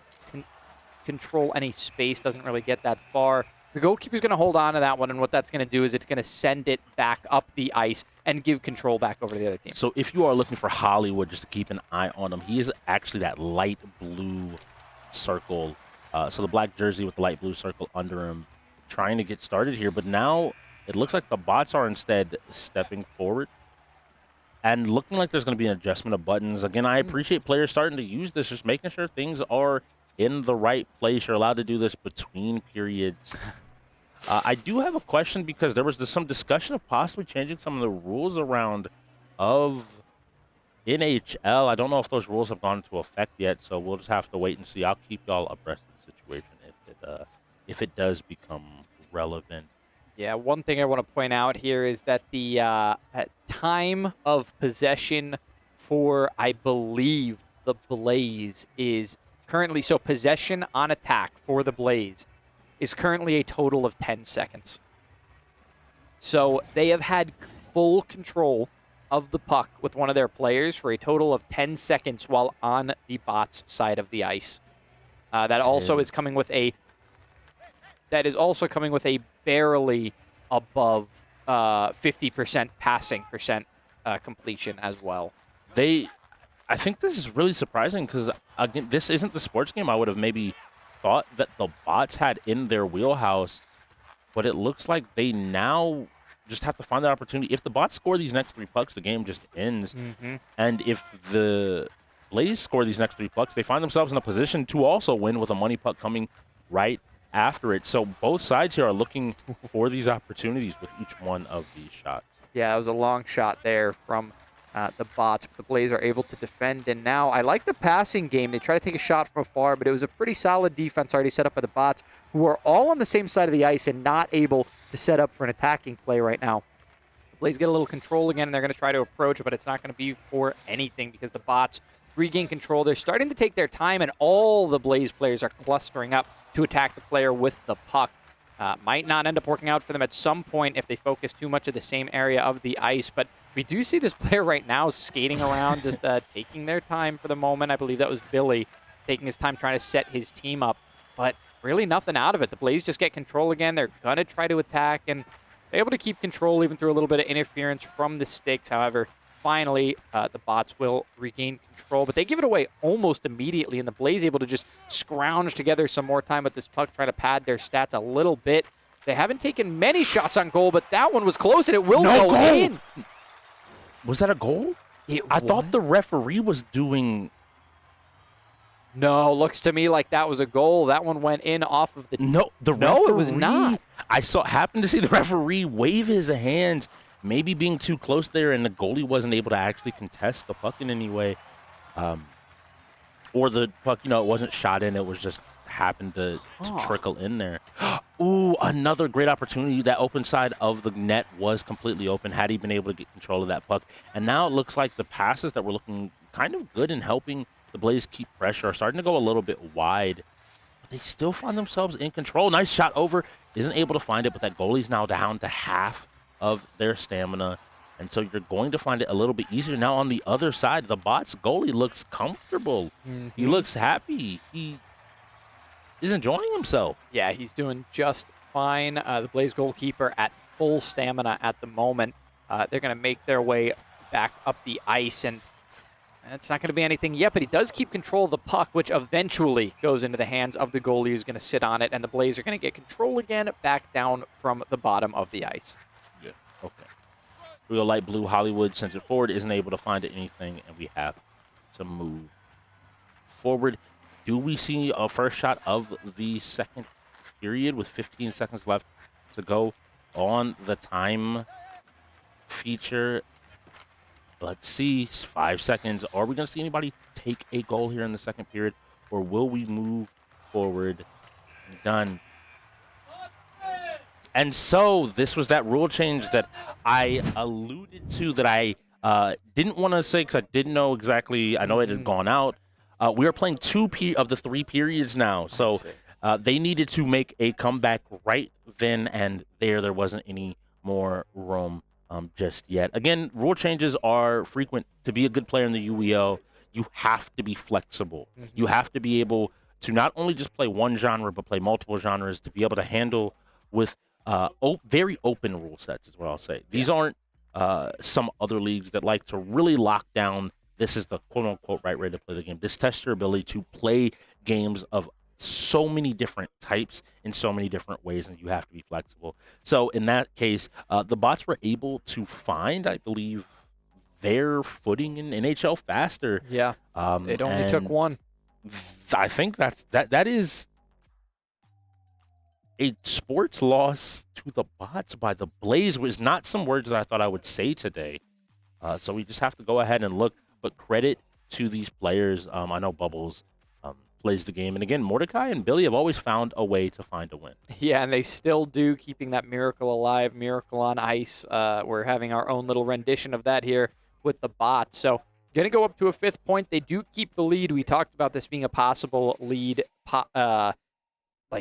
Speaker 8: control any space, doesn't really get that far. The goalkeeper's going to hold on to that one, and what that's going to do is it's going to send it back up the ice and give control back over to the other team.
Speaker 6: So if you are looking for Hollywood, just to keep an eye on him, he is actually that light blue circle. So the black jersey with the light blue circle under him, trying to get started here. But now it looks like the bots are instead stepping forward and looking like there's going to be an adjustment of buttons. Again, I appreciate players starting to use this, just making sure things are in the right place. You're allowed to do this between periods. I do have a question because there was some discussion of possibly changing some of the rules around of NHL. I don't know if those rules have gone into effect yet, so we'll just have to wait and see. I'll keep y'all abreast of the situation if it does become relevant.
Speaker 8: Yeah, one thing I want to point out here is that the time of possession for, I believe, the Blaze is currently, so possession on attack for the Blaze is currently a total of 10 seconds. So they have had full control of the puck with one of their players for a total of 10 seconds while on the bots side of the ice. That also is coming with a barely above 50% passing completion as well.
Speaker 6: I think this is really surprising because, again, this isn't the sports game I would have maybe thought that the bots had in their wheelhouse, but it looks like they now just have to find that opportunity. If the bots score these next 3 pucks, the game just ends. And if the Blaze score these next 3 pucks, they find themselves in a position to also win with a money puck coming right after it. So both sides here are looking for these opportunities with each one of these shots.
Speaker 8: Yeah, it was a long shot there from the bots, but the Blaze are able to defend. And now I like the passing game. They try to take a shot from afar, but it was a pretty solid defense already set up by the bots, who are all on the same side of the ice and not able to set up for an attacking play right now. The Blaze get a little control again, and they're going to try to approach, but it's not going to be for anything because the bots regain control. They're starting to take their time, and all the Blaze players are clustering up to attack the player with the puck. Might not end up working out for them at some point if they focus too much of the same area of the ice, but we do see this player right now skating around, just taking their time for the moment. I believe that was Billy taking his time trying to set his team up, but really nothing out of it. The Blaze just get control again. They're going to try to attack, and they're able to keep control even through a little bit of interference from the sticks. However, finally, the bots will regain control, but they give it away almost immediately, and the Blaze able to just scrounge together some more time with this puck, trying to pad their stats a little bit. They haven't taken many shots on goal, but that one was close, and it will
Speaker 6: No
Speaker 8: go
Speaker 6: goal.
Speaker 8: in.
Speaker 6: Was that a goal? I thought the referee was doing.
Speaker 8: No, looks to me like that was a goal. That one went in off of the.
Speaker 6: No, the
Speaker 8: no,
Speaker 6: referee,
Speaker 8: it was not.
Speaker 6: I happened to see the referee wave his hands, maybe being too close there, and the goalie wasn't able to actually contest the puck in any way. Or the puck, it wasn't shot in. It was just happened to trickle in there. Ooh, another great opportunity. That open side of the net was completely open had he been able to get control of that puck. And now it looks like the passes that were looking kind of good in helping the Blaze keep pressure are starting to go a little bit wide. But they still find themselves in control. Nice shot over. Isn't able to find it, but that goalie's now down to half of their stamina. And so you're going to find it a little bit easier. Now on the other side, the Bots goalie looks comfortable. He looks happy. He is enjoying himself.
Speaker 8: Yeah, he's doing just fine. The Blaze goalkeeper at full stamina at the moment. They're going to make their way back up the ice, and it's not going to be anything yet, but he does keep control of the puck, which eventually goes into the hands of the goalie who's going to sit on it, and the Blaze are going to get control again back down from the bottom of the ice.
Speaker 6: Yeah, okay. Real light blue Hollywood sends it forward, isn't able to find anything, and we have to move forward. Do we see a first shot of the second period with 15 seconds left to go on the time feature? Let's see, 5 seconds. Are we going to see anybody take a goal here in the second period, or will we move forward? Done. And so this was that rule change that I alluded to that I didn't want to say because I didn't know exactly. I know it had gone out. We are playing 2 of the 3 periods now. So they needed to make a comeback right then and there. There wasn't any more room just yet. Again, rule changes are frequent. To be a good player in the UEL, you have to be flexible. You have to be able to not only just play one genre, but play multiple genres to be able to handle with very open rule sets is what I'll say. These aren't some other leagues that like to really lock down, this is the quote-unquote right way to play the game. This tests your ability to play games of so many different types in so many different ways, and you have to be flexible. So in that case, the Bots were able to find, I believe, their footing in NHL faster.
Speaker 8: Yeah, it only took one.
Speaker 6: I think that is a sports loss to the Bots by the Blaze was not some words that I thought I would say today. So we just have to go ahead and look. But credit to these players. I know Bubbles plays the game. And again, Mordecai and Billy have always found a way to find a win.
Speaker 8: Yeah, and they still do, keeping that miracle alive, miracle on ice. We're having our own little rendition of that here with the Bots. So going to go up to a 5th point. They do keep the lead. We talked about this being a possible lead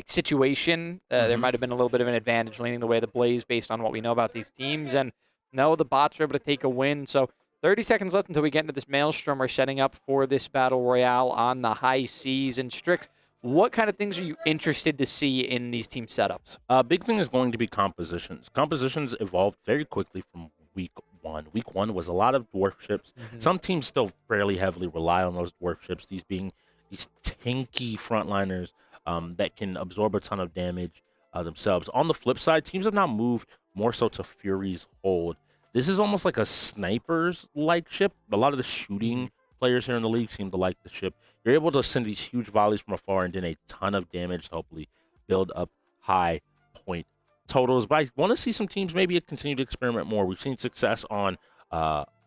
Speaker 8: situation. There might have been a little bit of an advantage leaning the way the Blaze based on what we know about these teams. And no, the Bots are able to take a win. So 30 seconds left until we get into this Maelstrom. We're setting up for this Battle Royale on the high seas. And Strix, what kind of things are you interested to see in these team setups?
Speaker 6: Big thing is going to be compositions. Compositions evolved very quickly from week 1. Week 1 was a lot of dwarf ships. Some teams still fairly heavily rely on those dwarf ships, these being these tanky frontliners that can absorb a ton of damage themselves. On the flip side, teams have now moved more so to Fury's Hold. This is almost like a sniper's-like ship. A lot of the shooting players here in the league seem to like the ship. You're able to send these huge volleys from afar and then a ton of damage to hopefully build up high point totals. But I want to see some teams maybe continue to experiment more. We've seen success on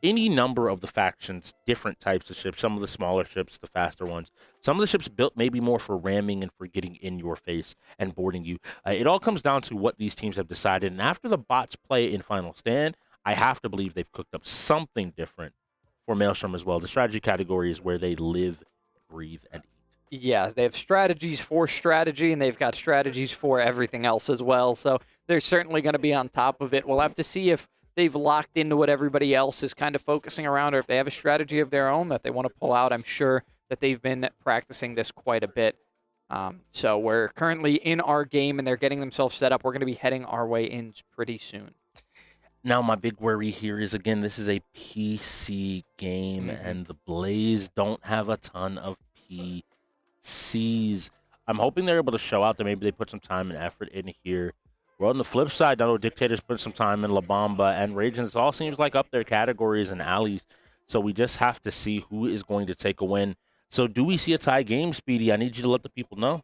Speaker 6: any number of the factions, different types of ships, some of the smaller ships, the faster ones. Some of the ships built maybe more for ramming and for getting in your face and boarding you. It all comes down to what these teams have decided. And after the Bots play in Final Stand, I have to believe they've cooked up something different for Maelstrom as well. The strategy category is where they live, breathe, and eat.
Speaker 8: Yes, they have strategies for strategy, and they've got strategies for everything else as well. So they're certainly going to be on top of it. We'll have to see if they've locked into what everybody else is kind of focusing around, or if they have a strategy of their own that they want to pull out. I'm sure that they've been practicing this quite a bit. So we're currently in our game, and they're getting themselves set up. We're going to be heading our way in pretty soon.
Speaker 6: Now, my big worry here is, again, this is a PC game, and the Blaze don't have a ton of PCs. I'm hoping they're able to show out that maybe they put some time and effort in here Well, on the flip side, I know Dictator spent some time in La Bamba and Raging. It all seems like up their categories and alleys. So we just have to see who is going to take a win. So do we see a tie game, Speedy? I need you to let the people know.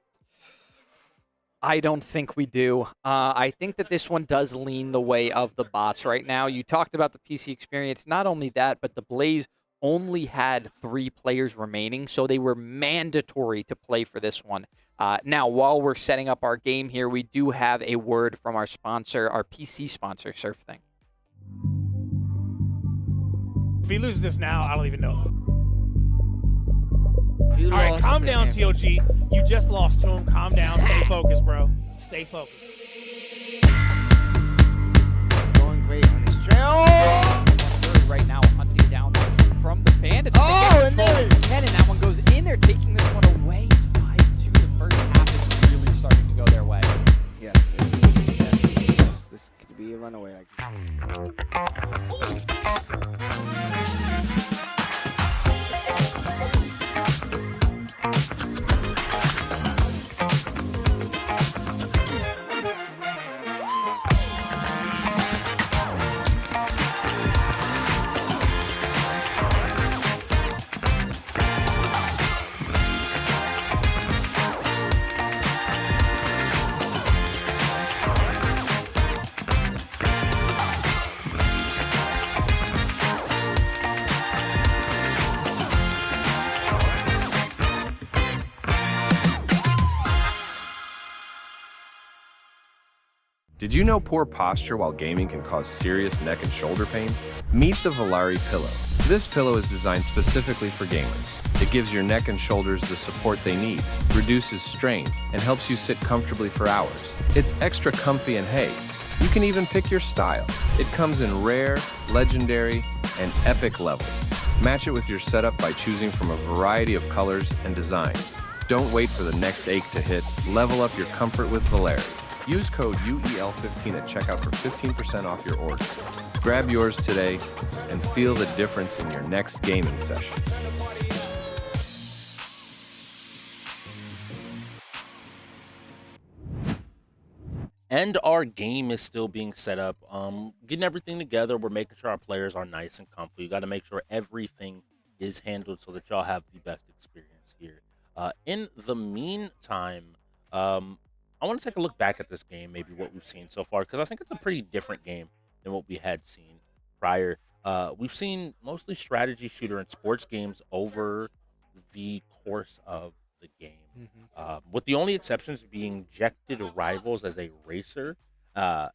Speaker 8: I don't think we do. I think that this one does lean the way of the bots right now. You talked about the PC experience. Not only that, but the Blaze only had 3 players remaining, so they were mandatory to play for this one. Now, while we're setting up our game here, we do have a word from our sponsor, our PC sponsor, SurfThing.
Speaker 12: If he loses this now, I don't even know.
Speaker 2: You
Speaker 12: All right,
Speaker 2: lost
Speaker 12: calm
Speaker 2: to
Speaker 12: down,
Speaker 2: him.
Speaker 12: TOG. You just lost to him. Calm down. Stay focused, bro. Stay focused.
Speaker 2: Going great on his trail.
Speaker 8: Right now, hunting down that kill from the Bandits.
Speaker 2: Oh, and there.
Speaker 8: And that one goes in there, taking this one away. It's 5-2. The first half is really starting to go their way.
Speaker 2: Yes, it is. Definitely. Yes, this could be a runaway.
Speaker 14: Did you know poor posture while gaming can cause serious neck and shoulder pain? Meet the Volare Pillow. This pillow is designed specifically for gamers. It gives your neck and shoulders the support they need, reduces strain, and helps you sit comfortably for hours. It's extra comfy and hey, you can even pick your style. It comes in rare, legendary, and epic levels. Match it with your setup by choosing from a variety of colors and designs. Don't wait for the next ache to hit. Level up your comfort with Volare. Use code UEL15 at checkout for 15% off your order. Grab yours today and feel the difference in your next gaming session.
Speaker 6: And our game is still being set up. Getting everything together. We're making sure our players are nice and comfy. You got to make sure everything is handled so that y'all have the best experience here. In the meantime, I want to take a look back at this game, maybe what we've seen so far, because I think it's a pretty different game than what we had seen prior. We've seen mostly strategy shooter and sports games over the course of the game, with the only exceptions being Jected Rivals as a racer, and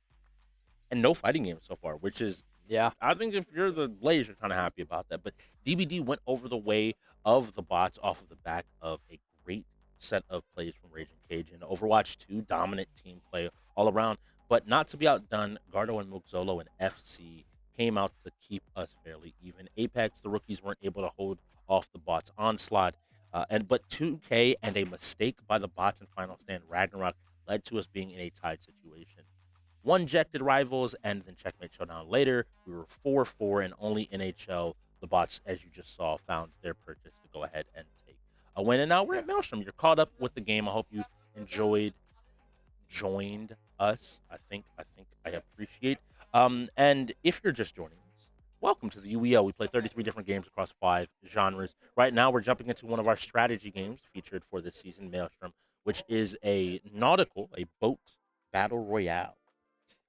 Speaker 6: no fighting games so far, which is,
Speaker 8: yeah,
Speaker 6: I think if you're the Blaze, you're kind of happy about that. But DBD went over the way of the bots off of the back of a great set of plays from Raging Cajun. Overwatch 2, dominant team play all around. But not to be outdone, Gardo and Mugzolo and FC came out to keep us fairly even. Apex, the rookies weren't able to hold off the bots' onslaught. But 2K and a mistake by the bots in Final Stand Ragnarok led to us being in a tied situation. One Jected Rivals and then Checkmate Showdown later. We were 4-4 and only NHL. The bots, as you just saw, found their purchase to go ahead and take a win. And now we're at Maelstrom. You're caught up with the game. I hope you joined us. I appreciate. And if you're just joining us, welcome to the UEL. We play 33 different games across 5 genres. Right now, we're jumping into one of our strategy games featured for this season, Maelstrom, which is a boat battle royale.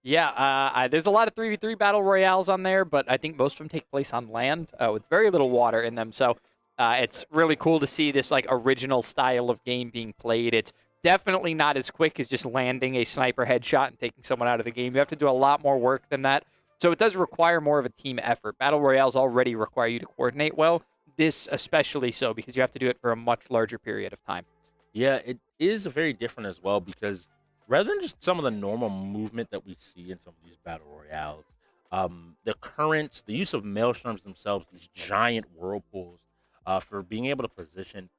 Speaker 8: Yeah, there's a lot of 3v3 battle royales on there, but I think most of them take place on land with very little water in them. So it's really cool to see this like original style of game being played. It's definitely not as quick as just landing a sniper headshot and taking someone out of the game. You have to do a lot more work than that. So it does require more of a team effort. Battle royales already require you to coordinate well. This especially so because you have to do it for a much larger period of time.
Speaker 6: Yeah, it is very different as well because rather than just some of the normal movement that we see in some of these battle royales, the use of maelstroms themselves, these giant whirlpools, for being able to position,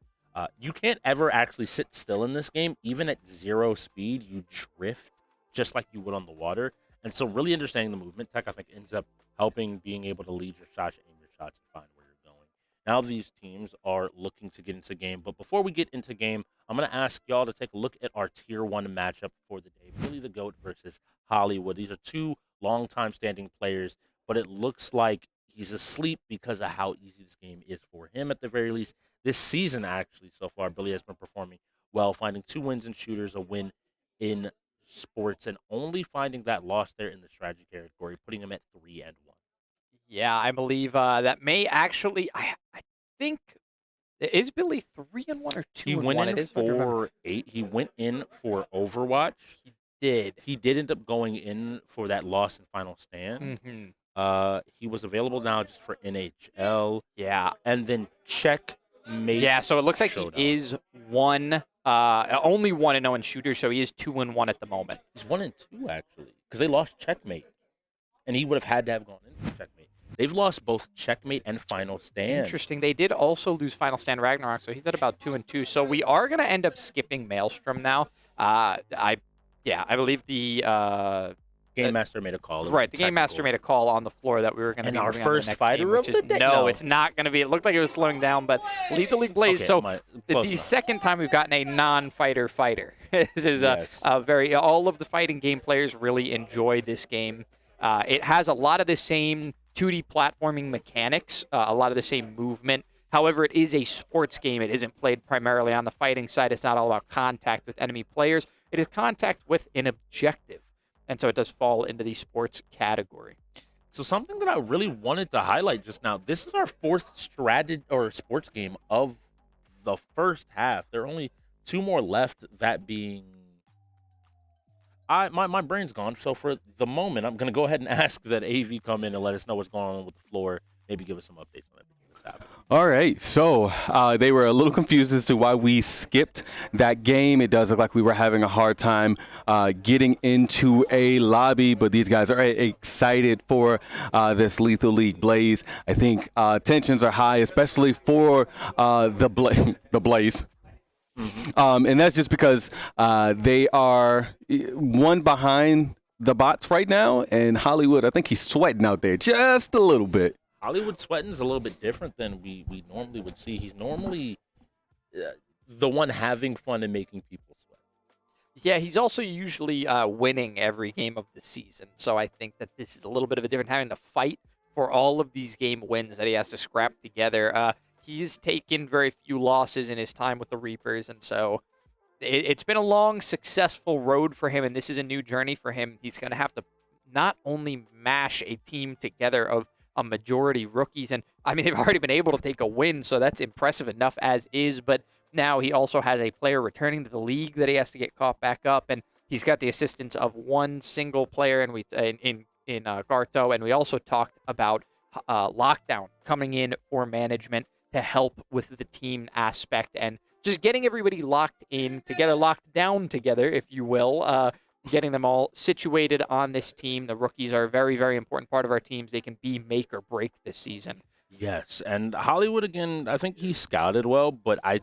Speaker 6: you can't ever actually sit still in this game. Even at 0 speed, you drift just like you would on the water. And so really understanding the movement tech, I think, ends up helping being able to lead your shots, aim your shots, and find where you're going. Now these teams are looking to get into game. But before we get into game, I'm going to ask y'all to take a look at our Tier 1 matchup for the day. Billy the GOAT versus Hollywood. These are two long-time standing players, but it looks like he's asleep because of how easy this game is for him at the very least. This season, actually, so far, Billy has been performing well, finding 2 wins in shooters, a win in sports, and only finding that loss there in the strategy category, putting him at 3-1.
Speaker 8: Yeah, I believe that may actually. I think is Billy 3-1 or 2-1?
Speaker 6: He went in
Speaker 8: It is hard to remember.
Speaker 6: for 8. He went in for Overwatch.
Speaker 8: He did.
Speaker 6: He did end up going in for that loss in Final Stand. He was available now just for NHL.
Speaker 8: Yeah.
Speaker 6: And then Checkmate.
Speaker 8: Yeah, so it looks like
Speaker 6: Showdown.
Speaker 8: he is only 1-0 in shooters, so he is 2-1 at the moment.
Speaker 6: He's 1-2 actually, because they lost Checkmate, and he would have had to have gone in for Checkmate. They've lost both Checkmate and Final Stand.
Speaker 8: Interesting. They did also lose Final Stand Ragnarok, so he's at about 2-2. So we are going to end up skipping Maelstrom now. I believe the
Speaker 6: Game Master made a call.
Speaker 8: Right, the Game Master made a call on the floor that we were going to be
Speaker 6: our
Speaker 8: moving
Speaker 6: first
Speaker 8: on to the next
Speaker 6: fighter
Speaker 8: game,
Speaker 6: of
Speaker 8: which is,
Speaker 6: the day.
Speaker 8: No,
Speaker 6: No.
Speaker 8: it's not going to be. It looked like it was slowing down, but Lethal League Blaze.
Speaker 6: Okay,
Speaker 8: So
Speaker 6: close
Speaker 8: the
Speaker 6: enough.
Speaker 8: second time we've gotten a non-fighter fighter. This is
Speaker 6: Yes.
Speaker 8: a very. All of the fighting game players really enjoy this game. It has a lot of the same 2D platforming mechanics, a lot of the same movement. However, it is a sports game. It isn't played primarily on the fighting side. It's not all about contact with enemy players. It is contact with an objective. And so it does fall into the sports category.
Speaker 6: So something that I really wanted to highlight just now, this is our 4th strategy or sports game of the first half. There are only 2 more left, that being my brain's gone. So for the moment, I'm going to go ahead and ask that AV come in and let us know what's going on with the floor. Maybe give us some updates on everything that's happening.
Speaker 13: All right, so they were a little confused as to why we skipped that game. It does look like we were having a hard time getting into a lobby, but these guys are excited for this Lethal League Blaze. I think tensions are high, especially for the Blaze. And that's just because they are one behind the bots right now, and Hollywood, I think he's sweating out there just a little bit.
Speaker 6: Hollywood sweating is a little bit different than we normally would see. He's normally the one having fun and making people sweat.
Speaker 8: Yeah, he's also usually winning every game of the season. So I think that this is a little bit of a different having to fight for all of these game wins that he has to scrap together. He's taken very few losses in his time with the Reapers, and so it's been a long, successful road for him, and this is a new journey for him. He's going to have to not only mash a team together of a majority rookies, and I mean, they've already been able to take a win, so that's impressive enough as is, but now he also has a player returning to the league that he has to get caught back up, and he's got the assistance of one single player in Garto, and we also talked about Lockdown coming in for management to help with the team aspect and just getting everybody locked in together, locked down together, if you will, getting them all situated on this team. The rookies are a very, very important part of our teams. They can be make or break this season.
Speaker 6: Yes, and Hollywood, again, I think he scouted well, but I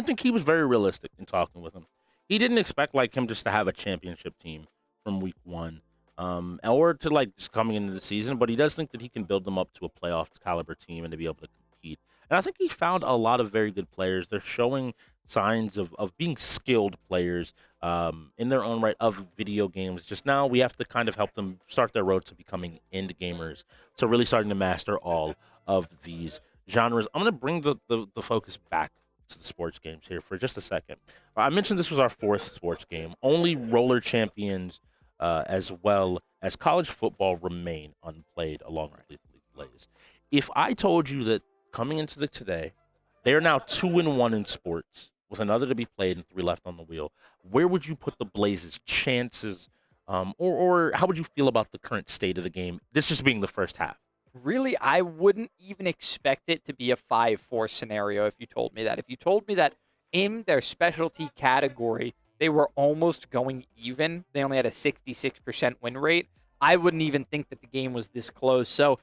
Speaker 6: think he was very realistic in talking with him. He didn't expect like him just to have a championship team from week 1, or to like just coming into the season, but he does think that he can build them up to a playoff caliber team and to be able to compete. And I think he found a lot of very good players. They're showing signs of being skilled players in their own right of video games. Just now we have to kind of help them start their road to becoming end gamers, so really starting to master all of these genres. I'm going to bring the focus back to the sports games here for just a second. I mentioned this was our 4th sports game. Only roller champions as well as college football remain unplayed along with Lethal League Blaze. If I told you that coming into today, they are now 2-1 in sports with another to be played and 3 left on the wheel, where would you put the Blaze's chances, or how would you feel about the current state of the game, this just being the first half?
Speaker 8: Really, I wouldn't even expect it to be a 5-4 scenario if you told me that. If you told me that in their specialty category, they were almost going even, they only had a 66% win rate, I wouldn't even think that the game was this close. So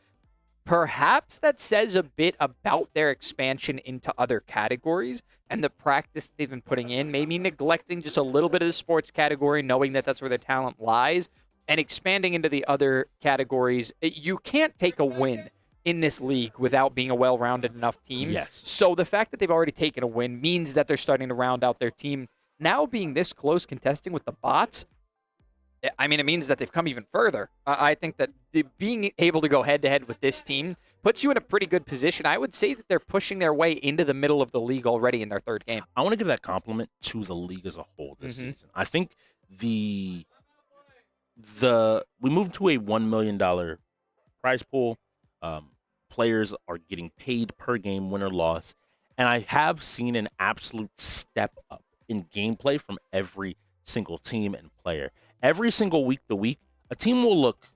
Speaker 8: perhaps that says a bit about their expansion into other categories and the practice they've been putting in, maybe neglecting just a little bit of the sports category, knowing that that's where their talent lies, and expanding into the other categories. You can't take a win in this league without being a well-rounded enough team.
Speaker 6: Yes.
Speaker 8: So the fact that they've already taken a win means that they're starting to round out their team. Now being this close contesting with the bots, I mean, it means that they've come even further. I think that being able to go head-to-head with this team puts you in a pretty good position. I would say that they're pushing their way into the middle of the league already in their third game.
Speaker 6: I want to give that compliment to the league as a whole this season. I think we moved to a $1 million prize pool. Players are getting paid per game, win or loss. And I have seen an absolute step up in gameplay from every single team and player. Every single week to week, a team will look,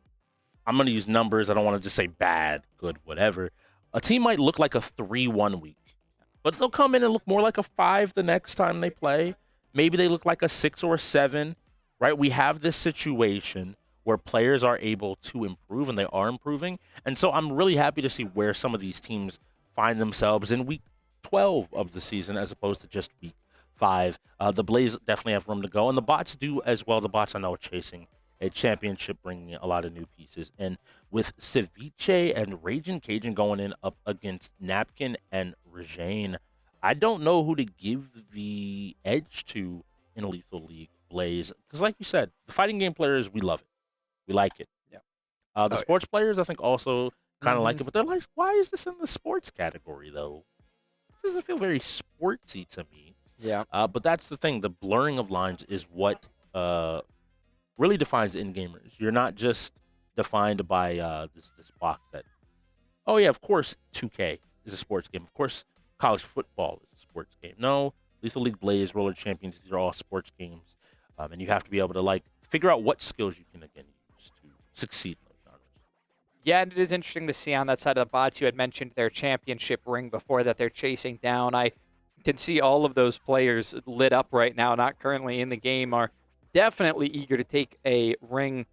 Speaker 6: I'm going to use numbers. I don't want to just say bad, good, whatever. A team might look like a 3-1 week, but they'll come in and look more like a 5 the next time they play. Maybe they look like a 6 or a 7, right? We have this situation where players are able to improve, and they are improving. And so I'm really happy to see where some of these teams find themselves in week 12 of the season as opposed to just week 5. The Blaze definitely have room to go, and the bots do as well. The bots, I know, are chasing a championship, bringing a lot of new pieces. And with Ceviche and Raging Cajun going in up against Napkin and Regine, I don't know who to give the edge to in a Lethal League Blaze. Because like you said, the fighting game players, we love it. We like it.
Speaker 8: Yeah.
Speaker 6: The sports players, I think, also kind of like it. But they're like, why is this in the sports category, though? This doesn't feel very sportsy to me.
Speaker 8: Yeah.
Speaker 6: But that's the thing. The blurring of lines is what really defines in-gamers. You're not just defined by this box that, oh, yeah, of course 2K is a sports game. Of course college football is a sports game. No, Lethal League Blaze, Roller Champions, these are all sports games. And you have to be able to, like, figure out what skills you can, again, use to succeed in those genres.
Speaker 8: Yeah, and it is interesting to see on that side of the bots. You had mentioned their championship ring before that they're chasing down. I can see all of those players lit up right now, not currently in the game, are definitely eager to take a ring.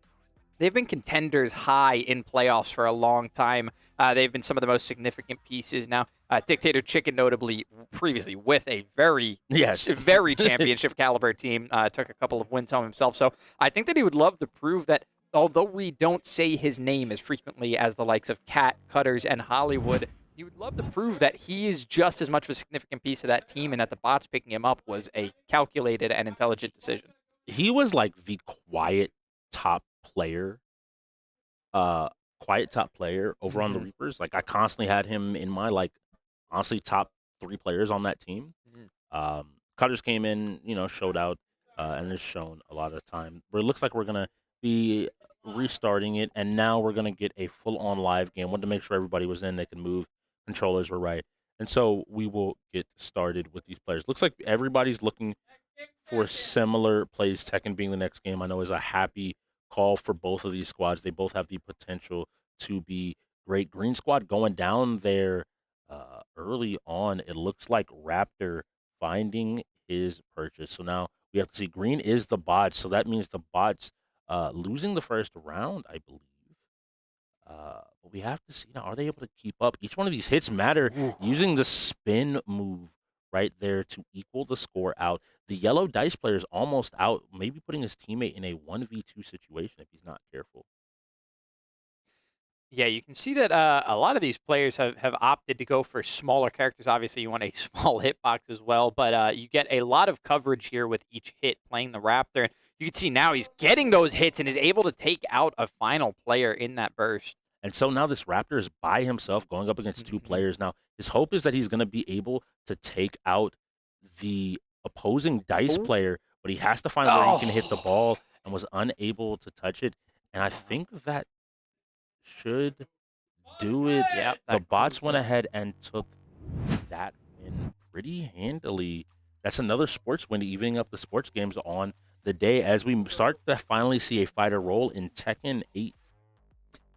Speaker 8: They've been contenders high in playoffs for a long time. They've been some of the most significant pieces. Now, Dictator Chicken, notably previously with a very championship caliber team, took a couple of wins home himself. So I think that he would love to prove that, although we don't say his name as frequently as the likes of Cat, Cutters, and Hollywood, he would love to prove that he is just as much of a significant piece of that team and that the bots picking him up was a calculated and intelligent decision.
Speaker 6: He was like the quiet top player over on the Reapers. Like, I constantly had him in my, like, honestly top 3 players on that team. Cutters came in, showed out, and has shown a lot of time. But it looks like we're going to be restarting it, and now we're going to get a full-on live game. Wanted to make sure everybody was in, they could move, controllers were right. And so we will get started with these players. Looks like everybody's looking for similar plays. Tekken being the next game, I know, is a happy call for both of these squads. They both have the potential to be great. Green squad going down there early on. It looks like Raptor finding his purchase. So now we have to see. Green is the bots, so that means the bots losing the first round, I believe. But we have to see now, are they able to keep up? Each one of these hits matter. Using the spin move right there to equal the score out. The yellow dice player is almost out, maybe putting his teammate in a 1v2 situation if he's not careful.
Speaker 8: Yeah, you can see that a lot of these players have opted to go for smaller characters. Obviously, you want a small hitbox as well, but you get a lot of coverage here with each hit playing the Raptor. You can see now he's getting those hits and is able to take out a final player in that burst.
Speaker 6: And so now this Raptor is by himself going up against 2 players. Now, his hope is that he's going to be able to take out the opposing dice player, but he has to find where he can hit the ball and was unable to touch it. And I think that should do it.
Speaker 8: Yep,
Speaker 6: the bots went ahead and took that win pretty handily. That's another sports win, evening up the sports games on the day as we start to finally see a fighter role in Tekken 8.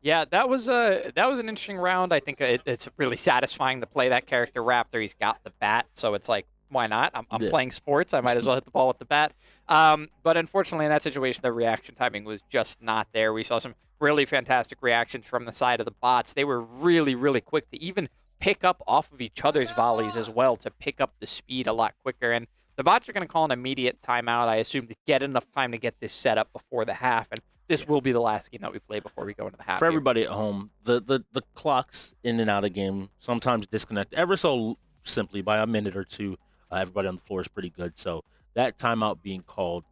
Speaker 8: Yeah, that was an interesting round. I think it's really satisfying to play that character Raptor. He's got the bat, so it's like, why not? I'm playing sports. I might as well hit the ball with the bat. But unfortunately, in that situation, the reaction timing was just not there. We saw some really fantastic reactions from the side of the bots. They were really, really quick to even pick up off of each other's volleys as well, to pick up the speed a lot quicker. And the bots are going to call an immediate timeout, I assume, to get enough time to get this set up before the half. And this will be the last game that we play before we go into the half.
Speaker 6: For everybody at home, the clocks in and out of game sometimes disconnect ever so simply by a minute or two. Everybody on the floor is pretty good, so that timeout being called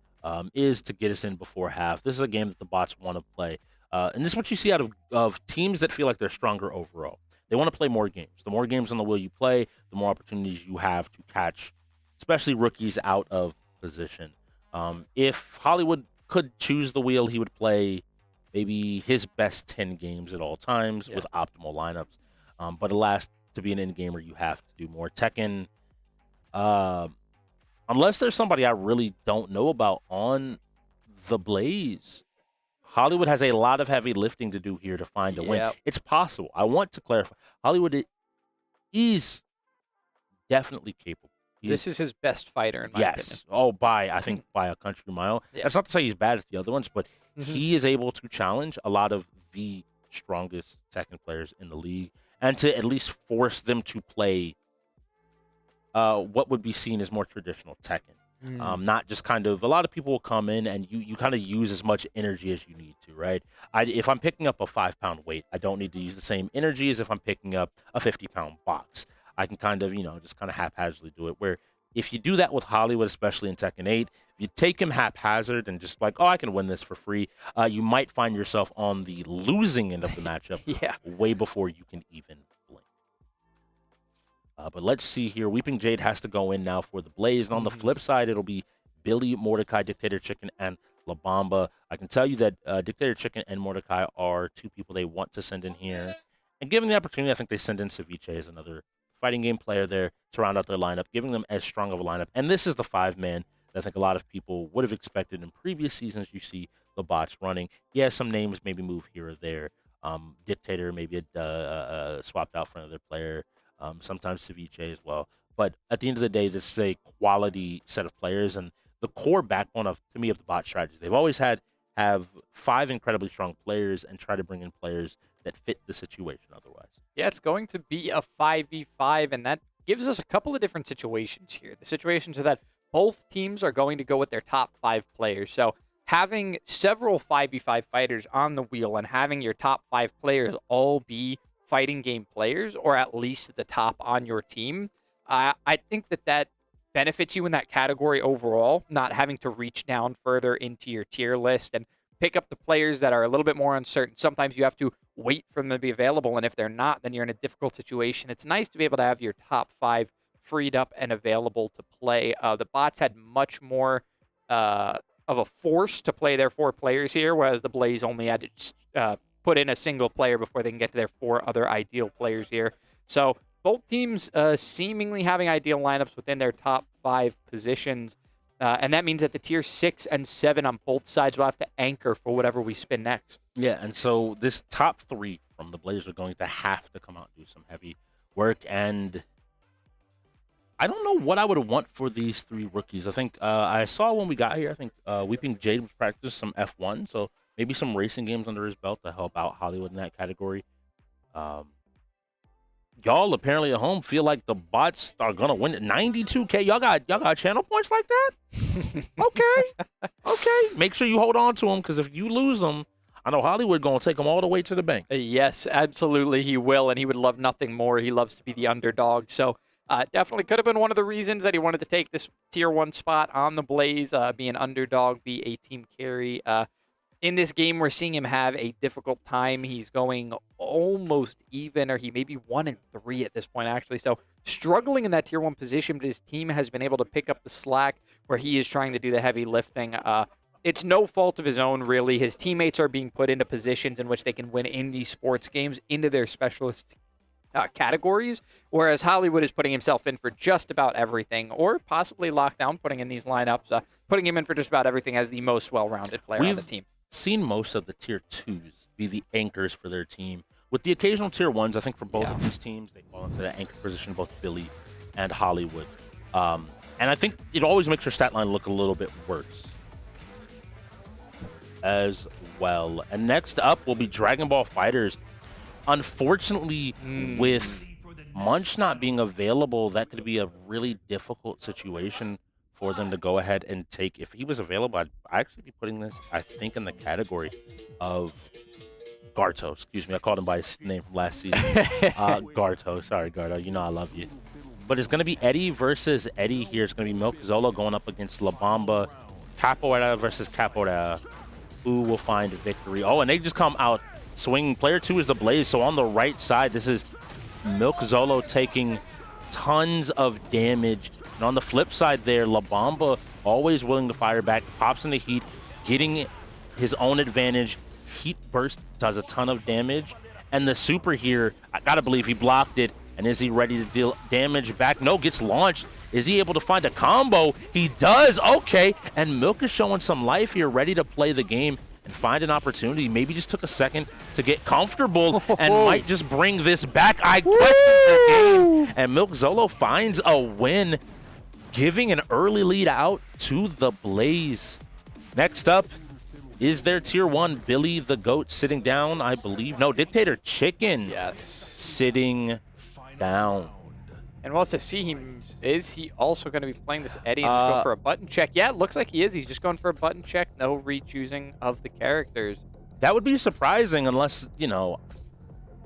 Speaker 6: is to get us in before half. This is a game that the bots want to play, and this is what you see out of teams that feel like they're stronger overall. They want to play more games. The more games on the wheel you play, the more opportunities you have to catch, especially rookies out of position. If Hollywood could choose the wheel, he would play maybe his best 10 games at all times with optimal lineups. But alas, to be an in-gamer, you have to do more. Tekken, unless there's somebody I really don't know about on the Blaze, Hollywood has a lot of heavy lifting to do here to find a win. It's possible. I want to clarify. Hollywood is definitely capable.
Speaker 8: This is his best fighter, in my opinion.
Speaker 6: Oh, I think by a country mile. That's not to say he's bad at the other ones, but he is able to challenge a lot of the strongest Tekken players in the league and to at least force them to play what would be seen as more traditional Tekken. Not just kind of, a lot of people will come in and you kind of use as much energy as you need to, right? If I'm picking up a 5-pound weight, I don't need to use the same energy as if I'm picking up a 50-pound box. I can kind of, just kind of haphazardly do it. Where if you do that with Hollywood, especially in Tekken 8, if you take him haphazard and just like, I can win this for free, you might find yourself on the losing end of the matchup way before you can even blink. But let's see here. Weeping Jade has to go in now for the Blaze. And on the flip side, it'll be Billy, Mordecai, Dictator Chicken, and La Bamba. I can tell you that Dictator Chicken and Mordecai are two people they want to send in here. And given the opportunity, I think they send in Ceviche as another fighting game player there to round out their lineup, giving them as strong of a lineup. And this is the 5-man that I think a lot of people would have expected in previous seasons. You see the bots running. Yeah, some names maybe move here or there. Dictator maybe swapped out for another player. Sometimes Ceviche as well. But at the end of the day, this is a quality set of players and the core backbone to me of the bot strategy. They've always have 5 incredibly strong players and try to bring in players that fit the situation otherwise.
Speaker 8: Yeah, it's going to be a 5v5, and that gives us a couple of different situations here. The situations are that both teams are going to go with their top 5 players. So having several 5v5 fighters on the wheel and having your top 5 players all be fighting game players, or at least at the top on your team, I think that benefits you in that category overall, not having to reach down further into your tier list and pick up the players that are a little bit more uncertain. Sometimes you have to wait for them to be available, and if they're not, then you're in a difficult situation. It's nice to be able to have your top 5 freed up and available to play. The bots had much more of a force to play their 4 players here, whereas the Blaze only had to put in a single player before they can get to their 4 other ideal players here. So both teams seemingly having ideal lineups within their top 5 positions. And that means that the tier 6 and 7 on both sides will have to anchor for whatever we spin next.
Speaker 6: Yeah, and so this top 3 from the Blazers are going to have to come out and do some heavy work. And I don't know what I would want for these 3 rookies. I think I saw when we got here, I think Weeping Jade was practicing some F1, so maybe some racing games under his belt to help out Hollywood in that category. Y'all apparently at home feel like the bots are gonna win it. 92K. Y'all got channel points like that? Okay. Make sure you hold on to them, because if you lose them, I know Hollywood gonna take them all the way to the bank.
Speaker 8: Yes, absolutely he will, and he would love nothing more. He loves to be the underdog. So definitely could have been one of the reasons that he wanted to take this tier 1 spot on the Blaze, be an underdog, be a team carry. In this game, we're seeing him have a difficult time. He's going almost even, or he may be 1-3 at this point, actually. So struggling in that tier 1 position, but his team has been able to pick up the slack where he is trying to do the heavy lifting. It's no fault of his own, really. His teammates are being put into positions in which they can win in these sports games, into their specialist categories, whereas Hollywood is putting himself in for just about everything, or possibly Lockdown putting in these lineups, putting him in for just about everything as the most well-rounded player on the team.
Speaker 6: Seen most of the tier 2s be the anchors for their team. With the occasional tier 1s, I think for both of these teams, they fall into that anchor position, both Billy and Hollywood. And I think it always makes your stat line look a little bit worse as well. And next up will be Dragon Ball Fighters. Unfortunately, with Munch not being available, that could be a really difficult situation for them to go ahead and take. If he was available, I'd actually be putting this, I think, in the category of Garto. Excuse me, I called him by his name from last season. Garto. Sorry, Garto. You know I love you. But it's going to be Eddie versus Eddie here. It's going to be Milk Zolo going up against La Bamba. Capoeira versus Capoeira. Who will find victory? Oh, and they just come out swinging. Player 2 is the Blaze. So on the right side, this is Milk Zolo taking tons of damage. And on the flip side there, La Bamba always willing to fire back. Pops in the heat, getting his own advantage. Heat burst does a ton of damage. And the super here, I got to believe he blocked it. And is he ready to deal damage back? No, gets launched. Is he able to find a combo? He does. Okay. And Milk is showing some life here, ready to play the game and find an opportunity. Maybe just took a second to get comfortable and might just bring this back. I question the game. And Milk Zolo finds a win, giving an early lead out to the Blaze. Next up is their tier 1 Billy the Goat sitting down, I believe. No, Dictator Chicken.
Speaker 8: Yes.
Speaker 6: Sitting down.
Speaker 8: And well, to see him, is he also going to be playing this Eddie and just go for a button check? Yeah, it looks like he is. He's just going for a button check. No re-choosing of the characters.
Speaker 6: That would be surprising unless, you know...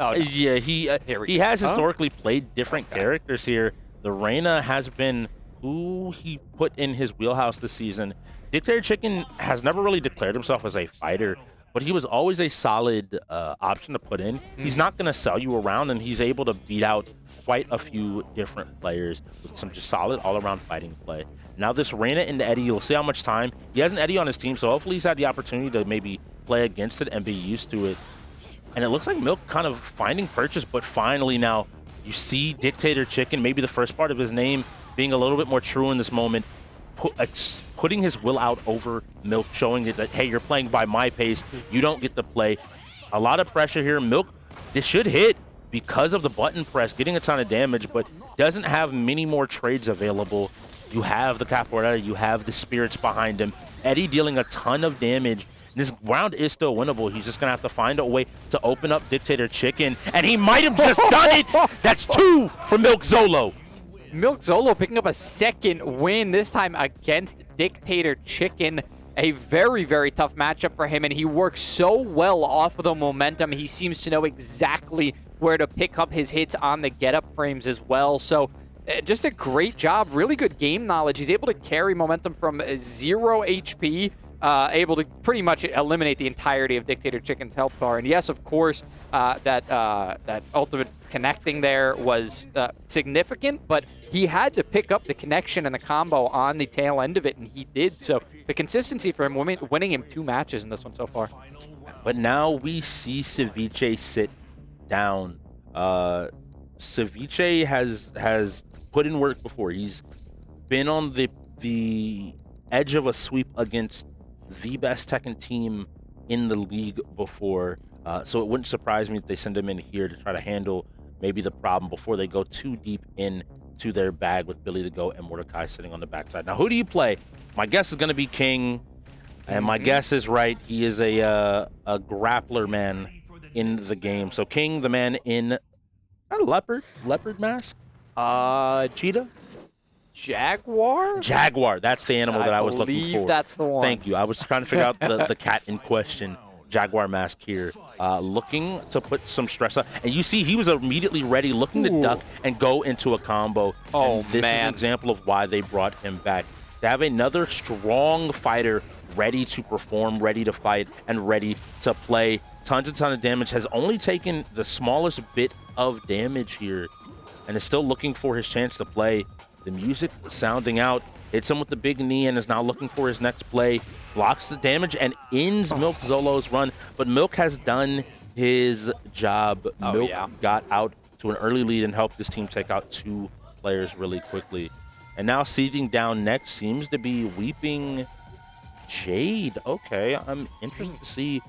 Speaker 8: Oh, no.
Speaker 6: Yeah, he has historically played different characters here. The Reyna has been who he put in his wheelhouse this season. Dictator Chicken has never really declared himself as a fighter, but he was always a solid option to put in. He's not going to sell you around, and he's able to beat out quite a few different players with some just solid all-around fighting play. Now this Reyna into Eddie, you'll see how much time. He has an Eddie on his team, so hopefully he's had the opportunity to maybe play against it and be used to it. And it looks like Milk kind of finding purchase, but finally now you see Dictator Chicken, maybe the first part of his name being a little bit more true in this moment, putting his will out over Milk, showing it that, hey, you're playing by my pace. You don't get to play. A lot of pressure here. Milk, this should hit because of the button press, getting a ton of damage, but doesn't have many more trades available. You have the Capoeira, you have the Spirits behind him. Eddie dealing a ton of damage. This round is still winnable. He's just going to have to find a way to open up Dictator Chicken, and he might have just done it. That's 2 for Milk Zolo.
Speaker 8: Milk Zolo picking up a second win, this time against Dictator Chicken. A very, very tough matchup for him, and he works so well off of the momentum. He seems to know exactly where to pick up his hits on the get-up frames as well. So just a great job, really good game knowledge. He's able to carry momentum from 0 HP, able to pretty much eliminate the entirety of Dictator Chicken's health bar. And yes, of course, that ultimate connecting there was significant, but he had to pick up the connection and the combo on the tail end of it, and he did. So the consistency for him, winning him 2 matches in this one so far.
Speaker 6: But now we see Ceviche sit down. Ceviche has put in work before. He's been on the edge of a sweep against the best Tekken team in the league before. So it wouldn't surprise me if they send him in here to try to handle maybe the problem before they go too deep into their bag with Billy the Goat and Mordecai sitting on the backside. Now, who do you play? My guess is going to be King, and my guess is right. He is a grappler man in the game. So King, the man in a leopard mask? Cheetah?
Speaker 8: Jaguar?
Speaker 6: Jaguar. That's the animal that I was looking for.
Speaker 8: I believe that's the one.
Speaker 6: Thank you. I was trying to figure out the cat in question. Jaguar mask here, looking to put some stress on. And you see he was immediately ready, looking to duck and go into a combo.
Speaker 8: Oh,
Speaker 6: and this is an example of why they brought him back. To have another strong fighter ready to perform, ready to fight, and ready to play. Tons of damage. Has only taken the smallest bit of damage here and is still looking for his chance to play. The music sounding out. Hits him with the big knee and is now looking for his next play. Blocks the damage and ends Milk Zolo's run. But Milk has done his job. Milk got out to an early lead and helped this team take out 2 players really quickly. And now seating down next seems to be Weeping Jade. Okay, I'm interested to see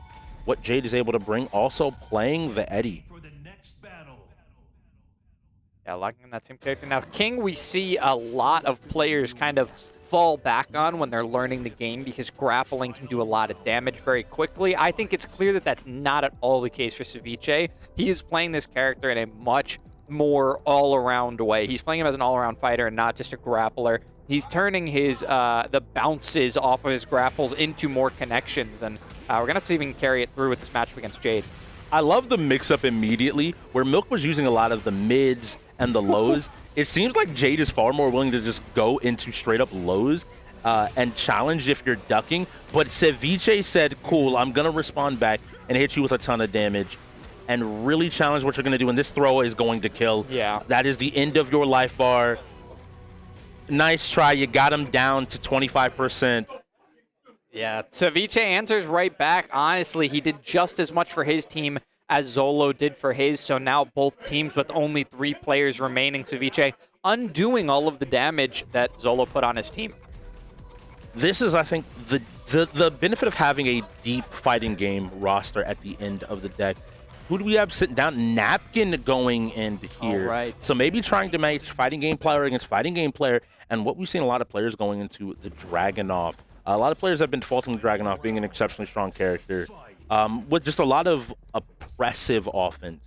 Speaker 6: what Jade is able to bring. Also playing the Eddie.
Speaker 8: Yeah, locking in that same character. Now, King, we see a lot of players kind of fall back on when they're learning the game because grappling can do a lot of damage very quickly. I think it's clear that that's not at all the case for Ceviche. He is playing this character in a much more all-around way. He's playing him as an all-around fighter and not just a grappler. He's turning his the bounces off of his grapples into more connections, and we're going to see if he can carry it through with this matchup against Jade.
Speaker 6: I love the mix-up immediately, where Milk was using a lot of the mids and the lows. It seems like Jade is far more willing to just go into straight-up lows and challenge if you're ducking. But Ceviche said, cool, I'm going to respond back and hit you with a ton of damage and really challenge what you're going to do. And this throw is going to kill.
Speaker 8: Yeah.
Speaker 6: That is the end of your life bar. Nice try. You got him down to 25%.
Speaker 8: Yeah, Ceviche answers right back. Honestly, he did just as much for his team as Zolo did for his, so now both teams with only 3 players remaining. Ceviche undoing all of the damage that Zolo put on his team.
Speaker 6: This is, I think, the benefit of having a deep fighting game roster at the end of the deck. Who do we have sitting down? Napkin going in here.
Speaker 8: All right.
Speaker 6: So maybe trying to match fighting game player against fighting game player, and what we've seen a lot of players going into the Dragunov. A lot of players have been faulting Dragunov being an exceptionally strong character with just a lot of oppressive offense.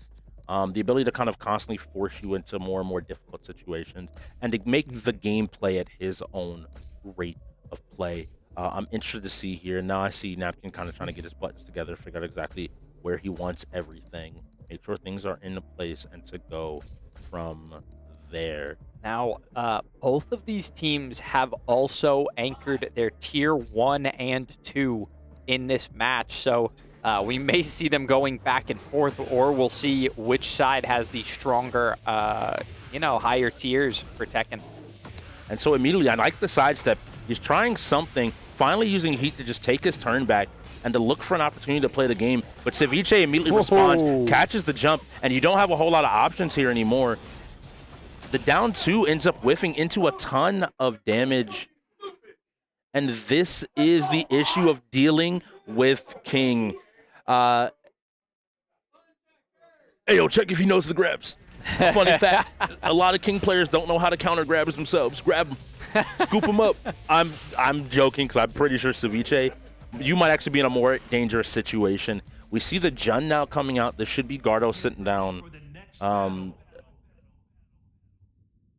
Speaker 6: The ability to kind of constantly force you into more and more difficult situations and to make the gameplay at his own rate of play. I'm interested to see here. Now I see Napkin kind of trying to get his buttons together, figure out exactly where he wants everything, make sure things are in place, and to go from there.
Speaker 8: Now, both of these teams have also anchored their tier 1 and 2 in this match, so we may see them going back and forth, or we'll see which side has the stronger, higher tiers for Tekken.
Speaker 6: And so immediately, I like the sidestep. He's trying something, finally using Heat to just take his turn back and to look for an opportunity to play the game. But Ceviche immediately responds, catches the jump, and you don't have a whole lot of options here anymore. The down 2 ends up whiffing into a ton of damage. And this is the issue of dealing with King. Hey, yo, check if he knows the grabs. Funny fact, a lot of King players don't know how to counter grabs themselves. Grab them, scoop them up. I'm joking because I'm pretty sure Ceviche, you might actually be in a more dangerous situation. We see the Jun now coming out. This should be Gardo sitting down.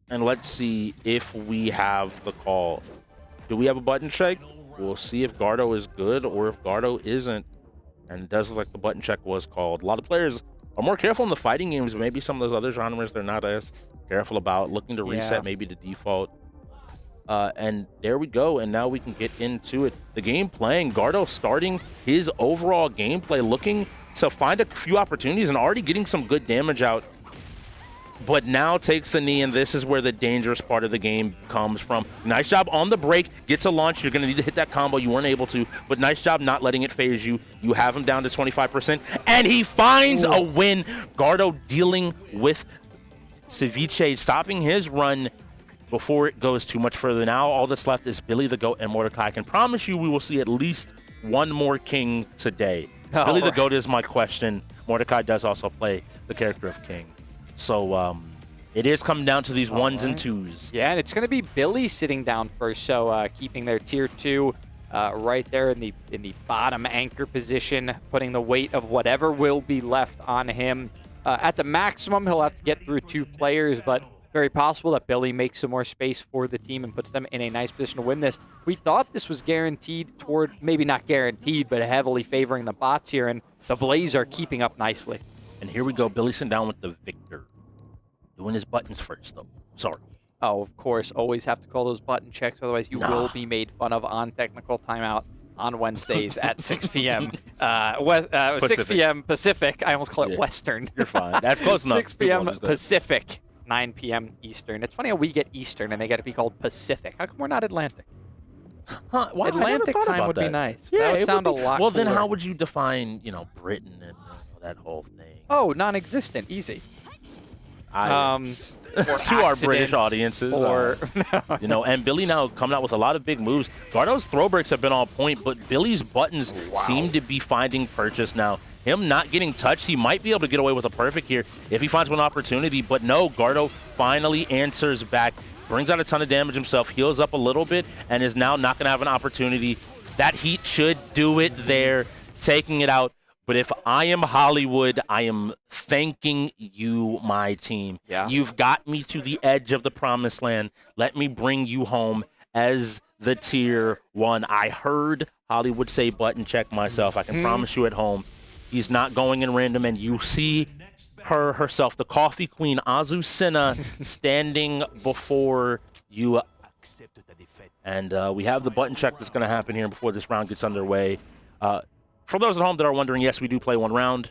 Speaker 6: And let's see if we have the call. Do we have a button check? We'll see if Gardo is good or if Gardo isn't. And it does look like the button check was called. A lot of players are more careful in the fighting games, but maybe some of those other genres they're not as careful about. Looking to reset maybe the default. And there we go, and now we can get into it. The game playing, Gardo starting his overall gameplay, looking to find a few opportunities and already getting some good damage out. But now takes the knee, and this is where the dangerous part of the game comes from. Nice job on the break, gets a launch. You're going to need to hit that combo. You weren't able to, but nice job not letting it phase you. You have him down to 25%, and he finds a win. Gardo dealing with Ceviche, stopping his run before it goes too much further. Now all that's left is Billy the Goat and Mordecai. I can promise you we will see at least one more King today. Billy the Goat is my question. Mordecai does also play the character of King. So it is coming down to these ones and twos.
Speaker 8: Yeah, and it's going to be Billy sitting down first, so keeping their tier 2 right there in the bottom anchor position, putting the weight of whatever will be left on him. At the maximum, he'll have to get through 2 players, but very possible that Billy makes some more space for the team and puts them in a nice position to win this. We thought this was guaranteed toward, maybe not guaranteed, but heavily favoring the bots here, and the Blaze are keeping up nicely.
Speaker 6: And here we go, Billy sitting down with the victor. Doing his buttons first, though. Sorry.
Speaker 8: Oh, of course. Always have to call those button checks, otherwise you will be made fun of on Technical Timeout on Wednesdays at 6 p.m. 6 p.m. Pacific. I almost call it Western.
Speaker 6: You're fine. That's close enough.
Speaker 8: 6 p.m. Pacific, 9 p.m. Eastern. It's funny how we get Eastern and they got to be called Pacific. How come we're not Atlantic?
Speaker 6: Huh, wow,
Speaker 8: Atlantic time would be nice.
Speaker 6: Yeah,
Speaker 8: that would sound a lot
Speaker 6: Well,
Speaker 8: cooler.
Speaker 6: then how would you define, Britain and that whole thing?
Speaker 8: Oh, non-existent. Easy.
Speaker 6: To our British audiences,
Speaker 8: or
Speaker 6: and Billy now coming out with a lot of big moves. Gardo's throw breaks have been on point, but Billy's buttons seem to be finding purchase now. Him not getting touched, he might be able to get away with a perfect here if he finds one opportunity, but no, Gardo finally answers back, brings out a ton of damage himself, heals up a little bit, and is now not going to have an opportunity. That heat should do it there, taking it out. But if I am Hollywood, I am thanking you, my team.
Speaker 8: Yeah.
Speaker 6: You've got me to the edge of the promised land. Let me bring you home as the tier 1. I heard Hollywood say button check myself. I can promise you at home, he's not going in random. And you see her herself, the coffee queen, Azucena, standing before you. And we have the button check that's going to happen here before this round gets underway. For those at home that are wondering, yes, we do play one round.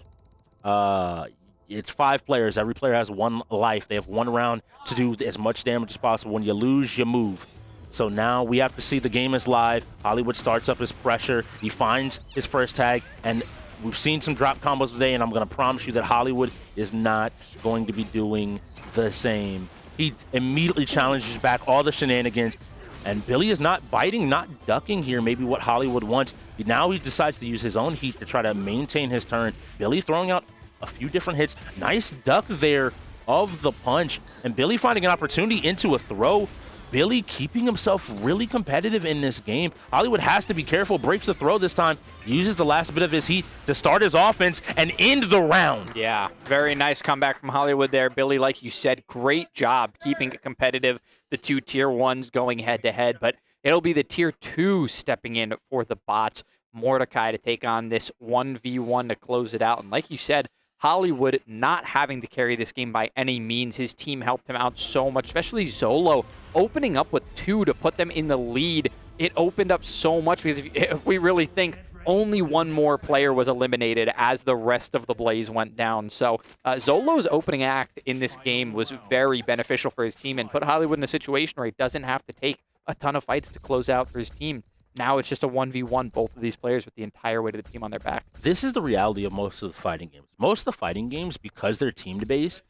Speaker 6: It's 5 players. Every player has 1 life. They have 1 round to do as much damage as possible. When you lose, you move. So now we have to see the game is live. Hollywood starts up his pressure. He finds his first tag, and we've seen some drop combos today, and I'm going to promise you that Hollywood is not going to be doing the same. He immediately challenges back all the shenanigans, and Billy is not biting, not ducking here, maybe what Hollywood wants. Now he decides to use his own heat to try to maintain his turn. Billy throwing out a few different hits. Nice duck there of the punch, and Billy finding an opportunity into a throw. Billy keeping himself really competitive in this game. Hollywood has to be careful, breaks the throw this time, uses the last bit of his heat to start his offense and end the round.
Speaker 8: Yeah, very nice comeback from Hollywood there. Billy, like you said, great job keeping it competitive. The 2 tier 1s going head-to-head, but it'll be the tier 2 stepping in for the bots. Mordecai to take on this 1v1 to close it out. And like you said, Hollywood not having to carry this game by any means. His team helped him out so much, especially Zolo opening up with 2 to put them in the lead. It opened up so much because if we really think, only 1 more player was eliminated as the rest of the Blaze went down. So Zolo's opening act in this game was very beneficial for his team and put Hollywood in a situation where he doesn't have to take a ton of fights to close out for his team. Now it's just a 1v1, both of these players with the entire weight of the team on their back.
Speaker 6: This is the reality of most of the fighting games. Most of the fighting games, because they're team-based,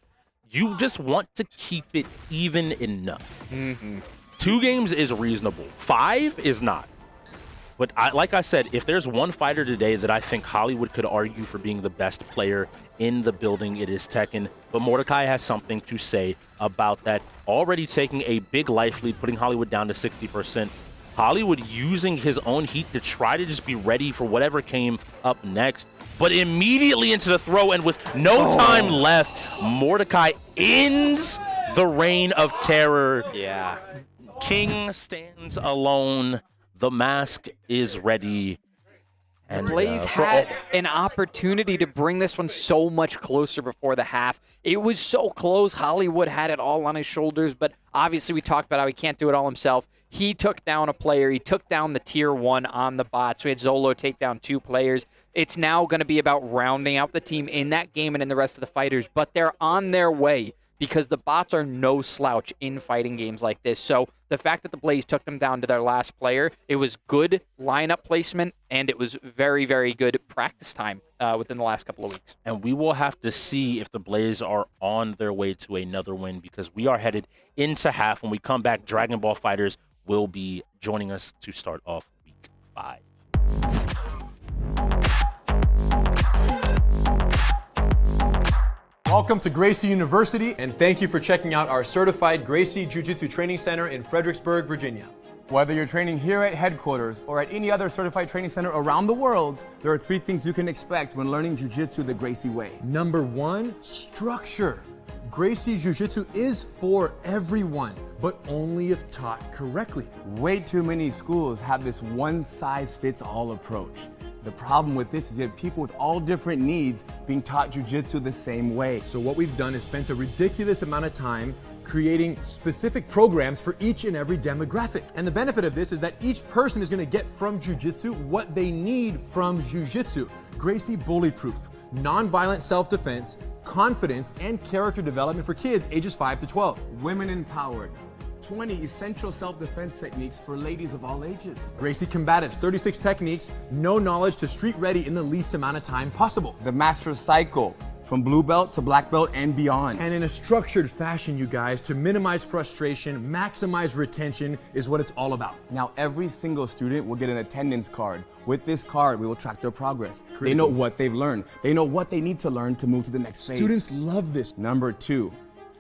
Speaker 6: you just want to keep it even enough. 2 games is reasonable. 5 is not. But like I said, if there's one fighter today that I think Hollywood could argue for being the best player in the building, it is Tekken. But Mordecai has something to say about that. Already taking a big life lead, putting Hollywood down to 60%. Hollywood using his own heat to try to just be ready for whatever came up next. But immediately into the throw, and with no time left, Mordecai ends the reign of terror.
Speaker 8: Yeah.
Speaker 6: King stands alone. The mask is ready. And
Speaker 8: Blaze had an opportunity to bring this one so much closer before the half. It was so close. Hollywood had it all on his shoulders, but obviously we talked about how he can't do it all himself. He took down a player. He took down the tier 1 on the bot. So we had Zolo take down 2 players. It's now going to be about rounding out the team in that game and in the rest of the fighters, but they're on their way, because the bots are no slouch in fighting games like this. So the fact that the Blaze took them down to their last player, it was good lineup placement, and it was very, very good practice time within the last couple of weeks.
Speaker 6: And we will have to see if the Blaze are on their way to another win, because we are headed into half. When we come back, Dragon Ball Fighters will be joining us to start off week 5.
Speaker 15: Welcome to Gracie University, and thank you for checking out our certified Gracie Jiu-Jitsu Training Center in Fredericksburg, Virginia.
Speaker 16: Whether you're training here at headquarters or at any other certified training center around the world, there are 3 things you can expect when learning Jiu-Jitsu the Gracie way.
Speaker 15: Number 1, structure. Gracie Jiu-Jitsu is for everyone, but only if taught correctly.
Speaker 16: Way too many schools have this one-size-fits-all approach. The problem with this is you have people with all different needs being taught Jiu-Jitsu the same way.
Speaker 15: So what we've done is spent a ridiculous amount of time creating specific programs for each and every demographic. And the benefit of this is that each person is going to get from Jiu-Jitsu what they need from Jiu-Jitsu. Gracie Bully-Proof, non-violent self-defense, confidence, and character development for kids ages 5 to 12.
Speaker 16: Women empowered. 20 essential self-defense techniques for ladies of all ages.
Speaker 15: Gracie Combatives, 36 techniques, no knowledge to street ready in the least amount of time possible.
Speaker 16: The Master Cycle, from blue belt to black belt and beyond.
Speaker 15: And in a structured fashion, you guys, to minimize frustration, maximize retention is what it's all about.
Speaker 16: Now, every single student will get an attendance card. With this card, we will track their progress. They know what they've learned. They know what they need to learn to move to the next phase.
Speaker 15: Students love this.
Speaker 16: Number 2,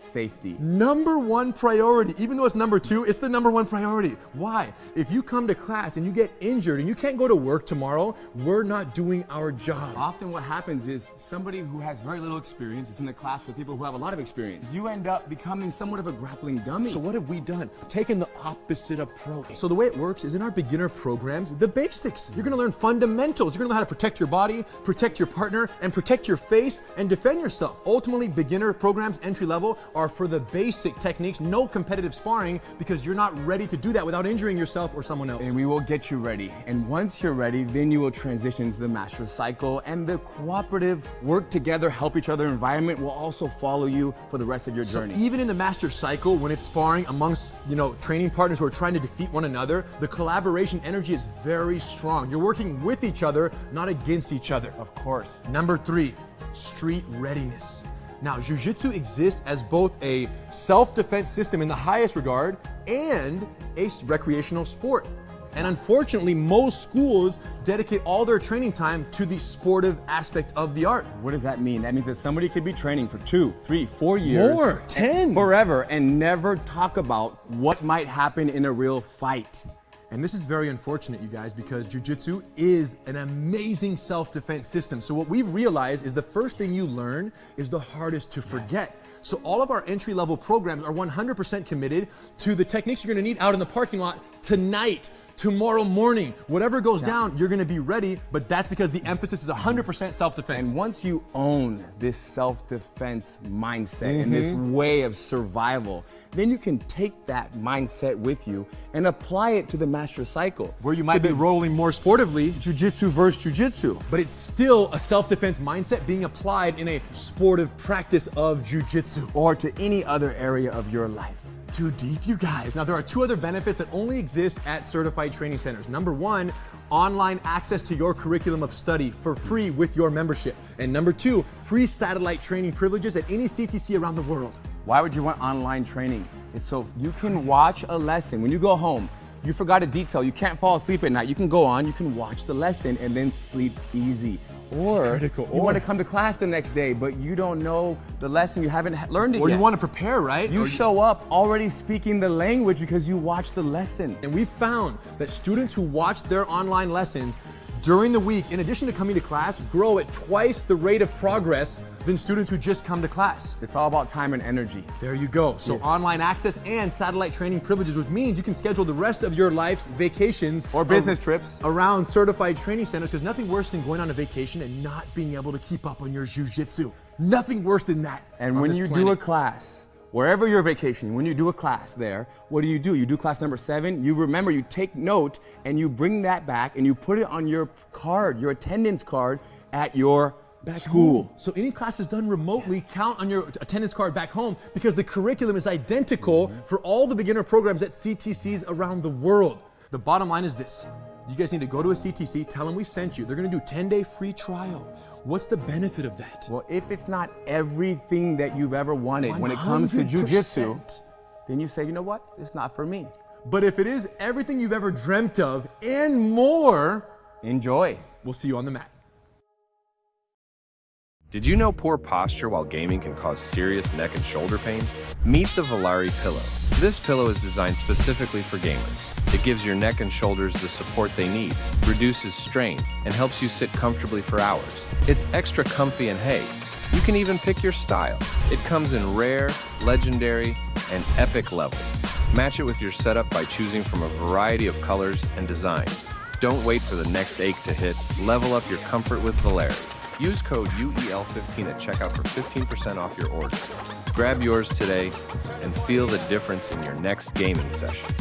Speaker 16: safety.
Speaker 15: Number one priority. Even though it's number two, it's the number one priority. Why? If you come to class and you get injured and you can't go to work tomorrow, we're not doing our job.
Speaker 16: Often what happens is somebody who has very little experience is in a class with people who have a lot of experience. You end up becoming somewhat of a grappling dummy.
Speaker 15: So what have we done? Taken the opposite approach. So the way it works is in our beginner programs, the basics. You're gonna learn fundamentals. You're gonna learn how to protect your body, protect your partner, and protect your face and defend yourself. Ultimately, beginner programs, entry level, are for the basic techniques, no competitive sparring, because you're not ready to do that without injuring yourself or someone else.
Speaker 16: And we will get you ready. And once you're ready, then you will transition into the master cycle, and the cooperative work together, help each other environment will also follow you for the rest of your journey.
Speaker 15: So even in the master cycle, when it's sparring amongst, training partners who are trying to defeat one another, the collaboration energy is very strong. You're working with each other, not against each other.
Speaker 16: Of course.
Speaker 15: Number 3, street readiness. Now, Jiu-Jitsu exists as both a self-defense system in the highest regard and a recreational sport. And unfortunately, most schools dedicate all their training time to the sportive aspect of the art.
Speaker 16: What does that mean? That means that somebody could be training for 2, 3, 4 years.
Speaker 15: More, 10.
Speaker 16: Forever, and never talk about what might happen in a real fight.
Speaker 15: And this is very unfortunate, you guys, because Jiu-Jitsu is an amazing self-defense system. So what we've realized is the first thing you learn is the hardest to forget. So all of our entry-level programs are 100% committed to the techniques you're gonna need out in the parking lot tonight, tomorrow morning. Whatever goes down, you're gonna be ready, but that's because the emphasis is 100% self-defense.
Speaker 16: And once you own this self-defense mindset and this way of survival, then you can take that mindset with you and apply it to the master cycle.
Speaker 15: Where you might be rolling more sportively,
Speaker 16: Jiu-Jitsu versus Jiu-Jitsu.
Speaker 15: but it's still a self-defense mindset being applied in a sportive practice of Jiu-Jitsu.
Speaker 16: Or to any other area of your life.
Speaker 15: Too deep, you guys. Now, there are 2 other benefits that only exist at certified training centers. Number 1, online access to your curriculum of study for free with your membership. And number 2, free satellite training privileges at any CTC around the world.
Speaker 16: Why would you want online training? It's so you can watch a lesson. When you go home, you forgot a detail, you can't fall asleep at night, you can go on, you can watch the lesson and then sleep easy. Or you want to come to class the next day, but you don't know the lesson, you haven't learned it yet.
Speaker 15: Or you want to prepare, right?
Speaker 16: You show up already speaking the language because you watched the lesson.
Speaker 15: And we found that students who watch their online lessons during the week, in addition to coming to class, grow at twice the rate of progress than students who just come to class.
Speaker 16: It's all about time and energy.
Speaker 15: There you go. So online access and satellite training privileges, which means you can schedule the rest of your life's vacations
Speaker 16: or business trips
Speaker 15: around certified training centers, because nothing worse than going on a vacation and not being able to keep up on your jiu-jitsu. Nothing worse than that.
Speaker 16: And when you do a class, wherever you're vacationing, when you do a class there, what do? You do class number 7, you remember, you take note, and you bring that back and you put it on your card, your attendance card at your school.
Speaker 15: Home. So any classes done remotely count on your attendance card back home, because the curriculum is identical for all the beginner programs at CTCs around the world. The bottom line is this. You guys need to go to a CTC, tell them we sent you. They're gonna do a 10-day free trial. What's the benefit of that?
Speaker 16: Well, if it's not everything that you've ever wanted when it comes to jiu-jitsu, then you say, you know what, it's not for me.
Speaker 15: But if it is everything you've ever dreamt of and more,
Speaker 16: enjoy.
Speaker 15: We'll see you on the mat.
Speaker 14: Did you know poor posture while gaming can cause serious neck and shoulder pain? Meet the Volare pillow. This pillow is designed specifically for gamers. It gives your neck and shoulders the support they need, reduces strain, and helps you sit comfortably for hours. It's extra comfy, and hey, you can even pick your style. It comes in rare, legendary, and epic levels. Match it with your setup by choosing from a variety of colors and designs. Don't wait for the next ache to hit. Level up your comfort with Volare. Use code UEL15 at checkout for 15% off your order. Grab yours today and feel the difference in your next gaming session.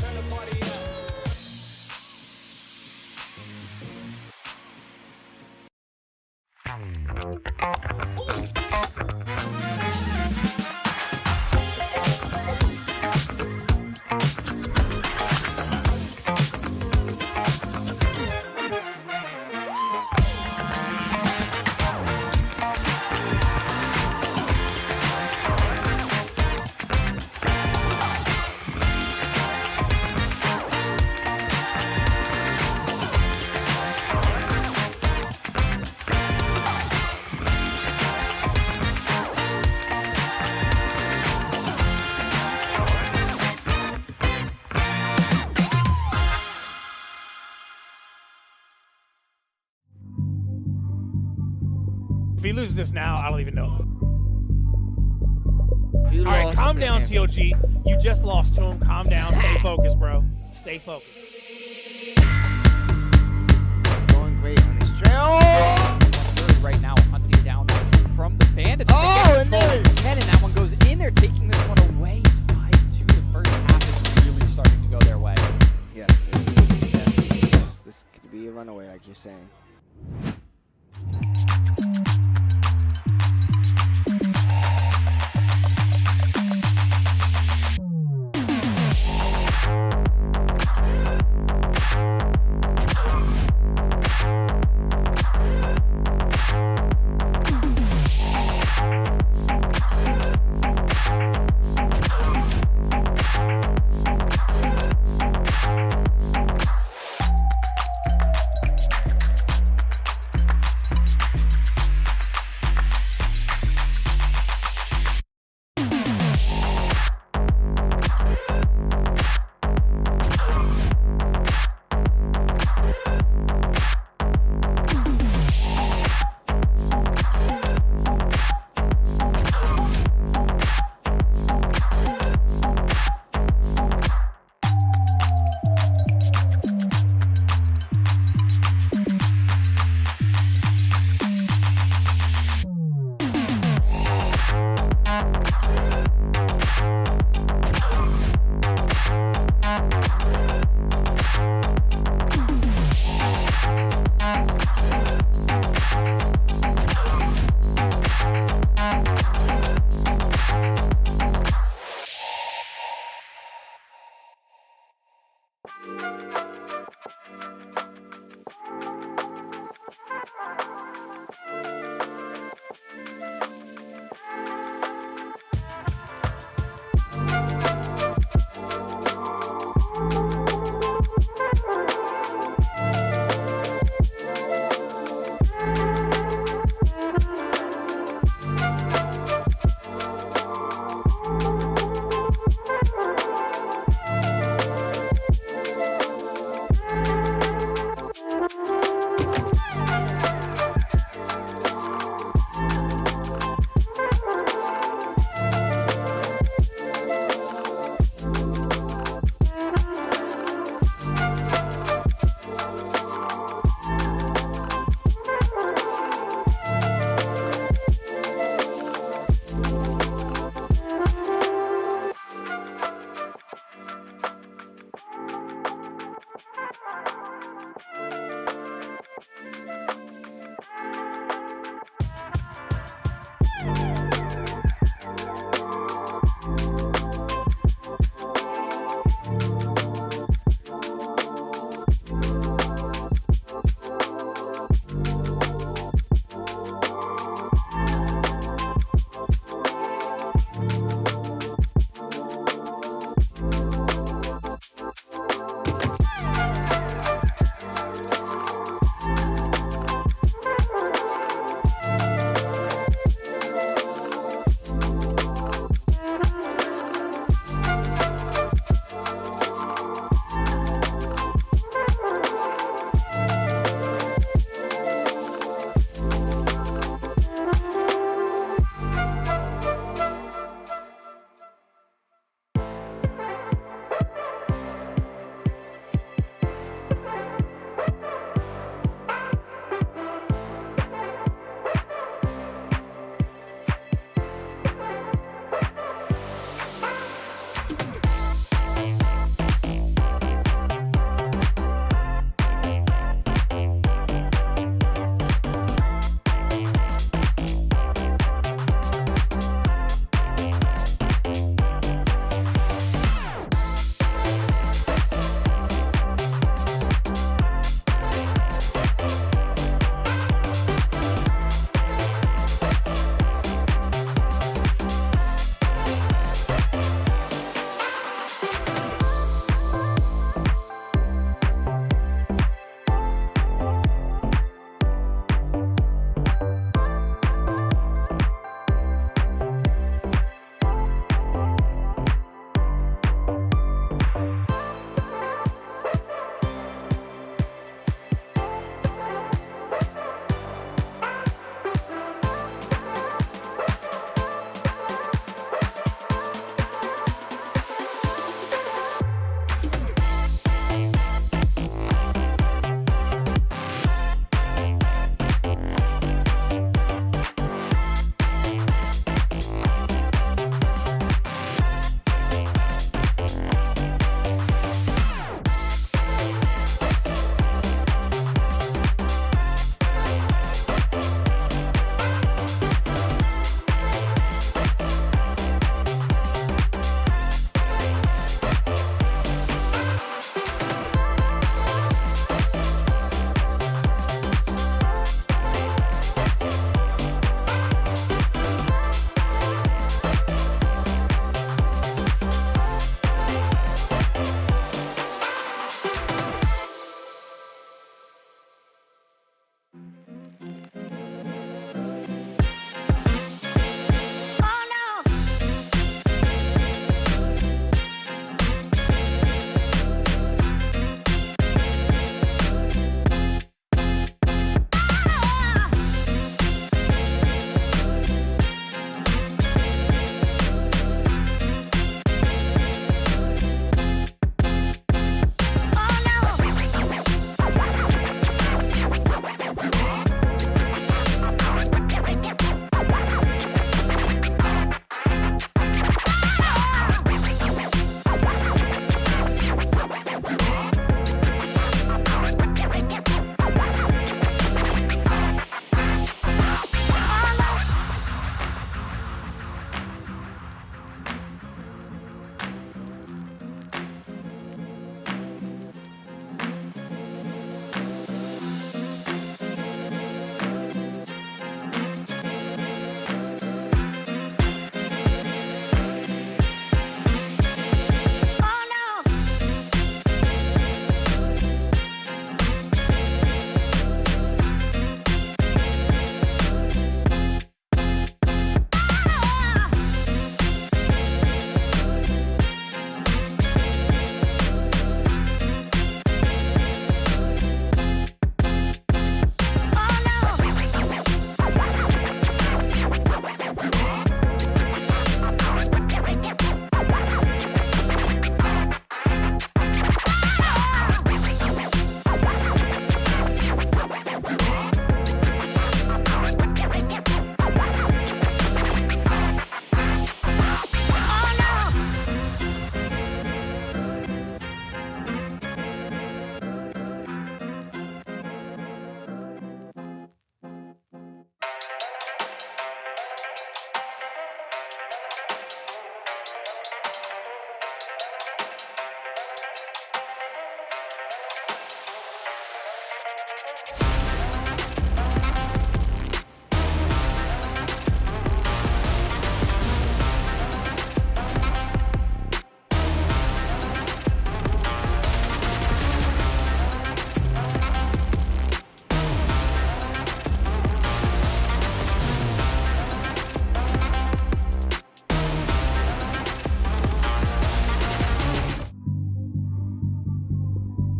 Speaker 12: If he loses this now, I don't even know.
Speaker 2: You
Speaker 12: All right,
Speaker 2: lost
Speaker 12: calm
Speaker 2: to
Speaker 12: down,
Speaker 2: him.
Speaker 12: TLG. You just lost to him. Calm down. Stay focused, bro. Stay focused.
Speaker 2: Going great on his trail. Oh!
Speaker 8: Right now, hunting down that kill from the Bandits.
Speaker 2: Oh, and there.
Speaker 8: Ken, and that one goes in there, taking this one away. It's 5-2. The first half is really starting to go their way.
Speaker 2: Yes, it is. Definitely. Yes, this could be a runaway, like you're saying.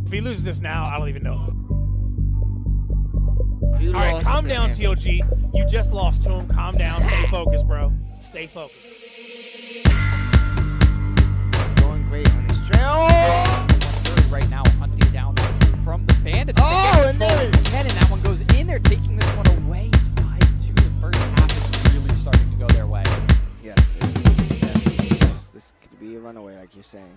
Speaker 12: If he loses this now, I don't even know. All right, calm down, TOG. You just lost to him. Calm down. Stay focused, bro. Stay focused.
Speaker 3: Going great on his trail.
Speaker 8: Right now, hunting down from the Bandits.
Speaker 3: Oh, and there.
Speaker 8: Again, and that one goes in there, taking this one away. It's 5-2. The first half is really starting to go their way.
Speaker 3: Yes, it is. Definitely is. This could be a runaway, like you're saying.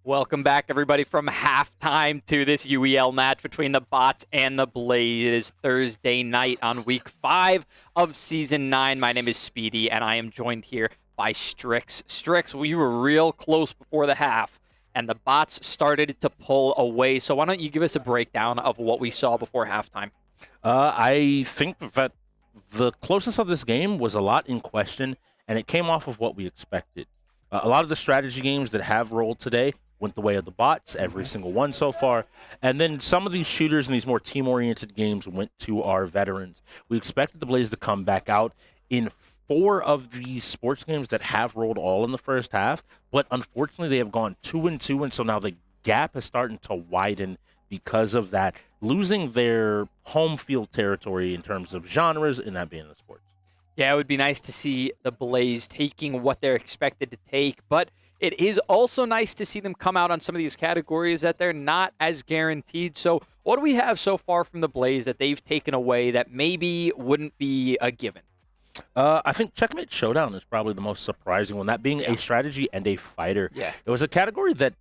Speaker 8: Welcome back, everybody, from halftime to this UEL match between the Bots and the Blaze. It is Thursday night on week 5 of Season 9. My name is Speedy, and I am joined here by Strix. Strix, we were real close before the half, and the Bots started to pull away. So why don't you give us a breakdown of what we saw before halftime?
Speaker 6: I think that the closeness of this game was a lot in question, and it came off of what we expected. A lot of the strategy games that have rolled today went the way of the Bots, every single one so far. And then some of these shooters and these more team-oriented games went to our veterans. We expected the Blaze to come back out in 4 of these sports games that have rolled all in the first half, but unfortunately they have gone 2-2, and so now the gap is starting to widen because of that, losing their home field territory in terms of genres, and that being the sports.
Speaker 8: Yeah, it would be nice to see the Blaze taking what they're expected to take, but it is also nice to see them come out on some of these categories that they're not as guaranteed. So what do we have so far from the Blaze that they've taken away that maybe wouldn't be a given?
Speaker 6: I think Checkmate Showdown is probably the most surprising one, that being a strategy and a fighter.
Speaker 8: Yeah.
Speaker 6: It was a category that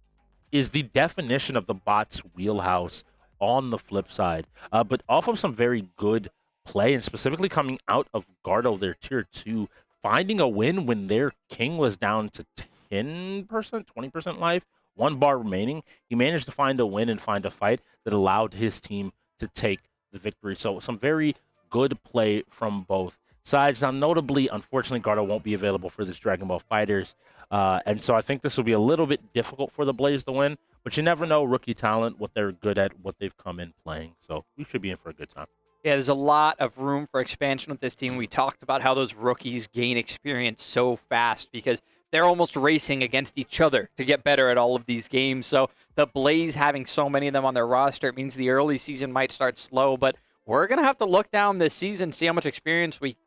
Speaker 6: is the definition of the Bots' wheelhouse on the flip side, but off of some very good play, and specifically coming out of Gardo, their tier 2, finding a win when their king was down to 10%, 20% life, 1 bar remaining. He managed to find a win and find a fight that allowed his team to take the victory. So some very good play from both sides. Now, notably, unfortunately, Gardo won't be available for this Dragon Ball Fighters, and so I think this will be a little bit difficult for the Blaze to win, but you never know rookie talent, what they're good at, what they've come in playing. So we should be in for a good time.
Speaker 8: Yeah, there's a lot of room for expansion with this team. We talked about how those rookies gain experience so fast because they're almost racing against each other to get better at all of these games. So the Blaze having so many of them on their roster, it means the early season might start slow, but we're going to have to look down this season, see how much experience we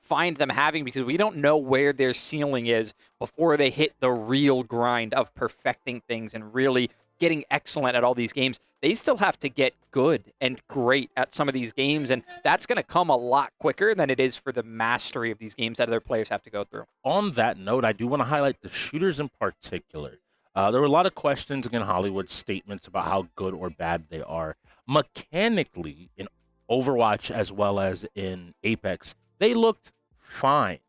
Speaker 8: find them having, because we don't know where their ceiling is before they hit the real grind of perfecting things and really getting excellent at all these games. They still have to get good and great at some of these games, and that's going to come a lot quicker than it is for the mastery of these games that other players have to go through.
Speaker 6: On that note, I do want to highlight the shooters in particular. There were a lot of questions in Hollywood statements about how good or bad they are. Mechanically, in Overwatch as well as in Apex, they looked fine.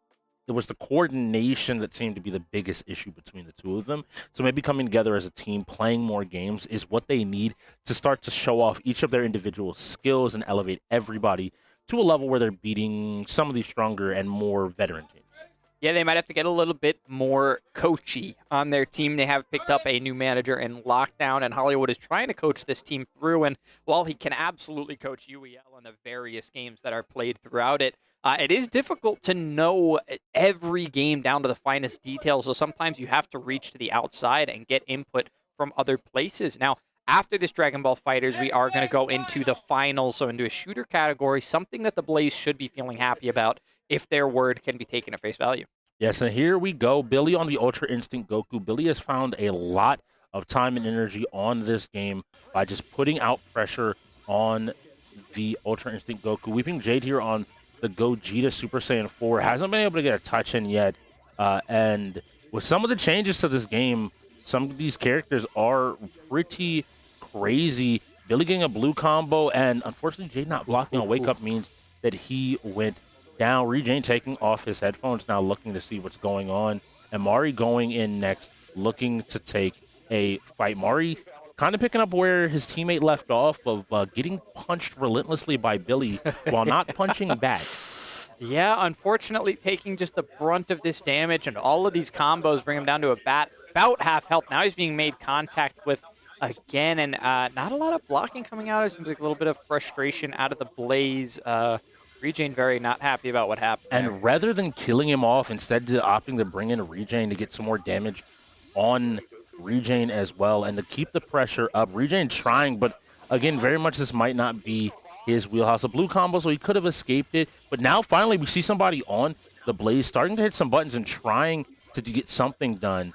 Speaker 6: It was the coordination that seemed to be the biggest issue between the two of them. So maybe coming together as a team, playing more games is what they need to start to show off each of their individual skills and elevate everybody to a level where they're beating some of these stronger and more veteran teams.
Speaker 8: Yeah, they might have to get a little bit more coachy on their team. They have picked up a new manager in Lockdown, and Hollywood is trying to coach this team through. And while he can absolutely coach UEL in the various games that are played throughout it, it is difficult to know every game down to the finest details. So sometimes you have to reach to the outside and get input from other places. Now, after this Dragon Ball Fighters, we are going to go into the finals, so into a shooter category, something that the Blaze should be feeling happy about if their word can be taken at face value.
Speaker 6: Yes, and here we go. Billy on the Ultra Instinct Goku. Billy has found a lot of time and energy on this game by just putting out pressure on the Ultra Instinct Goku. Weeping Jade here on the Gogeta Super Saiyan 4 hasn't been able to get a touch in yet. And with some of the changes to this game, some of these characters are pretty crazy. Billy getting a blue combo, and unfortunately Jade not blocking a wake up means that he went down. Rejane taking off his headphones now, looking to see what's going on. And Mari going in next, looking to take a fight. Mari kind of picking up where his teammate left off of getting punched relentlessly by Billy while not punching back.
Speaker 8: Yeah, unfortunately taking just the brunt of this damage, and all of these combos bring him down to about half health. Now he's being made contact with again, and not a lot of blocking coming out. It seems like a little bit of frustration out of the Blaze. Rejane very not happy about what happened
Speaker 6: And
Speaker 8: there.
Speaker 6: rather than killing him off, instead opting to bring in Rejane to get some more damage on Rejane as well, and to keep the pressure up. Rejane trying, but again, very much this might not be his wheelhouse. A blue combo, so he could have escaped it. But now finally we see somebody on the Blaze starting to hit some buttons and trying to get something done.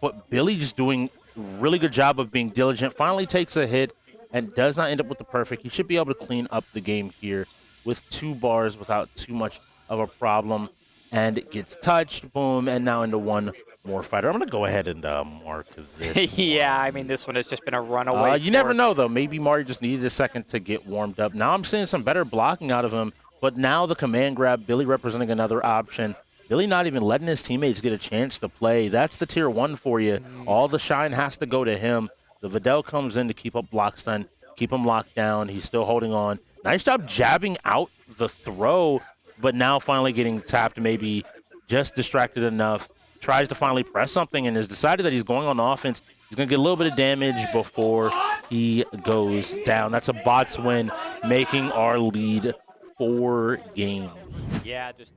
Speaker 6: But Billy just doing a really good job of being diligent. Finally takes a hit and does not end up with the perfect. He should be able to clean up the game here with 2 bars without too much of a problem. And it gets touched, boom, and now into one more fighter. I'm going to go ahead and mark this.
Speaker 8: Yeah, I mean, this one has just been a runaway.
Speaker 6: You never know, though. Maybe Mario just needed a second to get warmed up. Now I'm seeing some better blocking out of him, but now the command grab, Billy representing another option. Billy not even letting his teammates get a chance to play. That's the tier 1 for you. All the shine has to go to him. The Videl comes in to keep up block stun, keep him locked down. He's still holding on. Nice job jabbing out the throw, but now finally getting tapped, maybe just distracted enough. Tries to finally press something and has decided that he's going on offense. He's going to get a little bit of damage before he goes down. That's a bots win, making our lead 4 games.
Speaker 8: Yeah, just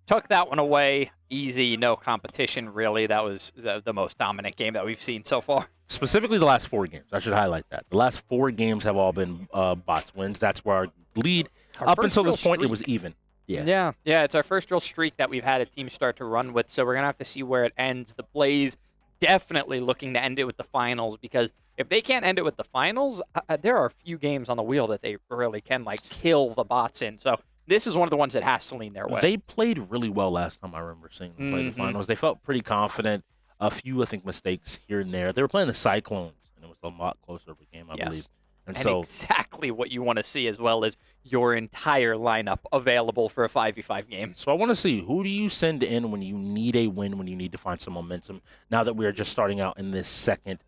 Speaker 8: took that one away. Easy, no competition, really. That was the most dominant game that we've seen so far.
Speaker 6: Specifically the last 4 games. I should highlight that. The last 4 games have all been bots wins. That's where our lead, up until this point, it was even.
Speaker 8: Yeah, it's our first real streak that we've had a team start to run with, so we're going to have to see where it ends. The Blaze definitely looking to end it with the finals, because if they can't end it with the finals, there are a few games on the wheel that they really can, like, kill the bots in. So this is one of the ones that has to lean their way.
Speaker 6: They played really well last time I remember seeing them play the finals. They felt pretty confident. A few, I think, mistakes here and there. They were playing the Cyclones, and it was a lot closer of a game, I believe.
Speaker 8: And
Speaker 6: so
Speaker 8: exactly what you want to see, as well as your entire lineup available for a 5v5 game.
Speaker 6: So I want to see, who do you send in when you need a win, when you need to find some momentum, now that we are just starting out in this second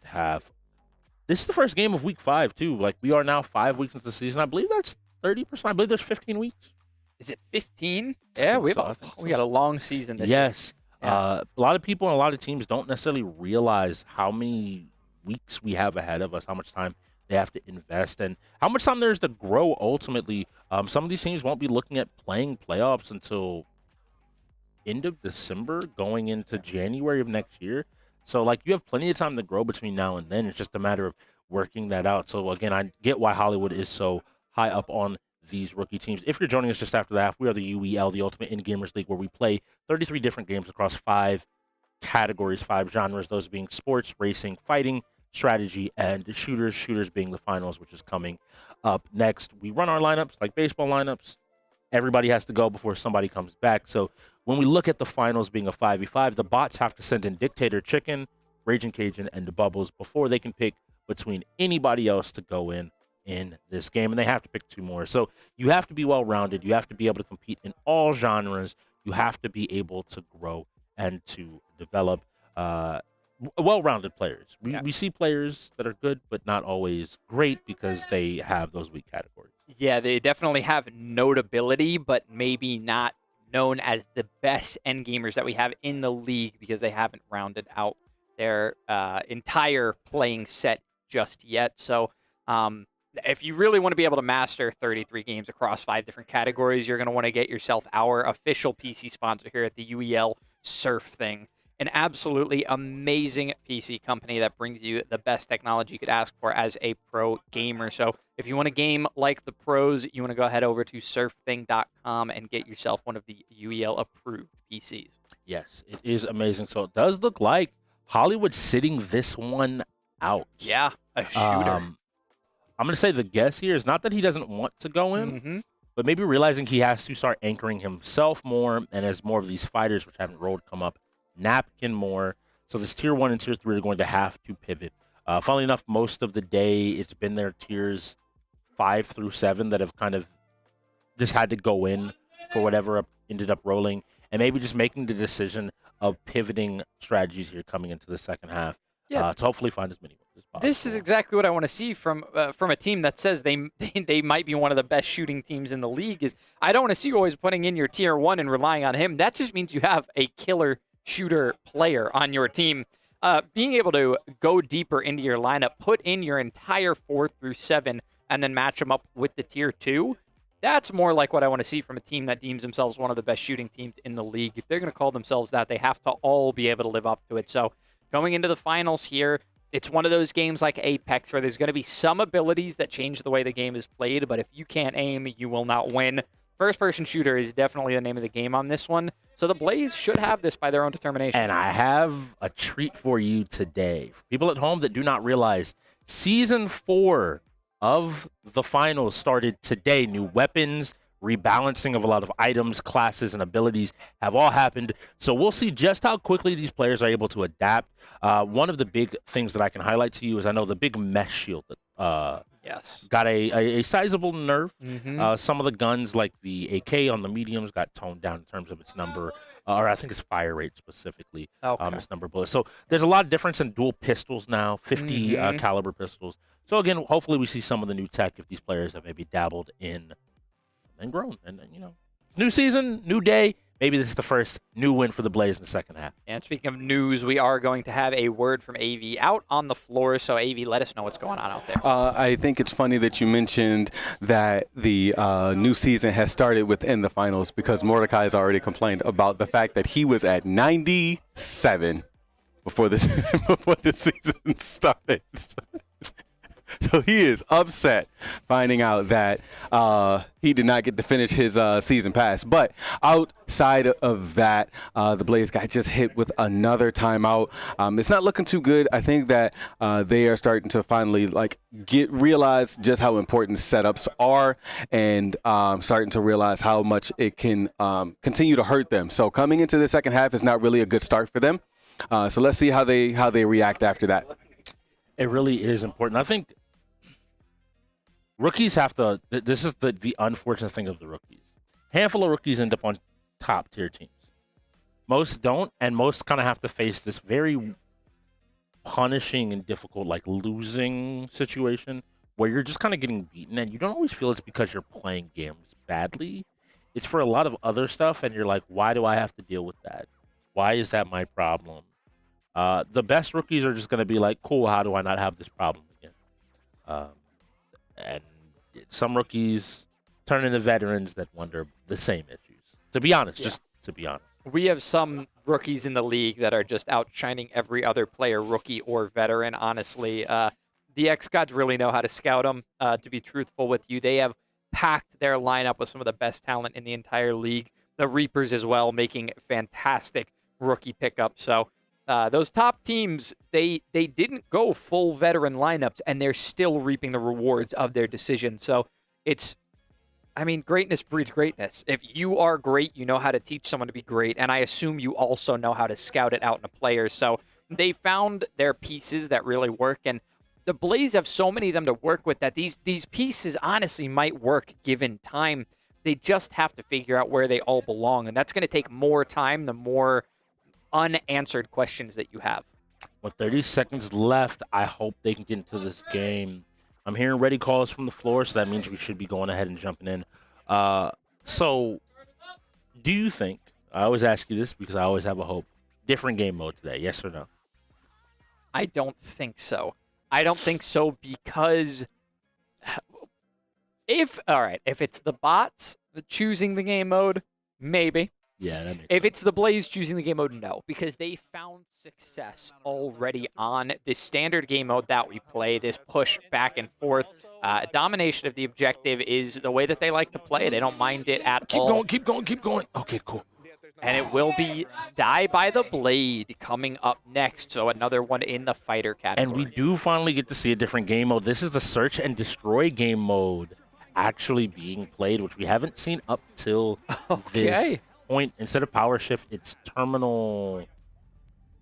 Speaker 6: half? This is the first game of week 5, too. Like, we are now 5 weeks into the season. I believe that's 30%. I believe there's 15 weeks.
Speaker 8: Is it 15? Yeah, we got a long season this year.
Speaker 6: Yes. A lot of people and a lot of teams don't necessarily realize how many weeks we have ahead of us, how much time they have to invest, and how much time there's to grow ultimately. Some of these teams won't be looking at playing playoffs until end of December, going into January of next year. So, like, you have plenty of time to grow between now and then. It's just a matter of working that out. So, again, I get why Hollywood is so high up on these rookie teams. If you're joining us just after that, we are the UEL, the Ultimate In-Gamers League, where we play 33 different games across 5 categories, 5 genres, those being sports, racing, fighting, strategy, and shooters. Shooters being the finals, which is coming up next. We run our lineups like baseball lineups. Everybody has to go before somebody comes back. So when we look at the finals being a 5v5, the bots have to send in Dictator Chicken, Raging Cajun, and the Bubbles before they can pick between anybody else to go in this game, and they have to pick 2 more. So you have to be well-rounded. You have to be able to compete in all genres. You have to be able to grow and to develop well-rounded players. We see players that are good, but not always great because they have those weak categories.
Speaker 8: Yeah, they definitely have notability, but maybe not known as the best endgamers that we have in the league because they haven't rounded out their entire playing set just yet. So if you really want to be able to master 33 games across 5 different categories, you're going to want to get yourself our official PC sponsor here at the UEL, SurfThing. An absolutely amazing PC company that brings you the best technology you could ask for as a pro gamer. So if you want to game like the pros, you want to go ahead over to surfthing.com and get yourself one of the UEL approved PCs.
Speaker 6: Yes, it is amazing. So it does look like Hollywood sitting this one out.
Speaker 8: Yeah, a shooter.
Speaker 6: I'm going to say the guess here is not that he doesn't want to go in, but maybe realizing he has to start anchoring himself more, and as more of these fighters, which haven't rolled, come up, napkin more. So this tier 1 and tier 3 are going to have to pivot. Funnily enough, most of the day it's been their tiers 5 through 7 that have kind of just had to go in for whatever ended up rolling, and maybe just making the decision of pivoting strategies here coming into the second half to hopefully find as many wins. possible.
Speaker 8: This is exactly what I want to see from a team that says they might be one of the best shooting teams in the league. Is I don't want to see you always putting in your tier 1 and relying on him. That just means you have a killer shooter player on your team. Being able to go deeper into your lineup, put in your entire 4 through 7, and then match them up with the tier 2, that's more like what I want to see from a team that deems themselves one of the best shooting teams in the league. If they're going to call themselves that, they have to all be able to live up to it. So going into the finals here, it's one of those games like Apex where there's going to be some abilities that change the way the game is played, but if you can't aim, you will not win. First-person shooter is definitely the name of the game on this one. So the Blaze should have this by their own determination.
Speaker 6: And I have a treat for you today. For people at home that do not realize, Season 4 of the finals started today. New weapons, rebalancing of a lot of items, classes, and abilities have all happened. So we'll see just how quickly these players are able to adapt. One of the big things that I can highlight to you is I know the big mesh shield that got a sizable nerf. Some of the guns, like the AK on the mediums, got toned down in terms of its number, or I think it's fire rate specifically. Its number of bullets. So there's a lot of difference in dual pistols now, 50 caliber pistols. So again, hopefully we see some of the new tech if these players have maybe dabbled in and grown. And you know, new season, new day. Maybe this is the first new win for the Blaze in the second half.
Speaker 8: And speaking of news, we are going to have a word from AV out on the floor. So AV, let us know what's going on out there.
Speaker 13: I think it's funny that you mentioned that the new season has started within the finals, because Mordecai has already complained about the fact that he was at 97 before this before the season started. So he is upset finding out that he did not get to finish his season pass. But outside of that, the Blaze got just hit with another timeout. It's not looking too good. I think that they are starting to finally realize just how important setups are, and starting to realize how much it can continue to hurt them. So coming into the second half is not really a good start for them. So let's see how they react after that.
Speaker 6: It really is important. I think rookies have to. This is the unfortunate thing of the rookies. Handful of rookies end up on top tier teams. Most don't, and most kind of have to face this very punishing and difficult, losing situation where you're just kind of getting beaten, and you don't always feel it's because you're playing games badly. It's for a lot of other stuff, and you're like, why do I have to deal with that? Why is that my problem? The best rookies are just going to be like, cool, how do I not have this problem again? And some rookies turn into veterans that wonder the same issues. To be honest, just to be honest.
Speaker 8: We have some rookies in the league that are just outshining every other player, rookie or veteran, honestly. The X-Gods really know how to scout them, to be truthful with you. They have packed their lineup with some of the best talent in the entire league. The Reapers as well, making fantastic rookie pickups. So those top teams, they didn't go full veteran lineups, and they're still reaping the rewards of their decisions. So greatness breeds greatness. If you are great, you know how to teach someone to be great, and I assume you also know how to scout it out in a player. So they found their pieces that really work, and the Blaze have so many of them to work with that these pieces honestly might work given time. They just have to figure out where they all belong, and that's going to take more time the more unanswered questions that you have.
Speaker 6: With 30 seconds left, I hope they can get into this game. I'm hearing ready calls from the floor, so that means we should be going ahead and jumping in. So do you think, I always ask you this because I always have a hope, different game mode today, yes or no?
Speaker 8: I don't think so. I don't think so because if it's the bots choosing the game mode, maybe.
Speaker 6: Yeah, that makes sense.
Speaker 8: If it's the Blaze choosing the game mode, no, because they found success already on this standard game mode that we play, this push back and forth. Domination of the objective is the way that they like to play. They don't mind it at all.
Speaker 6: Keep going. Okay, cool.
Speaker 8: And it will be Die by the Blade coming up next, so another one in the fighter category.
Speaker 6: And we do finally get to see a different game mode. This is the Search and Destroy game mode actually being played, which we haven't seen up till this point. Instead of power shift, it's terminal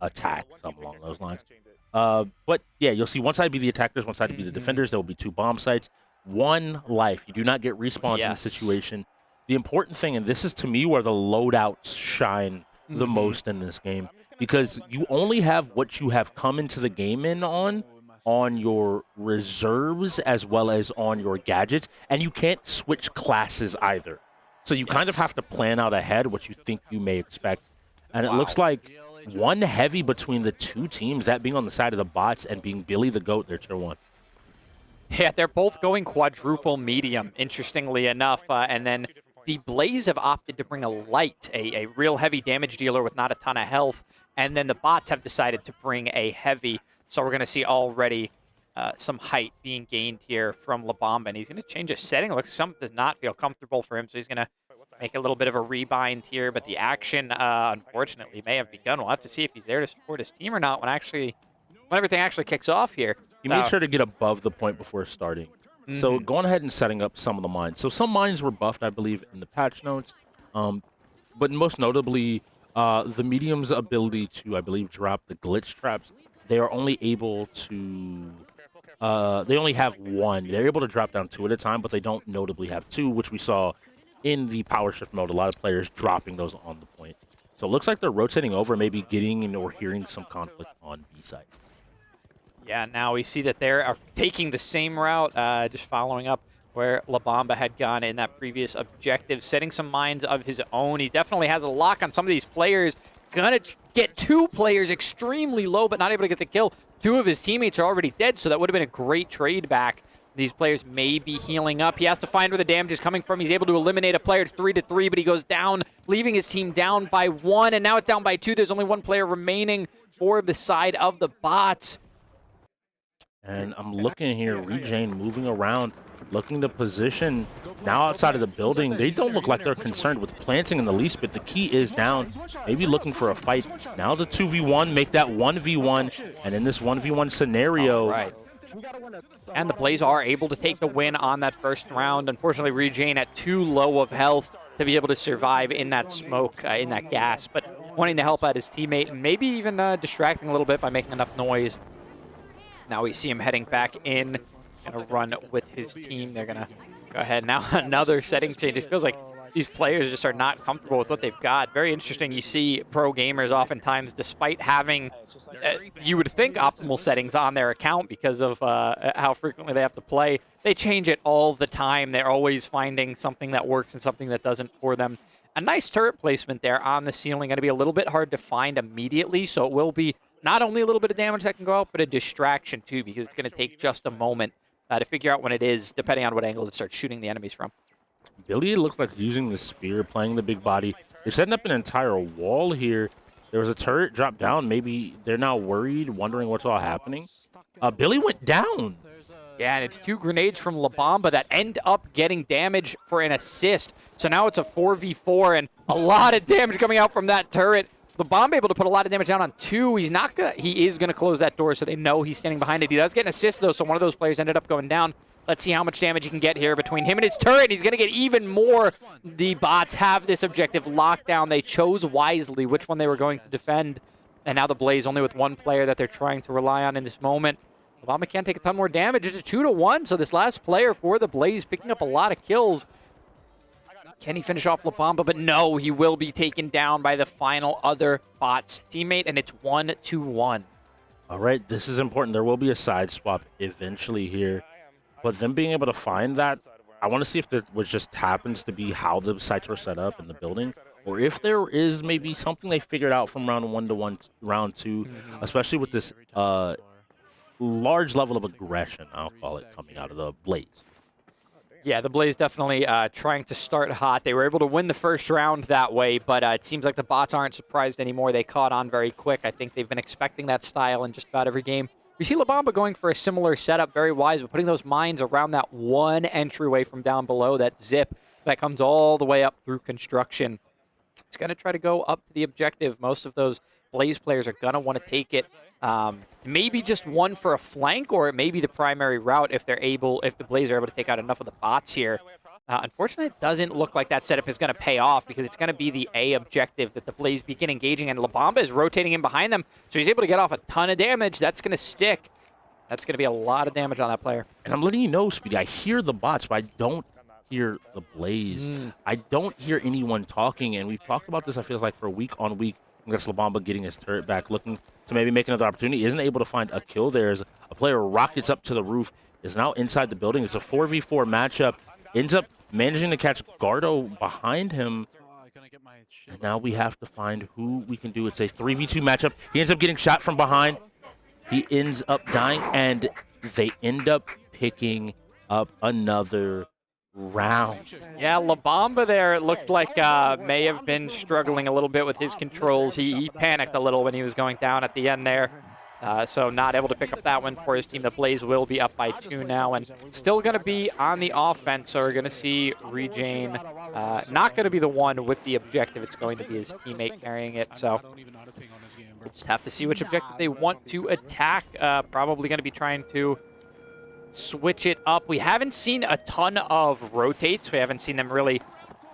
Speaker 6: attack, something along those lines. But yeah, you'll see one side be the attackers, one side be the defenders. There will be 2 bomb sites, 1 life. You do not get respawns in this situation. The important thing, and this is to me where the loadouts shine the most in this game, because you only have what you have come into the game in on, on your reserves as well as on your gadgets, and you can't switch classes either. So you kind of have to plan out ahead what you think you may expect. And it looks like one heavy between the two teams, that being on the side of the bots and being Billy the GOAT, their tier 1.
Speaker 8: Yeah, they're both going quadruple medium, interestingly enough. And then the Blaze have opted to bring a light, a real heavy damage dealer with not a ton of health. And then the bots have decided to bring a heavy. So we're going to see already some height being gained here from La Bamba. And he's going to change his setting. Looks something does not feel comfortable for him. So he's going to make a little bit of a rebind here. But the action, unfortunately, may have begun. We'll have to see if he's there to support his team or not when everything actually kicks off here.
Speaker 6: He made sure to get above the point before starting. So going ahead and setting up some of the mines. So some mines were buffed, I believe, in the patch notes. But most notably, the medium's ability to, I believe, drop the glitch traps. They are only able to... they only have one. They're able to drop down 2 at a time, but they don't notably have 2, which we saw in the power shift mode. A lot of players dropping those on the point. So it looks like they're rotating over, maybe getting or hearing some conflict on B side.
Speaker 8: Yeah, now we see that they're taking the same route, just following up where La Bamba had gone in that previous objective, setting some mines of his own. He definitely has a lock on some of these players. Gonna get 2 players extremely low, but not able to get the kill. 2 of his teammates are already dead, so that would have been a great trade back. These players may be healing up. He has to find where the damage is coming from. He's able to eliminate a player. It's 3-3, but he goes down, leaving his team down by 1, and now it's down by 2. There's only 1 player remaining for the side of the bots.
Speaker 6: And I'm looking here, Rejane moving around, looking to position now outside of the building. They don't look like they're concerned with planting in the least bit. The key is down, maybe looking for a fight. Now the 2v1, make that 1v1, and in this 1v1 scenario...
Speaker 8: And the Blaze are able to take the win on that first round. Unfortunately, Rejane at too low of health to be able to survive in that smoke, in that gas, but wanting to help out his teammate and maybe even distracting a little bit by making enough noise. Now we see him heading back in. He's going to run with his team. They're going to go ahead. Now another setting change. It feels like these players just are not comfortable with what they've got. Very interesting. You see pro gamers oftentimes, despite having, you would think, optimal settings on their account because of how frequently they have to play, they change it all the time. They're always finding something that works and something that doesn't for them. A nice turret placement there on the ceiling. Going to be a little bit hard to find immediately, so it will be not only a little bit of damage that can go out, but a distraction too, because it's going to take just a moment to figure out when it is, depending on what angle it starts shooting the enemies from.
Speaker 6: Billy looks like using the spear, playing the big body. They're setting up an entire wall here. There was a turret drop down. Maybe they're now worried, wondering what's all happening. Billy went down.
Speaker 8: Yeah, and it's 2 grenades from La Bamba that end up getting damage for an assist. So now it's a 4v4 and a lot of damage coming out from that turret. La Bamba able to put a lot of damage down on 2. He is gonna close that door, so they know he's standing behind it. He does get an assist though, so one of those players ended up going down. Let's see how much damage he can get here between him and his turret. He's gonna get even more. The bots have this objective locked down. They chose wisely which one they were going to defend. And now the Blaze only with 1 player that they're trying to rely on in this moment. La Bamba can't take a ton more damage. It's a 2-1, so this last player for the Blaze picking up a lot of kills. Can he finish off La Bamba? But no, he will be taken down by the final other bot's teammate, and it's 1-1.
Speaker 6: All right, this is important. There will be a side swap eventually here. But them being able to find that, I want to see if that was just happens to be how the sites were set up in the building, or if there is maybe something they figured out from round 1 to round 2, especially with this large level of aggression, I'll call it, coming out of the Blaze.
Speaker 8: Yeah, the Blaze definitely trying to start hot. They were able to win the first round that way, but it seems like the bots aren't surprised anymore. They caught on very quick. I think they've been expecting that style in just about every game. We see La Bamba going for a similar setup, very wise, but putting those mines around that 1 entryway from down below, that zip that comes all the way up through construction. It's going to try to go up to the objective. Most of those Blaze players are going to want to take it. Maybe just 1 for a flank, or it may be the primary route if the Blaze are able to take out enough of the bots here. Unfortunately, it doesn't look like that setup is going to pay off because it's going to be the A objective that the Blaze begin engaging, and La Bamba is rotating in behind them, so he's able to get off a ton of damage. That's going to stick. That's going to be a lot of damage on that player.
Speaker 6: And I'm letting you know, Speedy, I hear the bots, but I don't hear the Blaze. I don't hear anyone talking, and we've talked about this, I feel like, for week on week. That's Labamba getting his turret back, looking to maybe make another opportunity. Isn't able to find a kill there as a player rockets up to the roof, is now inside the building. It's a 4v4 matchup. Ends up managing to catch Gardo behind him. And now we have to find who we can do. It's a 3v2 matchup. He ends up getting shot from behind. He ends up dying, and they end up picking up another round.
Speaker 8: Yeah, Labamba there, it looked like may have been struggling a little bit with his controls. He panicked a little when he was going down at the end there. So not able to pick up that one for his team. The Blaze will be up by 2 now, and still going to be on the offense. So we're going to see Rejane not going to be the one with the objective. It's going to be his teammate carrying it. So we'll just have to see which objective they want to attack. Probably going to be trying to switch it up. We haven't seen a ton of rotates. We haven't seen them really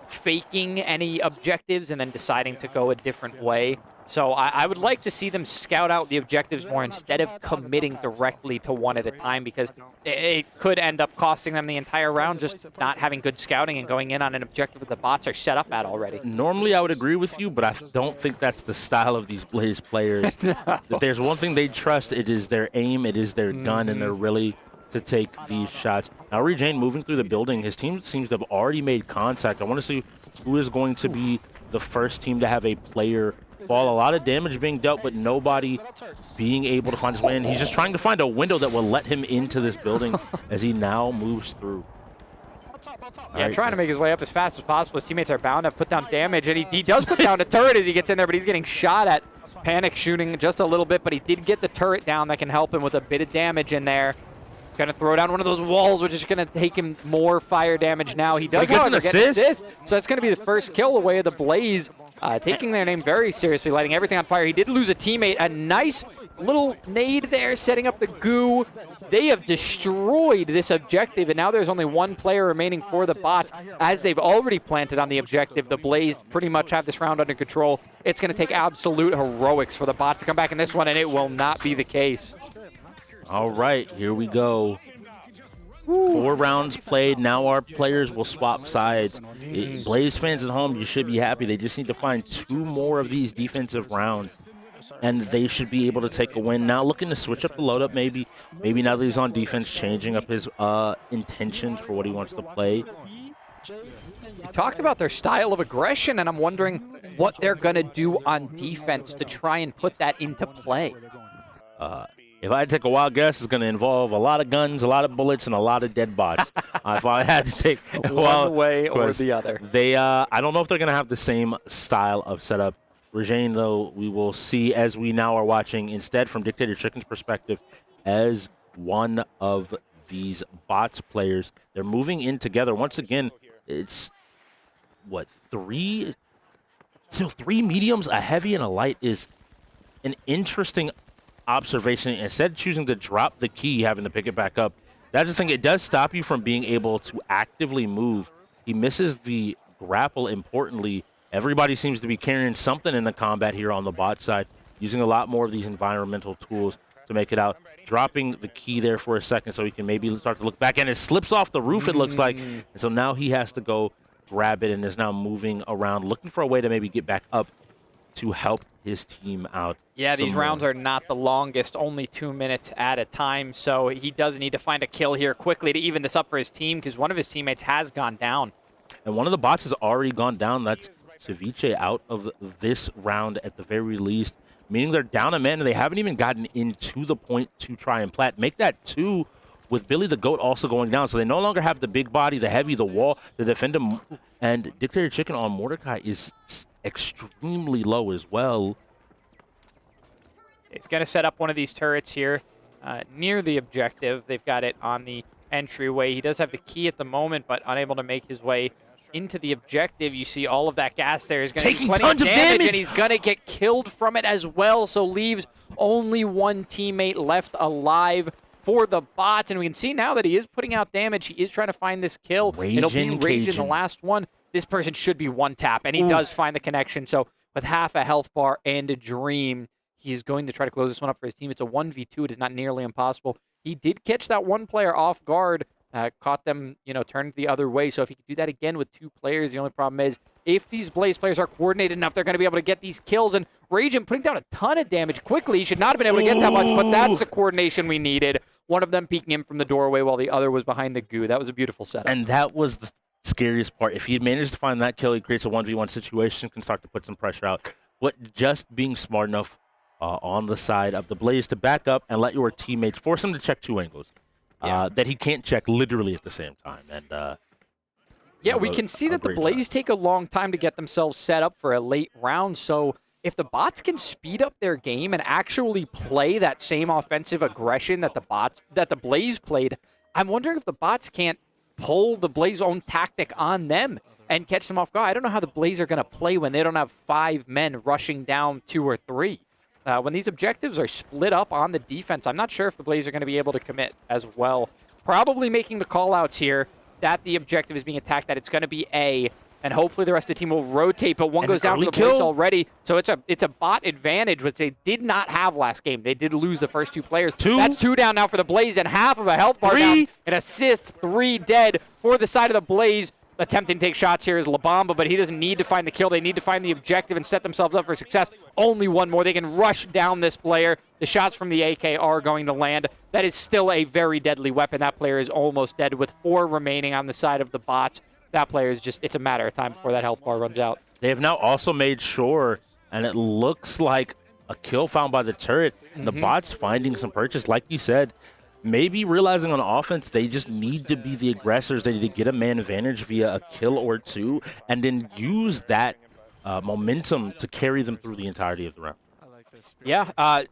Speaker 8: faking any objectives and then deciding to go a different way. So I would like to see them scout out the objectives more instead of committing directly to one at a time, because it could end up costing them the entire round just not having good scouting and going in on an objective that the bots are set up at already.
Speaker 6: Normally I would agree with you, but I don't think that's the style of these Blaze players. No. If there's one thing they trust, it is their aim, it is their gun, and they're really to take these shots. Now Rejane moving through the building. His team seems to have already made contact. I want to see who is going to be the first team to have a player fall. A lot of damage being dealt, but nobody being able to find his way in. He's just trying to find a window that will let him into this building as he now moves through.
Speaker 8: Yeah, trying to make his way up as fast as possible. His teammates are bound to put down damage, and he does put down a turret as he gets in there, but he's getting shot at. Panic shooting just a little bit, but he did get the turret down that can help him with a bit of damage in there. Going to throw down one of those walls, which is going to take him more fire damage now. He does, however, get an assist. So that's going to be the first kill away of the Blaze, taking their name very seriously, lighting everything on fire. He did lose a teammate. A nice little nade there, setting up the goo. They have destroyed this objective, and now there's only one player remaining for the bots. As they've already planted on the objective, the Blaze pretty much have this round under control. It's going to take absolute heroics for the bots to come back in this one, and it will not be the case.
Speaker 6: All right, here we go. 4 rounds played. Now our players will swap sides. Blaze fans at home, you should be happy. They just need to find 2 more of these defensive rounds, and they should be able to take a win. Now looking to switch up the load up maybe. Maybe now that he's on defense, changing up his intentions for what he wants to play.
Speaker 8: You talked about their style of aggression, and I'm wondering what they're going to do on defense to try and put that into play.
Speaker 6: If I had to take a wild guess, it's going to involve a lot of guns, a lot of bullets, and a lot of dead bots. If I had to take
Speaker 8: one way or the other.
Speaker 6: I don't know if they're going to have the same style of setup. Rejane, though, we will see as we now are watching instead from Dictator Chicken's perspective as one of these bots players. They're moving in together. Once again, it's, what, 3? So 3 mediums, a heavy, and a light is an interesting observation. Instead of choosing to drop the key, having to pick it back up, that's the thing. It does stop you from being able to actively move. He misses the grapple. Importantly, everybody seems to be carrying something in the combat here on the bot side, using a lot more of these environmental tools to make it out. Dropping the key there for a second so he can maybe start to look back, and it slips off the roof, it looks like. And so now he has to go grab it and is now moving around, looking for a way to maybe get back up to help his team out.
Speaker 8: Yeah, these rounds are not the longest, only 2 minutes at a time, so he does need to find a kill here quickly to even this up for his team, because one of his teammates has gone down.
Speaker 6: And one of the bots has already gone down. That's Ceviche out of this round at the very least, meaning they're down a man, and they haven't even gotten into the point to try and plat. Make that 2 with Billy the Goat also going down, so they no longer have the big body, the heavy, the wall to defend him. And Dictator Chicken on Mordecai is extremely low as well.
Speaker 8: It's going to set up one of these turrets here near the objective. They've got it on the entryway. He does have the key at the moment, but unable to make his way into the objective. You see all of that gas there is going to be plenty of damage, and he's going to get killed from it as well, so leaves only one teammate left alive for the bots. And we can see now that he is putting out damage. He is trying to find this kill. It'll be Rage in the last one. This person should be one tap, and he does find the connection. So with half a health bar and a dream, he's going to try to close this one up for his team. It's a 1v2. It is not nearly impossible. He did catch that one player off guard, caught them, turned the other way. So if he could do that again with 2 players, the only problem is if these Blaze players are coordinated enough, they're going to be able to get these kills. And Raging putting down a ton of damage quickly. He should not have been able to get that much, but that's the coordination we needed. One of them peeking him from the doorway while the other was behind the goo. That was a beautiful setup.
Speaker 6: And that was the scariest part. If he had managed to find that kill, he creates a 1v1 situation, can start to put some pressure out. But just being smart enough on the side of the Blaze to back up and let your teammates force him to check 2 angles that he can't check literally at the same time. And
Speaker 8: yeah, we can see that the Blaze take a long time to get themselves set up for a late round. So if the bots can speed up their game and actually play that same offensive aggression that the Blaze played, I'm wondering if the bots can't pull the Blaze own tactic on them and catch them off guard. I don't know how the Blaze are going to play when they don't have 5 men rushing down 2 or 3. When these objectives are split up on the defense, I'm not sure if the Blaze are going to be able to commit as well. Probably making the call-outs here that the objective is being attacked, that it's going to be A, and hopefully the rest of the team will rotate, but one goes down for the Blaze already. So it's a bot advantage, which they did not have last game. They did lose the first 2 players. 2. That's 2 down now for the Blaze, and half of a health bar down. An assist, 3 dead for the side of the Blaze. Attempting to take shots here is Labamba, but he doesn't need to find the kill. They need to find the objective and set themselves up for success. Only one more. They can rush down this player. The shots from the AK are going to land. That is still a very deadly weapon. That player is almost dead with 4 remaining on the side of the bots. That player is just, it's a matter of time before that health bar runs out.
Speaker 6: They have now also made sure, and it looks like a kill found by the turret, and the bots finding some purchase, like you said. Maybe realizing on offense they just need to be the aggressors. They need to get a man advantage via a kill or 2, and then use that momentum to carry them through the entirety of the round.
Speaker 8: Yeah,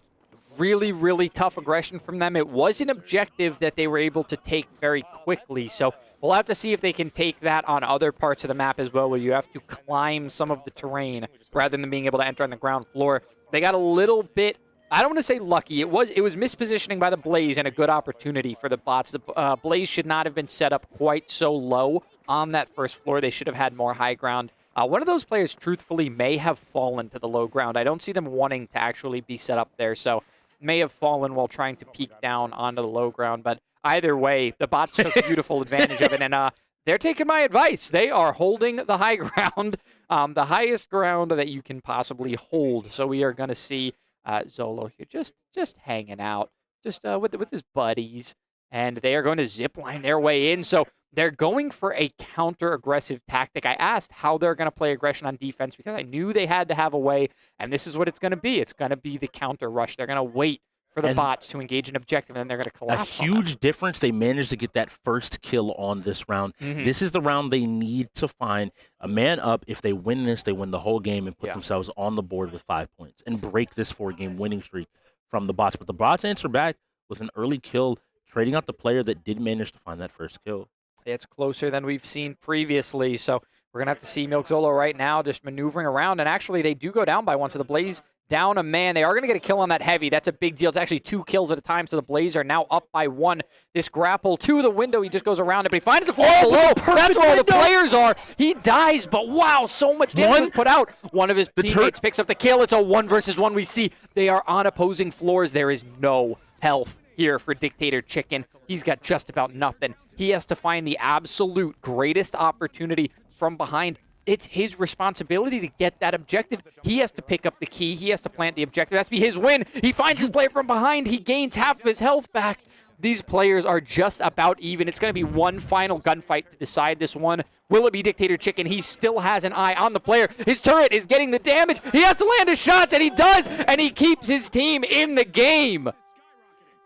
Speaker 8: really, really tough aggression from them. It was an objective that they were able to take very quickly, so we'll have to see if they can take that on other parts of the map as well, where you have to climb some of the terrain rather than being able to enter on the ground floor. They got a little bit, I don't want to say lucky. It was mispositioning by the Blaze and a good opportunity for the bots. The Blaze should not have been set up quite so low on that first floor. They should have had more high ground. One of those players, truthfully, may have fallen to the low ground. I don't see them wanting to actually be set up there, so may have fallen while trying to peek down onto the low ground. But either way, the bots took beautiful advantage of it, and they're taking my advice. They are holding the high ground, the highest ground that you can possibly hold. So we are going to see Zolo here just hanging out, just with his buddies, and they are going to zipline their way in. So they're going for a counter-aggressive tactic. I asked how they're going to play aggression on defense because I knew they had to have a way, and this is what it's going to be. It's going to be the counter rush. They're going to wait for the bots to engage an objective, and then they're going to collapse.
Speaker 6: A huge difference. They managed to get that first kill on this round. This is the round they need to find a man up. If they win this, they win the whole game and put themselves on the board with 5 points and break this 4-game winning streak from the bots. But the bots answer back with an early kill, trading out the player that did manage to find that first kill.
Speaker 8: It's closer than we've seen previously, so we're going to have to see Milk Zolo right now just maneuvering around, and actually they do go down by 1, so the Blaze down a man. They are going to get a kill on that heavy. That's a big deal. It's actually 2 kills at a time, so the Blaze are now up by 1. This grapple to the window, he just goes around it, but he finds the floor below. That's where all the players are. He dies, but wow, so much damage was put out. One of his teammates picks up the kill. It's a 1 versus 1. We see they are on opposing floors. There is no health here for Dictator Chicken. He's got just about nothing. He has to find the absolute greatest opportunity from behind. It's his responsibility to get that objective. He has to pick up the key. He has to plant the objective. It has to be his win. He finds his player from behind. He gains half of his health back. These players are just about even. It's going to be one final gunfight to decide this one. Will it be Dictator Chicken? He still has an eye on the player. His turret is getting the damage. He has to land his shots, and he does, and he keeps his team in the game.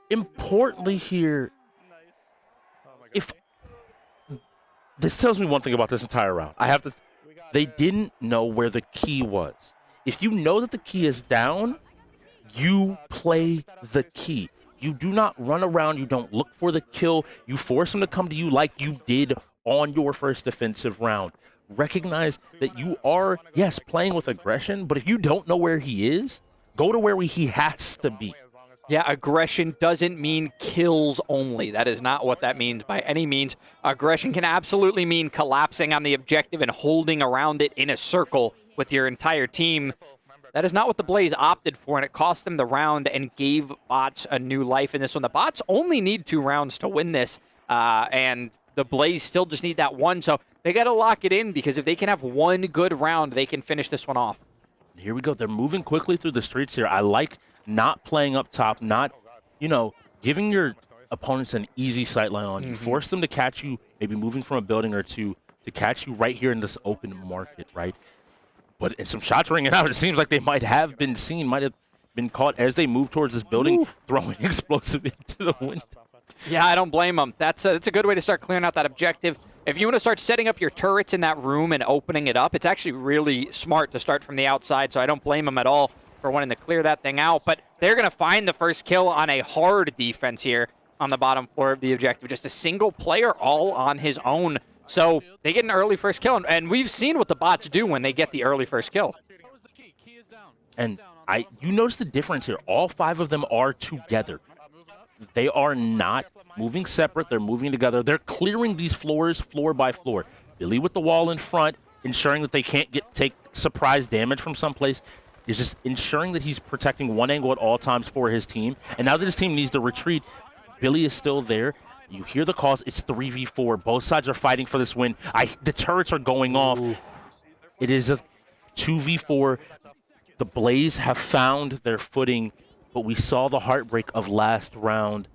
Speaker 6: Importantly here, if this tells me one thing about this entire round, they didn't know where the key was. If you know that the key is down, you play the key. You do not run around. You don't look for the kill. You force them to come to you like you did on your first defensive round. Recognize that you are, yes, playing with aggression, but if you don't know where he is, go to where he has to be.
Speaker 8: Yeah, aggression doesn't mean kills only. That is not what that means by any means. Aggression can absolutely mean collapsing on the objective and holding around it in a circle with your entire team. That is not what the Blaze opted for, and it cost them the round and gave bots a new life in this one. The bots only need 2 rounds to win this, and the Blaze still just need that 1, so they got to lock it in because if they can have one good round, they can finish this one off.
Speaker 6: Here we go. They're moving quickly through the streets here. I like not playing up top, not, giving your opponents an easy sight line on you. Force them to catch you, maybe moving from a building or two, to catch you right here in this open market, right? And some shots ringing out. It seems like they might have been seen, might have been caught as they move towards this building, throwing explosive into the window.
Speaker 8: Yeah, I don't blame them. That's a good way to start clearing out that objective. If you want to start setting up your turrets in that room and opening it up, it's actually really smart to start from the outside, so I don't blame them at all for wanting to clear that thing out. But they're going to find the first kill on a hard defense here on the bottom floor of the objective. Just a single player all on his own. So they get an early first kill, and we've seen what the bots do when they get the early first kill.
Speaker 6: And you notice the difference here. All 5 of them are together. They are not moving separate. They're moving together. They're clearing these floors floor by floor. Billy with the wall in front, ensuring that they can't take surprise damage from someplace. Is just ensuring that he's protecting one angle at all times for his team. And now that his team needs to retreat, Billy is still there. You hear the calls. It's 3v4. Both sides are fighting for this win. The turrets are going off. It is a 2v4. The Blaze have found their footing, but we saw the heartbreak of last round.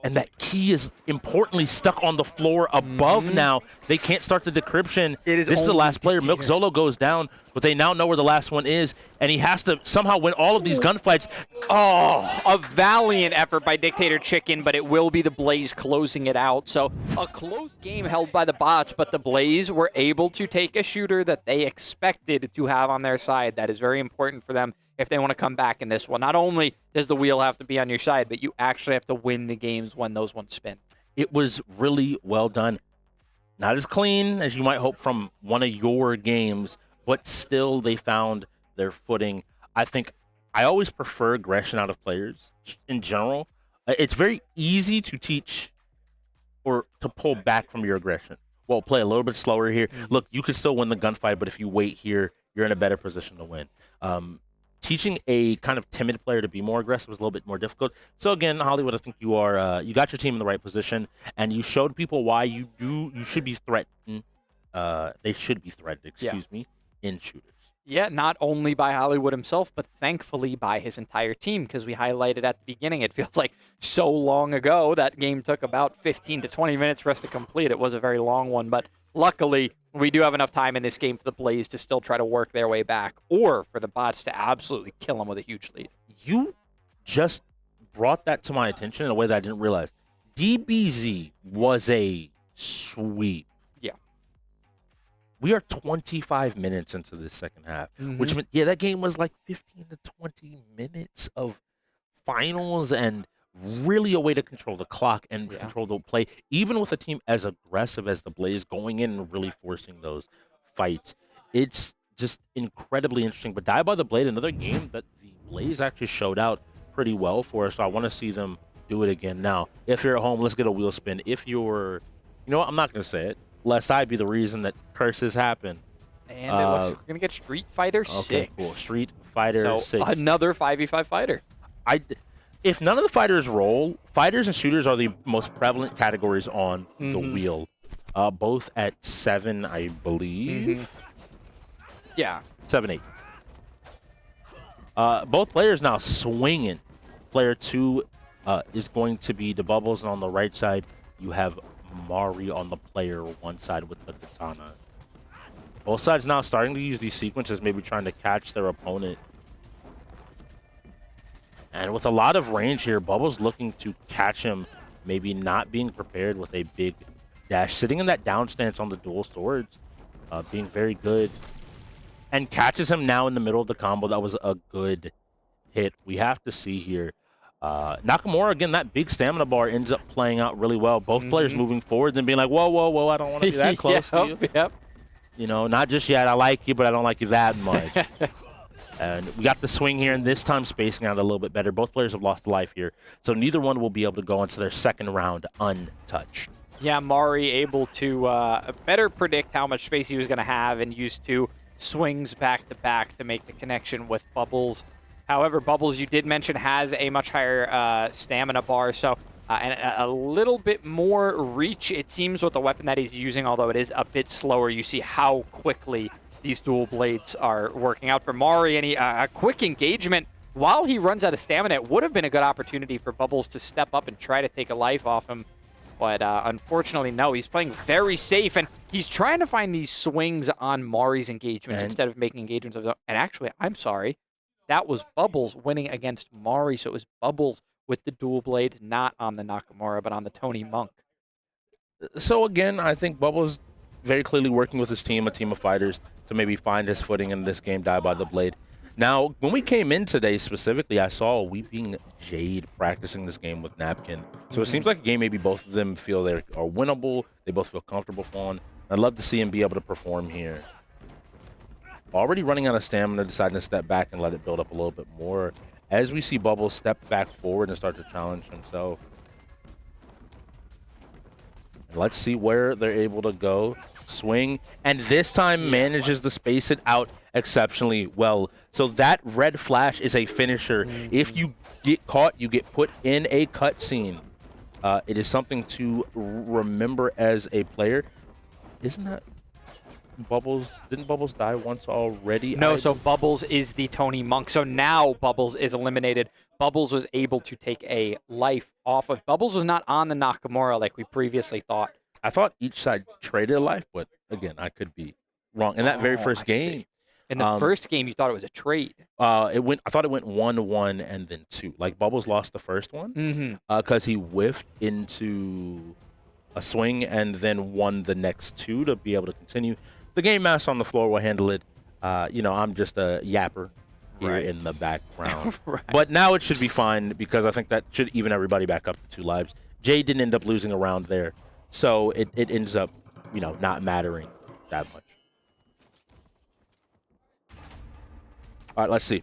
Speaker 6: And that key is importantly stuck on the floor above now. They can't start the decryption. This is the last player. Milk Zolo goes down, but they now know where the last one is, and he has to somehow win all of these gunfights.
Speaker 8: Oh, a valiant effort by Dictator Chicken, but it will be the Blaze closing it out. So a close game held by the bots, but the Blaze were able to take a shooter that they expected to have on their side. That is very important for them if they want to come back in this one. Not only does the wheel have to be on your side, but you actually have to win the games when those ones spin.
Speaker 6: It was really well done. Not as clean as you might hope from one of your games, but still they found their footing. I think I always prefer aggression out of players in general. It's very easy to teach or to pull back from your aggression. Well, play a little bit slower here. Look, you could still win the gunfight, but if you wait here, you're in a better position to win. Teaching a kind of timid player to be more aggressive was a little bit more difficult. So again, Hollywood, I think you are you got your team in the right position, and you showed people why you should be threatened. They should be threatened, excuse me, in shooters.
Speaker 8: Yeah, not only by Hollywood himself, but thankfully by his entire team, because we highlighted at the beginning, it feels like so long ago. That game took about 15 to 20 minutes for us to complete. It was a very long one, but luckily we do have enough time in this game for the Blaze to still try to work their way back, or for the bots to absolutely kill them with a huge lead.
Speaker 6: You just brought that to my attention in a way that I didn't realize. DBZ was a sweep.
Speaker 8: Yeah.
Speaker 6: We are 25 minutes into the second half, which meant, that game was like 15 to 20 minutes of finals and really a way to control the clock and control the play, even with a team as aggressive as the Blaze going in and really forcing those fights. It's just incredibly interesting. But Die by the Blade, another game that the Blaze actually showed out pretty well for us. So I want to see them do it again. Now, if you're at home, let's get a wheel spin. If you're, I'm not going to say it, lest I be the reason that curses happen.
Speaker 8: And it looks like we're going to get Street Fighter 6.
Speaker 6: Cool. Street Fighter 6.
Speaker 8: Another 5v5 fighter.
Speaker 6: If none of the fighters roll, fighters and shooters are the most prevalent categories on the wheel. Both at 7, I believe.
Speaker 8: Yeah.
Speaker 6: 7-8. Both players now swinging. Player 2 is going to be the Bubbles, and on the right side, you have Mari on the player 1 side with the katana. Both sides now starting to use these sequences, maybe trying to catch their opponent. And with a lot of range here, Bubbles looking to catch him, maybe not being prepared with a big dash. Sitting in that down stance on the dual swords, being very good. And catches him now in the middle of the combo. That was a good hit. We have to see here. Nakamura, again, that big stamina bar ends up playing out really well. Both players moving forward and being like, whoa, whoa, whoa, I don't want to be that close to you.
Speaker 8: Yep.
Speaker 6: Not just yet. I like you, but I don't like you that much. And we got the swing here, and this time spacing out a little bit better. Both players have lost life here, so neither one will be able to go into their second round untouched.
Speaker 8: Yeah, Mari able to better predict how much space he was going to have and used 2 swings back-to-back to make the connection with Bubbles. However, Bubbles, you did mention, has a much higher stamina bar, so And a little bit more reach, it seems, with the weapon that he's using, although it is a bit slower. You see how quickly these dual blades are working out for Mari, and a quick engagement. While he runs out of stamina, it would have been a good opportunity for Bubbles to step up and try to take a life off him. But unfortunately, no. He's playing very safe, and he's trying to find these swings on Mari's engagements instead of making engagements of his own. And actually, I'm sorry, that was Bubbles winning against Mari, so it was Bubbles with the dual blades, not on the Nakamura, but on the Tony Monk.
Speaker 6: So again, I think Bubbles very clearly working with his team, a team of fighters, to maybe find his footing in this game, die by the blade. Now, when we came in today specifically, I saw Weeping Jade practicing this game with Napkin. So it seems like a game maybe both of them feel they are winnable. They both feel comfortable on. I'd love to see him be able to perform here. Already running out of stamina, deciding to step back and let it build up a little bit more. As we see Bubbles step back forward and start to challenge himself. And let's see where they're able to go. Swing, and this time manages to space it out exceptionally well. So that red flash is a finisher. If you get caught, you get put in a cutscene. It is something to remember as a player. Isn't that Bubbles? Didn't Bubbles die once already?
Speaker 8: No, so Bubbles is the Tony Monk. So now Bubbles is eliminated. Bubbles was able to take a life off of. Bubbles was not on the Nakamura like we previously thought.
Speaker 6: I thought each side traded a life, but again, I could be wrong. In that very first game,
Speaker 8: in the first game, you thought it was a trade.
Speaker 6: I thought it went 1-1 and then 2. Like Bubbles lost the first one because he whiffed into a swing and then won the next 2 to be able to continue. The game master on the floor will handle it. I'm just a yapper here in the background. But now it should be fine because I think that should even everybody back up to 2 lives. Jay didn't end up losing a round there. So it ends up, not mattering that much. All right, let's see. Here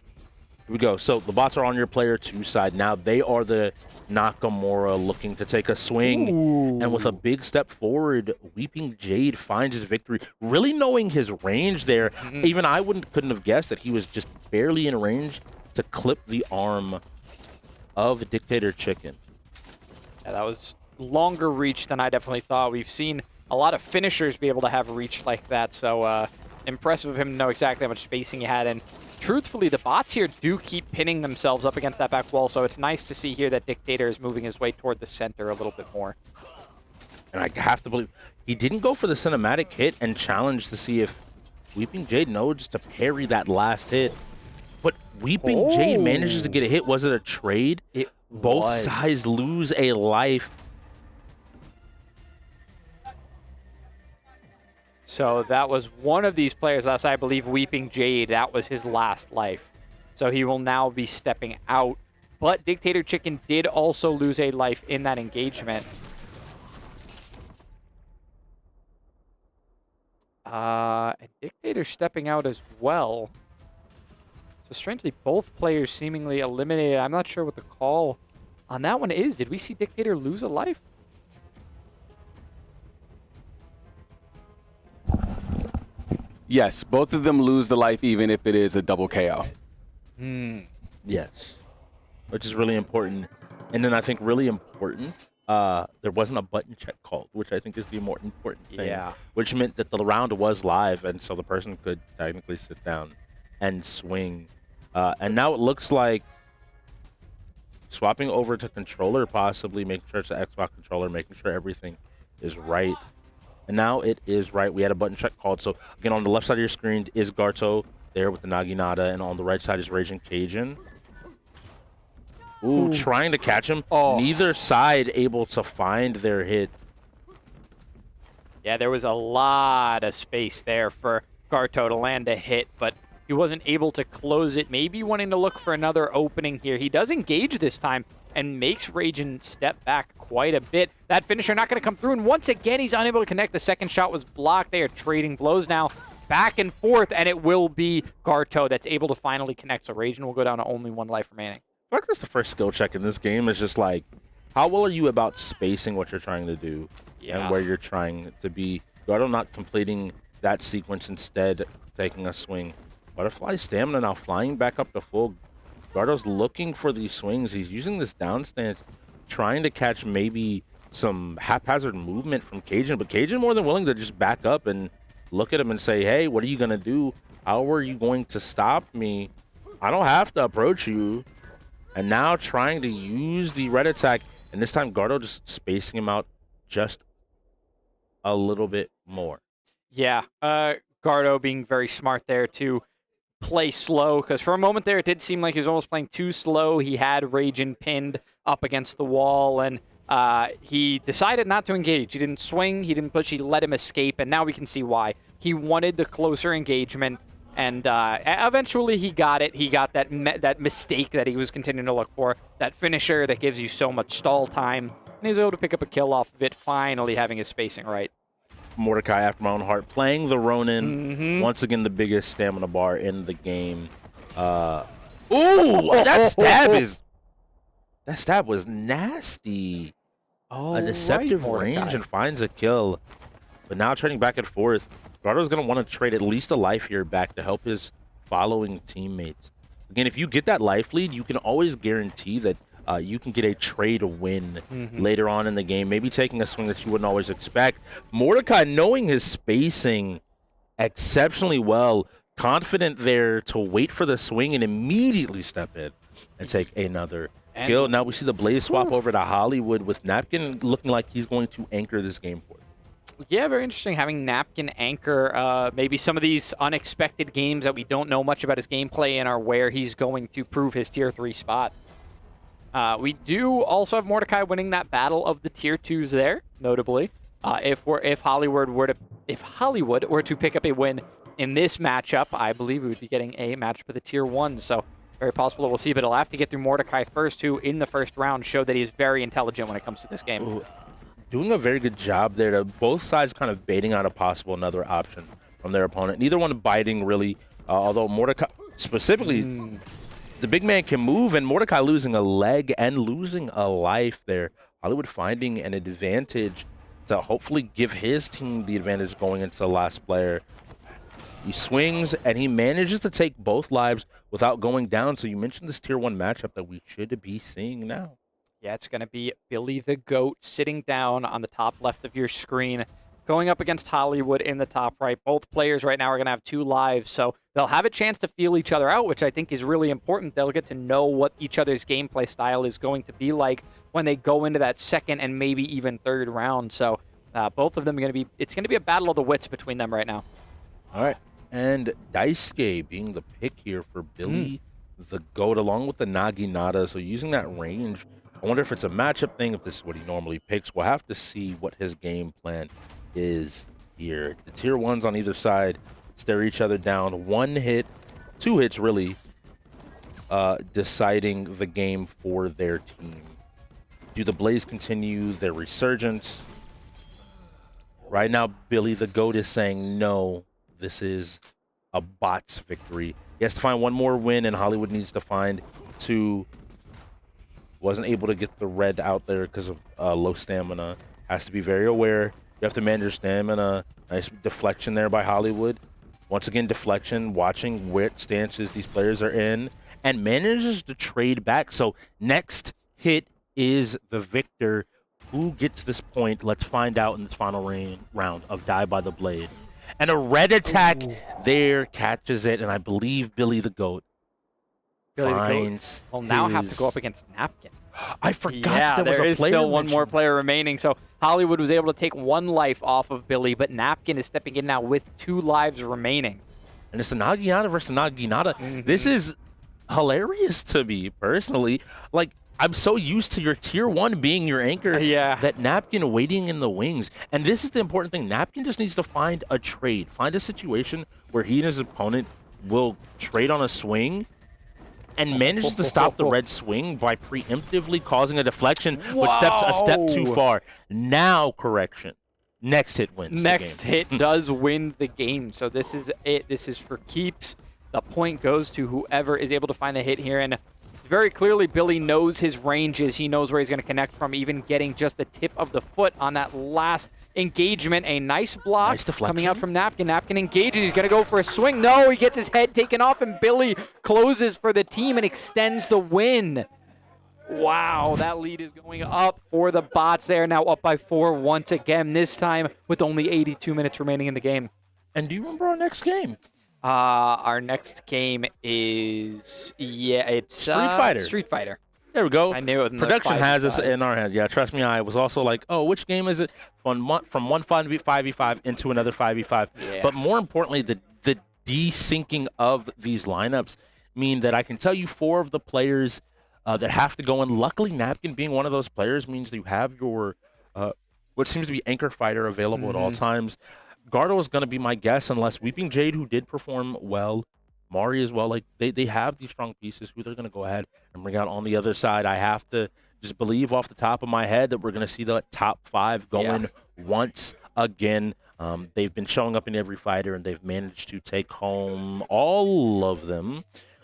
Speaker 6: we go. So the bots are on your player 2 side. Now they are the Nakamura looking to take a swing. Ooh. And with a big step forward, Weeping Jade finds his victory. Really knowing his range there. Even I couldn't have guessed that he was just barely in range to clip the arm of Dictator Chicken.
Speaker 8: Yeah, that was longer reach than I definitely thought. We've seen a lot of finishers be able to have reach like that, so impressive of him to know exactly how much spacing he had. And truthfully, the bots here do keep pinning themselves up against that back wall, so it's nice to see here that Dictator is moving his way toward the center a little bit more.
Speaker 6: And I have to believe he didn't go for the cinematic hit and challenge to see if Weeping Jade knows to parry that last hit. But Weeping Jade manages to get a hit. Was it a trade? Both sides lose a life.
Speaker 8: So that was one of these players last, I believe, Weeping Jade. That was his last life. So he will now be stepping out. But Dictator Chicken did also lose a life in that engagement. And Dictator stepping out as well. So strangely, both players seemingly eliminated. I'm not sure what the call on that one is. Did we see Dictator lose a life?
Speaker 13: Yes, both of them lose the life even if it is a double KO.
Speaker 6: Yes, which is really important. And then I think really important, there wasn't a button check called, which I think is the more important thing.
Speaker 8: Yeah.
Speaker 6: Which meant that the round was live, and so the person could technically sit down and swing. And now it looks like swapping over to controller, possibly making sure it's an Xbox controller, making sure everything is right. And now it is right. We had a button check called. So, again, on the left side of your screen is Garto there with the Naginata, and on the right side is Raging Cajun. Ooh, trying to catch him. Neither side able to find their hit.
Speaker 8: Yeah, there was a lot of space there for Garto to land a hit, but he wasn't able to close it. Maybe wanting to look for another opening here. He does engage this time and makes Raging step back quite a bit. That finisher not going to come through, and once again, he's unable to connect. The second shot was blocked. They are trading blows now, back and forth, and it will be Garto that's able to finally connect, so Raging will go down to only 1 life remaining.
Speaker 6: I think that's the first skill check in this game. Is just like, how well are you about spacing what you're trying to do and where you're trying to be? Garto not completing that sequence, instead taking a swing. Butterfly stamina now flying back up to full. Garto's looking for these swings. He's using this down stance trying to catch maybe some haphazard movement from Cajun, but Cajun more than willing to just back up and look at him and say, hey, what are you going to do? How are you going to stop me? I don't have to approach you. And now trying to use the red attack, and this time Gardo just spacing him out just a little bit more.
Speaker 8: Yeah, Gardo being very smart there to play slow, because for a moment there it did seem like he was almost playing too slow. He had Ragin pinned up against the wall, and he decided not to engage. He didn't swing, he didn't push, he let him escape, and now we can see why. He wanted the closer engagement, and eventually he got it. He got that mistake that he was continuing to look for, that finisher that gives you so much stall time, and he was able to pick up a kill off of it, finally having his spacing right.
Speaker 6: Mordecai, after my own heart, playing the Ronin. Once again, the biggest stamina bar in the game. Ooh, that stab was nasty. A deceptive range and finds a kill. But now trading back and forth, Gardo's going to want to trade at least a life here back to help his following teammates. Again, if you get that life lead, you can always guarantee that you can get a trade win later on in the game, maybe taking a swing that you wouldn't always expect. Mordecai, knowing his spacing exceptionally well, confident there to wait for the swing and immediately step in and take another kill. Now we see the Blaze swap over to Hollywood with Napkin looking like he's going to anchor this game for them.
Speaker 8: Yeah, very interesting having Napkin anchor maybe some of these unexpected games that we don't know much about his gameplay and are where he's going to prove his tier 3 spot. We do also have Mordecai winning that battle of the tier 2s there, notably. If Hollywood were to pick up a win in this matchup, I believe we would be getting a matchup of the tier 1. So very possible that we'll see, but he'll have to get through Mordecai first, who in the first round showed that he's very intelligent when it comes to this game.
Speaker 6: Ooh, doing a very good job there to both sides kind of baiting out a possible another option from their opponent. Neither one biting really, although Mordecai specifically, the big man can move, and Mordecai losing a leg and losing a life there. Hollywood finding an advantage to hopefully give his team the advantage going into the last player. He swings, and he manages to take both lives without going down. So you mentioned this tier 1 matchup that we should be seeing now.
Speaker 8: Yeah, it's going to be Billy the Goat sitting down on the top left of your screen, going up against Hollywood in the top right. Both players right now are going to have 2 lives, so they'll have a chance to feel each other out, which I think is really important. They'll get to know what each other's gameplay style is going to be like when they go into that second and maybe even third round. So both of them are going to be, it's going to be a battle of the wits between them right now.
Speaker 6: All right. And Daisuke being the pick here for Billy the Goat, along with the Naginata. So using that range, I wonder if it's a matchup thing, if this is what he normally picks. We'll have to see what his game plan is here. The tier 1s on either side stare each other down. 1 hit, 2 hits really, deciding the game for their team. Do the Blaze continue their resurgence? Right now, Billy the Goat is saying no. This is a bot's victory. He has to find 1 more win, and Hollywood needs to find 2. Wasn't able to get the red out there because of low stamina. Has to be very aware. You have to manage your stamina. Nice deflection there by Hollywood. Once again, deflection, watching what stances these players are in, and manages to trade back. So next hit is the victor. Who gets this point? Let's find out in this final round of Die by the Blade. And a red attack there catches it, and I believe Billy the Goat finds
Speaker 8: will now have to go up against Napkin.
Speaker 6: I forgot
Speaker 8: there is still 1 more player remaining. So Hollywood was able to take 1 life off of Billy, but Napkin is stepping in now with 2 lives remaining.
Speaker 6: And it's the Naginata versus the Naginata. This is hilarious to me, personally. Like, I'm so used to your tier 1 being your anchor that Napkin waiting in the wings. And this is the important thing. Napkin just needs to find a trade. Find a situation where he and his opponent will trade on a swing and manages to stop the red swing by preemptively causing a deflection, which steps a step too far. Now, correction. Next hit wins
Speaker 8: Next hit does win the game. So this is it. This is for keeps. The point goes to whoever is able to find the hit here. And very clearly, Billy knows his ranges. He knows where he's going to connect from, even getting just the tip of the foot on that last engagement. A nice block coming out from Napkin. Napkin engages. He's going to go for a swing. No, he gets his head taken off, and Billy closes for the team and extends the win. Wow, that lead is going up for the bots. They are now up by 4 once again, this time with only 82 minutes remaining in the game.
Speaker 6: And do you remember our next game?
Speaker 8: Our next game is, it's
Speaker 6: Street Fighter.
Speaker 8: Street Fighter.
Speaker 6: There we go.
Speaker 8: I knew it.
Speaker 6: Production has us in our head. Yeah, trust me, I was also like, oh, which game is it? From one 5v5 into another 5v5.
Speaker 8: Yeah.
Speaker 6: But more importantly, the desyncing of these lineups mean that I can tell you 4 of the players that have to go in. Luckily, Napkin being one of those players means that you have your what seems to be anchor fighter available at all times. Gardo is going to be my guess unless Weeping Jade, who did perform well, Mari as well, like they have these strong pieces who they're going to go ahead and bring out on the other side. I have to just believe off the top of my head that we're going to see the top 5 going once again. They've been showing up in every fighter, and they've managed to take home all of them,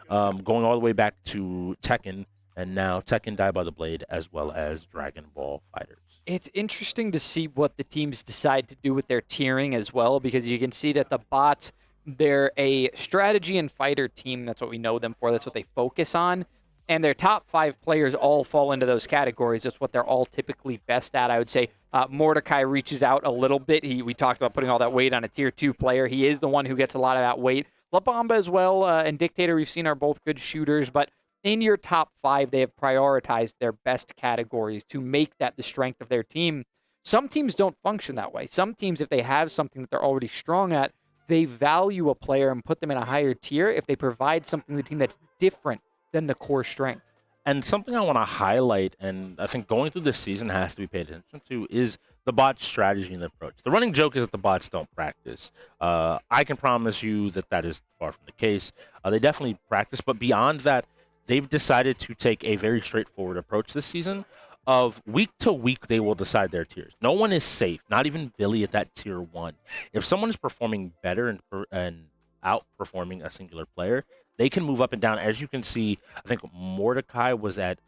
Speaker 6: going all the way back to Tekken, and now Tekken Die by the Blade, as well as Dragon Ball Fighters.
Speaker 8: It's interesting to see what the teams decide to do with their tiering as well, because you can see that the bots, they're a strategy and fighter team. That's what we know them for. That's what they focus on. And their top 5 players all fall into those categories. That's what they're all typically best at. I would say Mordecai reaches out a little bit. We talked about putting all that weight on a tier 2 player. He is the one who gets a lot of that weight. La Bamba as well and Dictator, we've seen, are both good shooters. But in your top 5, they have prioritized their best categories to make that the strength of their team. Some teams don't function that way. Some teams, if they have something that they're already strong at, they value a player and put them in a higher tier if they provide something to the team that's different than the core strength.
Speaker 6: And something I want to highlight, and I think going through this season has to be paid attention to, is the bot's strategy and approach. The running joke is that the bots don't practice. I can promise you that that is far from the case. They definitely practice, but beyond that, they've decided to take a very straightforward approach this season. Of week to week, they will decide their tiers. No one is safe, not even Billy at that tier 1. If someone is performing better and outperforming a singular player, they can move up and down. As you can see, I think Mordecai was at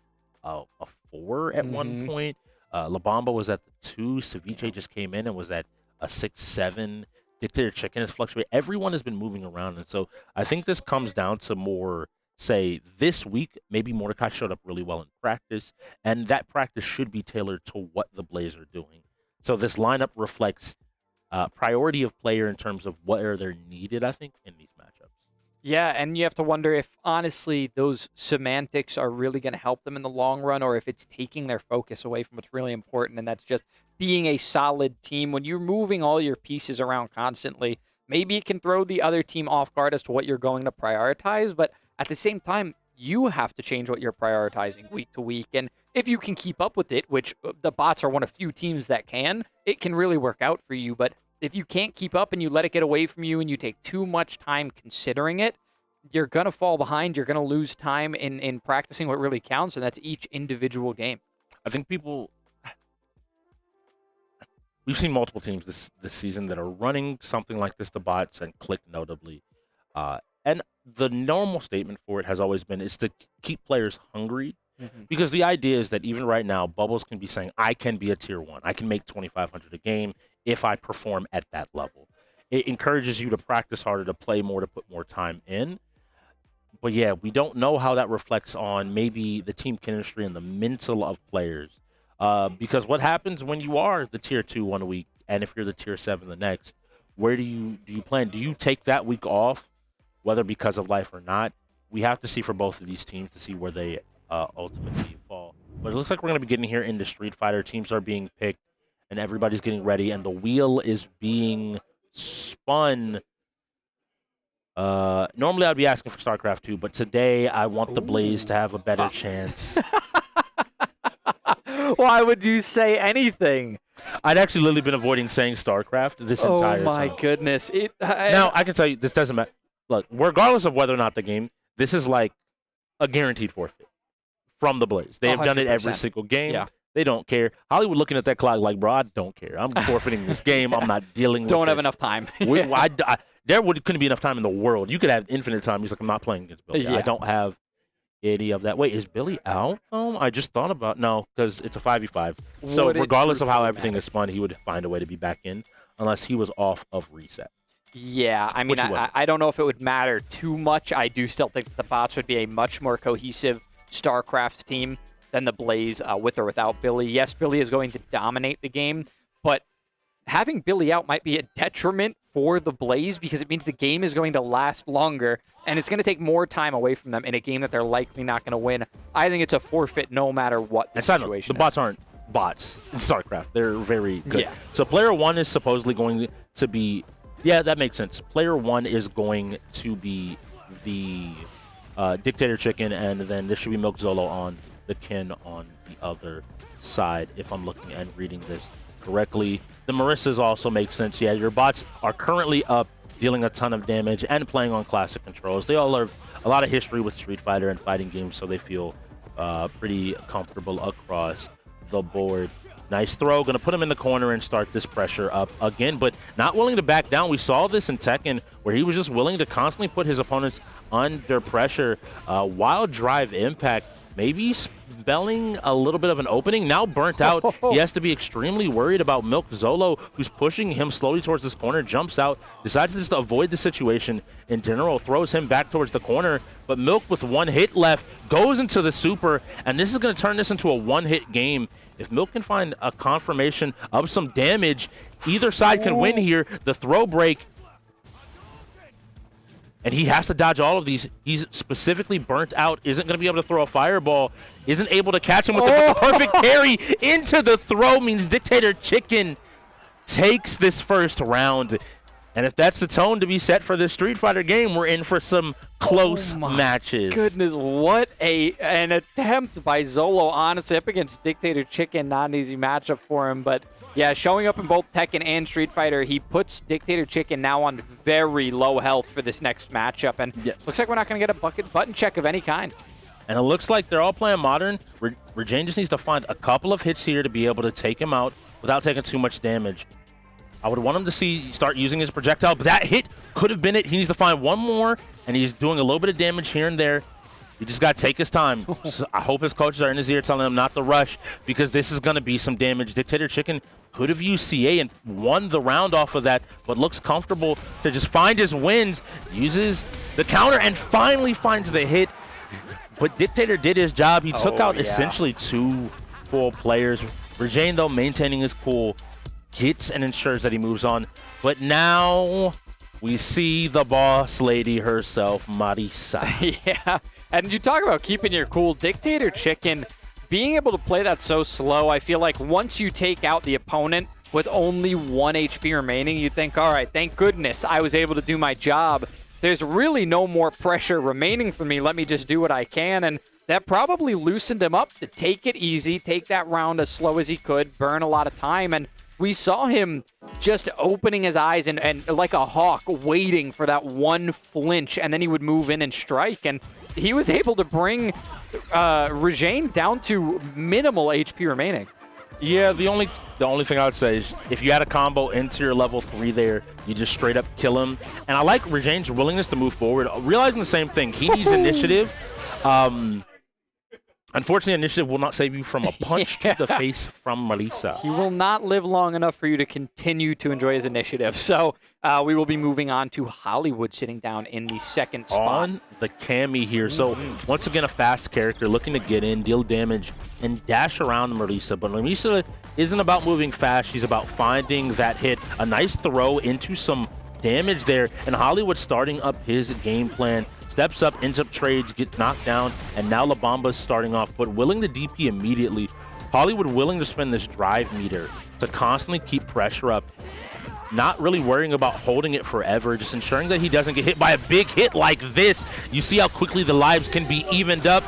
Speaker 6: a 4 at one point. La Bamba was at the 2. Ceviche just came in and was at a 6, 7. Dictator Chicken has fluctuated. Everyone has been moving around. And so I think this comes down to more, say, this week, maybe Mordecai showed up really well in practice, and that practice should be tailored to what the Blaze are doing. So this lineup reflects priority of player in terms of where they're needed, I think, in these matchups.
Speaker 8: Yeah, and you have to wonder if, honestly, those semantics are really going to help them in the long run, or if it's taking their focus away from what's really important, and that's just being a solid team. When you're moving all your pieces around constantly, maybe it can throw the other team off guard as to what you're going to prioritize, but at the same time, you have to change what you're prioritizing week to week. And if you can keep up with it, which the bots are one of few teams that can, it can really work out for you. But if you can't keep up and you let it get away from you and you take too much time considering it, you're going to fall behind. You're going to lose time in practicing what really counts, and that's each individual game.
Speaker 6: I think we've seen multiple teams this season that are running something like this, the bots, and Click notably. And the normal statement for it has always been is to keep players hungry, because the idea is that even right now, Bubbles can be saying, I can be a tier 1. I can make 2,500 a game if I perform at that level. It encourages you to practice harder, to play more, to put more time in. But yeah, we don't know how that reflects on maybe the team chemistry and the mental of players. Because what happens when you are the tier 2 one week, and if you're the tier 7 the next, where do you plan? Do you take that week off, whether because of life or not? We have to see for both of these teams to see where they ultimately fall. But it looks like we're going to be getting here into Street Fighter. Teams are being picked, and everybody's getting ready, and the wheel is being spun. Normally I'd be asking for StarCraft 2, but today I want the Blaze to have a better chance.
Speaker 8: Why would you say anything?
Speaker 6: I'd actually literally been avoiding saying StarCraft this entire time.
Speaker 8: Oh my goodness.
Speaker 6: Now, I can tell you, this doesn't matter. Look, regardless of whether or not the game, this is like a guaranteed forfeit from the Blaze. They have done it every single game. Yeah. They don't care. Hollywood looking at that clock like, bro, I don't care. I'm forfeiting this game. I'm not dealing with it.
Speaker 8: Don't have enough time.
Speaker 6: There couldn't be enough time in the world. You could have infinite time. He's like, I'm not playing against Billy.
Speaker 8: Yeah.
Speaker 6: I don't have any of that. Wait, is Billy out? I just thought about no, because it's a 5v5. So regardless of how everything is spun, he would find a way to be back in unless he was off of reset.
Speaker 8: Yeah, I mean, I don't know if it would matter too much. I do still think that the bots would be a much more cohesive StarCraft team. than the Blaze with or without Billy. Yes, Billy is going to dominate the game, but having Billy out might be a detriment for the Blaze because it means the game is going to last longer and it's going to take more time away from them in a game that they're likely not going to win. I think it's a forfeit no matter what the situation
Speaker 6: The bots aren't bots in StarCraft. They're very good.
Speaker 8: Yeah.
Speaker 6: So player 1 is supposedly going to be, yeah, that makes sense. Player 1 is going to be the Dictator Chicken, and then there should be Milk Zolo on the Kin on the other side, if I'm looking and reading this correctly. The Marissas also make sense. Yeah, your bots are currently up, dealing a ton of damage and playing on classic controls. They all have a lot of history with Street Fighter and fighting games, so they feel pretty comfortable across the board. Nice throw, going to put him in the corner and start this pressure up again, but not willing to back down. We saw this in Tekken, where he was just willing to constantly put his opponents under pressure. Wild Drive Impact, maybe spelling a little bit of an opening. Now burnt out. He has to be extremely worried about Milk Zolo, who's pushing him slowly towards this corner, jumps out, decides just to avoid the situation in general, throws him back towards the corner. But Milk, with one hit left, goes into the super, and this is going to turn this into a one-hit game. If Milk can find a confirmation of some damage, either side can win here. The throw break, and he has to dodge all of these. He's specifically burnt out, isn't going to be able to throw a fireball, isn't able to catch him with the perfect parry into the throw, means Dictator Chicken takes this first round. And if that's the tone to be set for this Street Fighter game, we're in for some close matches.
Speaker 8: Goodness, what an attempt by Zolo, honestly, up against Dictator Chicken. Not an easy matchup for him, but yeah, showing up in both Tekken and Street Fighter, he puts Dictator Chicken now on very low health for this next matchup, and looks like we're not going to get a button check of any kind.
Speaker 6: And it looks like they're all playing modern. Rajane just needs to find a couple of hits here to be able to take him out without taking too much damage. I would want him to start using his projectile, but that hit could have been it. He needs to find one more, and he's doing a little bit of damage here and there. You just got to take his time. So I hope his coaches are in his ear telling him not to rush, because this is going to be some damage. Dictator Chicken could have used CA and won the round off of that, but looks comfortable to just find his wins, uses the counter, and finally finds the hit. But Dictator did his job. He took out essentially 2 full players. Rajane, though, maintaining his cool, gets and ensures that he moves on. But now we see the boss lady herself, Marisa.
Speaker 8: Yeah, and you talk about keeping your cool. Dictator Chicken, being able to play that so slow, I feel like once you take out the opponent with only 1 HP remaining, you think, all right, thank goodness I was able to do my job. There's really no more pressure remaining for me. Let me just do what I can. And that probably loosened him up to take it easy, take that round as slow as he could, burn a lot of time. And we saw him just opening his eyes and like a hawk waiting for that one flinch, and then he would move in and strike. And he was able to bring Rajane down to minimal HP remaining.
Speaker 6: Yeah, the only thing I would say is if you had a combo into your level 3 there, you just straight up kill him. And I like Rajane's willingness to move forward, realizing the same thing. He needs initiative. Unfortunately, initiative will not save you from a punch to the face from Marisa.
Speaker 8: He will not live long enough for you to continue to enjoy his initiative. So we will be moving on to Hollywood, sitting down in the second spot.
Speaker 6: On the Cammy here. So once again, a fast character looking to get in, deal damage, and dash around Marisa. But Marisa isn't about moving fast. She's about finding that hit. A nice throw into some damage there. And Hollywood starting up his game plan. Steps up, ends up trades, gets knocked down, and now La Bamba's starting off, but willing to DP immediately. Hollywood willing to spend this drive meter to constantly keep pressure up, not really worrying about holding it forever, just ensuring that he doesn't get hit by a big hit like this. You see how quickly the lives can be evened up,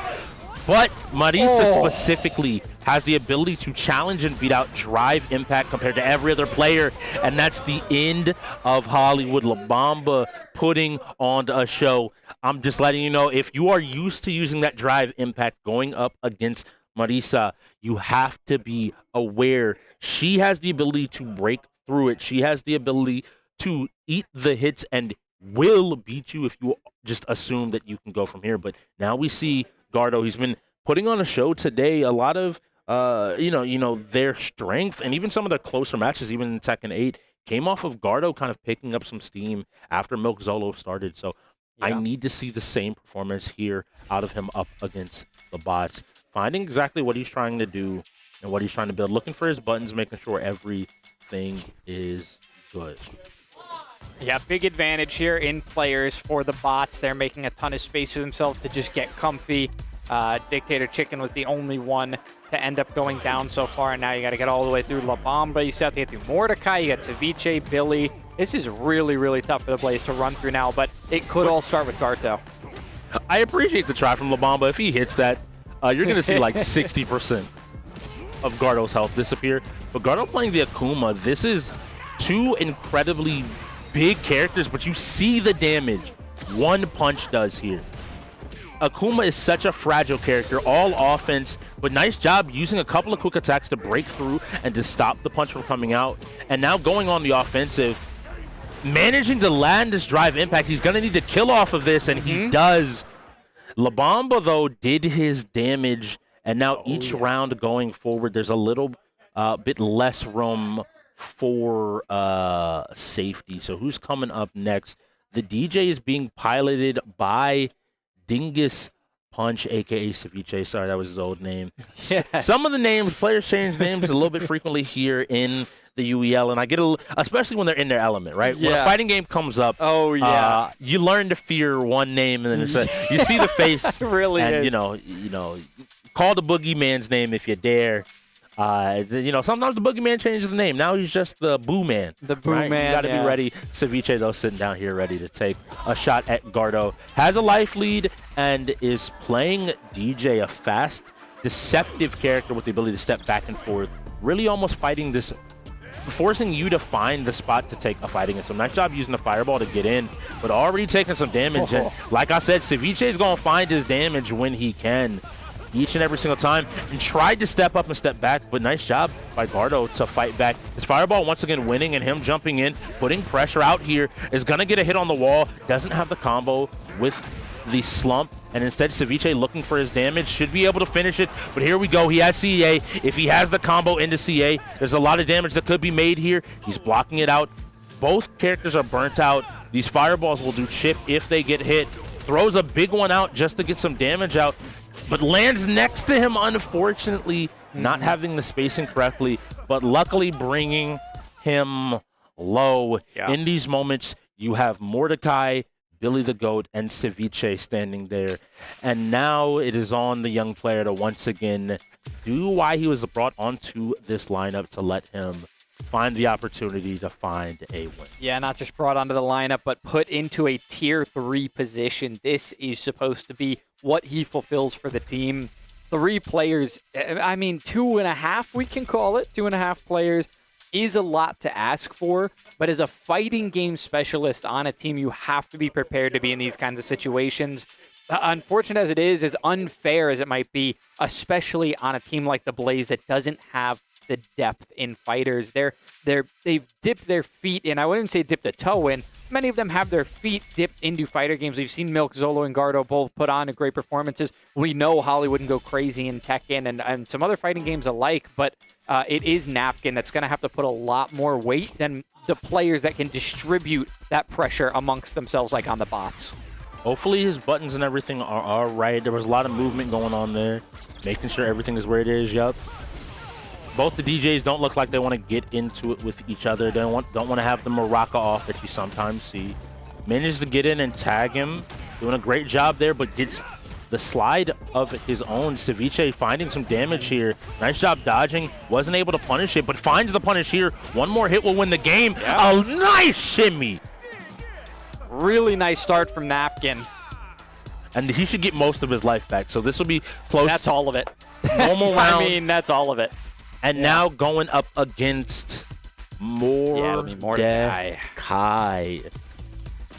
Speaker 6: but Marisa specifically has the ability to challenge and beat out drive impact compared to every other player, and that's the end of Hollywood. La Bamba putting on a show. I'm just letting you know, if you are used to using that drive impact going up against Marisa, you have to be aware. She has the ability to break through it. She has the ability to eat the hits and will beat you if you just assume that you can go from here. But now we see Gardo. He's been putting on a show today. A lot of their strength and even some of their closer matches, even in Tekken 8, came off of Gardo kind of picking up some steam after Milk Zolo started. So I need to see the same performance here out of him up against the bots. finding exactly what he's trying to do and what he's trying to build, looking for his buttons, making sure everything is good.
Speaker 8: Yeah, big advantage here in players for the bots. They're making a ton of space for themselves to just get comfy. Dictator Chicken was the only one to end up going down so far, and now you got to get all the way through La Bamba. You still have to get through Mordecai. You got Ceviche, Billy. This is really, really tough for the Blaze to run through now, but it could all start with Garto.
Speaker 6: I appreciate the try from La Bamba. If he hits that, you're going to see like 60% of Gardo's health disappear. But Gardo playing the Akuma, this is two incredibly big characters, but you see the damage one punch does here. Akuma is such a fragile character, all offense, but nice job using a couple of quick attacks to break through and to stop the punch from coming out. And now going on the offensive, managing to land this drive impact. He's going to need to kill off of this, and he does. La Bamba, though, did his damage, and now each round going forward, there's a little bit less room for safety. So who's coming up next? The DJ is being piloted by Dingus Punch, a.k.a. Ceviche. Sorry, that was his old name.
Speaker 8: Yeah.
Speaker 6: Some of the names, players change names a little bit frequently here in the UEL, and I get especially when they're in their element, right?
Speaker 8: Yeah.
Speaker 6: When a fighting game comes up, you learn to fear one name, and then you see the face,
Speaker 8: It really
Speaker 6: and
Speaker 8: is.
Speaker 6: you know, call the boogeyman's name if you dare. Sometimes the boogeyman changes the name. Now he's just the Boo Man.
Speaker 8: The Boo
Speaker 6: right?
Speaker 8: Man,
Speaker 6: You got to
Speaker 8: yeah.
Speaker 6: be ready. Ceviche, though, sitting down here ready to take a shot at Gardo. Has a life lead and is playing DJ, a fast, deceptive character with the ability to step back and forth. Really almost fighting this, forcing you to find the spot to take a fight against him. Nice job using the fireball to get in, but already taking some damage. And like I said, Ceviche is going to find his damage when he can, each and every single time, and tried to step up and step back, but nice job by Gardo to fight back. His fireball once again winning, and him jumping in, putting pressure out here, is going to get a hit on the wall, doesn't have the combo with the slump, and instead Ceviche looking for his damage, should be able to finish it, but here we go. He has CA. If he has the combo into CA, there's a lot of damage that could be made here. He's blocking it out. Both characters are burnt out. These fireballs will do chip if they get hit. Throws a big one out just to get some damage out, but lands next to him, unfortunately, not having the spacing correctly, but luckily bringing him low.
Speaker 8: Yeah.
Speaker 6: In these moments, you have Mordecai, Billy the Goat, and Ceviche standing there. And now it is on the young player to once again do why he was brought onto this lineup, to let him find the opportunity to find a win.
Speaker 8: Yeah, not just brought onto the lineup, but put into a tier 3 position. This is supposed to be what he fulfills for the team. 3 players, I mean, 2.5, we can call it. 2.5 players is a lot to ask for, but as a fighting game specialist on a team, you have to be prepared to be in these kinds of situations. Unfortunate as it is, as unfair as it might be, especially on a team like the Blaze that doesn't have the depth in fighters. They've dipped their feet in. I wouldn't say dipped a toe in. Many of them have their feet dipped into fighter games. We've seen Milk, Zolo, and Gardo both put on great performances. We know Hollywood can go crazy in Tekken and some other fighting games alike, but it is Napkin that's going to have to put a lot more weight than the players that can distribute that pressure amongst themselves, like on the bots.
Speaker 6: Hopefully his buttons and everything are all right. There was a lot of movement going on there, making sure everything is where it is. Yup. Both the DJs don't look like they want to get into it with each other. They don't want to have the Maraca off that you sometimes see. Manages to get in and tag him. Doing a great job there, but gets the slide of his own. Ceviche finding some damage here. Nice job dodging. Wasn't able to punish it, but finds the punish here. One more hit will win the game. Yeah. A nice shimmy.
Speaker 8: Really nice start from Napkin.
Speaker 6: And he should get most of his life back. So this will be close.
Speaker 8: That's all of it.
Speaker 6: Normal round.
Speaker 8: I mean, that's all of it.
Speaker 6: And now going up against Mordecai.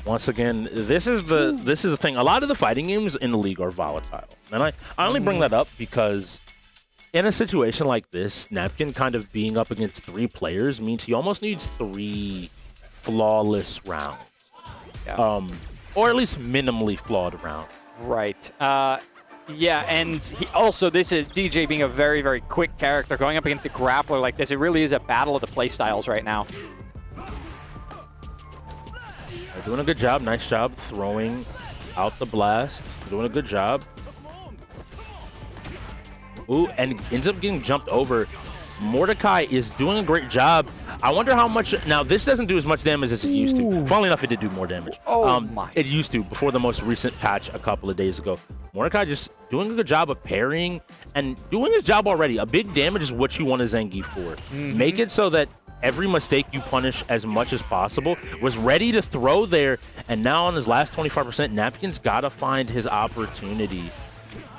Speaker 6: Once again, this is the thing. A lot of the fighting games in the league are volatile. And I only bring that up because in a situation like this, Napkin kind of being up against 3 players means he almost needs 3 flawless rounds.
Speaker 8: Yeah.
Speaker 6: Or at least minimally flawed rounds.
Speaker 8: Right. Yeah, and this is DJ being a very, very quick character going up against a grappler like this. It really is a battle of the playstyles right now.
Speaker 6: They're doing a good job. Nice job throwing out the blast. Doing a good job. Ooh, and ends up getting jumped over. Mordecai is doing a great job. I wonder how much. Now, this doesn't do as much damage as it used to. Funnily enough, it did do more damage. It used to before the most recent patch a couple of days ago. Mordecai just doing a good job of parrying and doing his job already. A big damage is what you want a Zengi for. Make it so that every mistake you punish as much as possible. Was ready to throw there, and now on his last 25%, Napkin's got to find his opportunity.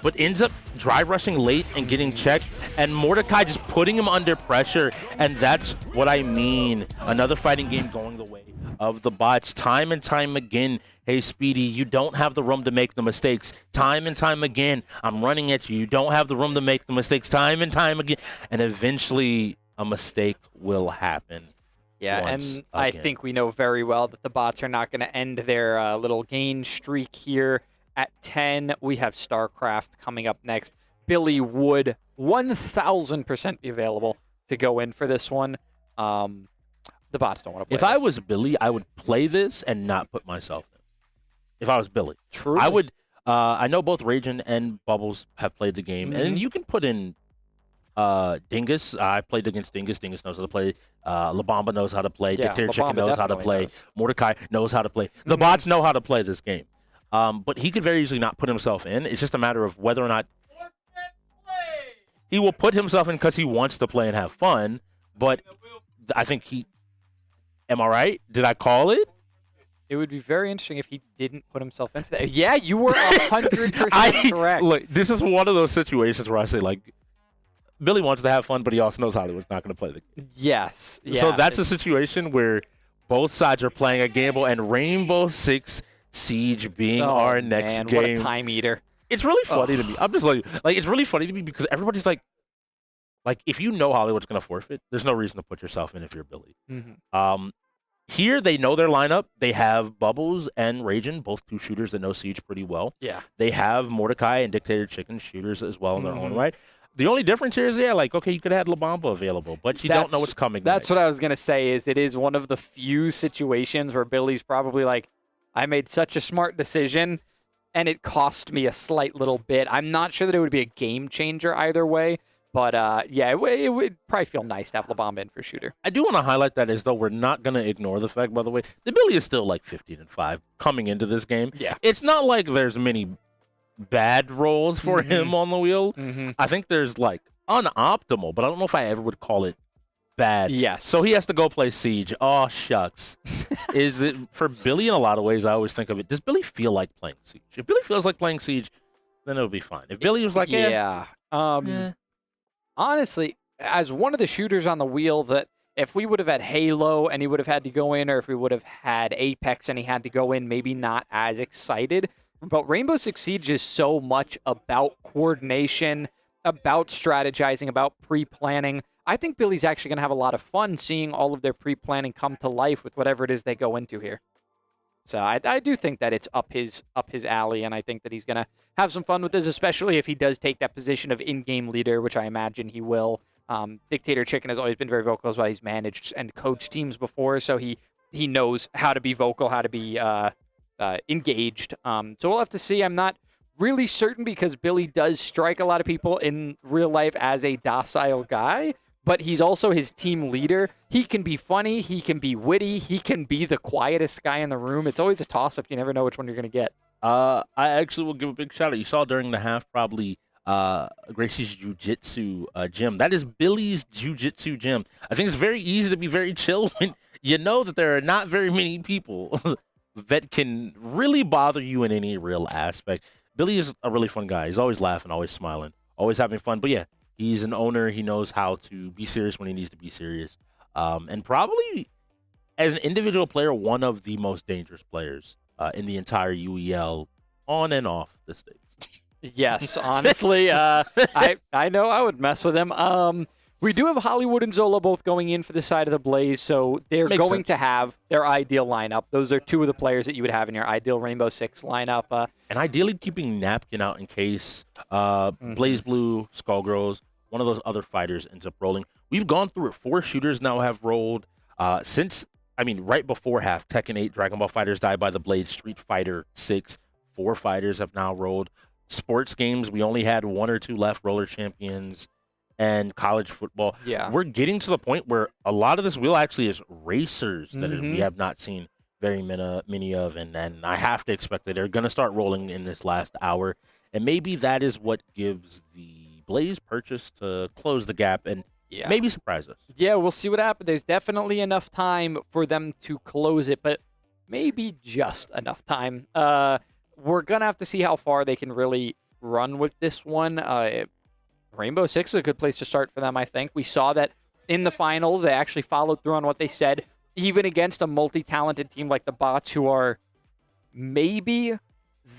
Speaker 6: But ends up drive rushing late and getting checked, and Mordecai just putting him under pressure, and that's what I mean. Another fighting game going the way of the bots. Time and time again, hey, Speedy, you don't have the room to make the mistakes. Time and time again, I'm running at you. You don't have the room to make the mistakes. Time and time again. And eventually, a mistake will happen.
Speaker 8: Yeah, and I think we know very well that the bots are not going to end their little gain streak here. At 10, we have StarCraft coming up next. Billy would 1,000% be available to go in for this one. The bots don't want to play
Speaker 6: If I was Billy, I would play this and not put myself in. If I was Billy.
Speaker 8: True.
Speaker 6: I would. I know both Ragin and Bubbles have played the game, and you can put in Dingus. I played against Dingus. Dingus knows how to play. Labamba knows how to play.
Speaker 8: Yeah,
Speaker 6: Dictator Chicken knows how to play.
Speaker 8: knows.
Speaker 6: Mordecai knows how to play. The bots know how to play this game. But he could very easily not put himself in. It's just a matter of whether or not he will put himself in because he wants to play and have fun. But I think he... Am I right? Did I call it?
Speaker 8: It would be very interesting if he didn't put himself in for that. Yeah, you were 100% correct.
Speaker 6: Look, this is one of those situations where I say, like, Billy wants to have fun, but he also knows how to. He's not going to play the game.
Speaker 8: Yes. Yeah,
Speaker 6: so that's a situation where both sides are playing a gamble, and Rainbow Six Siege being our next game.
Speaker 8: What a time eater.
Speaker 6: It's really funny to me. I'm just like it's really funny to me because everybody's like if you know Hollywood's going to forfeit, there's no reason to put yourself in if you're Billy. Here, they know their lineup. They have Bubbles and Ragin, both two shooters that know Siege pretty well.
Speaker 8: Yeah.
Speaker 6: They have Mordecai and Dictator Chicken shooters as well in their own right. The only difference here is, okay, you could have had Labamba available, but you don't know what's coming
Speaker 8: That's
Speaker 6: next.
Speaker 8: what I was going to say, is it is one of the few situations where Billy's probably like, I made such a smart decision, and it cost me a slight little bit. I'm not sure that it would be a game changer either way, but yeah, it would probably feel nice to have LaBamba in for shooter.
Speaker 6: I do want to highlight that as though we're not going to ignore the fact, by the way, that Billy is still like 15-5 coming into this game.
Speaker 8: Yeah.
Speaker 6: It's not like there's many bad rolls for him on the wheel. I think there's like unoptimal, but I don't know if I ever would call it bad.
Speaker 8: Yes.
Speaker 6: So he has to go play Siege. Oh, shucks. Is it for Billy in a lot of ways? I always think of it. Does Billy feel like playing Siege? If Billy feels like playing Siege, then it'll be fine. If Billy was like,
Speaker 8: honestly, as one of the shooters on the wheel, that if we would have had Halo and he would have had to go in, or if we would have had Apex and he had to go in, maybe not as excited. But Rainbow Six Siege is so much about coordination, about strategizing, about pre-planning. I think Billy's actually going to have a lot of fun seeing all of their pre-planning come to life with whatever it is they go into here. So I do think that it's up his alley, and I think that he's going to have some fun with this, especially if he does take that position of in-game leader, which I imagine he will. Dictator Chicken has always been very vocal as well. He's managed and coached teams before, so he knows how to be vocal, how to be engaged. So we'll have to see. I'm not really certain because Billy does strike a lot of people in real life as a docile guy, but he's also his team leader. He can be funny. He can be witty. He can be the quietest guy in the room. It's always a toss-up. You never know which one you're going to get.
Speaker 6: I actually will give a big shout out. You saw during the half probably Gracie's Jiu-Jitsu gym. That is Billy's Jiu-Jitsu gym. I think it's very easy to be very chill when you know that there are not very many people that can really bother you in any real aspect. Billy is a really fun guy. He's always laughing, always smiling, always having fun. But yeah, he's an owner. He knows how to be serious when he needs to be serious. And probably, as an individual player, one of the most dangerous players in the entire UEL on and off the stage.
Speaker 8: Yes, honestly, I know I would mess with him. We do have Hollywood and Zola both going in for the side of the Blaze, so they're going to have their ideal lineup. Those are two of the players that you would have in your ideal Rainbow Six lineup.
Speaker 6: And ideally keeping Napkin out in case Blaze Blue, Skullgirls, one of those other fighters ends up rolling. We've gone through it. 4 shooters now have rolled since, right before half. Tekken 8, Dragon Ball FighterZ Die by the Blade, Street Fighter 6, 4 fighters have now rolled. sports games. We only had 1 or 2 left, roller champions and college football.
Speaker 8: Yeah.
Speaker 6: We're getting to the point where a lot of this wheel actually is racers that we
Speaker 8: Mhm.
Speaker 6: have not seen very many of, and I have to expect that they're going to start rolling in this last hour, and maybe that is what gives the Blaze purchase to close the gap and maybe surprise us.
Speaker 8: Yeah, we'll see what happens. There's definitely enough time for them to close it, but maybe just enough time. We're going to have to see how far they can really run with this one. Rainbow Six is a good place to start for them, I think. We saw that in the finals. They actually followed through on what they said, even against a multi-talented team like the Bots, who are maybe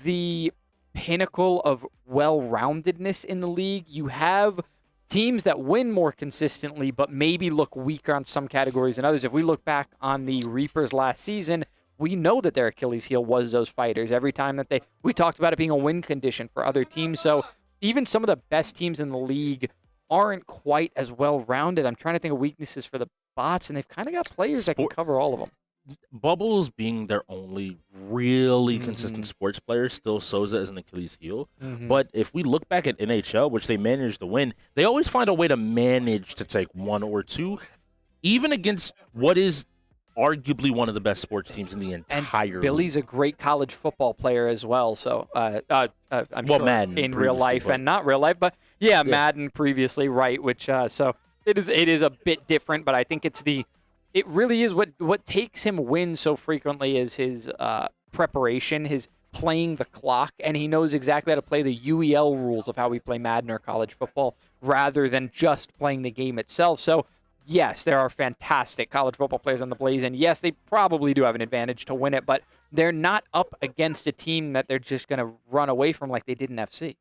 Speaker 8: the pinnacle of well-roundedness in the league. You have teams that win more consistently, but maybe look weaker on some categories than others. If we look back on the Reapers last season, we know that their Achilles heel was those fighters. Every time that we talked about it being a win condition for other teams. So even some of the best teams in the league aren't quite as well-rounded. I'm trying to think of weaknesses for the Bots, and they've kind of got players that can cover all of them.
Speaker 6: Bubbles being their only really consistent sports player still shows it as an Achilles heel. But if we look back at NHL, which they managed to win, they always find a way to manage to take 1 or 2, even against what is arguably one of the best sports teams in the entire
Speaker 8: Billy's
Speaker 6: league.
Speaker 8: a great college football player as well. So I'm sure
Speaker 6: Madden
Speaker 8: in real life
Speaker 6: previously,
Speaker 8: and not real life, but yeah, Madden previously, right? Which so it is a bit different, but I think it really is what takes him win so frequently is his preparation, his playing the clock, and he knows exactly how to play the UEL rules of how we play Madden or college football rather than just playing the game itself. So yes, there are fantastic college football players on the Blaze, and yes, they probably do have an advantage to win it, but they're not up against a team that they're just going to run away from like they did in FC.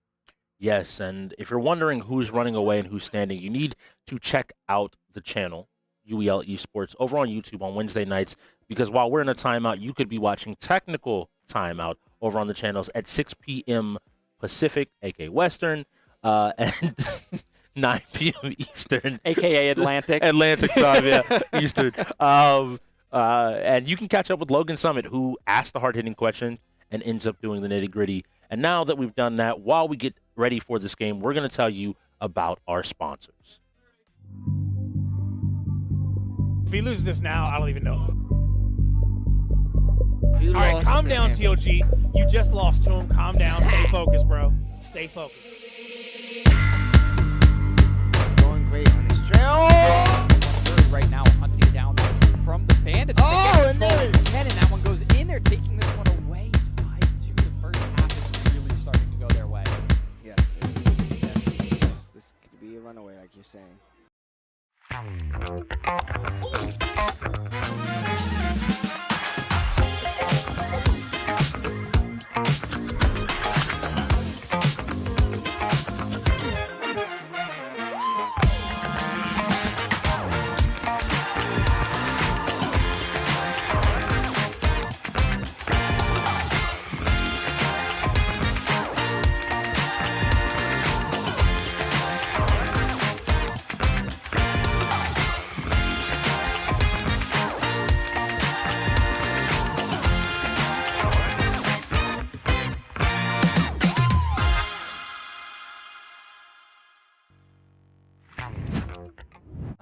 Speaker 6: Yes, and if you're wondering who's running away and who's standing, you need to check out the channel, UEL Esports, over on YouTube on Wednesday nights, because while we're in a timeout, you could be watching Technical Timeout over on the channels at 6 p.m. Pacific, aka Western, and 9 p.m. Eastern.
Speaker 8: AKA Atlantic.
Speaker 6: Atlantic time, yeah, Eastern. And you can catch up with Logan Summit, who asked the hard-hitting question and ends up doing the nitty-gritty. And now that we've done that, while we get ready for this game, we're going to tell you about our sponsors.
Speaker 12: If he loses this now, I don't even know. All right, calm down, TOG. You just lost to him. Calm down. Stay focused, bro. Stay focused.
Speaker 3: Going great on his trail.
Speaker 8: Right now, hunting down that kill from the Bandits.
Speaker 3: Oh, and there it is.
Speaker 8: And that one goes in. They're taking this one away. It's 5-2. The first half is really starting to go their way.
Speaker 3: Yes, it is. Definitely is. This could be a runaway, like you're saying.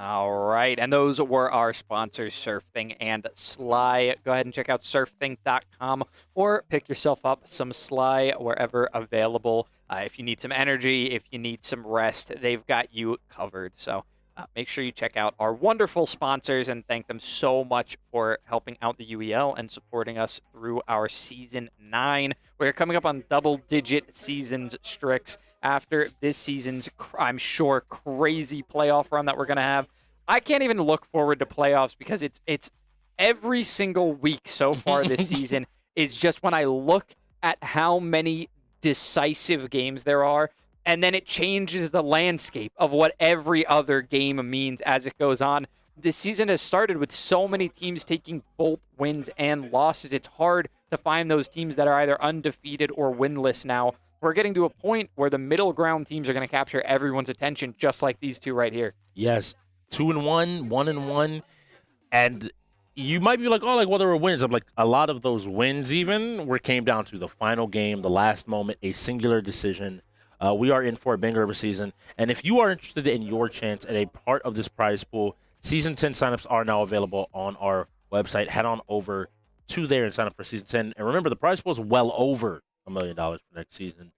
Speaker 8: All right, and those were our sponsors, SurfThing and Sly. Go ahead and check out surfthing.com or pick yourself up some Sly wherever available. If you need some energy, if you need some rest, they've got you covered. So make sure you check out our wonderful sponsors and thank them so much for helping out the UEL and supporting us through our Season 9. We're coming up on double-digit seasons, Strix, after this season's, I'm sure, crazy playoff run that we're going to have. I can't even look forward to playoffs because it's every single week so far this season is just when I look at how many decisive games there are, and then it changes the landscape of what every other game means as it goes on. This season has started with so many teams taking both wins and losses. It's hard to find those teams that are either undefeated or winless now. We're getting to a point where the middle ground teams are going to capture everyone's attention, just like these two right here.
Speaker 6: Yes, 2-1, 1-1, and You might be like, oh, like, well, there were wins. I'm like, a lot of those wins even came down to the final game, the last moment, a singular decision. We are in for a banger of a season. And if you are interested in your chance at a part of this prize pool, Season 10 signups are now available on our website. Head on over to there and sign up for Season 10. And remember, the prize pool is well over $1 million for next season.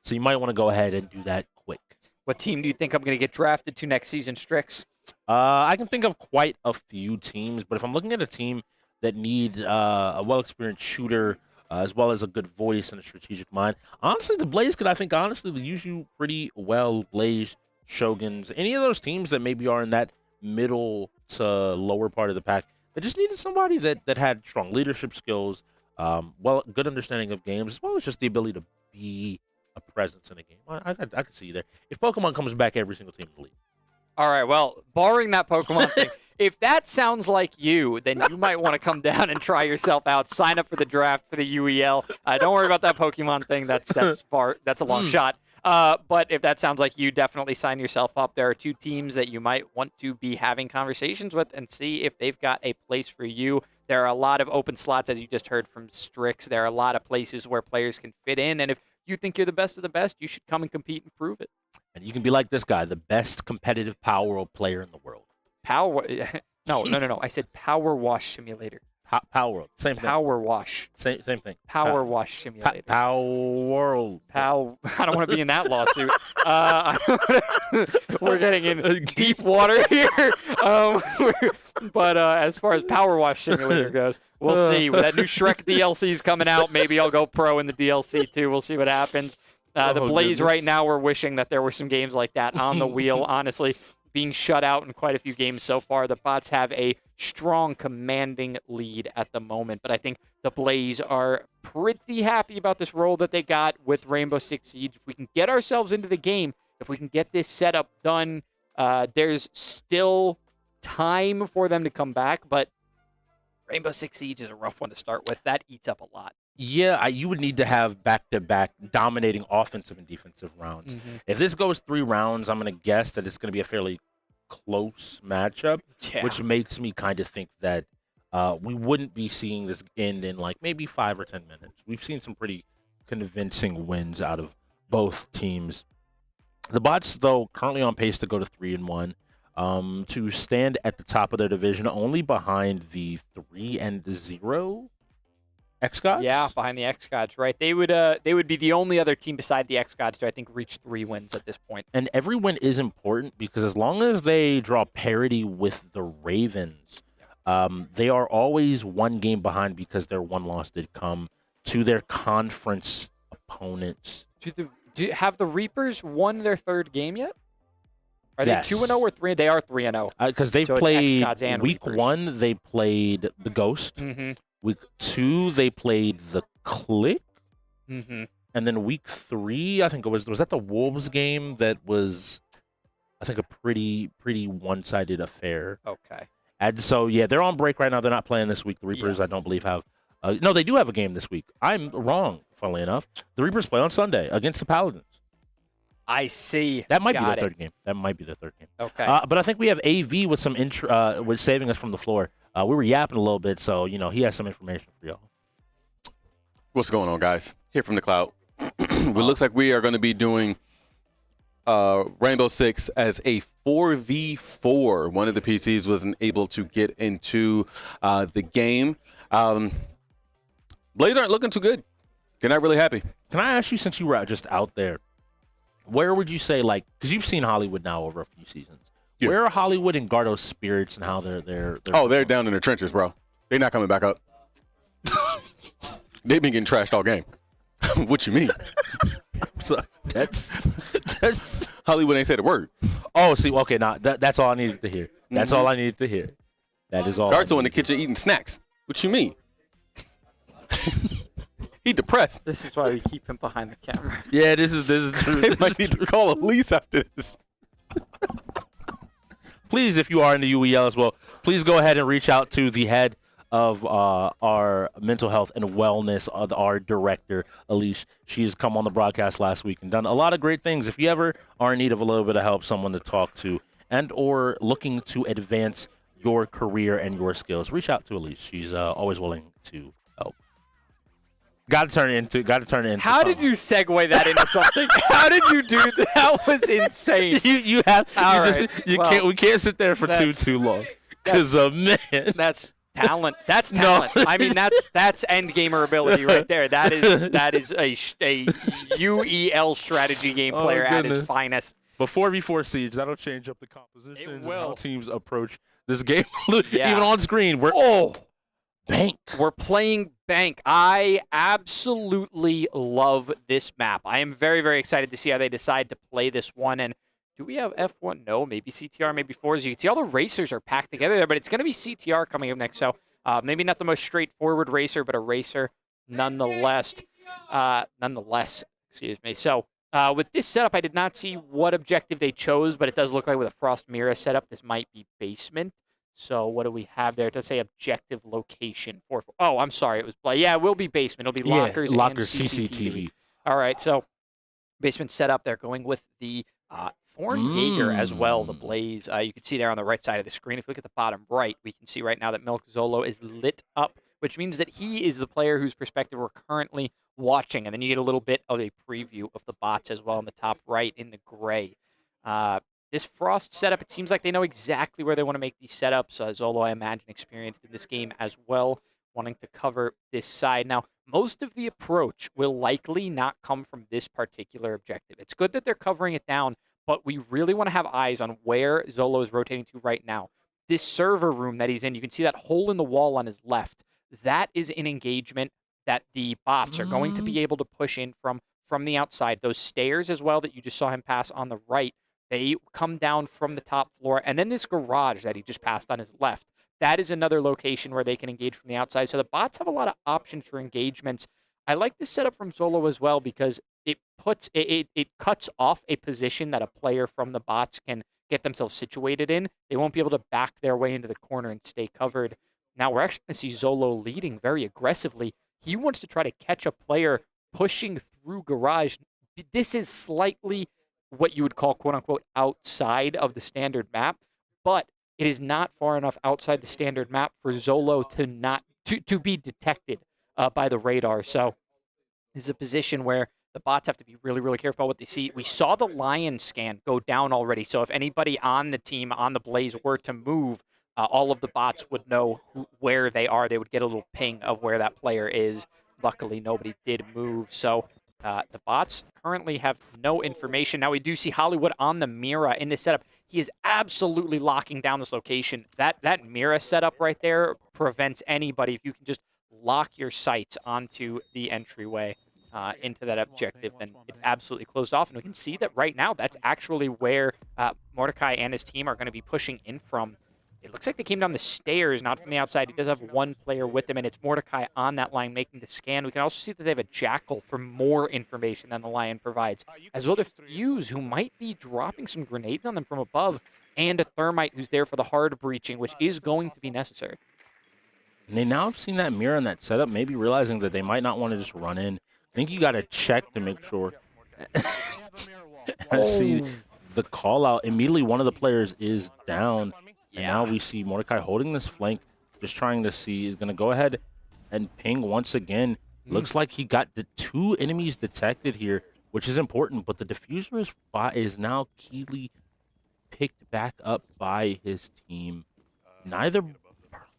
Speaker 6: So you might want to go ahead and do that quick.
Speaker 8: What team do you think I'm going to get drafted to next season, Strix?
Speaker 6: I can think of quite a few teams, but if I'm looking at a team that needs a well-experienced shooter as well as a good voice and a strategic mind, honestly, the Blaze could, I think, honestly, use you pretty well. Blaze, Shoguns, any of those teams that maybe are in that middle to lower part of the pack that just needed somebody that had strong leadership skills, good understanding of games, as well as just the ability to be a presence in a game. I could see you there. If Pokemon comes back, every single team in the league.
Speaker 8: All right, well, barring that Pokemon thing, if that sounds like you, then you might want to come down and try yourself out. Sign up for the draft for the UEL. Don't worry about that Pokemon thing. That's a long shot. But if that sounds like you, definitely sign yourself up. There are 2 teams that you might want to be having conversations with and see if they've got a place for you. There are a lot of open slots, as you just heard from Strix. There are a lot of places where players can fit in, and if you think you're the best of the best, you should come and compete and prove it.
Speaker 6: And you can be like this guy, the best competitive Power World player in the world.
Speaker 8: No. I said Power Wash Simulator.
Speaker 6: Power World, same thing.
Speaker 8: Power Wash.
Speaker 6: Same thing.
Speaker 8: Power Wash Simulator.
Speaker 6: Power World.
Speaker 8: I don't want to be in that lawsuit. We're getting in deep water here. But as far as Power Wash Simulator goes, we'll see. When that new Shrek DLC is coming out, maybe I'll go pro in the DLC too. We'll see what happens. The Blaze right now, we're wishing that there were some games like that on the wheel, honestly. Being shut out in quite a few games so far. The bots have a strong, commanding lead at the moment, but I think the Blaze are pretty happy about this role that they got with Rainbow Six Siege. If we can get ourselves into the game, if we can get this setup done, there's still time for them to come back, but Rainbow Six Siege is a rough one to start with. That eats up a lot.
Speaker 6: Yeah, you would need to have back-to-back dominating offensive and defensive rounds.
Speaker 8: Mm-hmm.
Speaker 6: If this goes 3 rounds, I'm going to guess that it's going to be a fairly close matchup, which makes me kind of think that we wouldn't be seeing this end in like maybe 5 or 10 minutes. We've seen some pretty convincing wins out of both teams. The bots, though, currently on pace to go to 3-1, to stand at the top of their division, only behind the 3-0 X-Gods?
Speaker 8: Yeah, behind the X-Gods, right? They would be the only other team beside the X-Gods to, I think, reach 3 wins at this point.
Speaker 6: And every win is important because as long as they draw parity with the Ravens, they are always 1 game behind because their 1 loss did come to their conference opponents.
Speaker 8: Have the Reapers won their 3rd game yet? Are
Speaker 6: Yes.
Speaker 8: they 2-0 or 3? They are 3-0.
Speaker 6: Because they've
Speaker 8: So it's
Speaker 6: played
Speaker 8: X-Gods and
Speaker 6: week
Speaker 8: Reapers.
Speaker 6: 1, they played the Ghost.
Speaker 8: Mm-hmm.
Speaker 6: Week 2, they played the Click.
Speaker 8: Mm-hmm.
Speaker 6: And then week 3, I think was that the Wolves game that was, I think, a pretty one-sided affair.
Speaker 8: Okay.
Speaker 6: And so, yeah, they're on break right now. They're not playing this week. The Reapers, I don't believe, have. No, they do have a game this week. I'm wrong, funnily enough. The Reapers play on Sunday against the Paladins.
Speaker 8: I see.
Speaker 6: That might be
Speaker 8: Got
Speaker 6: their
Speaker 8: it.
Speaker 6: 3rd game. That might be their 3rd game.
Speaker 8: Okay.
Speaker 6: But I think we have AV with some with saving us from the floor. We were yapping a little bit, so he has some information for y'all.
Speaker 13: What's going on, guys? Here from the cloud. It looks like we are going to be doing Rainbow Six as a 4v4. One of the PCs wasn't able to get into the game. Blaze aren't looking too good. They're not really happy.
Speaker 6: Can I ask you, since you were just out there, where would you say, like, because you've seen Hollywood now over a few seasons, where are Hollywood and Gardo's spirits and how they're
Speaker 13: they're down in the trenches, bro. They're not coming back up. They've been getting trashed all game. What you mean?
Speaker 6: So that's
Speaker 13: Hollywood ain't said a word.
Speaker 6: Oh, see, okay, now that's all I needed to hear. That's all I needed to hear. That is all.
Speaker 13: Garto in the kitchen eating snacks. What you mean? He depressed.
Speaker 8: This is why we keep him behind the camera.
Speaker 6: Yeah, this is true.
Speaker 13: They might need to call a police after this.
Speaker 6: Please, if you are in the UEL as well, please go ahead and reach out to the head of our mental health and wellness, our director, Elise. She's come on the broadcast last week and done a lot of great things. If you ever are in need of a little bit of help, someone to talk to, and or looking to advance your career and your skills, reach out to Elise. She's always willing to help. Got to turn it into
Speaker 8: How
Speaker 6: something.
Speaker 8: did you segue that into something? How did you do that? That was insane.
Speaker 6: You we can't sit there for too long because man,
Speaker 8: that's talent. That's talent.
Speaker 6: No.
Speaker 8: I mean, that's end gamer ability right there. That is a UEL strategy game player at his finest.
Speaker 6: But 4v4 Siege, that'll change up the compositions and how teams approach this game.
Speaker 8: Yeah.
Speaker 6: Even on screen, Bank.
Speaker 8: We're playing Bank. I absolutely love this map. I am very, very excited to see how they decide to play this one. And do we have F1? No, maybe CTR, maybe 4s. You can see all the racers are packed together there, but it's going to be CTR coming up next. So maybe not the most straightforward racer, but a racer nonetheless. Excuse me. So with this setup, I did not see what objective they chose, but it does look like with a Frost Mira setup, this might be basement. So what do we have there? It does say objective location. Oh, I'm sorry. It was yeah, it will be basement. It'll be lockers and CCTV. All right, so basement setup. They're going with the Thorn Jaeger as well, the Blaze. You can see there on the right side of the screen. If you look at the bottom right, we can see right now that Milk Zolo is lit up, which means that he is the player whose perspective we're currently watching. And then you get a little bit of a preview of the bots as well in the top right in the gray. This Frost setup, it seems like they know exactly where they want to make these setups. Zolo, I imagine, experienced in this game as well, wanting to cover this side. Now, most of the approach will likely not come from this particular objective. It's good that they're covering it down, but we really want to have eyes on where Zolo is rotating to right now. This server room that he's in, you can see that hole in the wall on his left. That is an engagement that the bots are going to be able to push in from the outside. Those stairs as well that you just saw him pass on the right, they come down from the top floor. And then this garage that he just passed on his left, that is another location where they can engage from the outside. So the bots have a lot of options for engagements. I like this setup from Zolo as well because it cuts off a position that a player from the bots can get themselves situated in. They won't be able to back their way into the corner and stay covered. Now we're actually going to see Zolo leading very aggressively. He wants to try to catch a player pushing through garage. This is slightly what you would call, quote-unquote, outside of the standard map, but it is not far enough outside the standard map for Zolo to be detected by the radar. So this is a position where the bots have to be really, really careful about what they see. We saw the Lion scan go down already, so if anybody on the team, on the Blaze, were to move, all of the bots would know where they are. They would get a little ping of where that player is. Luckily, nobody did move, so the bots currently have no information. Now, we do see Hollywood on the Mira in this setup. He is absolutely locking down this location. That Mira setup right there prevents anybody. If you can just lock your sights onto the entryway into that objective, then it's absolutely closed off. And we can see that right now, that's actually where Mordecai and his team are going to be pushing in from. It looks like they came down the stairs, not from the outside. He does have one player with him, and it's Mordecai on that line making the scan. We can also see that they have a Jackal for more information than the Lion provides, as well as Fuse, who might be dropping some grenades on them from above, and a Thermite who's there for the hard breaching, which is going to be necessary.
Speaker 6: And they now have seen that mirror in that setup, maybe realizing that they might not want to just run in. I think you got to check to make sure. See the call out. Immediately, one of the players is down. And now we see Mordecai holding this flank, just trying to see. He's going to go ahead and ping once again. Looks like he got the 2 enemies detected here, which is important. But the diffuser is now keyly picked back up by his team. Neither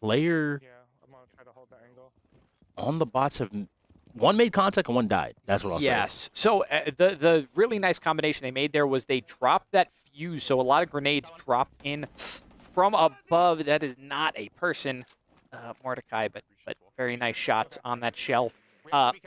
Speaker 6: player on the bots have... One made contact and one died. That's what I'll say.
Speaker 8: Yes. So the really nice combination they made there was they dropped that fuse. So a lot of grenades dropped in from above. That is not a person, Mordecai, but very nice shots on that shelf.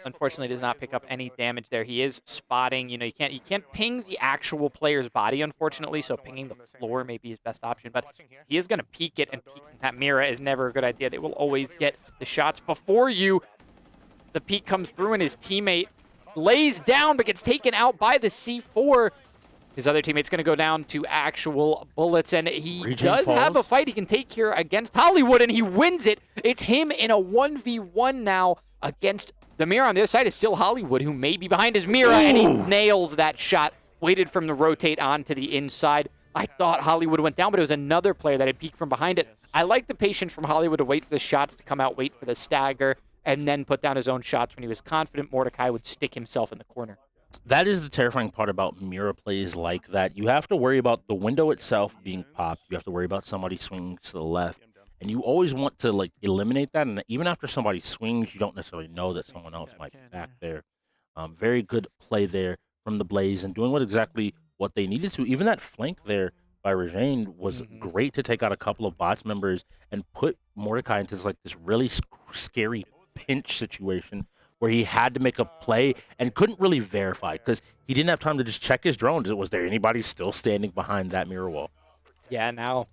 Speaker 8: Unfortunately, does not pick up any damage there. He is spotting. You know, you can't ping the actual player's body, unfortunately. So pinging the floor may be his best option. But he is going to peek it, and peeking that Mira is never a good idea. They will always get the shots before you. The peek comes through, and his teammate lays down, but gets taken out by the C4. His other teammate's going to go down to actual bullets, and he does have a fight he can take here against Hollywood, and he wins it. It's him in a 1v1 now against the Mira. On the other side is still Hollywood, who may be behind his Mira, and he nails that shot. Waited from the rotate on to the inside. I thought Hollywood went down, but it was another player that had peeked from behind it. I like the patience from Hollywood to wait for the shots to come out, wait for the stagger, and then put down his own shots. When he was confident, Mordecai would stick himself in the corner.
Speaker 6: That is the terrifying part about mirror plays like that. You have to worry about the window itself being popped. You have to worry about somebody swinging to the left. And you always want to like eliminate that. And even after somebody swings, you don't necessarily know that someone else might be back there. Very good play there from the Blaze and doing exactly what they needed to. Even that flank there by Regine was great to take out a couple of bots members and put Mordecai into this really scary pinch situation where he had to make a play and couldn't really verify because he didn't have time to just check his drones. Was there anybody still standing behind that mirror wall?
Speaker 8: Yeah, now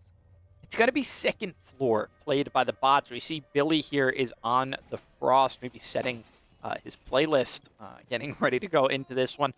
Speaker 8: it's going to be second floor played by the bots. We see Billy here is on the Frost, maybe setting his playlist, getting ready to go into this one.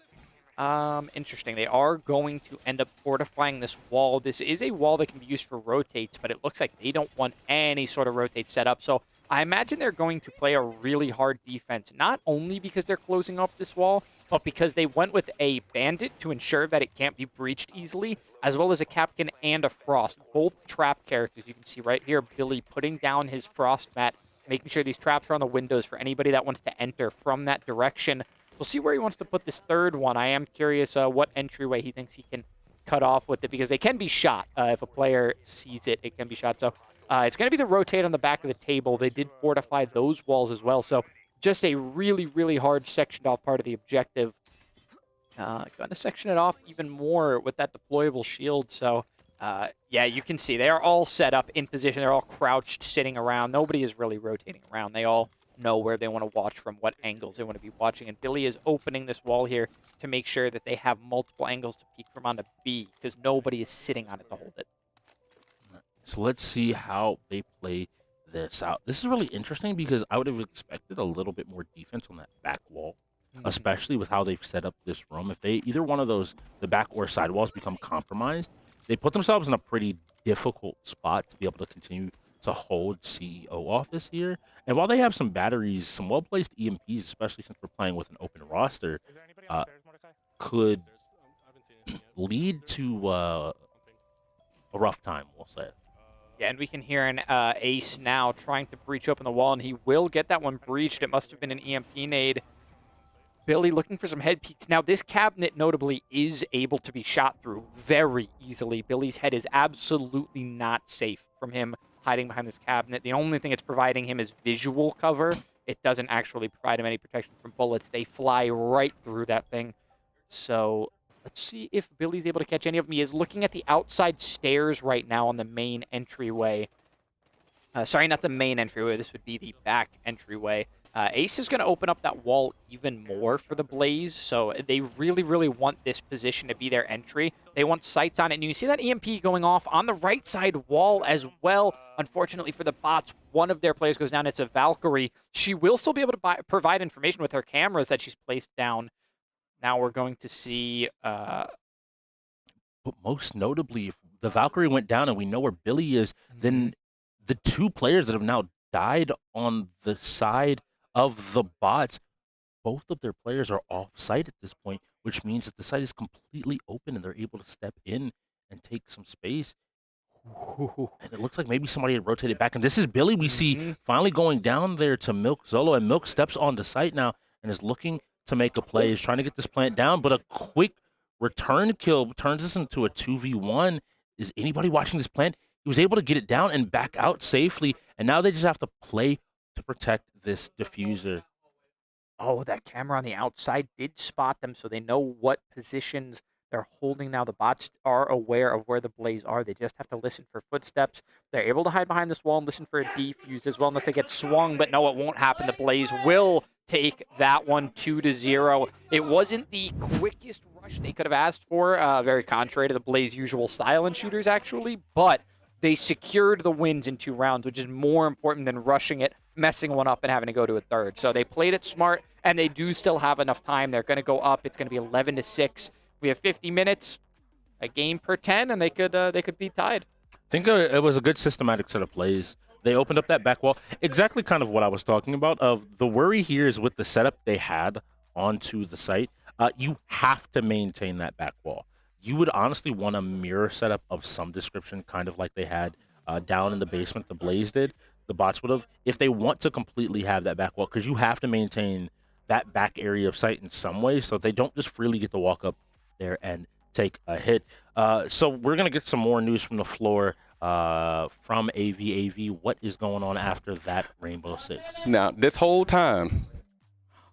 Speaker 8: Interesting. They are going to end up fortifying this wall. This is a wall that can be used for rotates, but it looks like they don't want any sort of rotate set up. So I imagine they're going to play a really hard defense, not only because they're closing up this wall, but because they went with a bandit to ensure that it can't be breached easily, as well as a Capcan and a Frost. Both trap characters. You can see right here, Billy putting down his Frost mat, making sure these traps are on the windows for anybody that wants to enter from that direction. We'll see where he wants to put this third one. I am curious what entryway he thinks he can cut off with it, because they can be shot. If a player sees it, it can be shot. So it's going to be the rotate on the back of the table. They did fortify those walls as well. So just a really, really hard sectioned off part of the objective. Going to section it off even more with that deployable shield. So yeah, you can see they are all set up in position. They're all crouched, sitting around. Nobody is really rotating around. They all know where they want to watch from, what angles they want to be watching. And Billy is opening this wall here to make sure that they have multiple angles to peek from onto B, because nobody is sitting on it to hold it.
Speaker 6: So let's see how they play this out. This is really interesting because I would have expected a little bit more defense on that back wall, especially with how they've set up this room. If they either one of those, the back or side walls, become compromised, they put themselves in a pretty difficult spot to be able to continue to hold CEO office here. And while they have some batteries, some well-placed EMPs, especially since we're playing with an open roster, could lead to a rough time, we'll say.
Speaker 8: Yeah, and we can hear an Ace now trying to breach open the wall, and he will get that one breached. It must have been an EMP nade. Billy looking for some head peeks. Now, this cabinet, notably, is able to be shot through very easily. Billy's head is absolutely not safe from him hiding behind this cabinet. The only thing it's providing him is visual cover. It doesn't actually provide him any protection from bullets. They fly right through that thing. So let's see if Billy's able to catch any of them. He is looking at the outside stairs right now on the main entryway. Sorry, not the main entryway. This would be the back entryway. Ace is going to open up that wall even more for the Blaze, so they really, really want this position to be their entry. They want sights on it, and you see that EMP going off on the right side wall as well. Unfortunately for the bots, one of their players goes down. It's a Valkyrie. She will still be able to provide information with her cameras that she's placed down. Now we're going to see...
Speaker 6: But most notably, if the Valkyrie went down and we know where Billy is, then the two players that have now died on the side of the bots, both of their players are off site at this point, which means that the site is completely open and they're able to step in and take some space. And it looks like maybe somebody had rotated back. And this is Billy we see finally going down there to Milk Zolo. And Milk steps on the site now and is looking to make a play. He's trying to get this plant down, but a quick return kill turns this into a 2v1. Is anybody watching this plant? He was able to get it down and back out safely. And now they just have to play to protect this diffuser.
Speaker 8: Oh, that camera on the outside did spot them, so they know what positions they're holding now. The bots are aware of where the Blaze are. They just have to listen for footsteps. They're able to hide behind this wall and listen for a defuse as well, unless they get swung. But no, it won't happen. The Blaze will take that one 2-0. It wasn't the quickest rush they could have asked for, very contrary to the Blaze usual style in shooters, actually. But they secured the wins in 2 rounds, which is more important than rushing it, messing one up, and having to go to a third. So they played it smart, and they do still have enough time. They're going to go up. It's going to be 11-6. We have 50 minutes, a game per 10, and they could be tied.
Speaker 6: I think it was a good systematic set of plays. They opened up that back wall. Exactly kind of what I was talking about. Of the worry here is with the setup they had onto the site, you have to maintain that back wall. you would honestly want a mirror setup of some description, kind of like they had down in the basement the Blaze did. The bots would have, if they want to completely have that back wall, because you have to maintain that back area of sight in some way, so they don't just freely get to walk up there and take a hit. So we're going to get some more news from the floor from AV. What is going on after that Rainbow Six?
Speaker 13: Now, this whole time,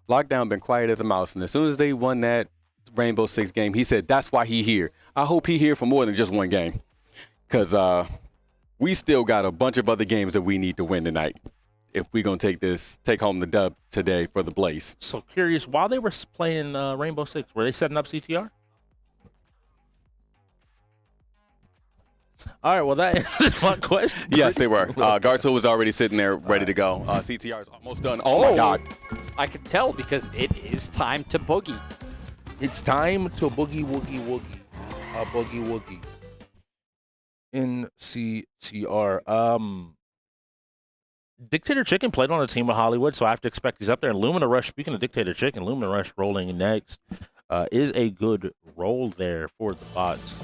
Speaker 13: Lockdown been quiet as a mouse, and as soon as they won that Rainbow Six game, he said that's why he here. I hope he here for more than just one game, because we still got a bunch of other games that we need to win tonight if we're going to take home the dub today for the Blaze.
Speaker 6: So curious, while they were playing Rainbow Six, were they setting up CTR? All right, well, that is my question.
Speaker 13: Yes, they were. Garto was already sitting there ready to go. CTR is almost done. Oh, my God.
Speaker 8: I can tell because it is time to boogie.
Speaker 6: It's time to boogie, woogie, woogie. Boogie, woogie. In CTR. Dictator Chicken played on a team with Hollywood, so I have to expect he's up there. And Lumina Rush, speaking of Dictator Chicken, Lumina Rush rolling next is a good roll there for the bots.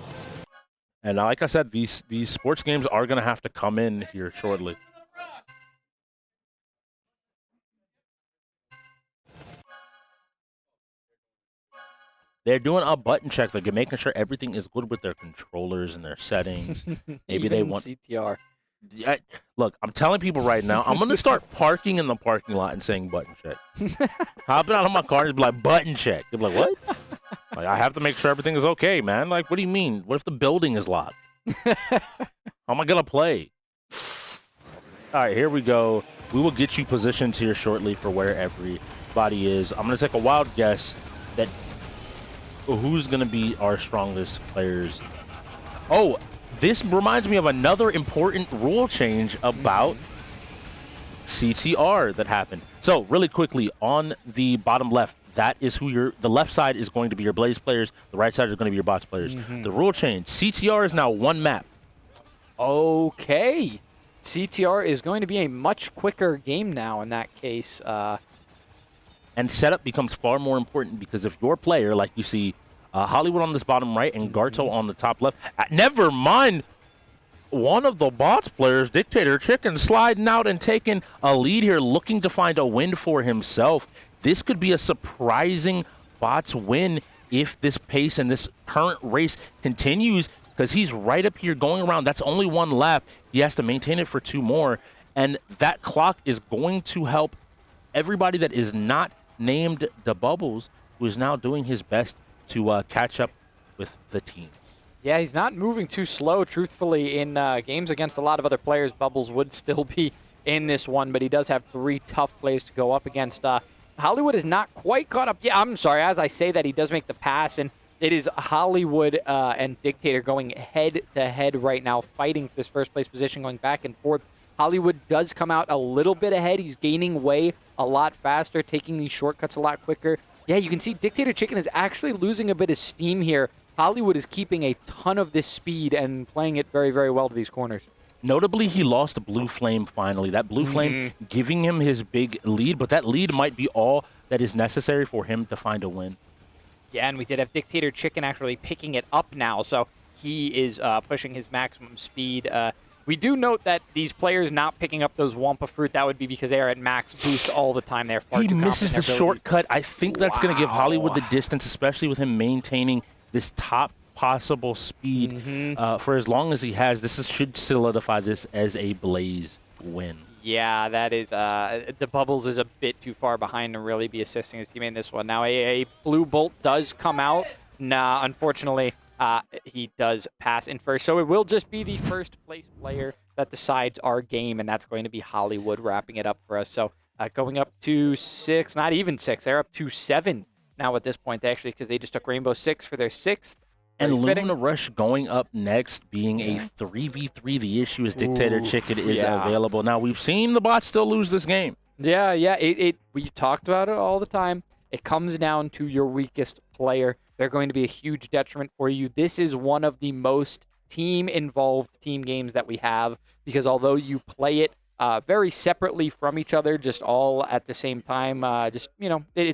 Speaker 6: And like I said, these sports games are going to have to come in here shortly. They're doing a button check. They're making sure everything is good with their controllers and their settings. Maybe they want
Speaker 8: CTR.
Speaker 6: Look, I'm telling people right now, I'm going to start parking in the parking lot and saying button check. Hopping out of my car and be like, button check. They're like, what? Like, I have to make sure everything is okay, man. Like, what do you mean? What if the building is locked? How am I going to play? All right, here we go. We will get you positioned here shortly for where everybody is. I'm going to take a wild guess that who's going to be our strongest players. Oh, this reminds me of another important rule change about CTR that happened. So really quickly, on the bottom left, that is who the left side is going to be your Blaze players. The right side is going to be your bots players. The rule change, CTR is now one map.
Speaker 8: Okay. CTR is going to be a much quicker game now in that case.
Speaker 6: And setup becomes far more important because if your player, like you see, Hollywood on this bottom right and Garto on the top left. Never mind one of the bots players, Dictator Chicken, sliding out and taking a lead here, looking to find a win for himself. This could be a surprising bots win if this pace and this current race continues, because he's right up here going around. That's only one lap. He has to maintain it for two more, and that clock is going to help everybody that is not named the Bubbles, who is now doing his best to catch up with the team.
Speaker 8: Yeah, he's not moving too slow, truthfully. In games against a lot of other players, Bubbles would still be in this one, but he does have three tough plays to go up against. Hollywood is not quite caught up. Yeah, I'm sorry. As I say that, he does make the pass, and it is Hollywood and Dictator going head-to-head right now, fighting for this first-place position, going back and forth. Hollywood does come out a little bit ahead. He's gaining way a lot faster, taking these shortcuts a lot quicker. Yeah, you can see Dictator Chicken is actually losing a bit of steam here. Hollywood is keeping a ton of this speed and playing it very, very well to these corners.
Speaker 6: Notably, he lost a Blue Flame finally. That Blue Flame giving him his big lead, but that lead might be all that is necessary for him to find a win.
Speaker 8: Yeah, and we did have Dictator Chicken actually picking it up now, so he is pushing his maximum speed. We do note that these players not picking up those Wampa fruit, that would be because they are at max boost all the time. They're far too
Speaker 6: misses the shortcut. I think that's going to give Hollywood the distance, especially with him maintaining this top possible speed for as long as he has. This should solidify this as a Blaze win.
Speaker 8: Yeah, that is the Bubbles is a bit too far behind to really be assisting his teammate in this one. Now a blue bolt does come out. Nah, unfortunately, he does pass in first. So it will just be the first place player that decides our game, and that's going to be Hollywood wrapping it up for us. So going up to 6, not even 6. They're up to 7 now at this point, actually, because they just took Rainbow Six for their 6th.
Speaker 6: And Lumina Rush going up next, being a 3v3. The issue is Dictator Chicken is available. Now, we've seen the bots still lose this game.
Speaker 8: Yeah. We talked about it all the time. It comes down to your weakest player. They're going to be a huge detriment for you. This is one of the most team-involved team games that we have, because although you play it very separately from each other, just all at the same time, it's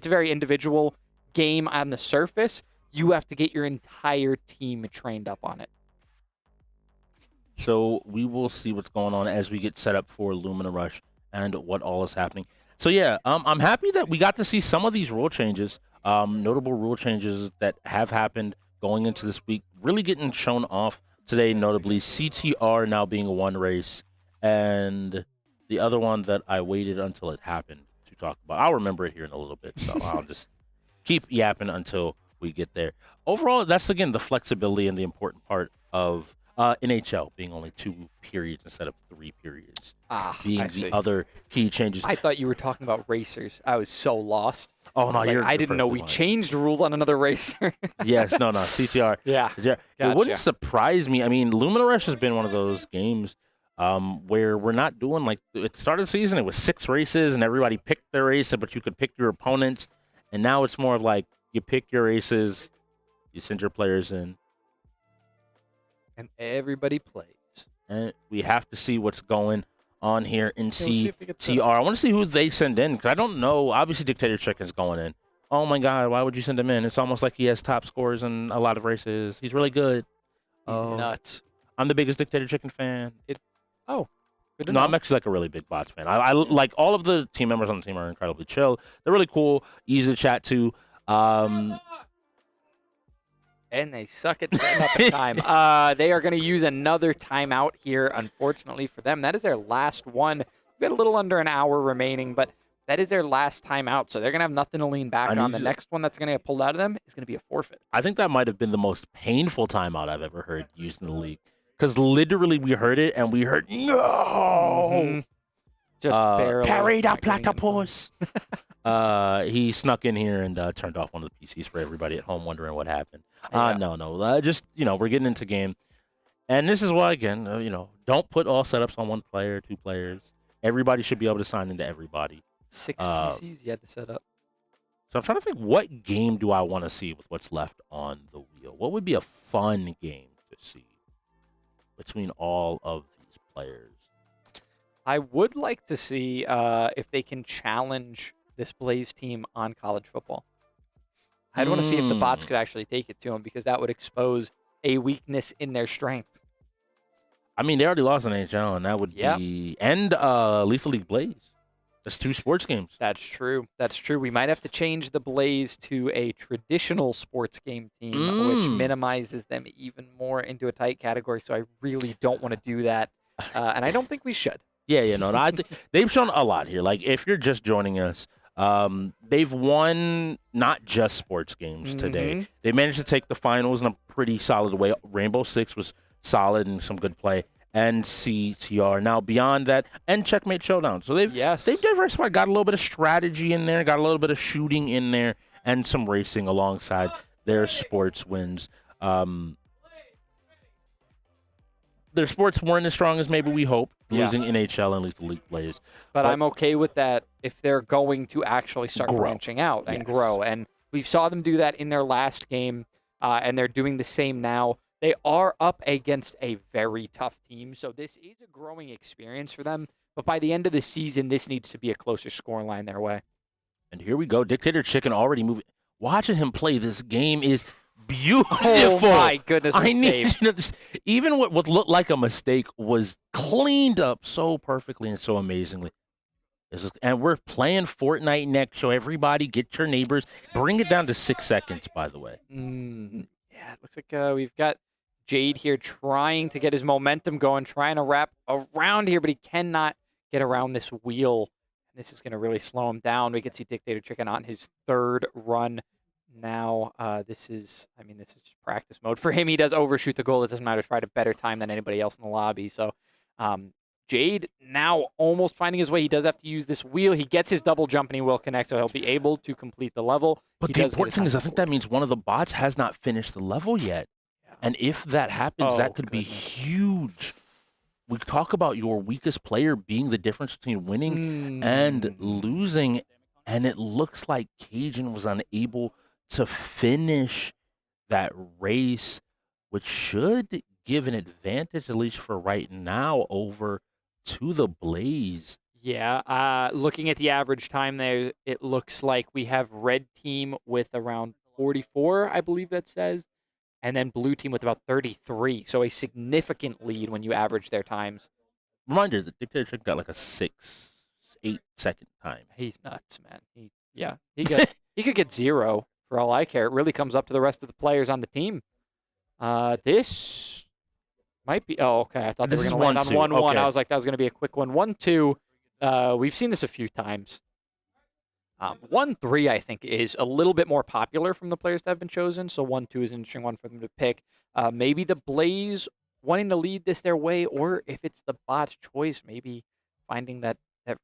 Speaker 8: a very individual game on the surface. you have to get your entire team trained up on it.
Speaker 6: So we will see what's going on as we get set up for Lumina Rush and what all is happening. So yeah, I'm happy that we got to see some of these rule changes, notable rule changes that have happened going into this week, really getting shown off today, notably CTR now being a one race, and the other one that I waited until it happened to talk about. I'll remember it here in a little bit, so I'll just keep yapping until we get there. Overall, that's, again, the flexibility and the important part of NHL being only 2 periods instead of 3 periods. Being the other key changes.
Speaker 8: I thought you were talking about racers. I was so lost.
Speaker 6: Oh, no,
Speaker 8: I didn't know we changed rules on another racer.
Speaker 6: Yes, no, CTR.
Speaker 8: Yeah.
Speaker 6: It wouldn't surprise me. I mean, Lumina Rush has been one of those games where we're not doing, like, at the start of the season, it was 6 races and everybody picked their race, but you could pick your opponents. And now it's more of like you pick your races, you send your players in,
Speaker 8: and everybody plays.
Speaker 6: And we have to see what's going on here in CTR. I want to see who they send in, because I don't know. Obviously, Dictator Chicken's going in. Oh, my God, why would you send him in? It's almost like he has top scores in a lot of races. He's really good.
Speaker 8: He's nuts.
Speaker 6: I'm the biggest Dictator Chicken fan.
Speaker 8: Good to
Speaker 6: No,
Speaker 8: know.
Speaker 6: I'm actually like a really big bots fan. I like all of the team members on the team are incredibly chill. They're really cool, easy to chat to.
Speaker 8: And they suck at setting up a time. They are going to use another timeout here, unfortunately for them. That is their last one. We've got a little under an hour remaining, but that is their last timeout, so they're going to have nothing to lean back on. The next one that's going to get pulled out of them is going to be a forfeit.
Speaker 6: I think that might have been the most painful timeout I've ever heard used in the league, because literally we heard it and we heard, no!
Speaker 8: Just barely.
Speaker 6: Parry that platypus. He snuck in here and turned off one of the PCs for everybody at home wondering what happened. No. Just, we're getting into game. And this is why, again, don't put all setups on one player, 2 players. Everybody should be able to sign into everybody.
Speaker 8: 6 PCs you had to set up.
Speaker 6: So I'm trying to think, what game do I want to see with what's left on the wheel? What would be a fun game to see between all of these players?
Speaker 8: I would like to see if they can challenge this Blaze team on college football. I'd want to see if the bots could actually take it to them, because that would expose a weakness in their strength.
Speaker 6: I mean, they already lost in NHL, and that would be... And Lethal League Blaze. That's 2 sports games.
Speaker 8: That's true. That's true. We might have to change the Blaze to a traditional sports game team, which minimizes them even more into a tight category, so I really don't want to do that, and I don't think we should.
Speaker 6: I think they've shown a lot here. Like, if you're just joining us, they've won not just sports games today. They managed to take the finals in a pretty solid way. Rainbow Six was solid and some good play. And CTR. Now, beyond that, and Checkmate Showdown. So they've diversified, got a little bit of strategy in there, got a little bit of shooting in there, and some racing alongside their sports wins. Their sports weren't as strong as maybe we hoped, losing NHL and Lethal League Blaze.
Speaker 8: But I'm okay with that if they're going to actually start branching out and grow. And we saw them do that in their last game, and they're doing the same now. They are up against a very tough team, so this is a growing experience for them. But by the end of the season, this needs to be a closer score line their way.
Speaker 6: And here we go. Dictator Chicken already moving. Watching him play this game is beautiful.
Speaker 8: Oh, my goodness.
Speaker 6: Even what looked like a mistake was cleaned up so perfectly and so amazingly. And we're playing Fortnite next, so everybody get your neighbors. Bring it down to 6 seconds, by the way.
Speaker 8: Yeah, it looks like we've got Jade here trying to get his momentum going, trying to wrap around here, but he cannot get around this wheel. This is going to really slow him down. We can see Dictator Chicken on his 3rd run now. This is just practice mode for him. He does overshoot the goal. It doesn't matter. He's probably a better time than anybody else in the lobby. So Jade now almost finding his way. He does have to use this wheel. He gets his double jump and he will connect, so he'll be able to complete the level.
Speaker 6: But the important thing is I think that means one of the bots has not finished the level yet. And if that happens, that could be huge. We talk about your weakest player being the difference between winning and losing, and it looks like Cajun was unable to finish that race, which should give an advantage, at least for right now, over to the Blaze.
Speaker 8: Yeah, looking at the average time there, it looks like we have red team with around 44, I believe that says. And then blue team with about 33. So a significant lead when you average their times.
Speaker 6: Reminder that Dictator Chicken got like a 8 second time.
Speaker 8: He's nuts, man. He could get 0 for all I care. It really comes up to the rest of the players on the team. This might be. Oh, okay. I thought they were
Speaker 6: This
Speaker 8: going to land
Speaker 6: is
Speaker 8: on
Speaker 6: 1-2.
Speaker 8: 1-1.
Speaker 6: Okay.
Speaker 8: I was like, that was going to be a quick one. 1-2. We've seen this a few times. 1-3, I think, is a little bit more popular from the players that have been chosen. So 1-2 is an interesting one for them to pick. Maybe the Blaze wanting to lead this their way, or if it's the bot's choice, maybe finding that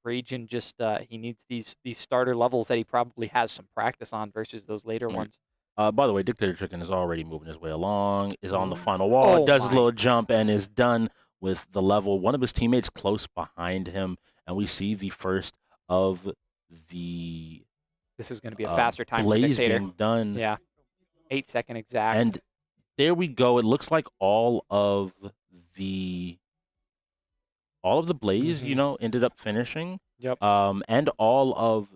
Speaker 8: Ragin just he needs these starter levels that he probably has some practice on versus those later ones.
Speaker 6: By the way, Dictator Chicken is already moving his way along, is on the final wall, does his little jump, and is done with the level. One of his teammates close behind him, and we see the first of the
Speaker 8: This is going to be a faster time for
Speaker 6: Blaze
Speaker 8: Dictator.
Speaker 6: being done.
Speaker 8: Yeah. 8 second exact.
Speaker 6: And there we go. It looks like all of the Blaze, ended up finishing.
Speaker 8: Yep.
Speaker 6: And all of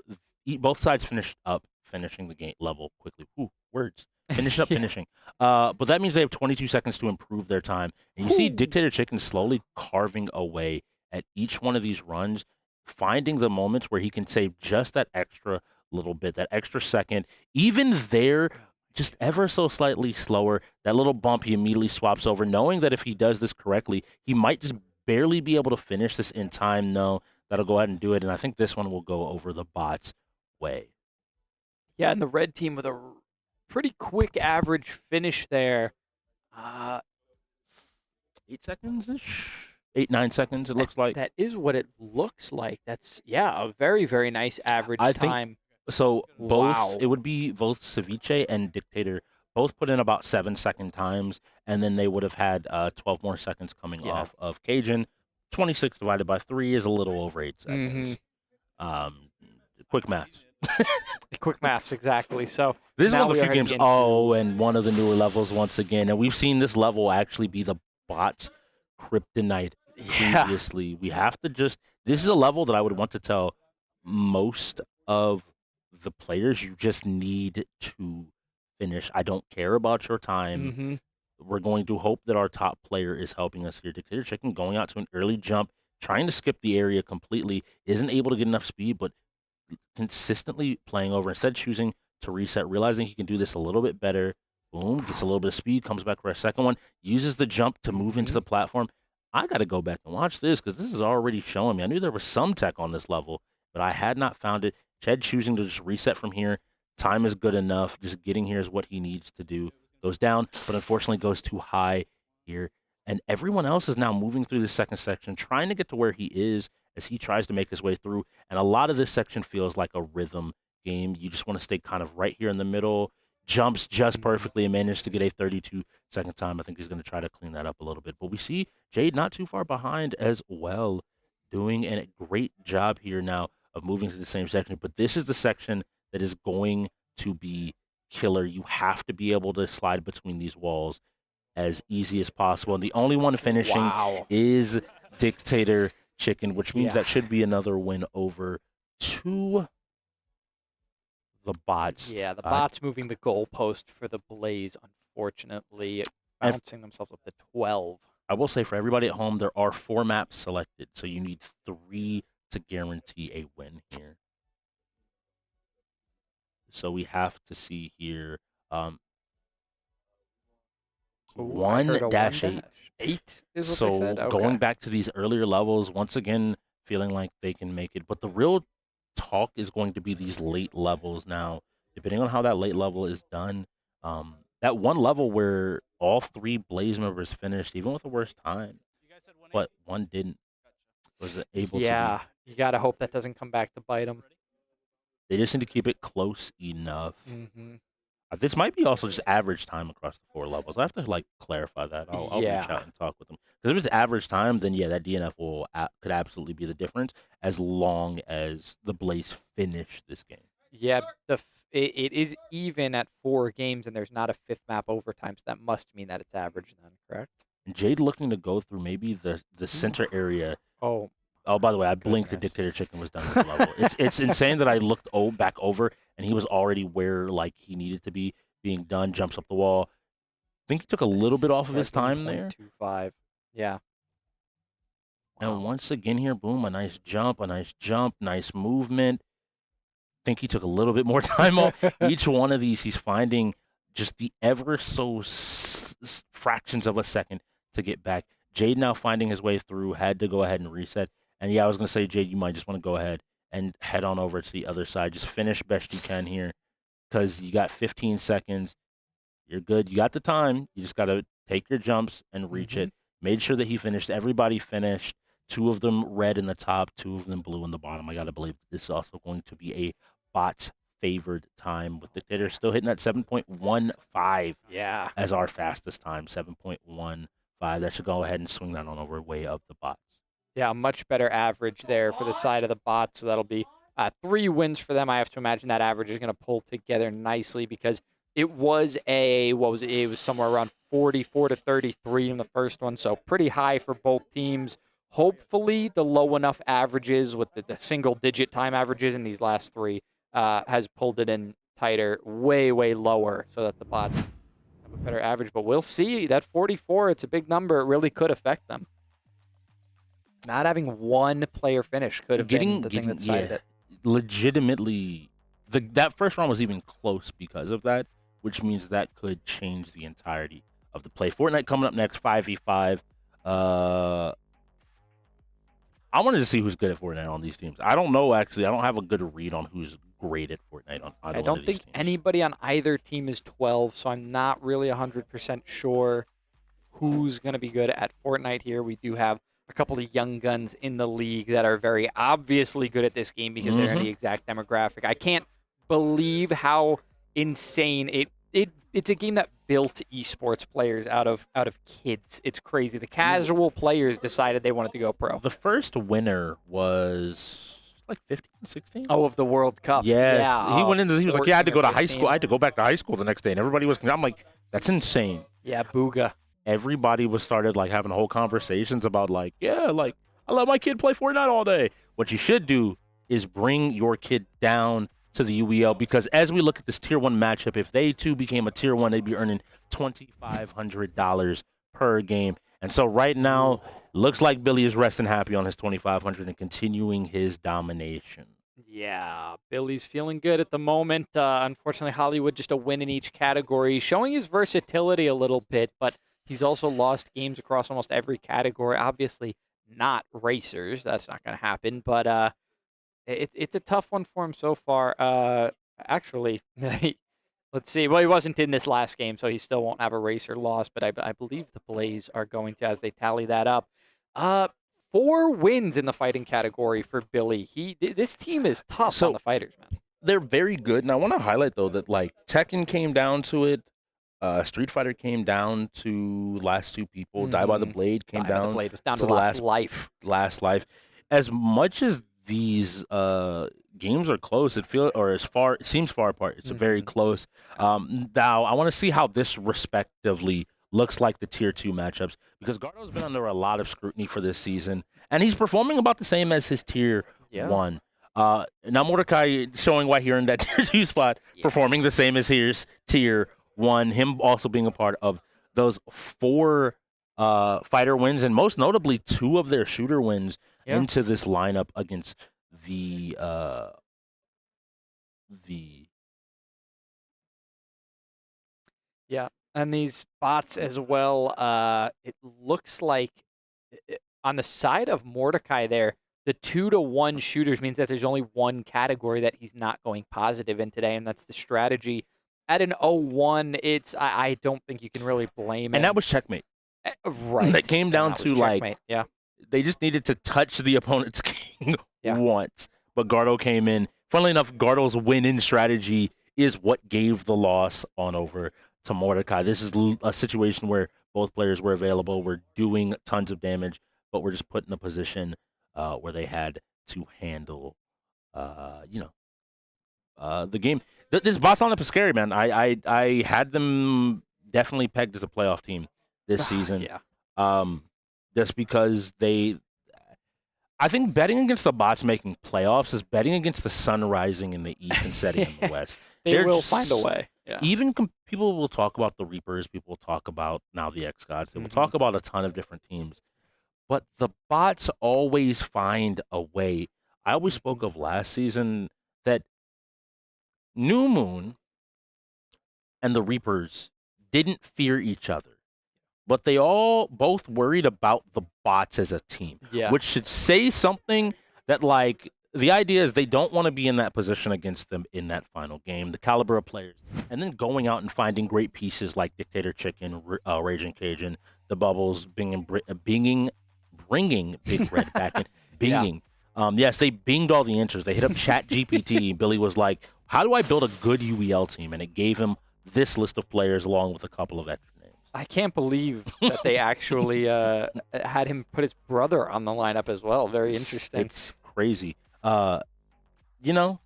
Speaker 6: both sides finished up finishing the game level quickly. Ooh, words. Finish up finishing. But that means they have 22 seconds to improve their time. And you see Dictator Chicken slowly carving away at each one of these runs, finding the moments where he can save just that extra little bit, that extra second. Even there, just ever so slightly slower, that little bump he immediately swaps over, knowing that if he does this correctly, he might just barely be able to finish this in time. No, that'll go ahead and do it. And I think this one will go over the bot's way.
Speaker 8: Yeah, and the red team with a pretty quick average finish there.
Speaker 6: 8 seconds-ish? 8-9 seconds, it looks like.
Speaker 8: That is what it looks like. That's, a very, very nice average time.
Speaker 6: So both,
Speaker 8: Wow.
Speaker 6: it would be both Ceviche and Dictator both put in about 7-second times, and then they would have had 12 more seconds coming off of Cajun. 26 divided by 3 is a little over 8 seconds. Quick math.
Speaker 8: Quick maths, exactly. So
Speaker 6: This is
Speaker 8: now
Speaker 6: one of
Speaker 8: we
Speaker 6: the
Speaker 8: are
Speaker 6: few games.
Speaker 8: heading
Speaker 6: And one of the newer levels once again, and we've seen this level actually be the bot's kryptonite previously. We have to this is a level that I would want to tell most of the players, you just need to finish. I don't care about your time. We're going to hope that our top player is helping us here. Dictator Chicken going out to an early jump, trying to skip the area completely, isn't able to get enough speed, but consistently playing over, instead choosing to reset, realizing he can do this a little bit better. Boom, gets a little bit of speed, comes back for a second one, uses the jump to move into the platform. I got to go back and watch this because this is already showing me. I knew there was some tech on this level, but I had not found it. Ched choosing to just reset from here. Time is good enough. Just getting here is what he needs to do. Goes down, but unfortunately goes too high here. And everyone else is now moving through the second section, trying to get to where he is as he tries to make his way through. And a lot of this section feels like a rhythm game. You just want to stay kind of right here in the middle. Jumps just perfectly and managed to get a 32-second time. I think he's going to try to clean that up a little bit. But we see Jade not too far behind as well, doing a great job here now of moving to the same section. But this is the section that is going to be killer. You have to be able to slide between these walls as easy as possible. And the only one finishing is Dictator Chicken, which means that should be another win over to the bots.
Speaker 8: Yeah, the bots moving the goalpost for the Blaze, unfortunately, bouncing themselves up to 12.
Speaker 6: I will say for everybody at home, there are 4 maps selected, so you need 3 to guarantee a win here. So we have to see here 1-8.
Speaker 8: 8 is what
Speaker 6: So
Speaker 8: they said? Okay.
Speaker 6: going back to these earlier levels, once again, feeling like they can make it. But the real talk is going to be these late levels now. Depending on how that late level is done, that one level where all 3 Blaze members finished, even with the worst time, but one didn't, was able to.
Speaker 8: Yeah, you got to hope that doesn't come back to bite them.
Speaker 6: They just need to keep it close enough. This might be also just average time across the 4 levels. I have to clarify that. I'll reach out and talk with them. Because if it's average time, then that DNF could absolutely be the difference as long as the Blaze finish this game.
Speaker 8: Yeah, it is even at 4 games, and there's not a 5th map overtime, so that must mean that it's average then, correct?
Speaker 6: And Jade looking to go through maybe the center area.
Speaker 8: Oh,
Speaker 6: by the way, I blinked. The Dictator Chicken was done with the level. It's insane that I looked back over and he was already where he needed to be. being done, jumps up the wall. I think he took a little bit off of his time there.
Speaker 8: 7.25. Yeah.
Speaker 6: And once again here, boom, a nice jump, nice movement. I think he took a little bit more time off. Each one of these, he's finding just the ever so fractions of a second to get back. Jade now finding his way through, had to go ahead and reset. And yeah, I was going to say, Jade, you might just want to go ahead and head on over to the other side. Just finish best you can here because you got 15 seconds. You're good. You got the time. You just got to take your jumps and reach it. Made sure that he finished. Everybody finished. 2 of them red in the top, 2 of them blue in the bottom. I got to believe this is also going to be a bot's favored time with Dictator still hitting that 7.15 as our fastest time, 7.15. That should go ahead and swing that on over way up the bots.
Speaker 8: Yeah, a much better average there for the side of the bots. So that'll be 3 wins for them. I have to imagine that average is going to pull together nicely because it was it was somewhere around 44 to 33 in the first one, so pretty high for both teams. Hopefully, the low enough averages with the single-digit time averages in these last 3 has pulled it in tighter, way, way lower, so that the bots have a better average. But we'll see. That 44, it's a big number. It really could affect them. Not having one player finish could have been the thing that decided it.
Speaker 6: Legitimately, that first round was even close because of that, which means that could change the entirety of the play. Fortnite coming up next, 5v5. I wanted to see who's good at Fortnite on these teams. I don't know, actually. I don't have a good read on who's great at Fortnite on either
Speaker 8: I don't think anybody on either team is 12, so I'm not really 100% sure who's going to be good at Fortnite here. We do have a couple of young guns in the league that are very obviously good at this game because they're in the exact demographic. I can't believe how insane it's a game that built esports players out of kids. It's crazy. The casual players decided they wanted to go pro.
Speaker 6: The first winner was like 15, 16?
Speaker 8: Oh, of the World Cup.
Speaker 6: Yes.
Speaker 8: Yeah,
Speaker 6: He went into, he was like, yeah, I had to go to high
Speaker 8: 15.
Speaker 6: school. I had to go back to high school the next day. And everybody was, I'm like, that's insane.
Speaker 8: Yeah, booga.
Speaker 6: Everybody was started like having whole conversations about like, yeah, like I let my kid play Fortnite all day. What you should do is bring your kid down to the UEL because as we look at this tier 1 matchup, if they too became a tier 1, they'd be earning $2,500 per game. And so right now, looks like Billy is resting happy on his $2,500 and continuing his domination.
Speaker 8: Yeah, Billy's feeling good at the moment. Unfortunately, Hollywood just a win in each category, showing his versatility a little bit, but he's also lost games across almost every category. Obviously, not racers. That's not going to happen, but it's a tough one for him so far. Actually, let's see. Well, he wasn't in this last game, so he still won't have a racer loss, but I believe the Blaze are going to as they tally that up. 4 wins in the fighting category for Billy. This team is tough on the fighters, man.
Speaker 6: They're very good, and I want to highlight, though, that like Tekken came down to it. Street Fighter came down to last 2 people. Die by the Blade came
Speaker 8: Die by the
Speaker 6: down,
Speaker 8: Blade was down
Speaker 6: to
Speaker 8: to last life.
Speaker 6: Last life. As much as these games are close, it seems far apart. It's very close. Now I want to see how this respectively looks like the tier 2 matchups because Gardo's been under a lot of scrutiny for this season, and he's performing about the same as his tier 1. Now Mordecai showing why he earned that tier 2 spot, performing the same as his tier 1. Him also being a part of those 4 fighter wins, and most notably 2 of their shooter wins into this lineup against the
Speaker 8: and these bots as well. It looks like on the side of Mordecai there, the 2-to-1 shooters means that there's only one category that he's not going positive in today, and that's the strategy. At an 0-1, I don't think you can really blame him.
Speaker 6: And that was checkmate.
Speaker 8: Right.
Speaker 6: That came down to like,
Speaker 8: yeah,
Speaker 6: they just needed to touch the opponent's king once. But Gardo came in. Funnily enough, Gardo's win-in strategy is what gave the loss on over to Mordecai. This is a situation where both players were available. We're doing tons of damage, but we're just put in a position where they had to handle, the game. This bots lineup is scary, man. I had them definitely pegged as a playoff team this season. Just because I think betting against the bots making playoffs is betting against the sun rising in the east and setting in the west.
Speaker 8: They will find a way. Yeah.
Speaker 6: Even people will talk about the Reapers. People will talk about now the X-Gods. They will talk about a ton of different teams. But the bots always find a way. I always spoke of last season that New Moon and the Reapers didn't fear each other. But they all both worried about the bots as a team, which should say something that, like, the idea is they don't want to be in that position against them in that final game, the caliber of players. And then going out and finding great pieces like Dictator Chicken, Raging Cajun, the Bubbles, bringing Big Red back in, binging. Yes, they binged all the answers. They hit up Chat GPT. Billy was like, how do I build a good UEL team? And it gave him this list of players along with a couple of extra names.
Speaker 8: I can't believe that they actually had him put his brother on the lineup as well. Very interesting.
Speaker 6: It's crazy. You know,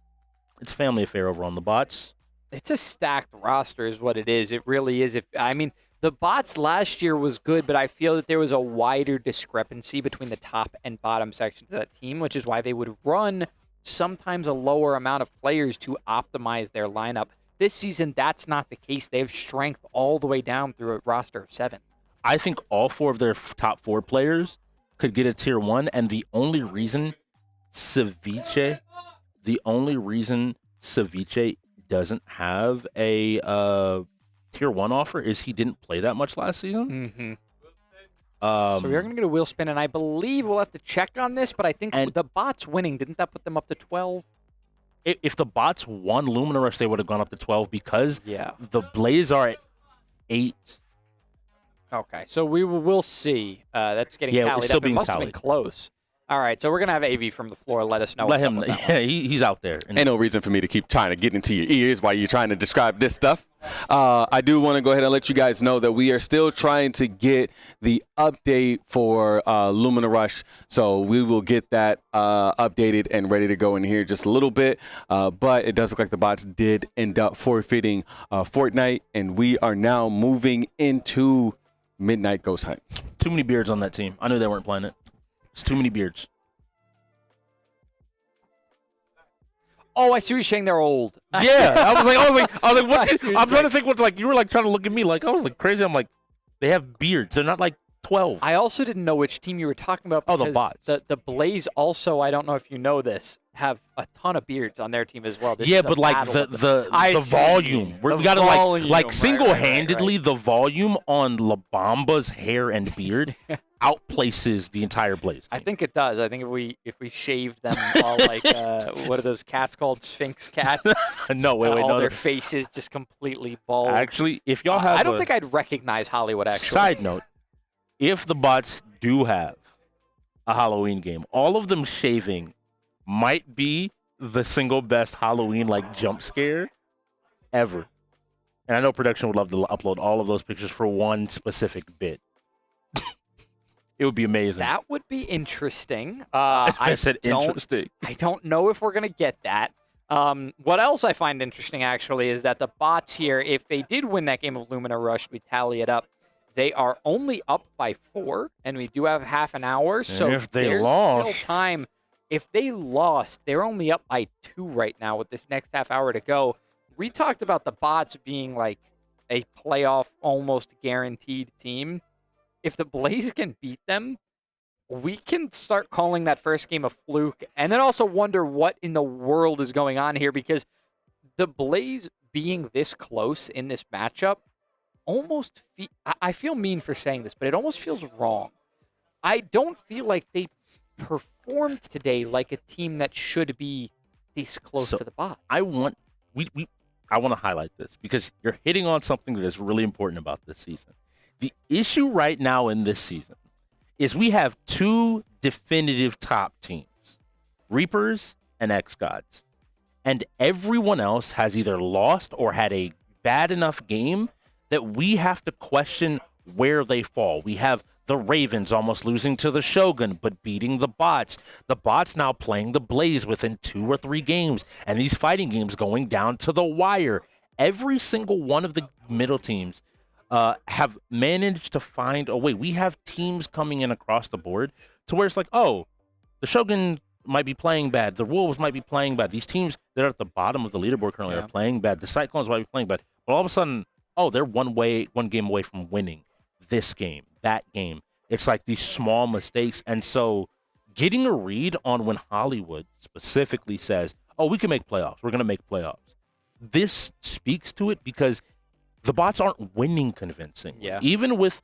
Speaker 6: it's a family affair over on the bots.
Speaker 8: It's a stacked roster is what it is. It really is. I mean, the bots last year was good, but I feel that there was a wider discrepancy between the top and bottom sections of that team, which is why they would run sometimes a lower amount of players to optimize their lineup. This season, that's not the case. They have strength all the way down through a roster of 7.
Speaker 6: I think all 4 of their top 4 players could get a tier 1, and the only reason Ceviche doesn't have a tier 1 offer is he didn't play that much last season.
Speaker 8: So we are going to get a wheel spin, and I believe we'll have to check on this, but I think the bots winning, didn't that put them up to 12?
Speaker 6: If the bots won Lumina Rush, they would have gone up to 12 because the Blaze are at 8.
Speaker 8: Okay, so we'll see. That's getting tallied
Speaker 6: still
Speaker 8: up.
Speaker 6: being
Speaker 8: It must have
Speaker 6: tallied.
Speaker 8: been close. All right, so we're going to have AV from the floor let us know
Speaker 6: Let
Speaker 8: what's
Speaker 6: him.
Speaker 8: up with that one.
Speaker 6: He's out there.
Speaker 13: Ain't no reason for me to keep trying to get into your ears while you're trying to describe this stuff. I do want to go ahead and let you guys know that we are still trying to get the update for Lumina Rush, so we will get that updated and ready to go in here just a little bit. But it does look like the bots did end up forfeiting Fortnite, and we are now moving into Midnight Ghost Hunt.
Speaker 6: Too many beards on that team. I knew they weren't playing it. It's too many beards.
Speaker 8: Oh, I see what you're saying. They're old.
Speaker 6: Yeah, I was like, what? I'm trying to think what's like. You were like trying to look at me like I was like crazy. I'm like, they have beards. They're not like 12.
Speaker 8: I also didn't know which team you were talking about.
Speaker 6: Oh, the
Speaker 8: because
Speaker 6: bots.
Speaker 8: The Blaze also, I don't know if you know this, have a ton of beards on their team as well. This
Speaker 6: Yeah,
Speaker 8: is a
Speaker 6: but like
Speaker 8: battle
Speaker 6: the
Speaker 8: of
Speaker 6: volume.
Speaker 8: The
Speaker 6: We got to
Speaker 8: volume,
Speaker 6: like
Speaker 8: right,
Speaker 6: single-handedly
Speaker 8: right.
Speaker 6: the volume on La Bamba's hair and beard outplaces the entire Blaze.
Speaker 8: I think it does. I think if we shaved them all like what are those cats called? Sphinx cats.
Speaker 6: No, wait,
Speaker 8: all
Speaker 6: no.
Speaker 8: their faces just completely bald.
Speaker 6: Actually, if y'all have,
Speaker 8: I don't think I'd recognize Hollywood. Actually,
Speaker 6: side note, if the bots do have a Halloween game, all of them shaving might be the single best Halloween like jump scare ever. And I know production would love to upload all of those pictures for one specific bit. It would be amazing.
Speaker 8: That would be interesting.
Speaker 6: I said interesting.
Speaker 8: I don't know if we're going to get that. What else I find interesting, actually, is that the bots here, if they did win that game of Lumina Rush, we tally it up, they are only up by 4, and we do have half an hour. So
Speaker 6: if they
Speaker 8: there's
Speaker 6: lost,
Speaker 8: still time. If they lost, they're only up by 2 right now with this next half hour to go. We talked about the bots being like a playoff almost guaranteed team. If the Blaze can beat them, we can start calling that first game a fluke and then also wonder what in the world is going on here, because the Blaze being this close in this matchup almost I feel mean for saying this, but it almost feels wrong. I don't feel like they performed today like a team that should be this close to the bots.
Speaker 6: I want to highlight this because you're hitting on something that is really important about this season. The issue right now in this season is we have 2 definitive top teams, Reapers and X-Gods. And everyone else has either lost or had a bad enough game that we have to question where they fall. We have the Ravens almost losing to the Shogun, but beating the bots. The bots now playing the Blaze within 2 or 3 games, and these fighting games going down to the wire. Every single one of the middle teams have managed to find a way. We have teams coming in across the board to where it's like, oh, the Shogun might be playing bad. The Wolves might be playing bad. These teams that are at the bottom of the leaderboard currently are playing bad. The Cyclones might be playing bad. But all of a sudden, oh, they're one game away from winning this game, that game. It's like these small mistakes. And so getting a read on when Hollywood specifically says, oh, we can make playoffs. We're going to make playoffs. This speaks to it because the bots aren't winning convincing.
Speaker 8: Yeah.
Speaker 6: Even with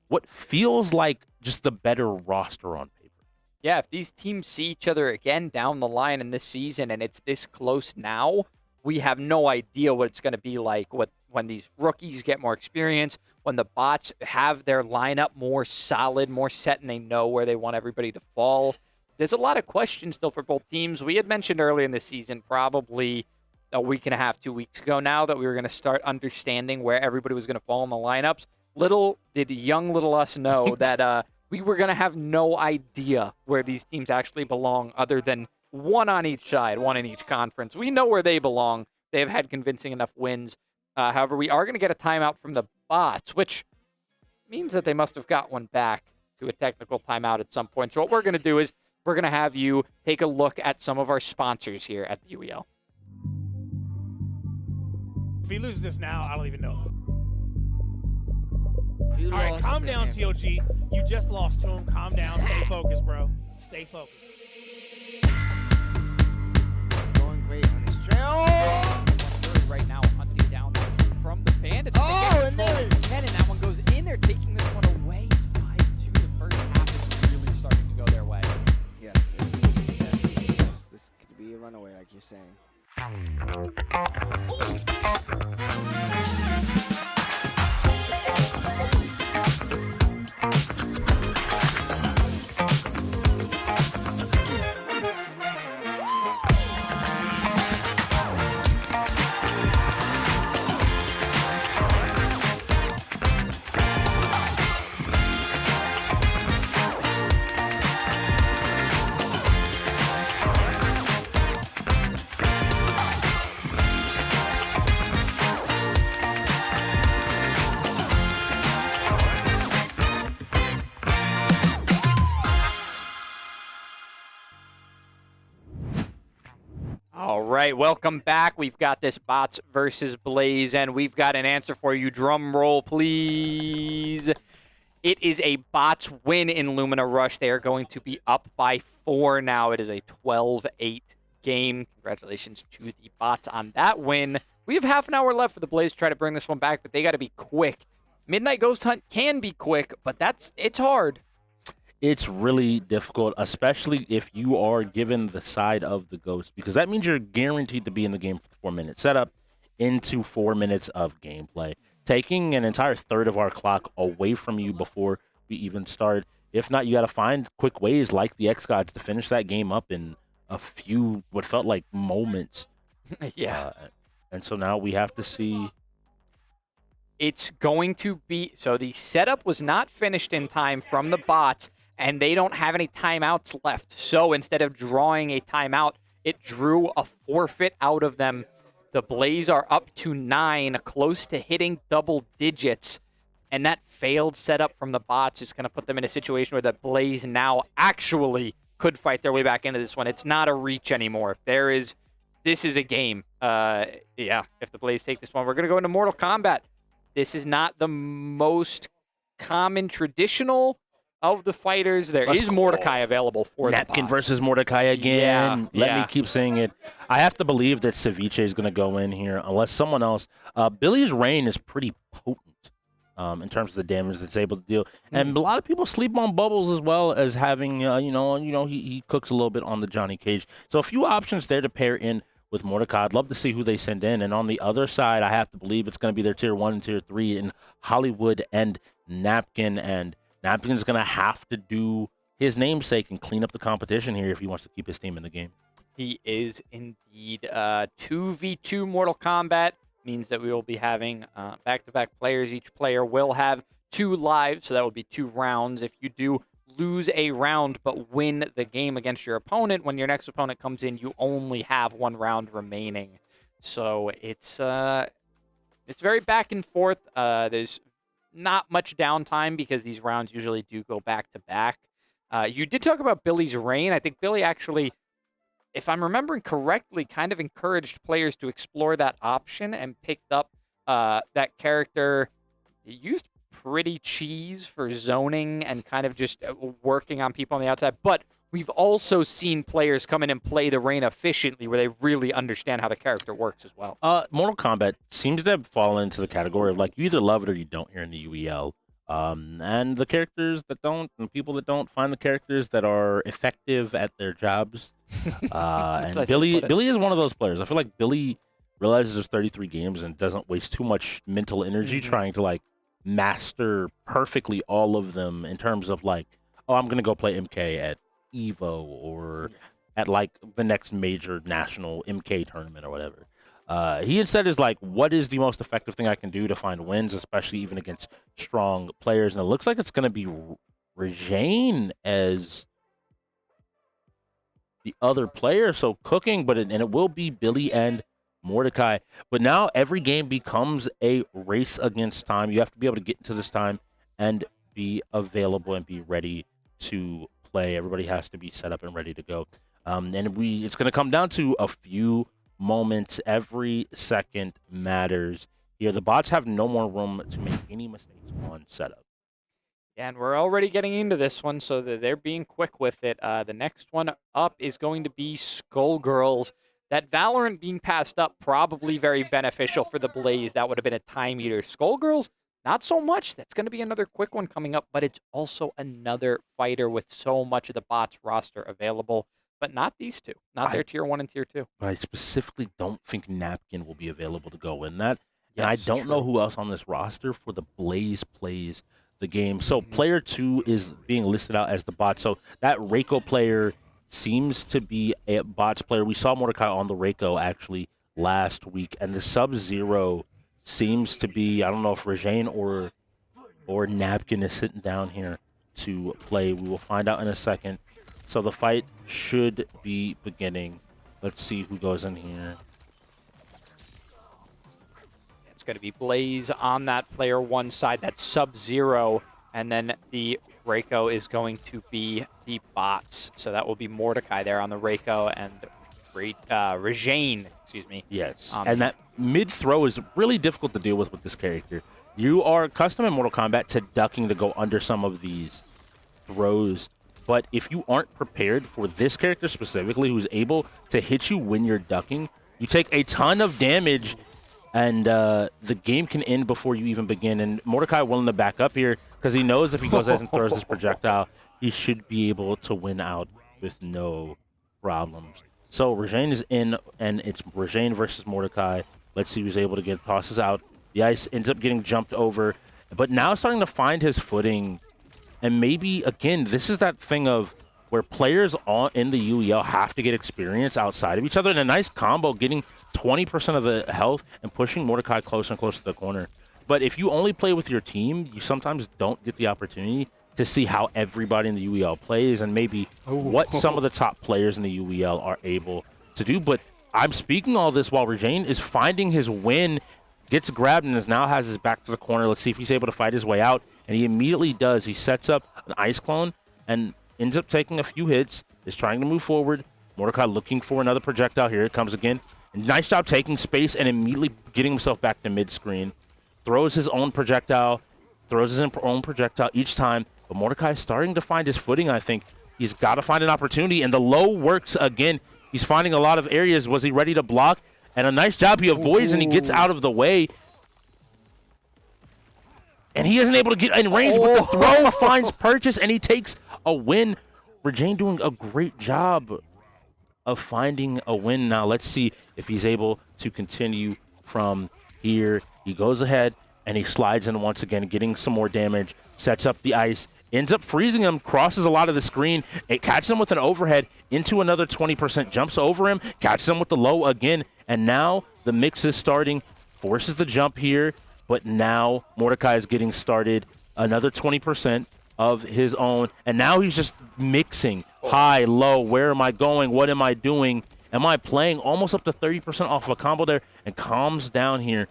Speaker 6: what feels like just the better roster on paper.
Speaker 8: Yeah, if these teams see each other again down the line in this season and it's this close now, we have no idea what it's going to be like when these rookies get more experience, when the bots have their lineup more solid, more set, and they know where they want everybody to fall. There's a lot of questions still for both teams. We had mentioned early in the season, probably a week and a half, 2 weeks ago now, that we were going to start understanding where everybody was going to fall in the lineups. Little did little us know that we were going to have no idea where these teams actually belong other than one on each side, one in each conference. We know where they belong. They have had convincing enough wins. However, we are going to get a timeout from the bots, which means that they must have got one back to a technical timeout at some point. So what we're going to do is we're going to have you take a look at some of our sponsors here at the UEL.
Speaker 12: If he loses this now, I don't even know. All right, calm down, TOG. You just lost to him. Calm down. Stay focused, bro. Stay focused.
Speaker 3: Going great on his trail.
Speaker 8: Right now, hunting down from the Bandits.
Speaker 3: Oh, and there.
Speaker 8: And that one goes in. They're taking this one away. It's 5-2. The first half is really starting to go their way.
Speaker 3: Yes, it is. Definitely is. This could be a runaway, like you're saying.
Speaker 8: All right, welcome back. We've got this Bots versus Blaze, and we've got an answer for you. Drum roll, please. It is a Bots win in Lumina Rush. They are going to be up by 4 now. It is a 12-8 game. Congratulations to the Bots on that win. We have half an hour left for the Blaze to try to bring this one back, but they got to be quick. Midnight Ghost Hunt can be quick, but it's hard.
Speaker 6: It's really difficult, especially if you are given the side of the ghost, because that means you're guaranteed to be in the game for 4-minute setup into 4 minutes of gameplay, taking an entire third of our clock away from you before we even start. If not, you got to find quick ways like the X-Gods to finish that game up in a few, what felt like moments.
Speaker 8: Yeah.
Speaker 6: And so now we have to see.
Speaker 8: It's going to be, so the setup was not finished in time from the bots, and they don't have any timeouts left. So instead of drawing a timeout, it drew a forfeit out of them. The Blaze are up to 9, close to hitting double digits. And that failed setup from the bots is going to put them in a situation where the Blaze now actually could fight their way back into this one. It's not a reach anymore. This is a game. Yeah, if the Blaze take this one, we're going to go into Mortal Kombat. This is not the most common traditional of the fighters. There is Mordecai available for the
Speaker 6: Napkin
Speaker 8: bots.
Speaker 6: versus Mordecai again.
Speaker 8: Yeah,
Speaker 6: Let me keep saying it. I have to believe that Ceviche is going to go in here unless someone else. Billy's Reign is pretty potent in terms of the damage that's able to deal. And a lot of people sleep on Bubbles as well as having, he cooks a little bit on the Johnny Cage. So a few options there to pair in with Mordecai. I'd love to see who they send in. And on the other side, I have to believe it's going to be their Tier 1 and Tier 3 in Hollywood and Napkin. And Napkin's going to have to do his namesake and clean up the competition here if he wants to keep his team in the game.
Speaker 8: He is indeed 2v2 Mortal Kombat. Means that we will be having back-to-back players. Each player will have 2 lives, so that would be 2 rounds. If you do lose a round but win the game against your opponent, when your next opponent comes in, you only have 1 round remaining. So it's very back and forth. There's not much downtime because these rounds usually do go back to back. You did talk about Billy's reign. I think Billy actually, if I'm remembering correctly, kind of encouraged players to explore that option and picked up that character. He used pretty cheese for zoning and kind of just working on people on the outside. But we've also seen players come in and play the reign efficiently where they really understand how the character works as well.
Speaker 6: Mortal Kombat seems to have fallen into the category of like you either love it or you don't here in the UEL. And the characters that don't, and people that don't find the characters that are effective at their jobs. And Billy is one of those players. I feel like Billy realizes there's 33 games and doesn't waste too much mental energy trying to like master perfectly all of them in terms of like, oh, I'm gonna go play MK at Evo or at like the next major national MK tournament or whatever. He instead is like, what is the most effective thing I can do to find wins, especially even against strong players? And it looks like it's going to be Regine as the other player, so cooking, and it will be Billy and Mordecai. But now every game becomes a race against time. You have to be able to get into this time and be available and be ready to play. Everybody has to be set up and ready to go. And it's going to come down to a few moments. Every second matters here. The bots have no more room to make any mistakes on setup.
Speaker 8: And we're already getting into this one, so that they're being quick with it. The next one up is going to be Skullgirls. That Valorant being passed up, probably very beneficial for the Blaze. That would have been a time eater. Skullgirls, not so much. That's going to be another quick one coming up, but it's also another fighter with so much of the bots roster available. But not these two. Not their tier 1 and tier 2.
Speaker 6: But I specifically don't think Napkin will be available to go in that. And I don't know who else on this roster for the Blaze plays the game. So player 2 is being listed out as the bot. So that Reiko player seems to be a bots player. We saw Mordecai on the Reiko actually last week. And the Sub-Zero seems to be, I don't know if Regine or Napkin is sitting down here to play. We will find out in a second. So the fight should be beginning. Let's see who goes in here.
Speaker 8: It's going to be Blaze on that player 1 side. That's Sub-Zero. And then the Reiko is going to be the bots. So that will be Mordecai there on the Reiko and Regine, excuse me.
Speaker 6: Yes. And that mid-throw is really difficult to deal with this character. You are accustomed in Mortal Kombat to ducking to go under some of these throws. But if you aren't prepared for this character specifically, who's able to hit you when you're ducking, you take a ton of damage, and the game can end before you even begin. And Mordecai willing to back up here because he knows if he goes ahead and throws this projectile, he should be able to win out with no problems. So Regine is in, and it's Regine versus Mordecai. Let's see who's able to get tosses out. The ice ends up getting jumped over, but now starting to find his footing. And maybe, again, this is that thing of where players in the UEL have to get experience outside of each other. And a nice combo, getting 20% of the health and pushing Mordecai closer and closer to the corner. But if you only play with your team, you sometimes don't get the opportunity to see how everybody in the UEL plays and maybe what some of the top players in the UEL are able to do. But I'm speaking all this while Regine is finding his win, gets grabbed, and now has his back to the corner. Let's see if he's able to fight his way out. And he immediately does. He sets up an ice clone and ends up taking a few hits, is trying to move forward. Mordecai looking for another projectile. Here it comes again. And nice job taking space and immediately getting himself back to mid-screen. Throws his own projectile, throws his own projectile each time. But Mordecai is starting to find his footing, I think. He's got to find an opportunity, and the low works again. He's finding a lot of areas. Was he ready to block? And a nice job. He avoids and he gets out of the way. And he isn't able to get in range, but the throw finds purchase, and he takes a win. Regine doing a great job of finding a win. Now let's see if he's able to continue from here. He goes ahead, and he slides in once again, getting some more damage, sets up the ice, ends up freezing him, crosses a lot of the screen. It catches him with an overhead into another 20%, jumps over him, catches him with the low again, and now the mix is starting, forces the jump here. But now Mordecai is getting started, another 20% of his own. And now he's just mixing high, low. Where am I going? What am I doing? Am I playing almost up to 30% off of a combo there? And calms down here.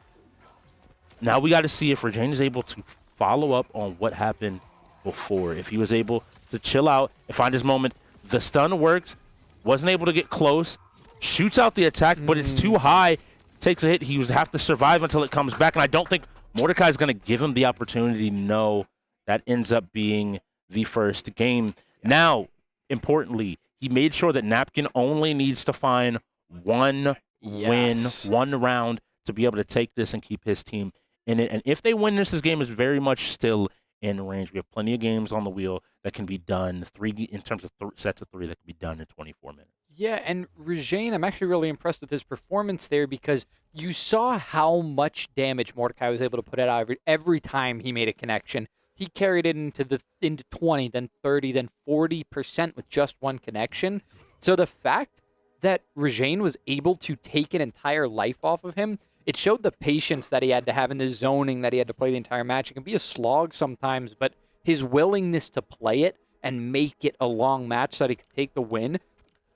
Speaker 6: Now we got to see if Regine is able to follow up on what happened before. If he was able to chill out and find his moment. The stun works. Wasn't able to get close. Shoots out the attack, but it's too high. Takes a hit. He would have to survive until it comes back, and I don't think Mordecai is going to give him the opportunity. No, that ends up being the first game. Now, importantly, he made sure that Napkin only needs to find one win, one round to be able to take this and keep his team in it. And if they win this game is very much still in range. We have plenty of games on the wheel that can be done, in terms of sets of 3 that can be done in 24 minutes.
Speaker 8: Yeah, and Regine, I'm actually really impressed with his performance there because you saw how much damage Mordecai was able to put out every time he made a connection. He carried it into 20, then 30, then 40% with just one connection. So the fact that Regine was able to take an entire life off of him, it showed the patience that he had to have in the zoning that he had to play the entire match. It can be a slog sometimes, but his willingness to play it and make it a long match so that he could take the win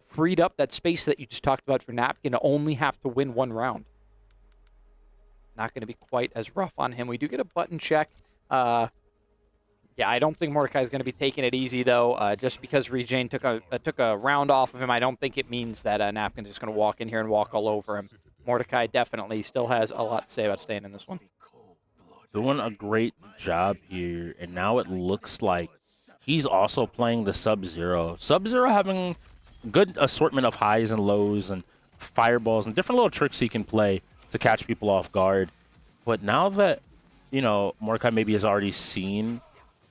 Speaker 8: freed up that space that you just talked about for Napkin to only have to win one round. Not going to be quite as rough on him. We do get a button check. Yeah, I don't think Mordecai is going to be taking it easy, though. Just because Regine took a round off of him, I don't think it means that Napkin's just going to walk in here and walk all over him. Mordecai definitely still has a lot to say about staying in this one.
Speaker 6: Doing a great job here, and now it looks like he's also playing the Sub-Zero. Sub-Zero having good assortment of highs and lows and fireballs and different little tricks he can play to catch people off guard. But now that, Mordecai maybe has already seen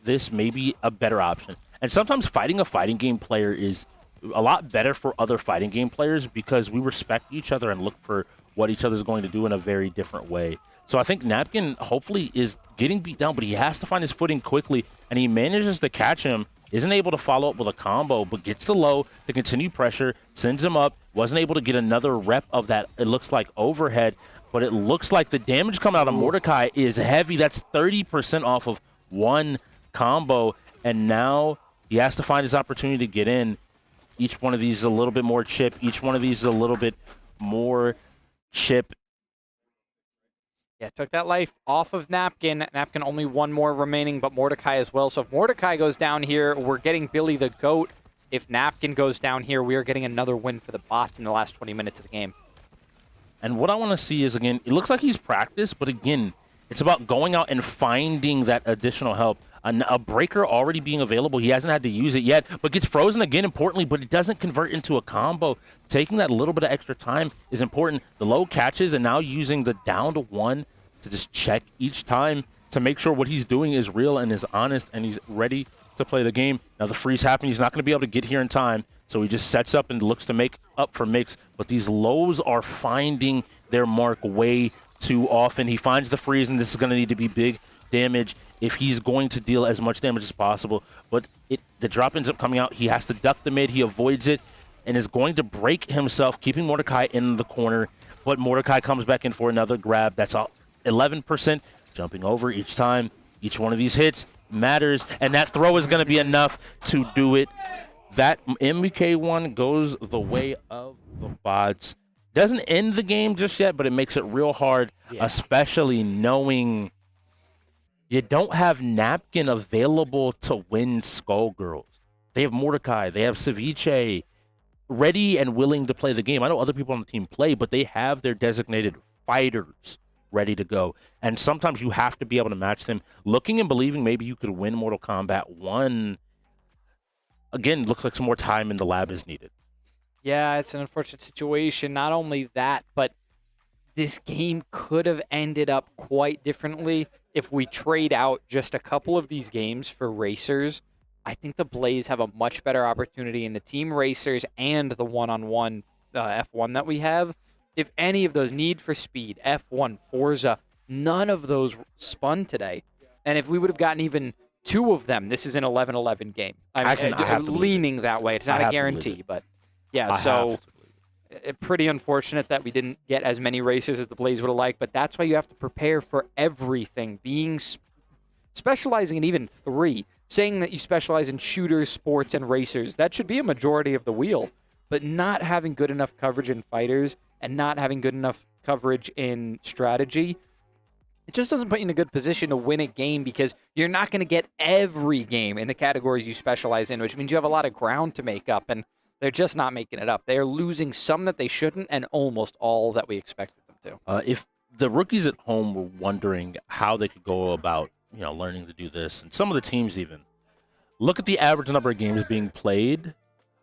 Speaker 6: this, may be a better option. And sometimes fighting a fighting game player is a lot better for other fighting game players because we respect each other and look for what each other's going to do in a very different way. So I think Napkin hopefully is getting beat down, but he has to find his footing quickly, and he manages to catch him. Isn't able to follow up with a combo, but gets the low to continue pressure, sends him up, wasn't able to get another rep of that, it looks like, overhead, but it looks like the damage coming out of Mordecai is heavy. That's 30% off of one combo, and now he has to find his opportunity to get in. Each one of these is a little bit more chip. Each one of these is a little bit more chip.
Speaker 8: Yeah, took that life off of Napkin. Napkin only one more remaining, but Mordecai as well. So if Mordecai goes down here, we're getting Billy the GOAT. If Napkin goes down here, we are getting another win for the bots in the last 20 minutes of the game.
Speaker 6: And what I want to see is, again, it looks like he's practiced, but again, it's about going out and finding that additional help. A breaker already being available. He hasn't had to use it yet, but gets frozen again, importantly, but it doesn't convert into a combo. Taking that little bit of extra time is important. The low catches, and now using the down to 1 to just check each time to make sure what he's doing is real and is honest, and he's ready to play the game. Now the freeze happened. He's not going to be able to get here in time, so he just sets up and looks to make up for mix. But these lows are finding their mark way too often. He finds the freeze, and this is going to need to be big damage if he's going to deal as much damage as possible. But the drop ends up coming out. He has to duck the mid. He avoids it and is going to break himself, keeping Mordecai in the corner. But Mordecai comes back in for another grab. That's 11%, jumping over each time. Each one of these hits matters, and that throw is going to be enough to do it. That MK1 goes the way of the bots. Doesn't end the game just yet, but it makes it real hard, especially knowing you don't have Napkin available to win Skullgirls. They have Mordecai. They have Ceviche ready and willing to play the game. I know other people on the team play, but they have their designated fighters ready to go. And sometimes you have to be able to match them. Looking and believing maybe you could win Mortal Kombat 1. Again, looks like some more time in the lab is needed.
Speaker 8: Yeah, it's an unfortunate situation. Not only that, but this game could have ended up quite differently if we trade out just a couple of these games for racers. I think the Blaze have a much better opportunity in the team racers and the one-on-one F1 that we have. If any of those Need for Speed, F1, Forza, none of those spun today. And if we would have gotten even 2 of them, this is an 11-11 game. I'm leaning that way. It's not a guarantee, but yeah, so pretty unfortunate that we didn't get as many racers as the Blaze would have liked, but that's why you have to prepare for everything. Specializing in even 3, saying that you specialize in shooters, sports, and racers, that should be a majority of the wheel. But not having good enough coverage in fighters and not having good enough coverage in strategy, it just doesn't put you in a good position to win a game because you're not going to get every game in the categories you specialize in, which means you have a lot of ground to make up, and they're just not making it up. They are losing some that they shouldn't and almost all that we expected them to.
Speaker 6: If the rookies at home were wondering how they could go about, learning to do this, and some of the teams even, look at the average number of games being played.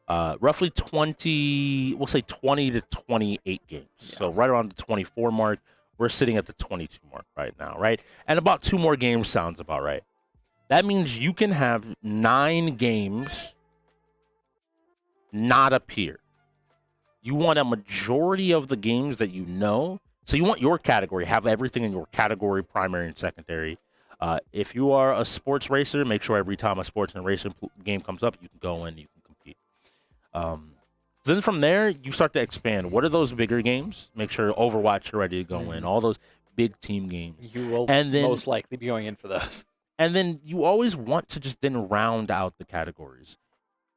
Speaker 6: Roughly 20 to 28 games. Yeah. So right around the 24 mark. We're sitting at the 22 mark right now, right? And about 2 more games sounds about right. That means you can have 9 games not appear. You want a majority of the games that you know. So you want your category, have everything in your category, primary and secondary. If you are a sports racer, make sure every time a sports and racing game comes up, you can go in, you can compete. Then from there, you start to expand. What are those bigger games? Make sure Overwatch you're ready to go in. All those big team games.
Speaker 8: You will most likely be going in for those.
Speaker 6: And then you always want to just then round out the categories.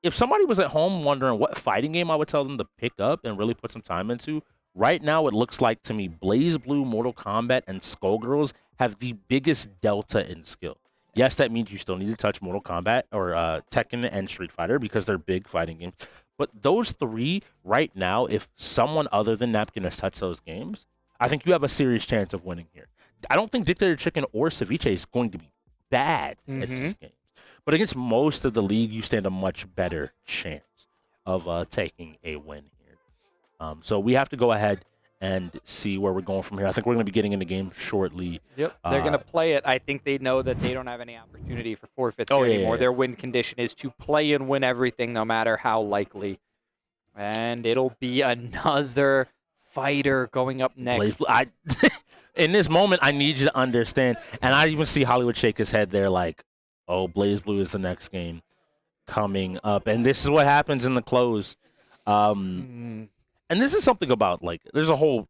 Speaker 6: If somebody was at home wondering what fighting game I would tell them to pick up and really put some time into, right now it looks like to me BlazBlue, Mortal Kombat, and Skullgirls have the biggest delta in skill. Yes, that means you still need to touch Mortal Kombat or Tekken and Street Fighter because they're big fighting games. But those 3 right now, if someone other than Napkin has touched those games, I think you have a serious chance of winning here. I don't think Dictator Chicken or Ceviche is going to be bad at these games. But against most of the league, you stand a much better chance of taking a win here. So we have to go ahead and see where we're going from here. I think we're going to be getting in the game shortly.
Speaker 8: Yep, they're going to play it. I think they know that they don't have any opportunity for forfeits here anymore. Their win condition is to play and win everything, no matter how likely. And it'll be another fighter going up next.
Speaker 6: In this moment, I need you to understand, and I even see Hollywood shake his head there like, oh, BlazBlue is the next game coming up. And this is what happens in the close. And this is something about, there's a whole, I'm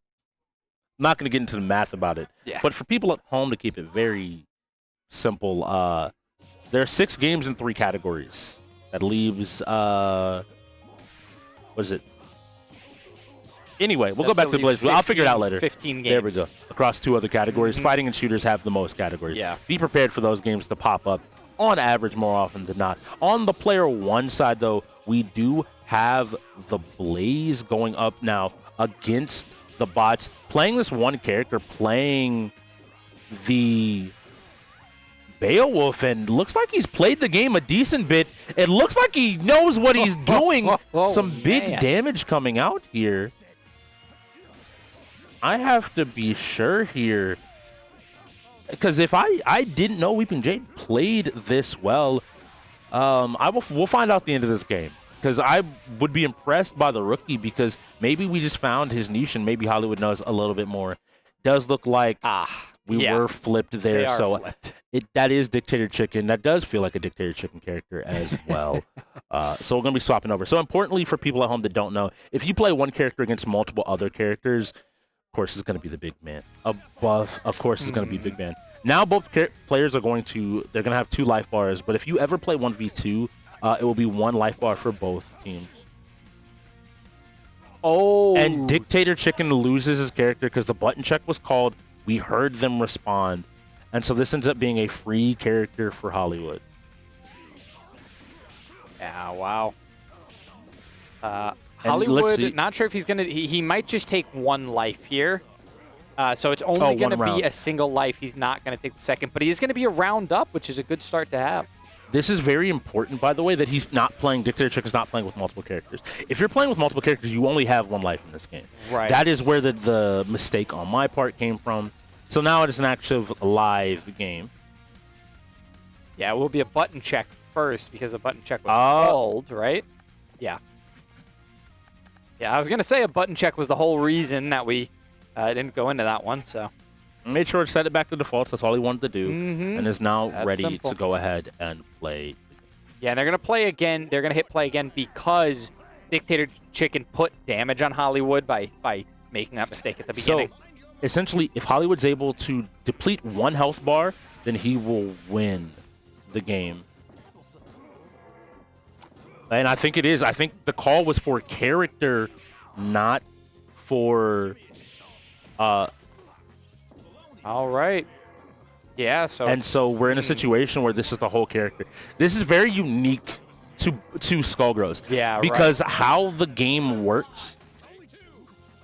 Speaker 6: not going to get into the math about it.
Speaker 8: Yeah.
Speaker 6: But for people at home to keep it very simple, there are 6 games in 3 categories. That leaves, what is it? Anyway, we'll go back to the BlazBlue. I'll figure it out later.
Speaker 8: 15 games.
Speaker 6: There we go. Across 2 other categories. Fighting and shooters have the most categories.
Speaker 8: Yeah.
Speaker 6: Be prepared for those games to pop up on average more often than not. On the player 1 side, though, we do have the Blaze going up now against the bots. Playing this one character, playing the Beowulf, and looks like he's played the game a decent bit. It looks like he knows what he's doing. Some big damage coming out here. I have to be sure here, because if I didn't know Weeping Jade played this well, we'll find out at the end of this game. Because I would be impressed by the rookie, because maybe we just found his niche and maybe Hollywood knows a little bit more. Does look like we were flipped there. So
Speaker 8: flipped.
Speaker 6: That is Dictator Chicken. That does feel like a Dictator Chicken character as well. So we're going to be swapping over. So importantly for people at home that don't know, if you play one character against multiple other characters, of course it's going to be the big man. Above, of course it's going to be big man. Now both players are going to have 2 life bars, but if you ever play 1v2, it will be 1 life bar for both teams.
Speaker 8: Oh.
Speaker 6: And Dictator Chicken loses his character because the button check was called. We heard them respond. And so this ends up being a free character for Hollywood.
Speaker 8: Yeah, wow. Hollywood, not sure if he's going to... He might just take 1 life here. So it's only going to be a single life. He's not going to take the second. But he is going to be a round up, which is a good start to have.
Speaker 6: This is very important, by the way, that he's not playing, Dictator Chick is not playing with multiple characters. If you're playing with multiple characters, you only have 1 life in this game.
Speaker 8: Right.
Speaker 6: That is where the mistake on my part came from. So now it is an active live game.
Speaker 8: Yeah, it will be a button check first because the button check was called, right? Yeah. Yeah, I was going to say a button check was the whole reason that we didn't go into that one, so...
Speaker 6: Made sure to set it back to defaults. That's all he wanted to do, and is now ready
Speaker 8: simple.
Speaker 6: to go ahead and play.
Speaker 8: Yeah, and they're going to play again. They're going to hit play again because Dictator Chicken put damage on Hollywood by making that mistake at the beginning.
Speaker 6: So, essentially, if Hollywood's able to deplete 1 health bar, then he will win the game. And I think it is. I think the call was for character, not for...
Speaker 8: All right. Yeah, so
Speaker 6: And so we're in a situation where this is the whole character. This is very unique to Skullgirls.
Speaker 8: Yeah,
Speaker 6: because how the game works.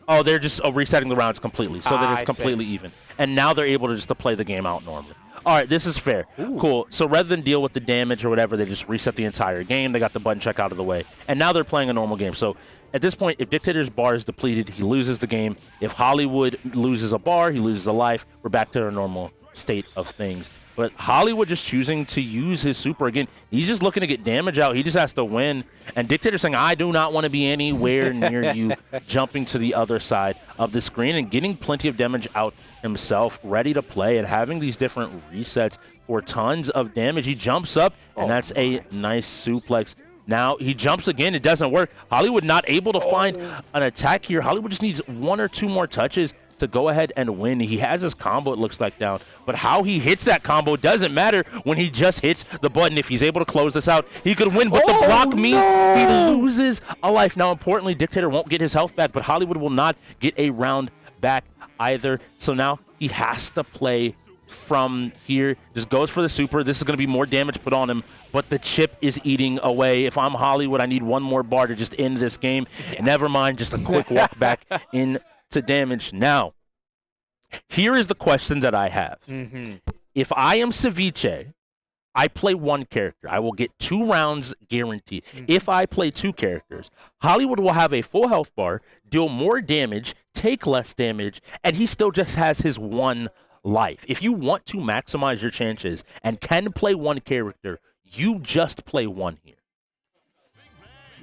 Speaker 6: Oh, they're just resetting the rounds completely, so that it's completely even. And now they're able to just to play the game out normally. All right, this is fair. Cool. So rather than deal with the damage or whatever, they just reset the entire game. They got the button check out of the way. And now they're playing a normal game. So at this point, if Dictator's bar is depleted, he loses the game. If Hollywood loses a bar, he loses a life. We're back to our normal state of things. But Hollywood just choosing to use his super again. He's just looking to get damage out. He just has to win. And Dictator saying, I do not want to be anywhere near you, jumping to the other side of the screen and getting plenty of damage out himself, ready to play and having these different resets for tons of damage. He jumps up, and that's a nice suplex. Now he jumps again. It doesn't work. Hollywood not able to find an attack here. Hollywood just needs 1 or 2 more touches to go ahead and win. He has his combo, it looks like, down. But how he hits that combo doesn't matter when he just hits the button. If he's able to close this out, he could win. But the block means he loses a life. Now, importantly, Dictator won't get his health back, but Hollywood will not get a round back either. So now he has to play from here. Just goes for the super. This is going to be more damage put on him, but the chip is eating away. If I'm Hollywood, I need 1 more bar to just end this game. Never mind, just a quick walk back in to damage. Now, here is the question that I have. If I am Ceviche, I play 1 character. I will get 2 rounds guaranteed. If I play 2 characters, Hollywood will have a full health bar, deal more damage, take less damage, and he still just has his 1 life. If you want to maximize your chances and can play 1 character, you just play 1 here.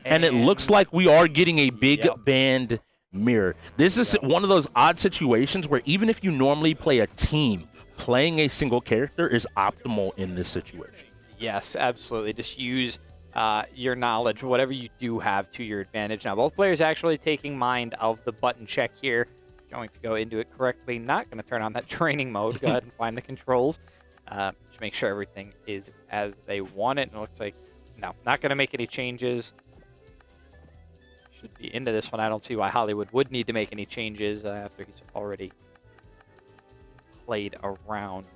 Speaker 6: And it looks like we are getting a big band mirror. This is one of those odd situations where even if you normally play a team, playing a single character is optimal in this situation.
Speaker 8: Yes, absolutely. Just use your knowledge, whatever you do have, to your advantage. Now, both players actually taking mind of the button check here. Going to go into it correctly. Not going to turn on that training mode. Go ahead and find the controls. Just make sure everything is as they want it. And it looks like, no, not going to make any changes. Should be into this one. I don't see why Hollywood would need to make any changes after he's already played around.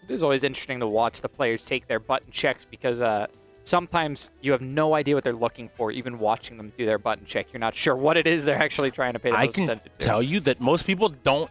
Speaker 8: It is always interesting to watch the players take their button checks because sometimes you have no idea what they're looking for, even watching them do their button check. You're not sure what it is they're actually trying to pay the most attention to.
Speaker 6: I can tell you that most people don't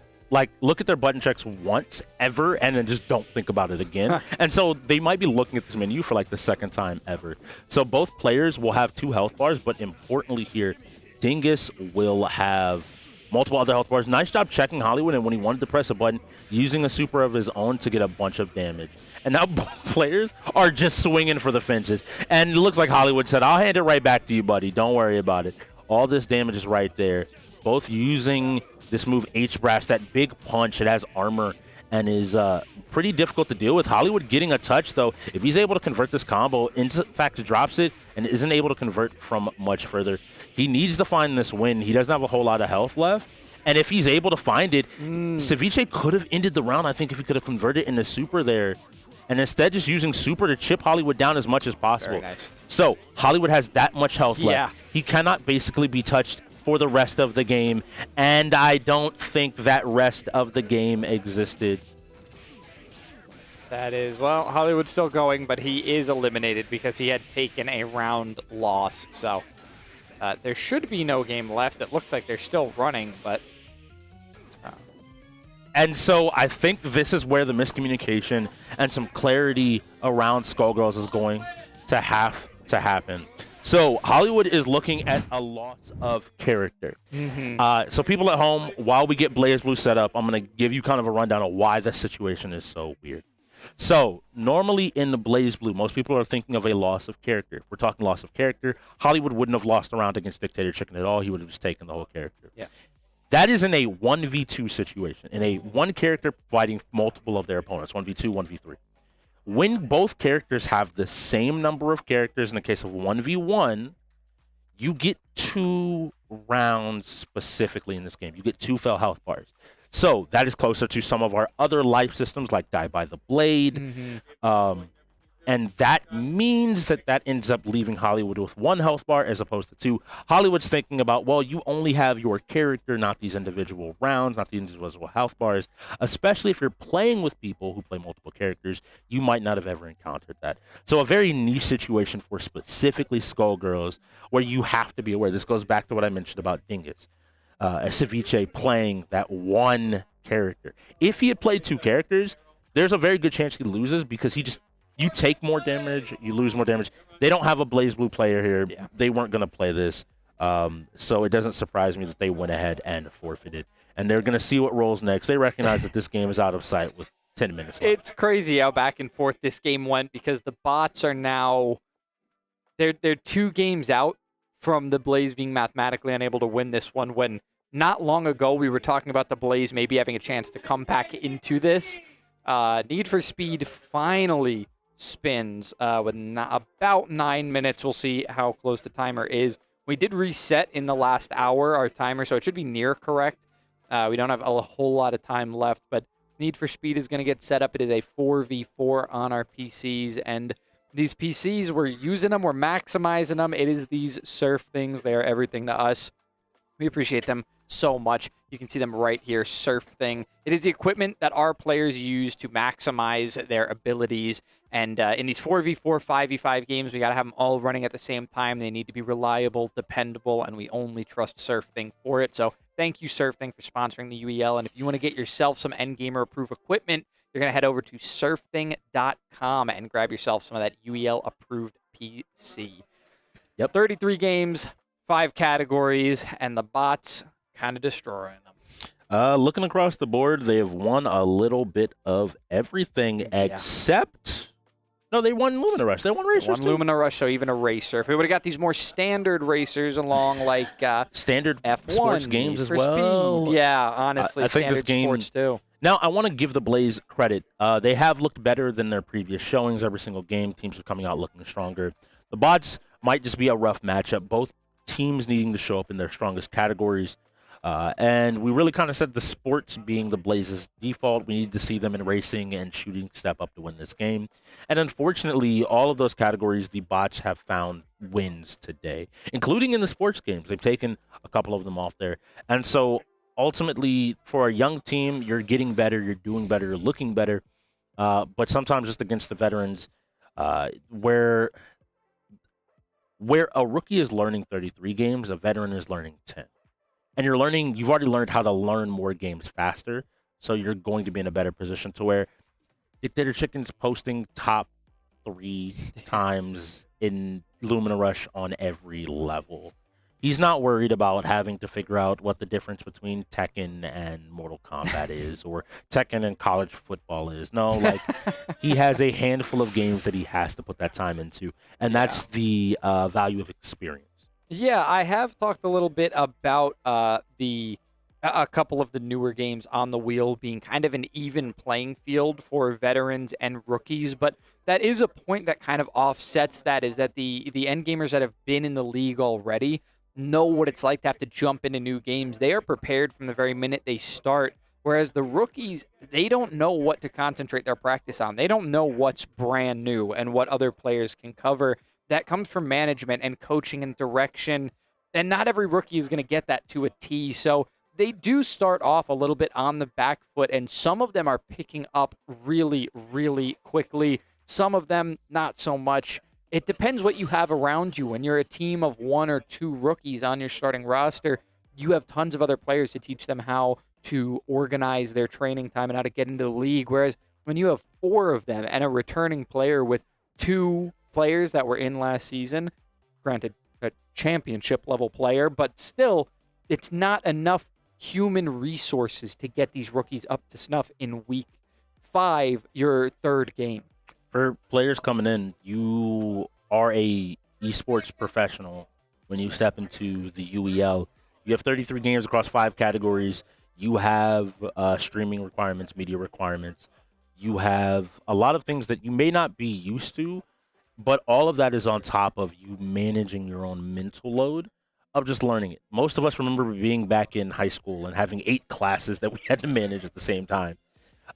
Speaker 6: look at their button checks once ever and then just don't think about it again. And so they might be looking at this menu for the 2nd time ever. So both players will have 2 health bars, but importantly here, Dingus will have multiple other health bars. Nice job checking Hollywood, and when he wanted to press a button, using a super of his own to get a bunch of damage. And now both players are just swinging for the fences. And it looks like Hollywood said, I'll hand it right back to you, buddy. Don't worry about it. All this damage is right there. Both using this move, H-Brass, that big punch. It has armor and is pretty difficult to deal with. Hollywood getting a touch, though. If he's able to convert this combo, in fact, drops it and isn't able to convert from much further. He needs to find this win. He doesn't have a whole lot of health left. And if he's able to find it, Ceviche could have ended the round, I think, if he could have converted into super there. And instead, just using super to chip Hollywood down as much as possible.
Speaker 8: Very nice.
Speaker 6: So Hollywood has that much health left. He cannot basically be touched for the rest of the game, and I don't think that rest of the game existed.
Speaker 8: That is, well, Hollywood's still going, but he is eliminated because he had taken a round loss. So there should be no game left. It looks like they're still running, but...
Speaker 6: And so I think this is where the miscommunication and some clarity around Skullgirls is going to have to happen. So Hollywood is looking at a loss of character. So people at home, while we get BlazBlue set up, I'm going to give you kind of a rundown of why the situation is so weird. So normally in the BlazBlue, most people are thinking of a loss of character. If we're talking loss of character, Hollywood wouldn't have lost a round against Dictator Chicken at all. He would have just taken the whole character.
Speaker 8: Yeah.
Speaker 6: That is in a 1v2 situation, in a 1 character fighting multiple of their opponents, 1v2, 1v3. When both characters have the same number of characters, in the case of 1v1, you get 2 rounds specifically in this game. You get 2 fell health bars. So that is closer to some of our other life systems like Die by the Blade, And that means that ends up leaving Hollywood with 1 health bar as opposed to 2. Hollywood's thinking about, well, you only have your character, not these individual rounds, not the individual health bars. Especially if you're playing with people who play multiple characters, you might not have ever encountered that. So a very niche situation for specifically Skullgirls, where you have to be aware. This goes back to what I mentioned about Dingus. Ceviche playing that 1 character. If he had played 2 characters, there's a very good chance he loses because you take more damage, you lose more damage. They don't have a Blaze Blue player here. Yeah. They weren't going to play this. So it doesn't surprise me that they went ahead and forfeited. And they're going to see what rolls next. They recognize that this game is out of sight with 10 minutes left.
Speaker 8: It's crazy how back and forth this game went because the bots are now they're 2 games out from the Blaze being mathematically unable to win this one when not long ago we were talking about the Blaze maybe having a chance to come back into this. Need for Speed finally spins with about 9 minutes. We'll see how close the timer is. We did reset in the last hour our timer, so it should be near correct. We don't have a whole lot of time left, but Need for Speed is going to get set up. It is a 4v4 on our PCs, and these PCs, we're using them, we're maximizing them. It is these SurfThings. They are everything to us. We appreciate them so much. You can see them right here, SurfThing. It is the equipment that our players use to maximize their abilities. And in these 4v4, 5v5 games, we got to have them all running at the same time. They need to be reliable, dependable, and we only trust SurfThing for it. So thank you, SurfThing, for sponsoring the UEL. And if you want to get yourself some Endgamer-approved equipment, you're going to head over to surfthing.com and grab yourself some of that UEL-approved PC.
Speaker 6: Yep.
Speaker 8: 33 games, 5 categories, and the bots kind of destroying them.
Speaker 6: Looking across the board, they have won a little bit of everything except... No, they won Lumina Rush. They won Racers, too.
Speaker 8: Lumina Rush, so even a racer. If we would have got these more standard racers along, like
Speaker 6: standard
Speaker 8: F1,
Speaker 6: sports games as
Speaker 8: for
Speaker 6: well.
Speaker 8: Speed. Yeah, honestly,
Speaker 6: I think
Speaker 8: standard
Speaker 6: this game,
Speaker 8: sports, too.
Speaker 6: Now, I want to give the Blaze credit. They have looked better than their previous showings every single game. Teams are coming out looking stronger. The bots might just be a rough matchup. Both teams needing to show up in their strongest categories. And we really kind of said the sports being the Blaze's default. We need to see them in racing and shooting step up to win this game. And unfortunately, all of those categories, the bots have found wins today, including in the sports games. They've taken a couple of them off there. And so ultimately, for a young team, you're getting better, you're doing better, you're looking better. But sometimes just against the veterans, where a rookie is learning 33 games, a veteran is learning 10. And you've already learned how to learn more games faster, so you're going to be in a better position to where Dictator Chicken's posting top 3 times in Lumina Rush on every level. He's not worried about having to figure out what the difference between Tekken and Mortal Kombat is, or Tekken and college football is. No, like, he has a handful of games that he has to put that time into, and that's the value of experience.
Speaker 8: Yeah, I have talked a little bit about a couple of the newer games on the wheel being kind of an even playing field for veterans and rookies, but that is a point that kind of offsets that, is that the end gamers that have been in the league already know what it's like to have to jump into new games. They are prepared from the very minute they start, whereas the rookies, they don't know what to concentrate their practice on. They don't know what's brand new and what other players can cover. That comes from management and coaching and direction, and not every rookie is going to get that to a T. So they do start off a little bit on the back foot, and some of them are picking up really, really quickly. Some of them, not so much. It depends what you have around you. When you're a team of 1 or 2 rookies on your starting roster, you have tons of other players to teach them how to organize their training time and how to get into the league. Whereas when you have 4 of them and a returning player with 2 players that were in last season, granted a championship level player, but still it's not enough human resources to get these rookies up to snuff in week 5, your 3rd game.
Speaker 6: For players coming in, you are a esports professional when you step into the UEL. You have 33 games across 5 categories. You have streaming requirements, media requirements. You have a lot of things that you may not be used to, but all of that is on top of you managing your own mental load of just learning it. Most of us remember being back in high school and having 8 classes that we had to manage at the same time.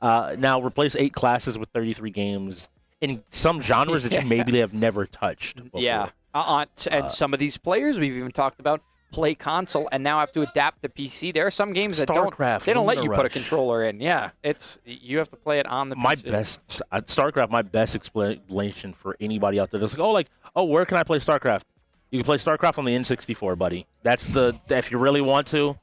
Speaker 6: Now, replace 8 classes with 33 games in some genres that you maybe have never touched before.
Speaker 8: Yeah. And some of these players we've even talked about play console and now have to adapt to PC. There are some games that don't let you put a controller in. Yeah, you have to play it on the PC.
Speaker 6: StarCraft, my best explanation for anybody out there that's like, where can I play StarCraft? You can play StarCraft on the N64, buddy. That's if you really want to.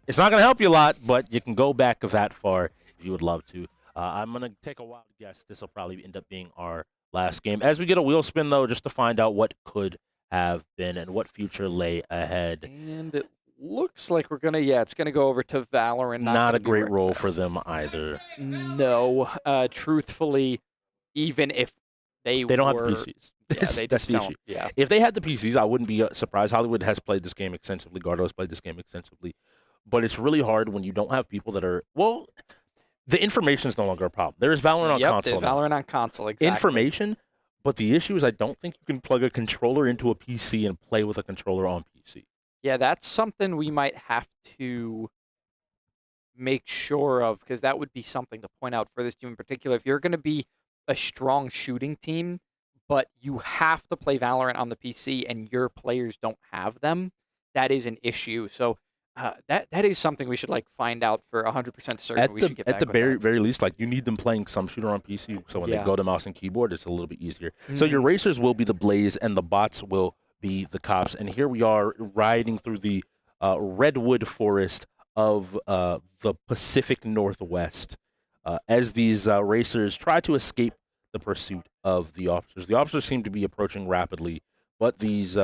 Speaker 6: It's not going to help you a lot, but you can go back that far if you would love to. I'm going to take a wild guess. This will probably end up being our last game. As we get a wheel spin, though, just to find out what could have been and what future lay ahead.
Speaker 8: And it looks like we're going to, it's going to go over to Valorant.
Speaker 6: Not a great role for them either.
Speaker 8: No. Truthfully, even if they
Speaker 6: don't have the PCs.
Speaker 8: Yeah, they
Speaker 6: That's
Speaker 8: just
Speaker 6: the
Speaker 8: don't.
Speaker 6: issue.
Speaker 8: Yeah.
Speaker 6: If they had the PCs, I wouldn't be surprised. Hollywood has played this game extensively. Gardo has played this game extensively. But it's really hard when you don't have people that are, the information is no longer a problem. There's Valorant on console.
Speaker 8: There's Valorant on console, exactly.
Speaker 6: Information, but the issue is I don't think you can plug a controller into a PC and play with a controller on PC.
Speaker 8: Yeah, that's something we might have to make sure of, because that would be something to point out for this team in particular. If you're going to be a strong shooting team, but you have to play Valorant on the PC and your players don't have them, that is an issue. So that is something we should find out for 100% certain.
Speaker 6: At the very least, you need them playing some shooter on PC, so when they go to mouse and keyboard, it's a little bit easier. So your racers will be the Blaze, and the bots will be the cops. And here we are riding through the redwood forest of the Pacific Northwest as these racers try to escape the pursuit of the officers. The officers seem to be approaching rapidly, but these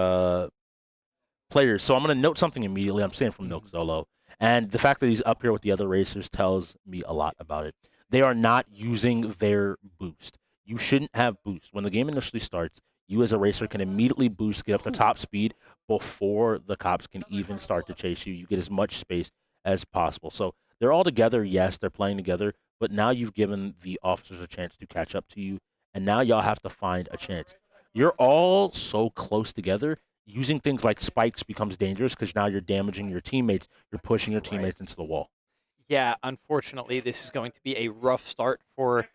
Speaker 6: players. So I'm going to note something immediately. I'm saying from Milk Zolo. And the fact that he's up here with the other racers tells me a lot about it. They are not using their boost. You shouldn't have boost. When the game initially starts, you as a racer can immediately boost, get up to top speed before the cops can even start to chase you. You get as much space as possible. So they're all together. Yes, they're playing together. But now you've given the officers a chance to catch up to you. And now y'all have to find a chance. You're all so close together. Using things like spikes becomes dangerous because now you're damaging your teammates. You're pushing your teammates into the wall.
Speaker 8: Yeah, unfortunately, this is going to be a rough start for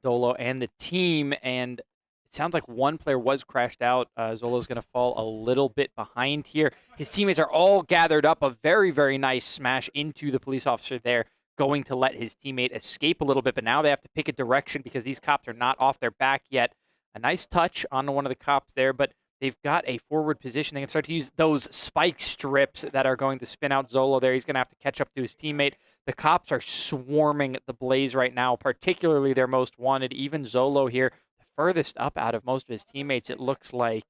Speaker 8: Dolo and the team. And it sounds like one player was crashed out. Zolo's going to fall a little bit behind here. His teammates are all gathered up. A very, very nice smash into the police officer there, going to let his teammate escape a little bit. But now they have to pick a direction because these cops are not off their back yet. A nice touch on one of the cops there, but they've got a forward position. They can start to use those spike strips that are going to spin out Zolo there. He's going to have to catch up to his teammate. The cops are swarming the Blaze right now, particularly their most wanted. Even Zolo here, the furthest up out of most of his teammates, it looks like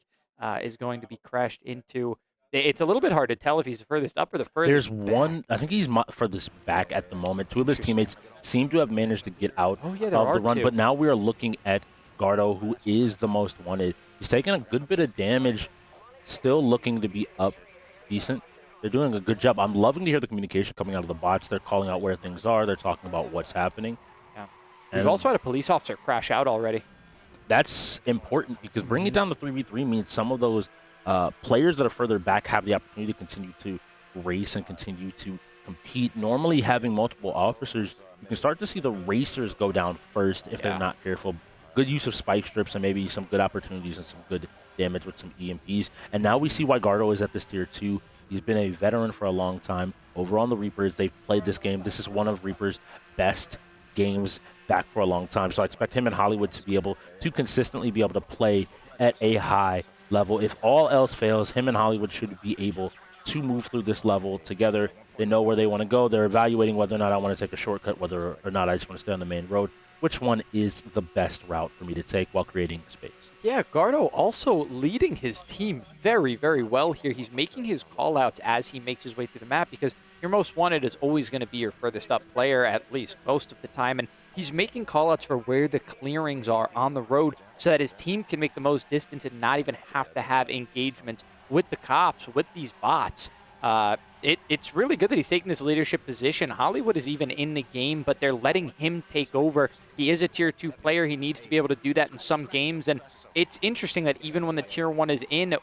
Speaker 8: is going to be crashed into. It's a little bit hard to tell if he's the furthest up or the furthest
Speaker 6: There's
Speaker 8: back.
Speaker 6: one, I think he's furthest back at the moment. Two of his teammates seem to have managed to get out of the run, but now we are looking at Gardo, who is the most wanted. He's taking a good bit of damage, still looking to be up decent. They're doing a good job. I'm loving to hear the communication coming out of the bots. They're calling out where things are. They're talking about what's happening.
Speaker 8: Yeah. We've also had a police officer crash out already.
Speaker 6: That's important because bringing it down to 3v3 means some of those players that are further back have the opportunity to continue to race and continue to compete. Normally having multiple officers, you can start to see the racers go down first if they're not careful. Good use of spike strips and maybe some good opportunities and some good damage with some EMPs. And now we see why Gardo is at this tier 2. He's been a veteran for a long time. Over on the Reapers, they've played this game. This is one of Reaper's best games back for a long time. So I expect him and Hollywood to be able to consistently be able to play at a high level. If all else fails, him and Hollywood should be able to move through this level together. They know where they want to go. They're evaluating whether or not I want to take a shortcut, whether or not I just want to stay on the main road. Which one is the best route for me to take while creating space?
Speaker 8: Yeah, Gardo also leading his team very, very well here. He's making his call-outs as he makes his way through the map because your most wanted is always going to be your furthest up player, at least most of the time. And he's making call-outs for where the clearings are on the road so that his team can make the most distance and not even have to have engagements with the cops, with these bots. It's really good that he's taking this leadership position. Hollywood is even in the game, but they're letting him take over. He is a Tier 2 player. He needs to be able to do that in some games. And it's interesting that even when the Tier 1 is in,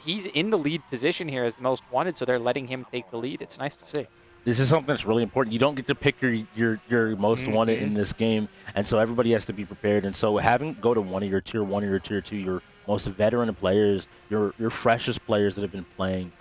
Speaker 8: he's in the lead position here as the most wanted, so they're letting him take the lead. It's nice to see.
Speaker 6: This is something that's really important. You don't get to pick your most wanted in this game, and so everybody has to be prepared. And so having go to one of your tier 1 or your tier 2, your most veteran players, your freshest players that have been playing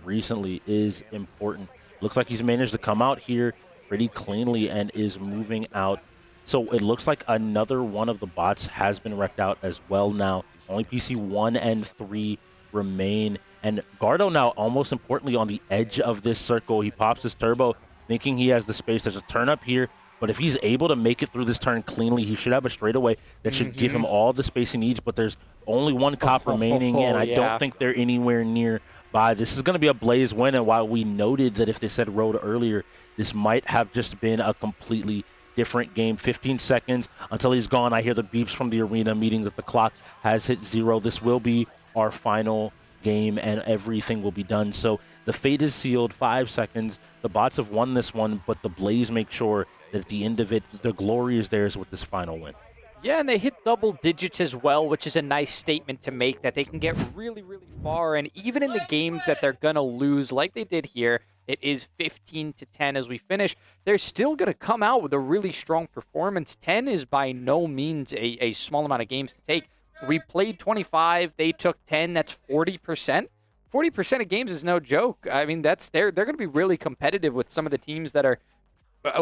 Speaker 6: recently is important. Looks like he's managed to come out here pretty cleanly and is moving out. So it looks like another one of the bots has been wrecked out as well now. Only PC 1 and 3 remain. And Gardo now, almost importantly, on the edge of this circle. He pops his turbo, thinking he has the space. There's a turn up here, but if he's able to make it through this turn cleanly, he should have a straightaway that should give him all the space he needs. But there's only one cop remaining, and I don't think they're anywhere near by. This is going to be a Blaze win, and while we noted that if they said road earlier, this might have just been a completely different game. 15 seconds until he's gone. I hear the beeps from the arena, meaning that the clock has hit 0. This will be our final game and everything will be done. So the fate is sealed. 5 seconds. The bots have won this one, but the Blaze make sure that at the end of it, the glory is theirs with this final win.
Speaker 8: Yeah, and they hit double digits as well, which is a nice statement to make that they can get really, really far. And even in the games that they're going to lose, like they did here, it is 15-10 as we finish. They're still going to come out with a really strong performance. 10 is by no means a small amount of games to take. We played 25. They took 10. That's 40%. 40% of games is no joke. I mean, they're going to be really competitive with some of the teams that are.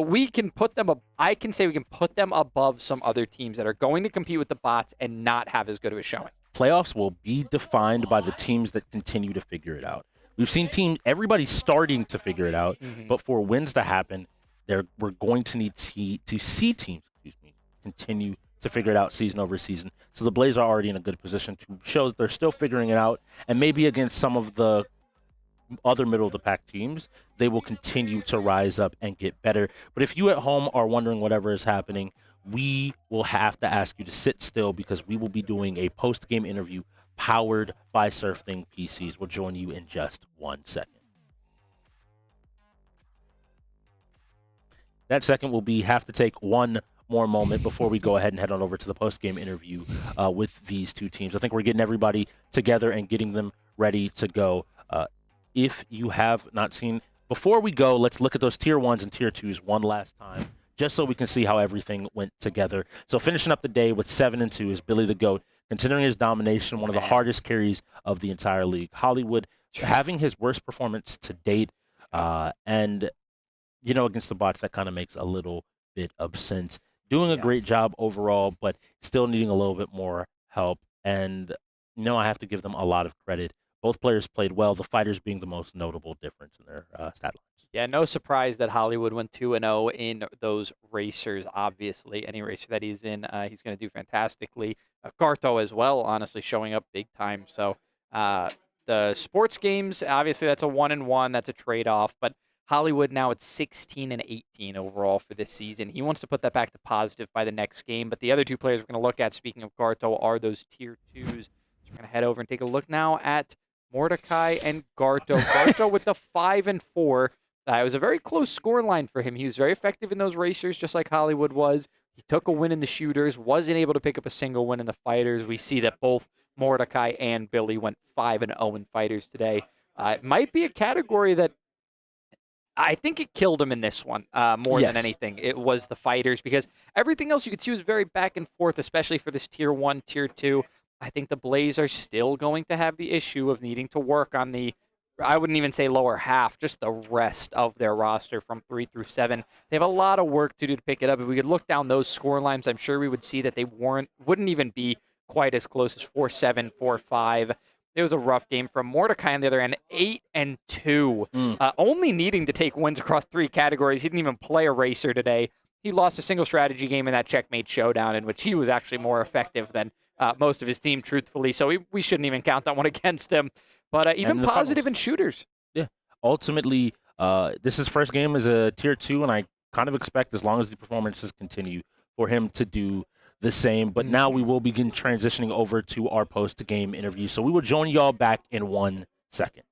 Speaker 8: We can put them. I can say we can put them above some other teams that are going to compete with the bots and not have as good of a showing.
Speaker 6: Playoffs will be defined by the teams that continue to figure it out. We've seen everybody starting to figure it out, but for wins to happen, we're going to need to see teams, continue to figure it out season over season. So the Blaze are already in a good position to show that they're still figuring it out, and maybe against some of the other middle-of-the-pack teams, they will continue to rise up and get better. But if you at home are wondering whatever is happening, we will have to ask you to sit still because we will be doing a post-game interview powered by SurfThing PCs. We'll join you in just 1 second. That second will have to take one more moment before we go ahead and head on over to the post-game interview with these two teams. I think we're getting everybody together and getting them ready to go. If you have not seen, before we go, let's look at those tier 1s and tier 2s one last time, just so we can see how everything went together. So finishing up the day with 7-2 is Billy the GOAT, considering his domination, one of the hardest carries of the entire league. Hollywood having his worst performance to date, and, against the bots, that kind of makes a little bit of sense. Doing a great job overall, but still needing a little bit more help. And, I have to give them a lot of credit. Both players played well, the fighters being the most notable difference in their stat lines.
Speaker 8: Yeah, no surprise that Hollywood went 2-0 in those racers, obviously. Any racer that he's in, he's going to do fantastically. Garto as well, honestly, showing up big time. So the sports games, obviously, that's a 1-1. That's a trade-off. But Hollywood now at 16-18 overall for this season. He wants to put that back to positive by the next game. But the other two players we're going to look at, speaking of Garto, are those tier 2s. So we're going to head over and take a look now at Mordecai and Garto. Garto with the 5-4. It was a very close score line for him. He was very effective in those racers, just like Hollywood was. He took a win in the shooters, wasn't able to pick up a single win in the fighters. We see that both Mordecai and Billy went 5-0 in fighters today. It might be a category that I think it killed him in this one more than anything. It was the fighters, because everything else you could see was very back and forth, especially for this tier 1, tier 2. I think the Blaze are still going to have the issue of needing to work on the, I wouldn't even say lower half, just the rest of their roster from 3 through 7. They have a lot of work to do to pick it up. If we could look down those score lines, I'm sure we would see that they wouldn't even be quite as close as 4-7, 4-5. It was a rough game from Mordecai on the other end, 8-2. Only needing to take wins across 3 categories. He didn't even play a racer today. He lost a single strategy game in that checkmate showdown, in which he was actually more effective than most of his team, truthfully. So we shouldn't even count that one against him. But even positive in shooters.
Speaker 6: Yeah. Ultimately, this is first game as a tier 2, and I kind of expect, as long as the performances continue, for him to do the same. But now we will begin transitioning over to our post-game interview. So we will join y'all back in 1 second.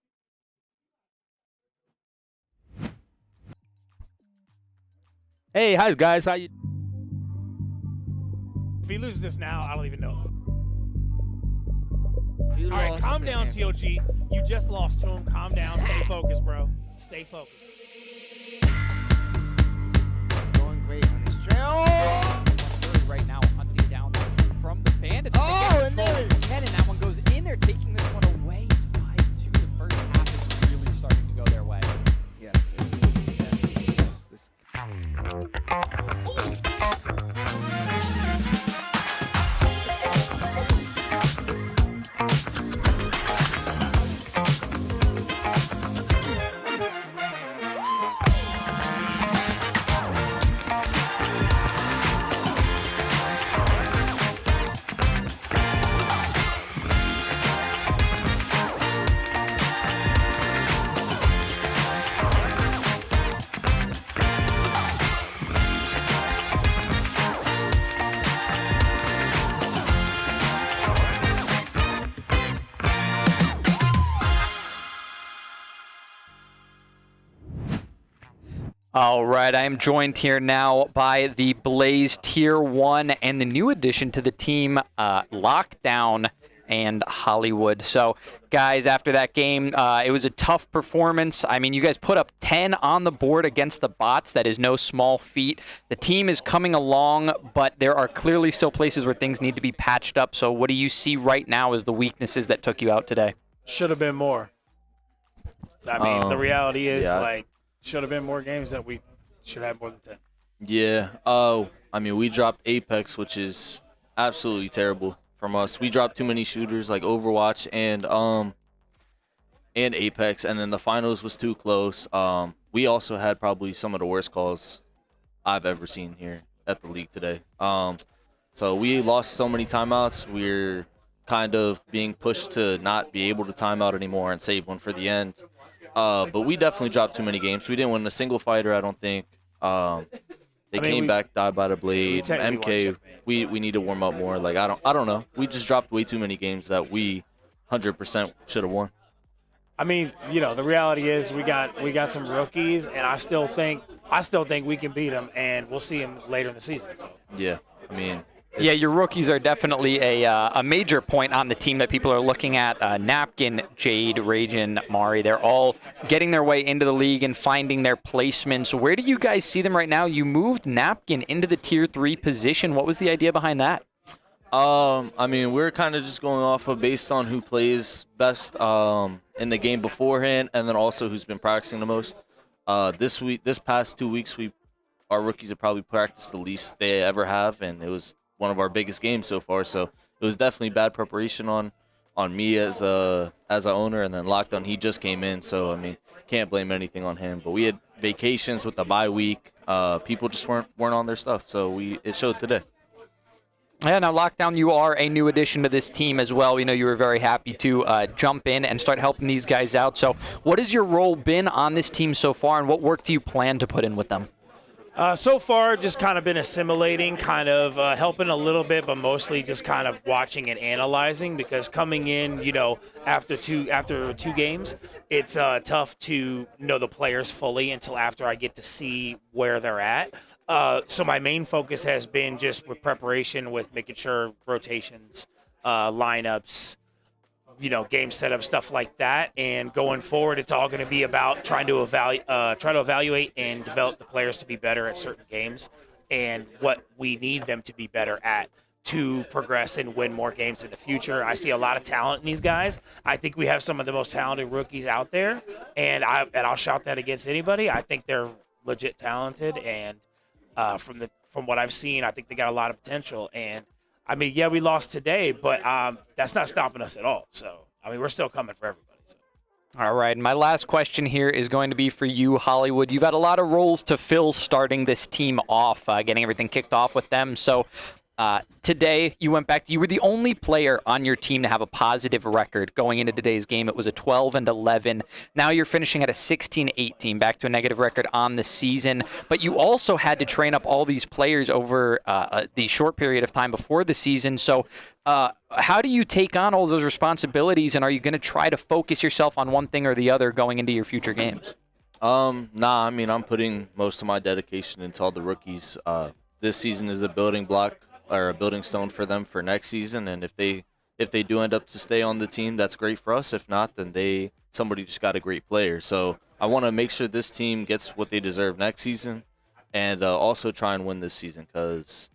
Speaker 6: Hey, hi guys, how you?
Speaker 12: If he loses this now, I don't even know. All right, calm down, TOG. You just lost to him. Calm down. Stay focused, bro. Stay focused.
Speaker 8: All right, I am joined here now by the Blaze Tier 1 and the new addition to the team, Lockdown and Hollywood. So, guys, after that game, it was a tough performance. I mean, you guys put up 10 on the board against the bots. That is no small feat. The team is coming along, but there are clearly still places where things need to be patched up. So what do you see right now as the weaknesses that took you out today?
Speaker 12: Should have been more. I mean, the reality is, should have been more games that we should have more than 10.
Speaker 17: Yeah. I mean, we dropped Apex, which is absolutely terrible from us. We dropped too many shooters like Overwatch and Apex, and then the finals was too close. We also had probably some of the worst calls I've ever seen here at the league today. So we lost so many timeouts. We're kind of being pushed to not be able to timeout anymore and save one for the end. But we definitely dropped too many games. We didn't win a single fighter, I don't think. They came back, died by the blade. MK, we need to warm up more. Like I don't know. We just dropped way too many games that we 100% should have won.
Speaker 12: I mean, the reality is we got some rookies, and I still think we can beat them, and we'll see them later in the season. So.
Speaker 17: Yeah, I mean.
Speaker 8: Yeah, your rookies are definitely a major point on the team that people are looking at. Napkin, Jade, Ragin, Mari, they're all getting their way into the league and finding their placements. Where do you guys see them right now? You moved Napkin into the Tier 3 position. What was the idea behind that?
Speaker 17: I mean, we're kind of just going off of based on who plays best in the game beforehand, and then also who's been practicing the most. This past 2 weeks, our rookies have probably practiced the least they ever have, and it was one of our biggest games so far. So it was definitely bad preparation on me as a owner, and then Lockdown, he just came in, so I mean, can't blame anything on him. But we had vacations with the bye week. People just weren't on their stuff, so it showed today.
Speaker 8: Yeah, now Lockdown, you are a new addition to this team as well. We know you were very happy to jump in and start helping these guys out. So what has your role been on this team so far, and what work do you plan to put in with them?
Speaker 12: So far, just kind of been assimilating, kind of helping a little bit, but mostly just kind of watching and analyzing, because coming in, after two games, it's tough to know the players fully until after I get to see where they're at. So my main focus has been just with preparation, with making sure rotations, lineups, game setup, stuff like that. And going forward, it's all going to be about trying to evaluate and develop the players to be better at certain games and what we need them to be better at to progress and win more games in the future. I see a lot of talent in these guys. I think we have some of the most talented rookies out there, and I'll shout that against anybody. I think they're legit talented, and from what I've seen, I think they got a lot of potential. And I mean, yeah, we lost today, but that's not stopping us at all. So, I mean, we're still coming for everybody. So.
Speaker 8: All right, my last question here is going to be for you, Hollywood. You've had a lot of roles to fill starting this team off, getting everything kicked off with them. So today, you were the only player on your team to have a positive record going into today's game. It was a 12-11. Now you're finishing at a 16-18, back to a negative record on the season. But you also had to train up all these players over the short period of time before the season. So how do you take on all those responsibilities, and are you going to try to focus yourself on one thing or the other going into your future games?
Speaker 17: Nah, I mean, I'm putting most of my dedication into all the rookies. This season is a building block or a building stone for them for next season, and if they do end up to stay on the team, that's great for us. If not, then somebody just got a great player. So I want to make sure this team gets what they deserve next season, and also try and win this season, because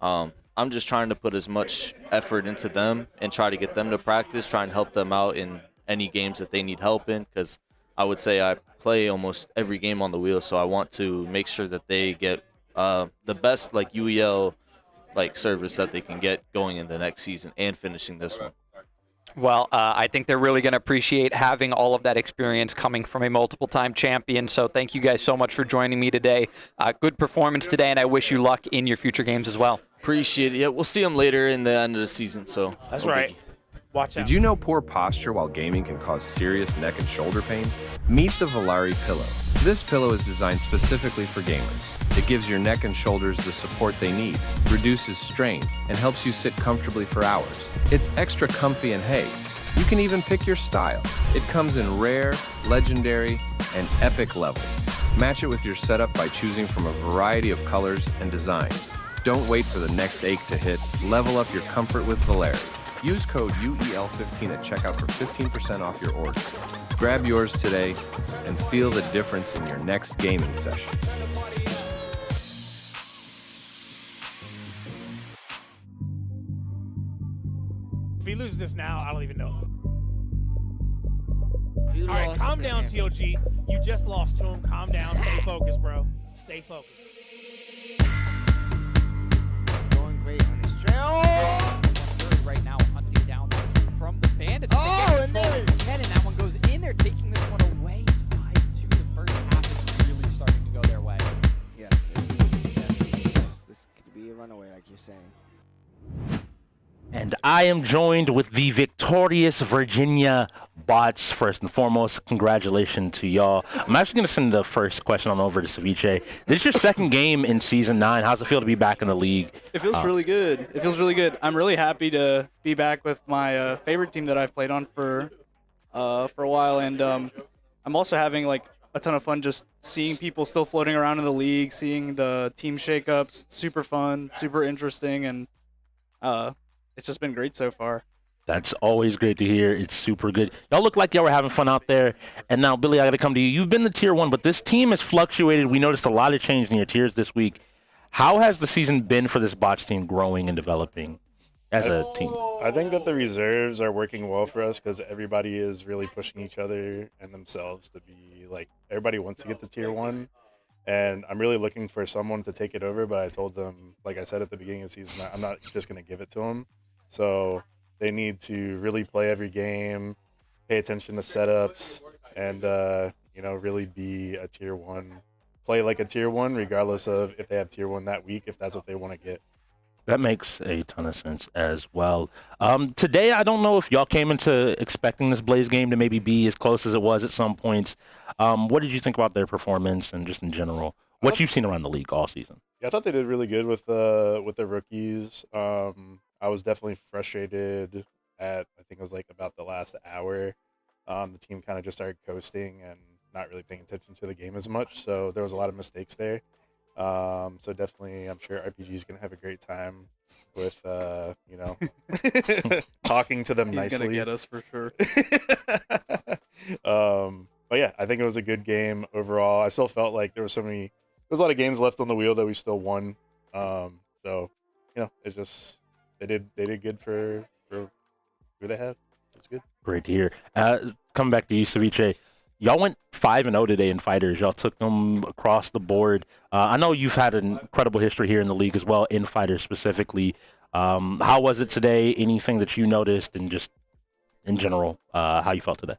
Speaker 17: I'm just trying to put as much effort into them and try to get them to practice, try and help them out in any games that they need help in, because I would say I play almost every game on the wheel, so I want to make sure that they get the best UEL service that they can get going into next season and finishing this one.
Speaker 8: Well, I think they're really going to appreciate having all of that experience coming from a multiple-time champion. So thank you guys so much for joining me today. Good performance today, and I wish you luck in your future games as well.
Speaker 17: Appreciate it. Yeah, we'll see them later in the end of the season. So
Speaker 12: that's right. Watch out.
Speaker 14: Did you know poor posture while gaming can cause serious neck and shoulder pain? Meet the Volare pillow. This pillow is designed specifically for gamers. It gives your neck and shoulders the support they need, reduces strain, and helps you sit comfortably for hours. It's extra comfy, and hey, you can even pick your style. It comes in rare, legendary, and epic levels. Match it with your setup by choosing from a variety of colors and designs. Don't wait for the next ache to hit. Level up your comfort with Valeri. Use code UEL15 at checkout for 15% off your order. Grab yours today and feel the difference in your next gaming session.
Speaker 12: If he loses this now, I don't even know. All right, calm down, TOG. You just lost to him. Calm down. Stay focused, bro. Stay focused.
Speaker 3: Going great on his trail.
Speaker 8: Right now, hunting down that kill from the Bandits.
Speaker 3: Oh, and there.
Speaker 8: Again, and that one goes in there, taking this one away. It's 5-2. The first half is really starting to go their way.
Speaker 3: Yes, it is. Yes, this could be a runaway, like you're saying.
Speaker 6: And I am joined with the victorious Virginia bots. First and foremost, congratulations to y'all. I'm actually going to send the first question on over to Ceviche. This is your second game in Season 9. How's it feel to be back in the league?
Speaker 18: It feels really good. It feels really good. I'm really happy to be back with my favorite team that I've played on for a while. And I'm also having like a ton of fun just seeing people still floating around in the league, seeing the team shakeups. It's super fun, super interesting, and it's just been great so far.
Speaker 6: That's always great to hear. It's super good. Y'all look like y'all were having fun out there. And now, Billy, I got to come to you. You've been the Tier 1, but this team has fluctuated. We noticed a lot of change in your tiers this week. How has the season been for this bots team growing and developing as a team?
Speaker 19: I think that the reserves are working well for us because everybody is really pushing each other and themselves to be like, everybody wants to get to Tier 1. And I'm really looking for someone to take it over, but I told them, like I said at the beginning of the season, I'm not just going to give it to them. So they need to really play every game, pay attention to setups, and really be a Tier 1. Play like a Tier 1, regardless of if they have Tier 1 that week, if that's what they want to get.
Speaker 6: That makes a ton of sense as well. Today, I don't know if y'all came into expecting this Blaze game to maybe be as close as it was at some points. What did you think about their performance and just in general, what you've seen around the league all season?
Speaker 19: Yeah, I thought they did really good with the rookies. I was definitely frustrated at, I think it was like about the last hour. The team kind of just started coasting and not really paying attention to the game as much. So there was a lot of mistakes there. So definitely, I'm sure RPG is going to have a great time with, talking to them nicely.
Speaker 18: He's going to get us for sure.
Speaker 19: But yeah, I think it was a good game overall. I still felt like there was a lot of games left on the wheel that we still won. So, it's just, they did good for who they have. It's good.
Speaker 6: Great to hear. Coming back to you, Ceviche. Y'all went 5-0 today in fighters. Y'all took them across the board. I know you've had an incredible history here in the league as well, in fighters specifically. How was it today? Anything that you noticed, and just in general, how you felt today?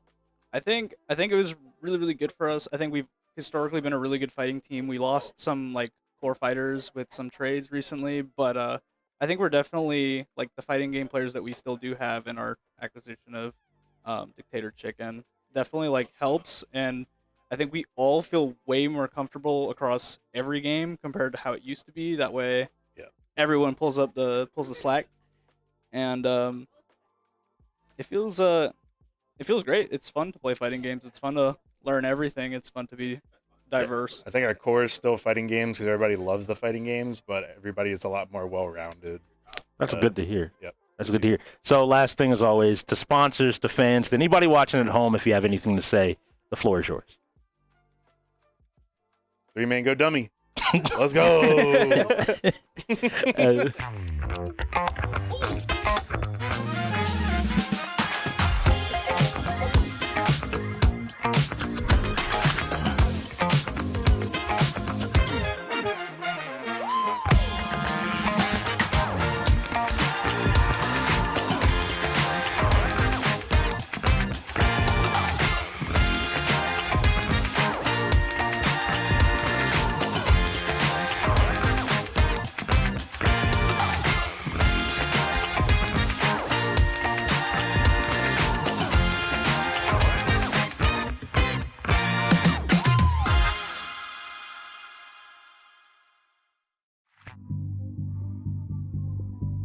Speaker 18: I think it was really, really good for us. I think we've historically been a really good fighting team. We lost some like core fighters with some trades recently, but I think we're definitely like the fighting game players that we still do have in our acquisition of Dictator Chicken. Definitely like helps, and I think we all feel way more comfortable across every game compared to how it used to be. That way, everyone pulls the slack, and it feels great. It's fun to play fighting games. It's fun to learn everything. It's fun to be diverse.
Speaker 19: I think our core is still fighting games because everybody loves the fighting games, but everybody is a lot more well-rounded.
Speaker 6: That's good to hear.
Speaker 19: Yep.
Speaker 6: That's good to hear. So last thing, as always, to sponsors, to fans, to anybody watching at home, if you have anything to say, the floor is yours.
Speaker 19: 3-man go dummy. Let's go.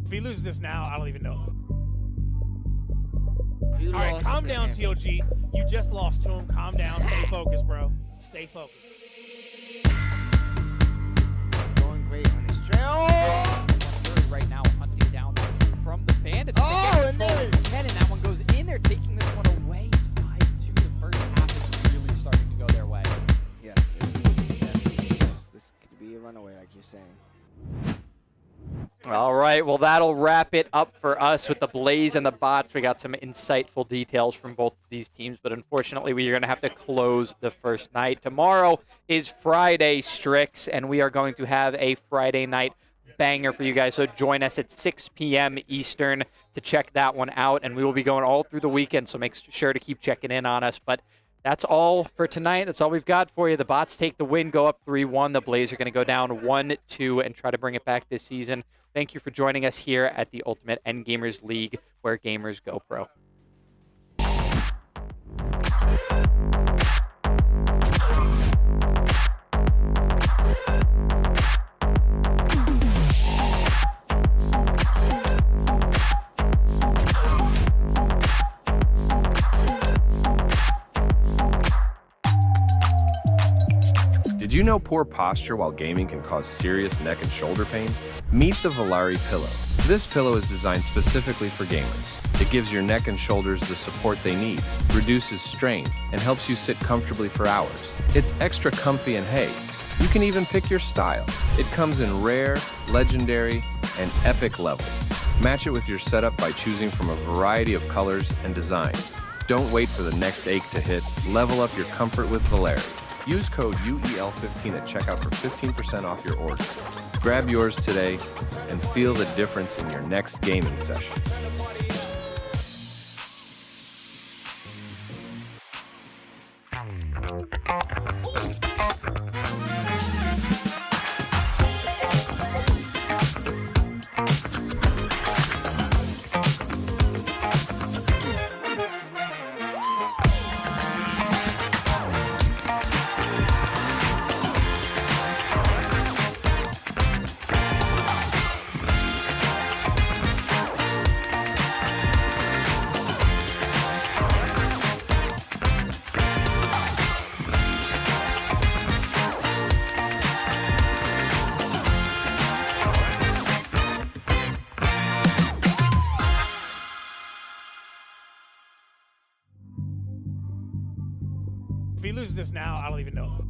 Speaker 12: If he loses this now, I don't even know. All right, calm down, TOG. You just lost to him. Calm down. Stay focused, bro. Stay focused.
Speaker 3: runaway, like you're saying.
Speaker 8: All right, well, that'll wrap it up for us with the Blaze and the Bots. We got some insightful details from both of these teams, but unfortunately, we are going to have to close the first night. Tomorrow is Friday, Strix, and we are going to have a Friday night banger for you guys. So join us at 6 p.m. Eastern to check that one out, and we will be going all through the weekend, so make sure to keep checking in on us. But that's all for tonight. That's all we've got for you. The Bots take the win, go up 3-1. The Blaze are going to go down 1-2 and try to bring it back this season. Thank you for joining us here at the Ultimate Endgamers League, where gamers go pro.
Speaker 14: Did you know poor posture while gaming can cause serious neck and shoulder pain? Meet the Volare pillow. This pillow is designed specifically for gamers. It gives your neck and shoulders the support they need, reduces strain, and helps you sit comfortably for hours. It's extra comfy and hey, you can even pick your style. It comes in rare, legendary, and epic levels. Match it with your setup by choosing from a variety of colors and designs. Don't wait for the next ache to hit. Level up your comfort with Volare. Use code UEL15 at checkout for 15% off your order. Grab yours today and feel the difference in your next gaming session.
Speaker 12: If he loses this now, I don't even know.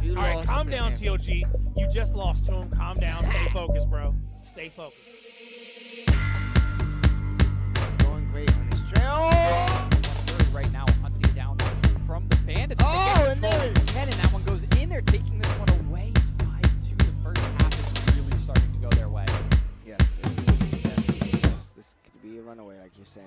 Speaker 12: All right, calm down, TOG. You just lost to him. Calm down. Stay focused, bro. Stay focused.
Speaker 3: Going great on his trail.
Speaker 8: Right now, hunting down from the Bandits.
Speaker 3: Oh, and there.
Speaker 8: And that one goes in there, taking this one away. It's 5-2. The first half is really starting to go their way.
Speaker 3: Yes, it is. Yes, this could be a runaway, like you're saying.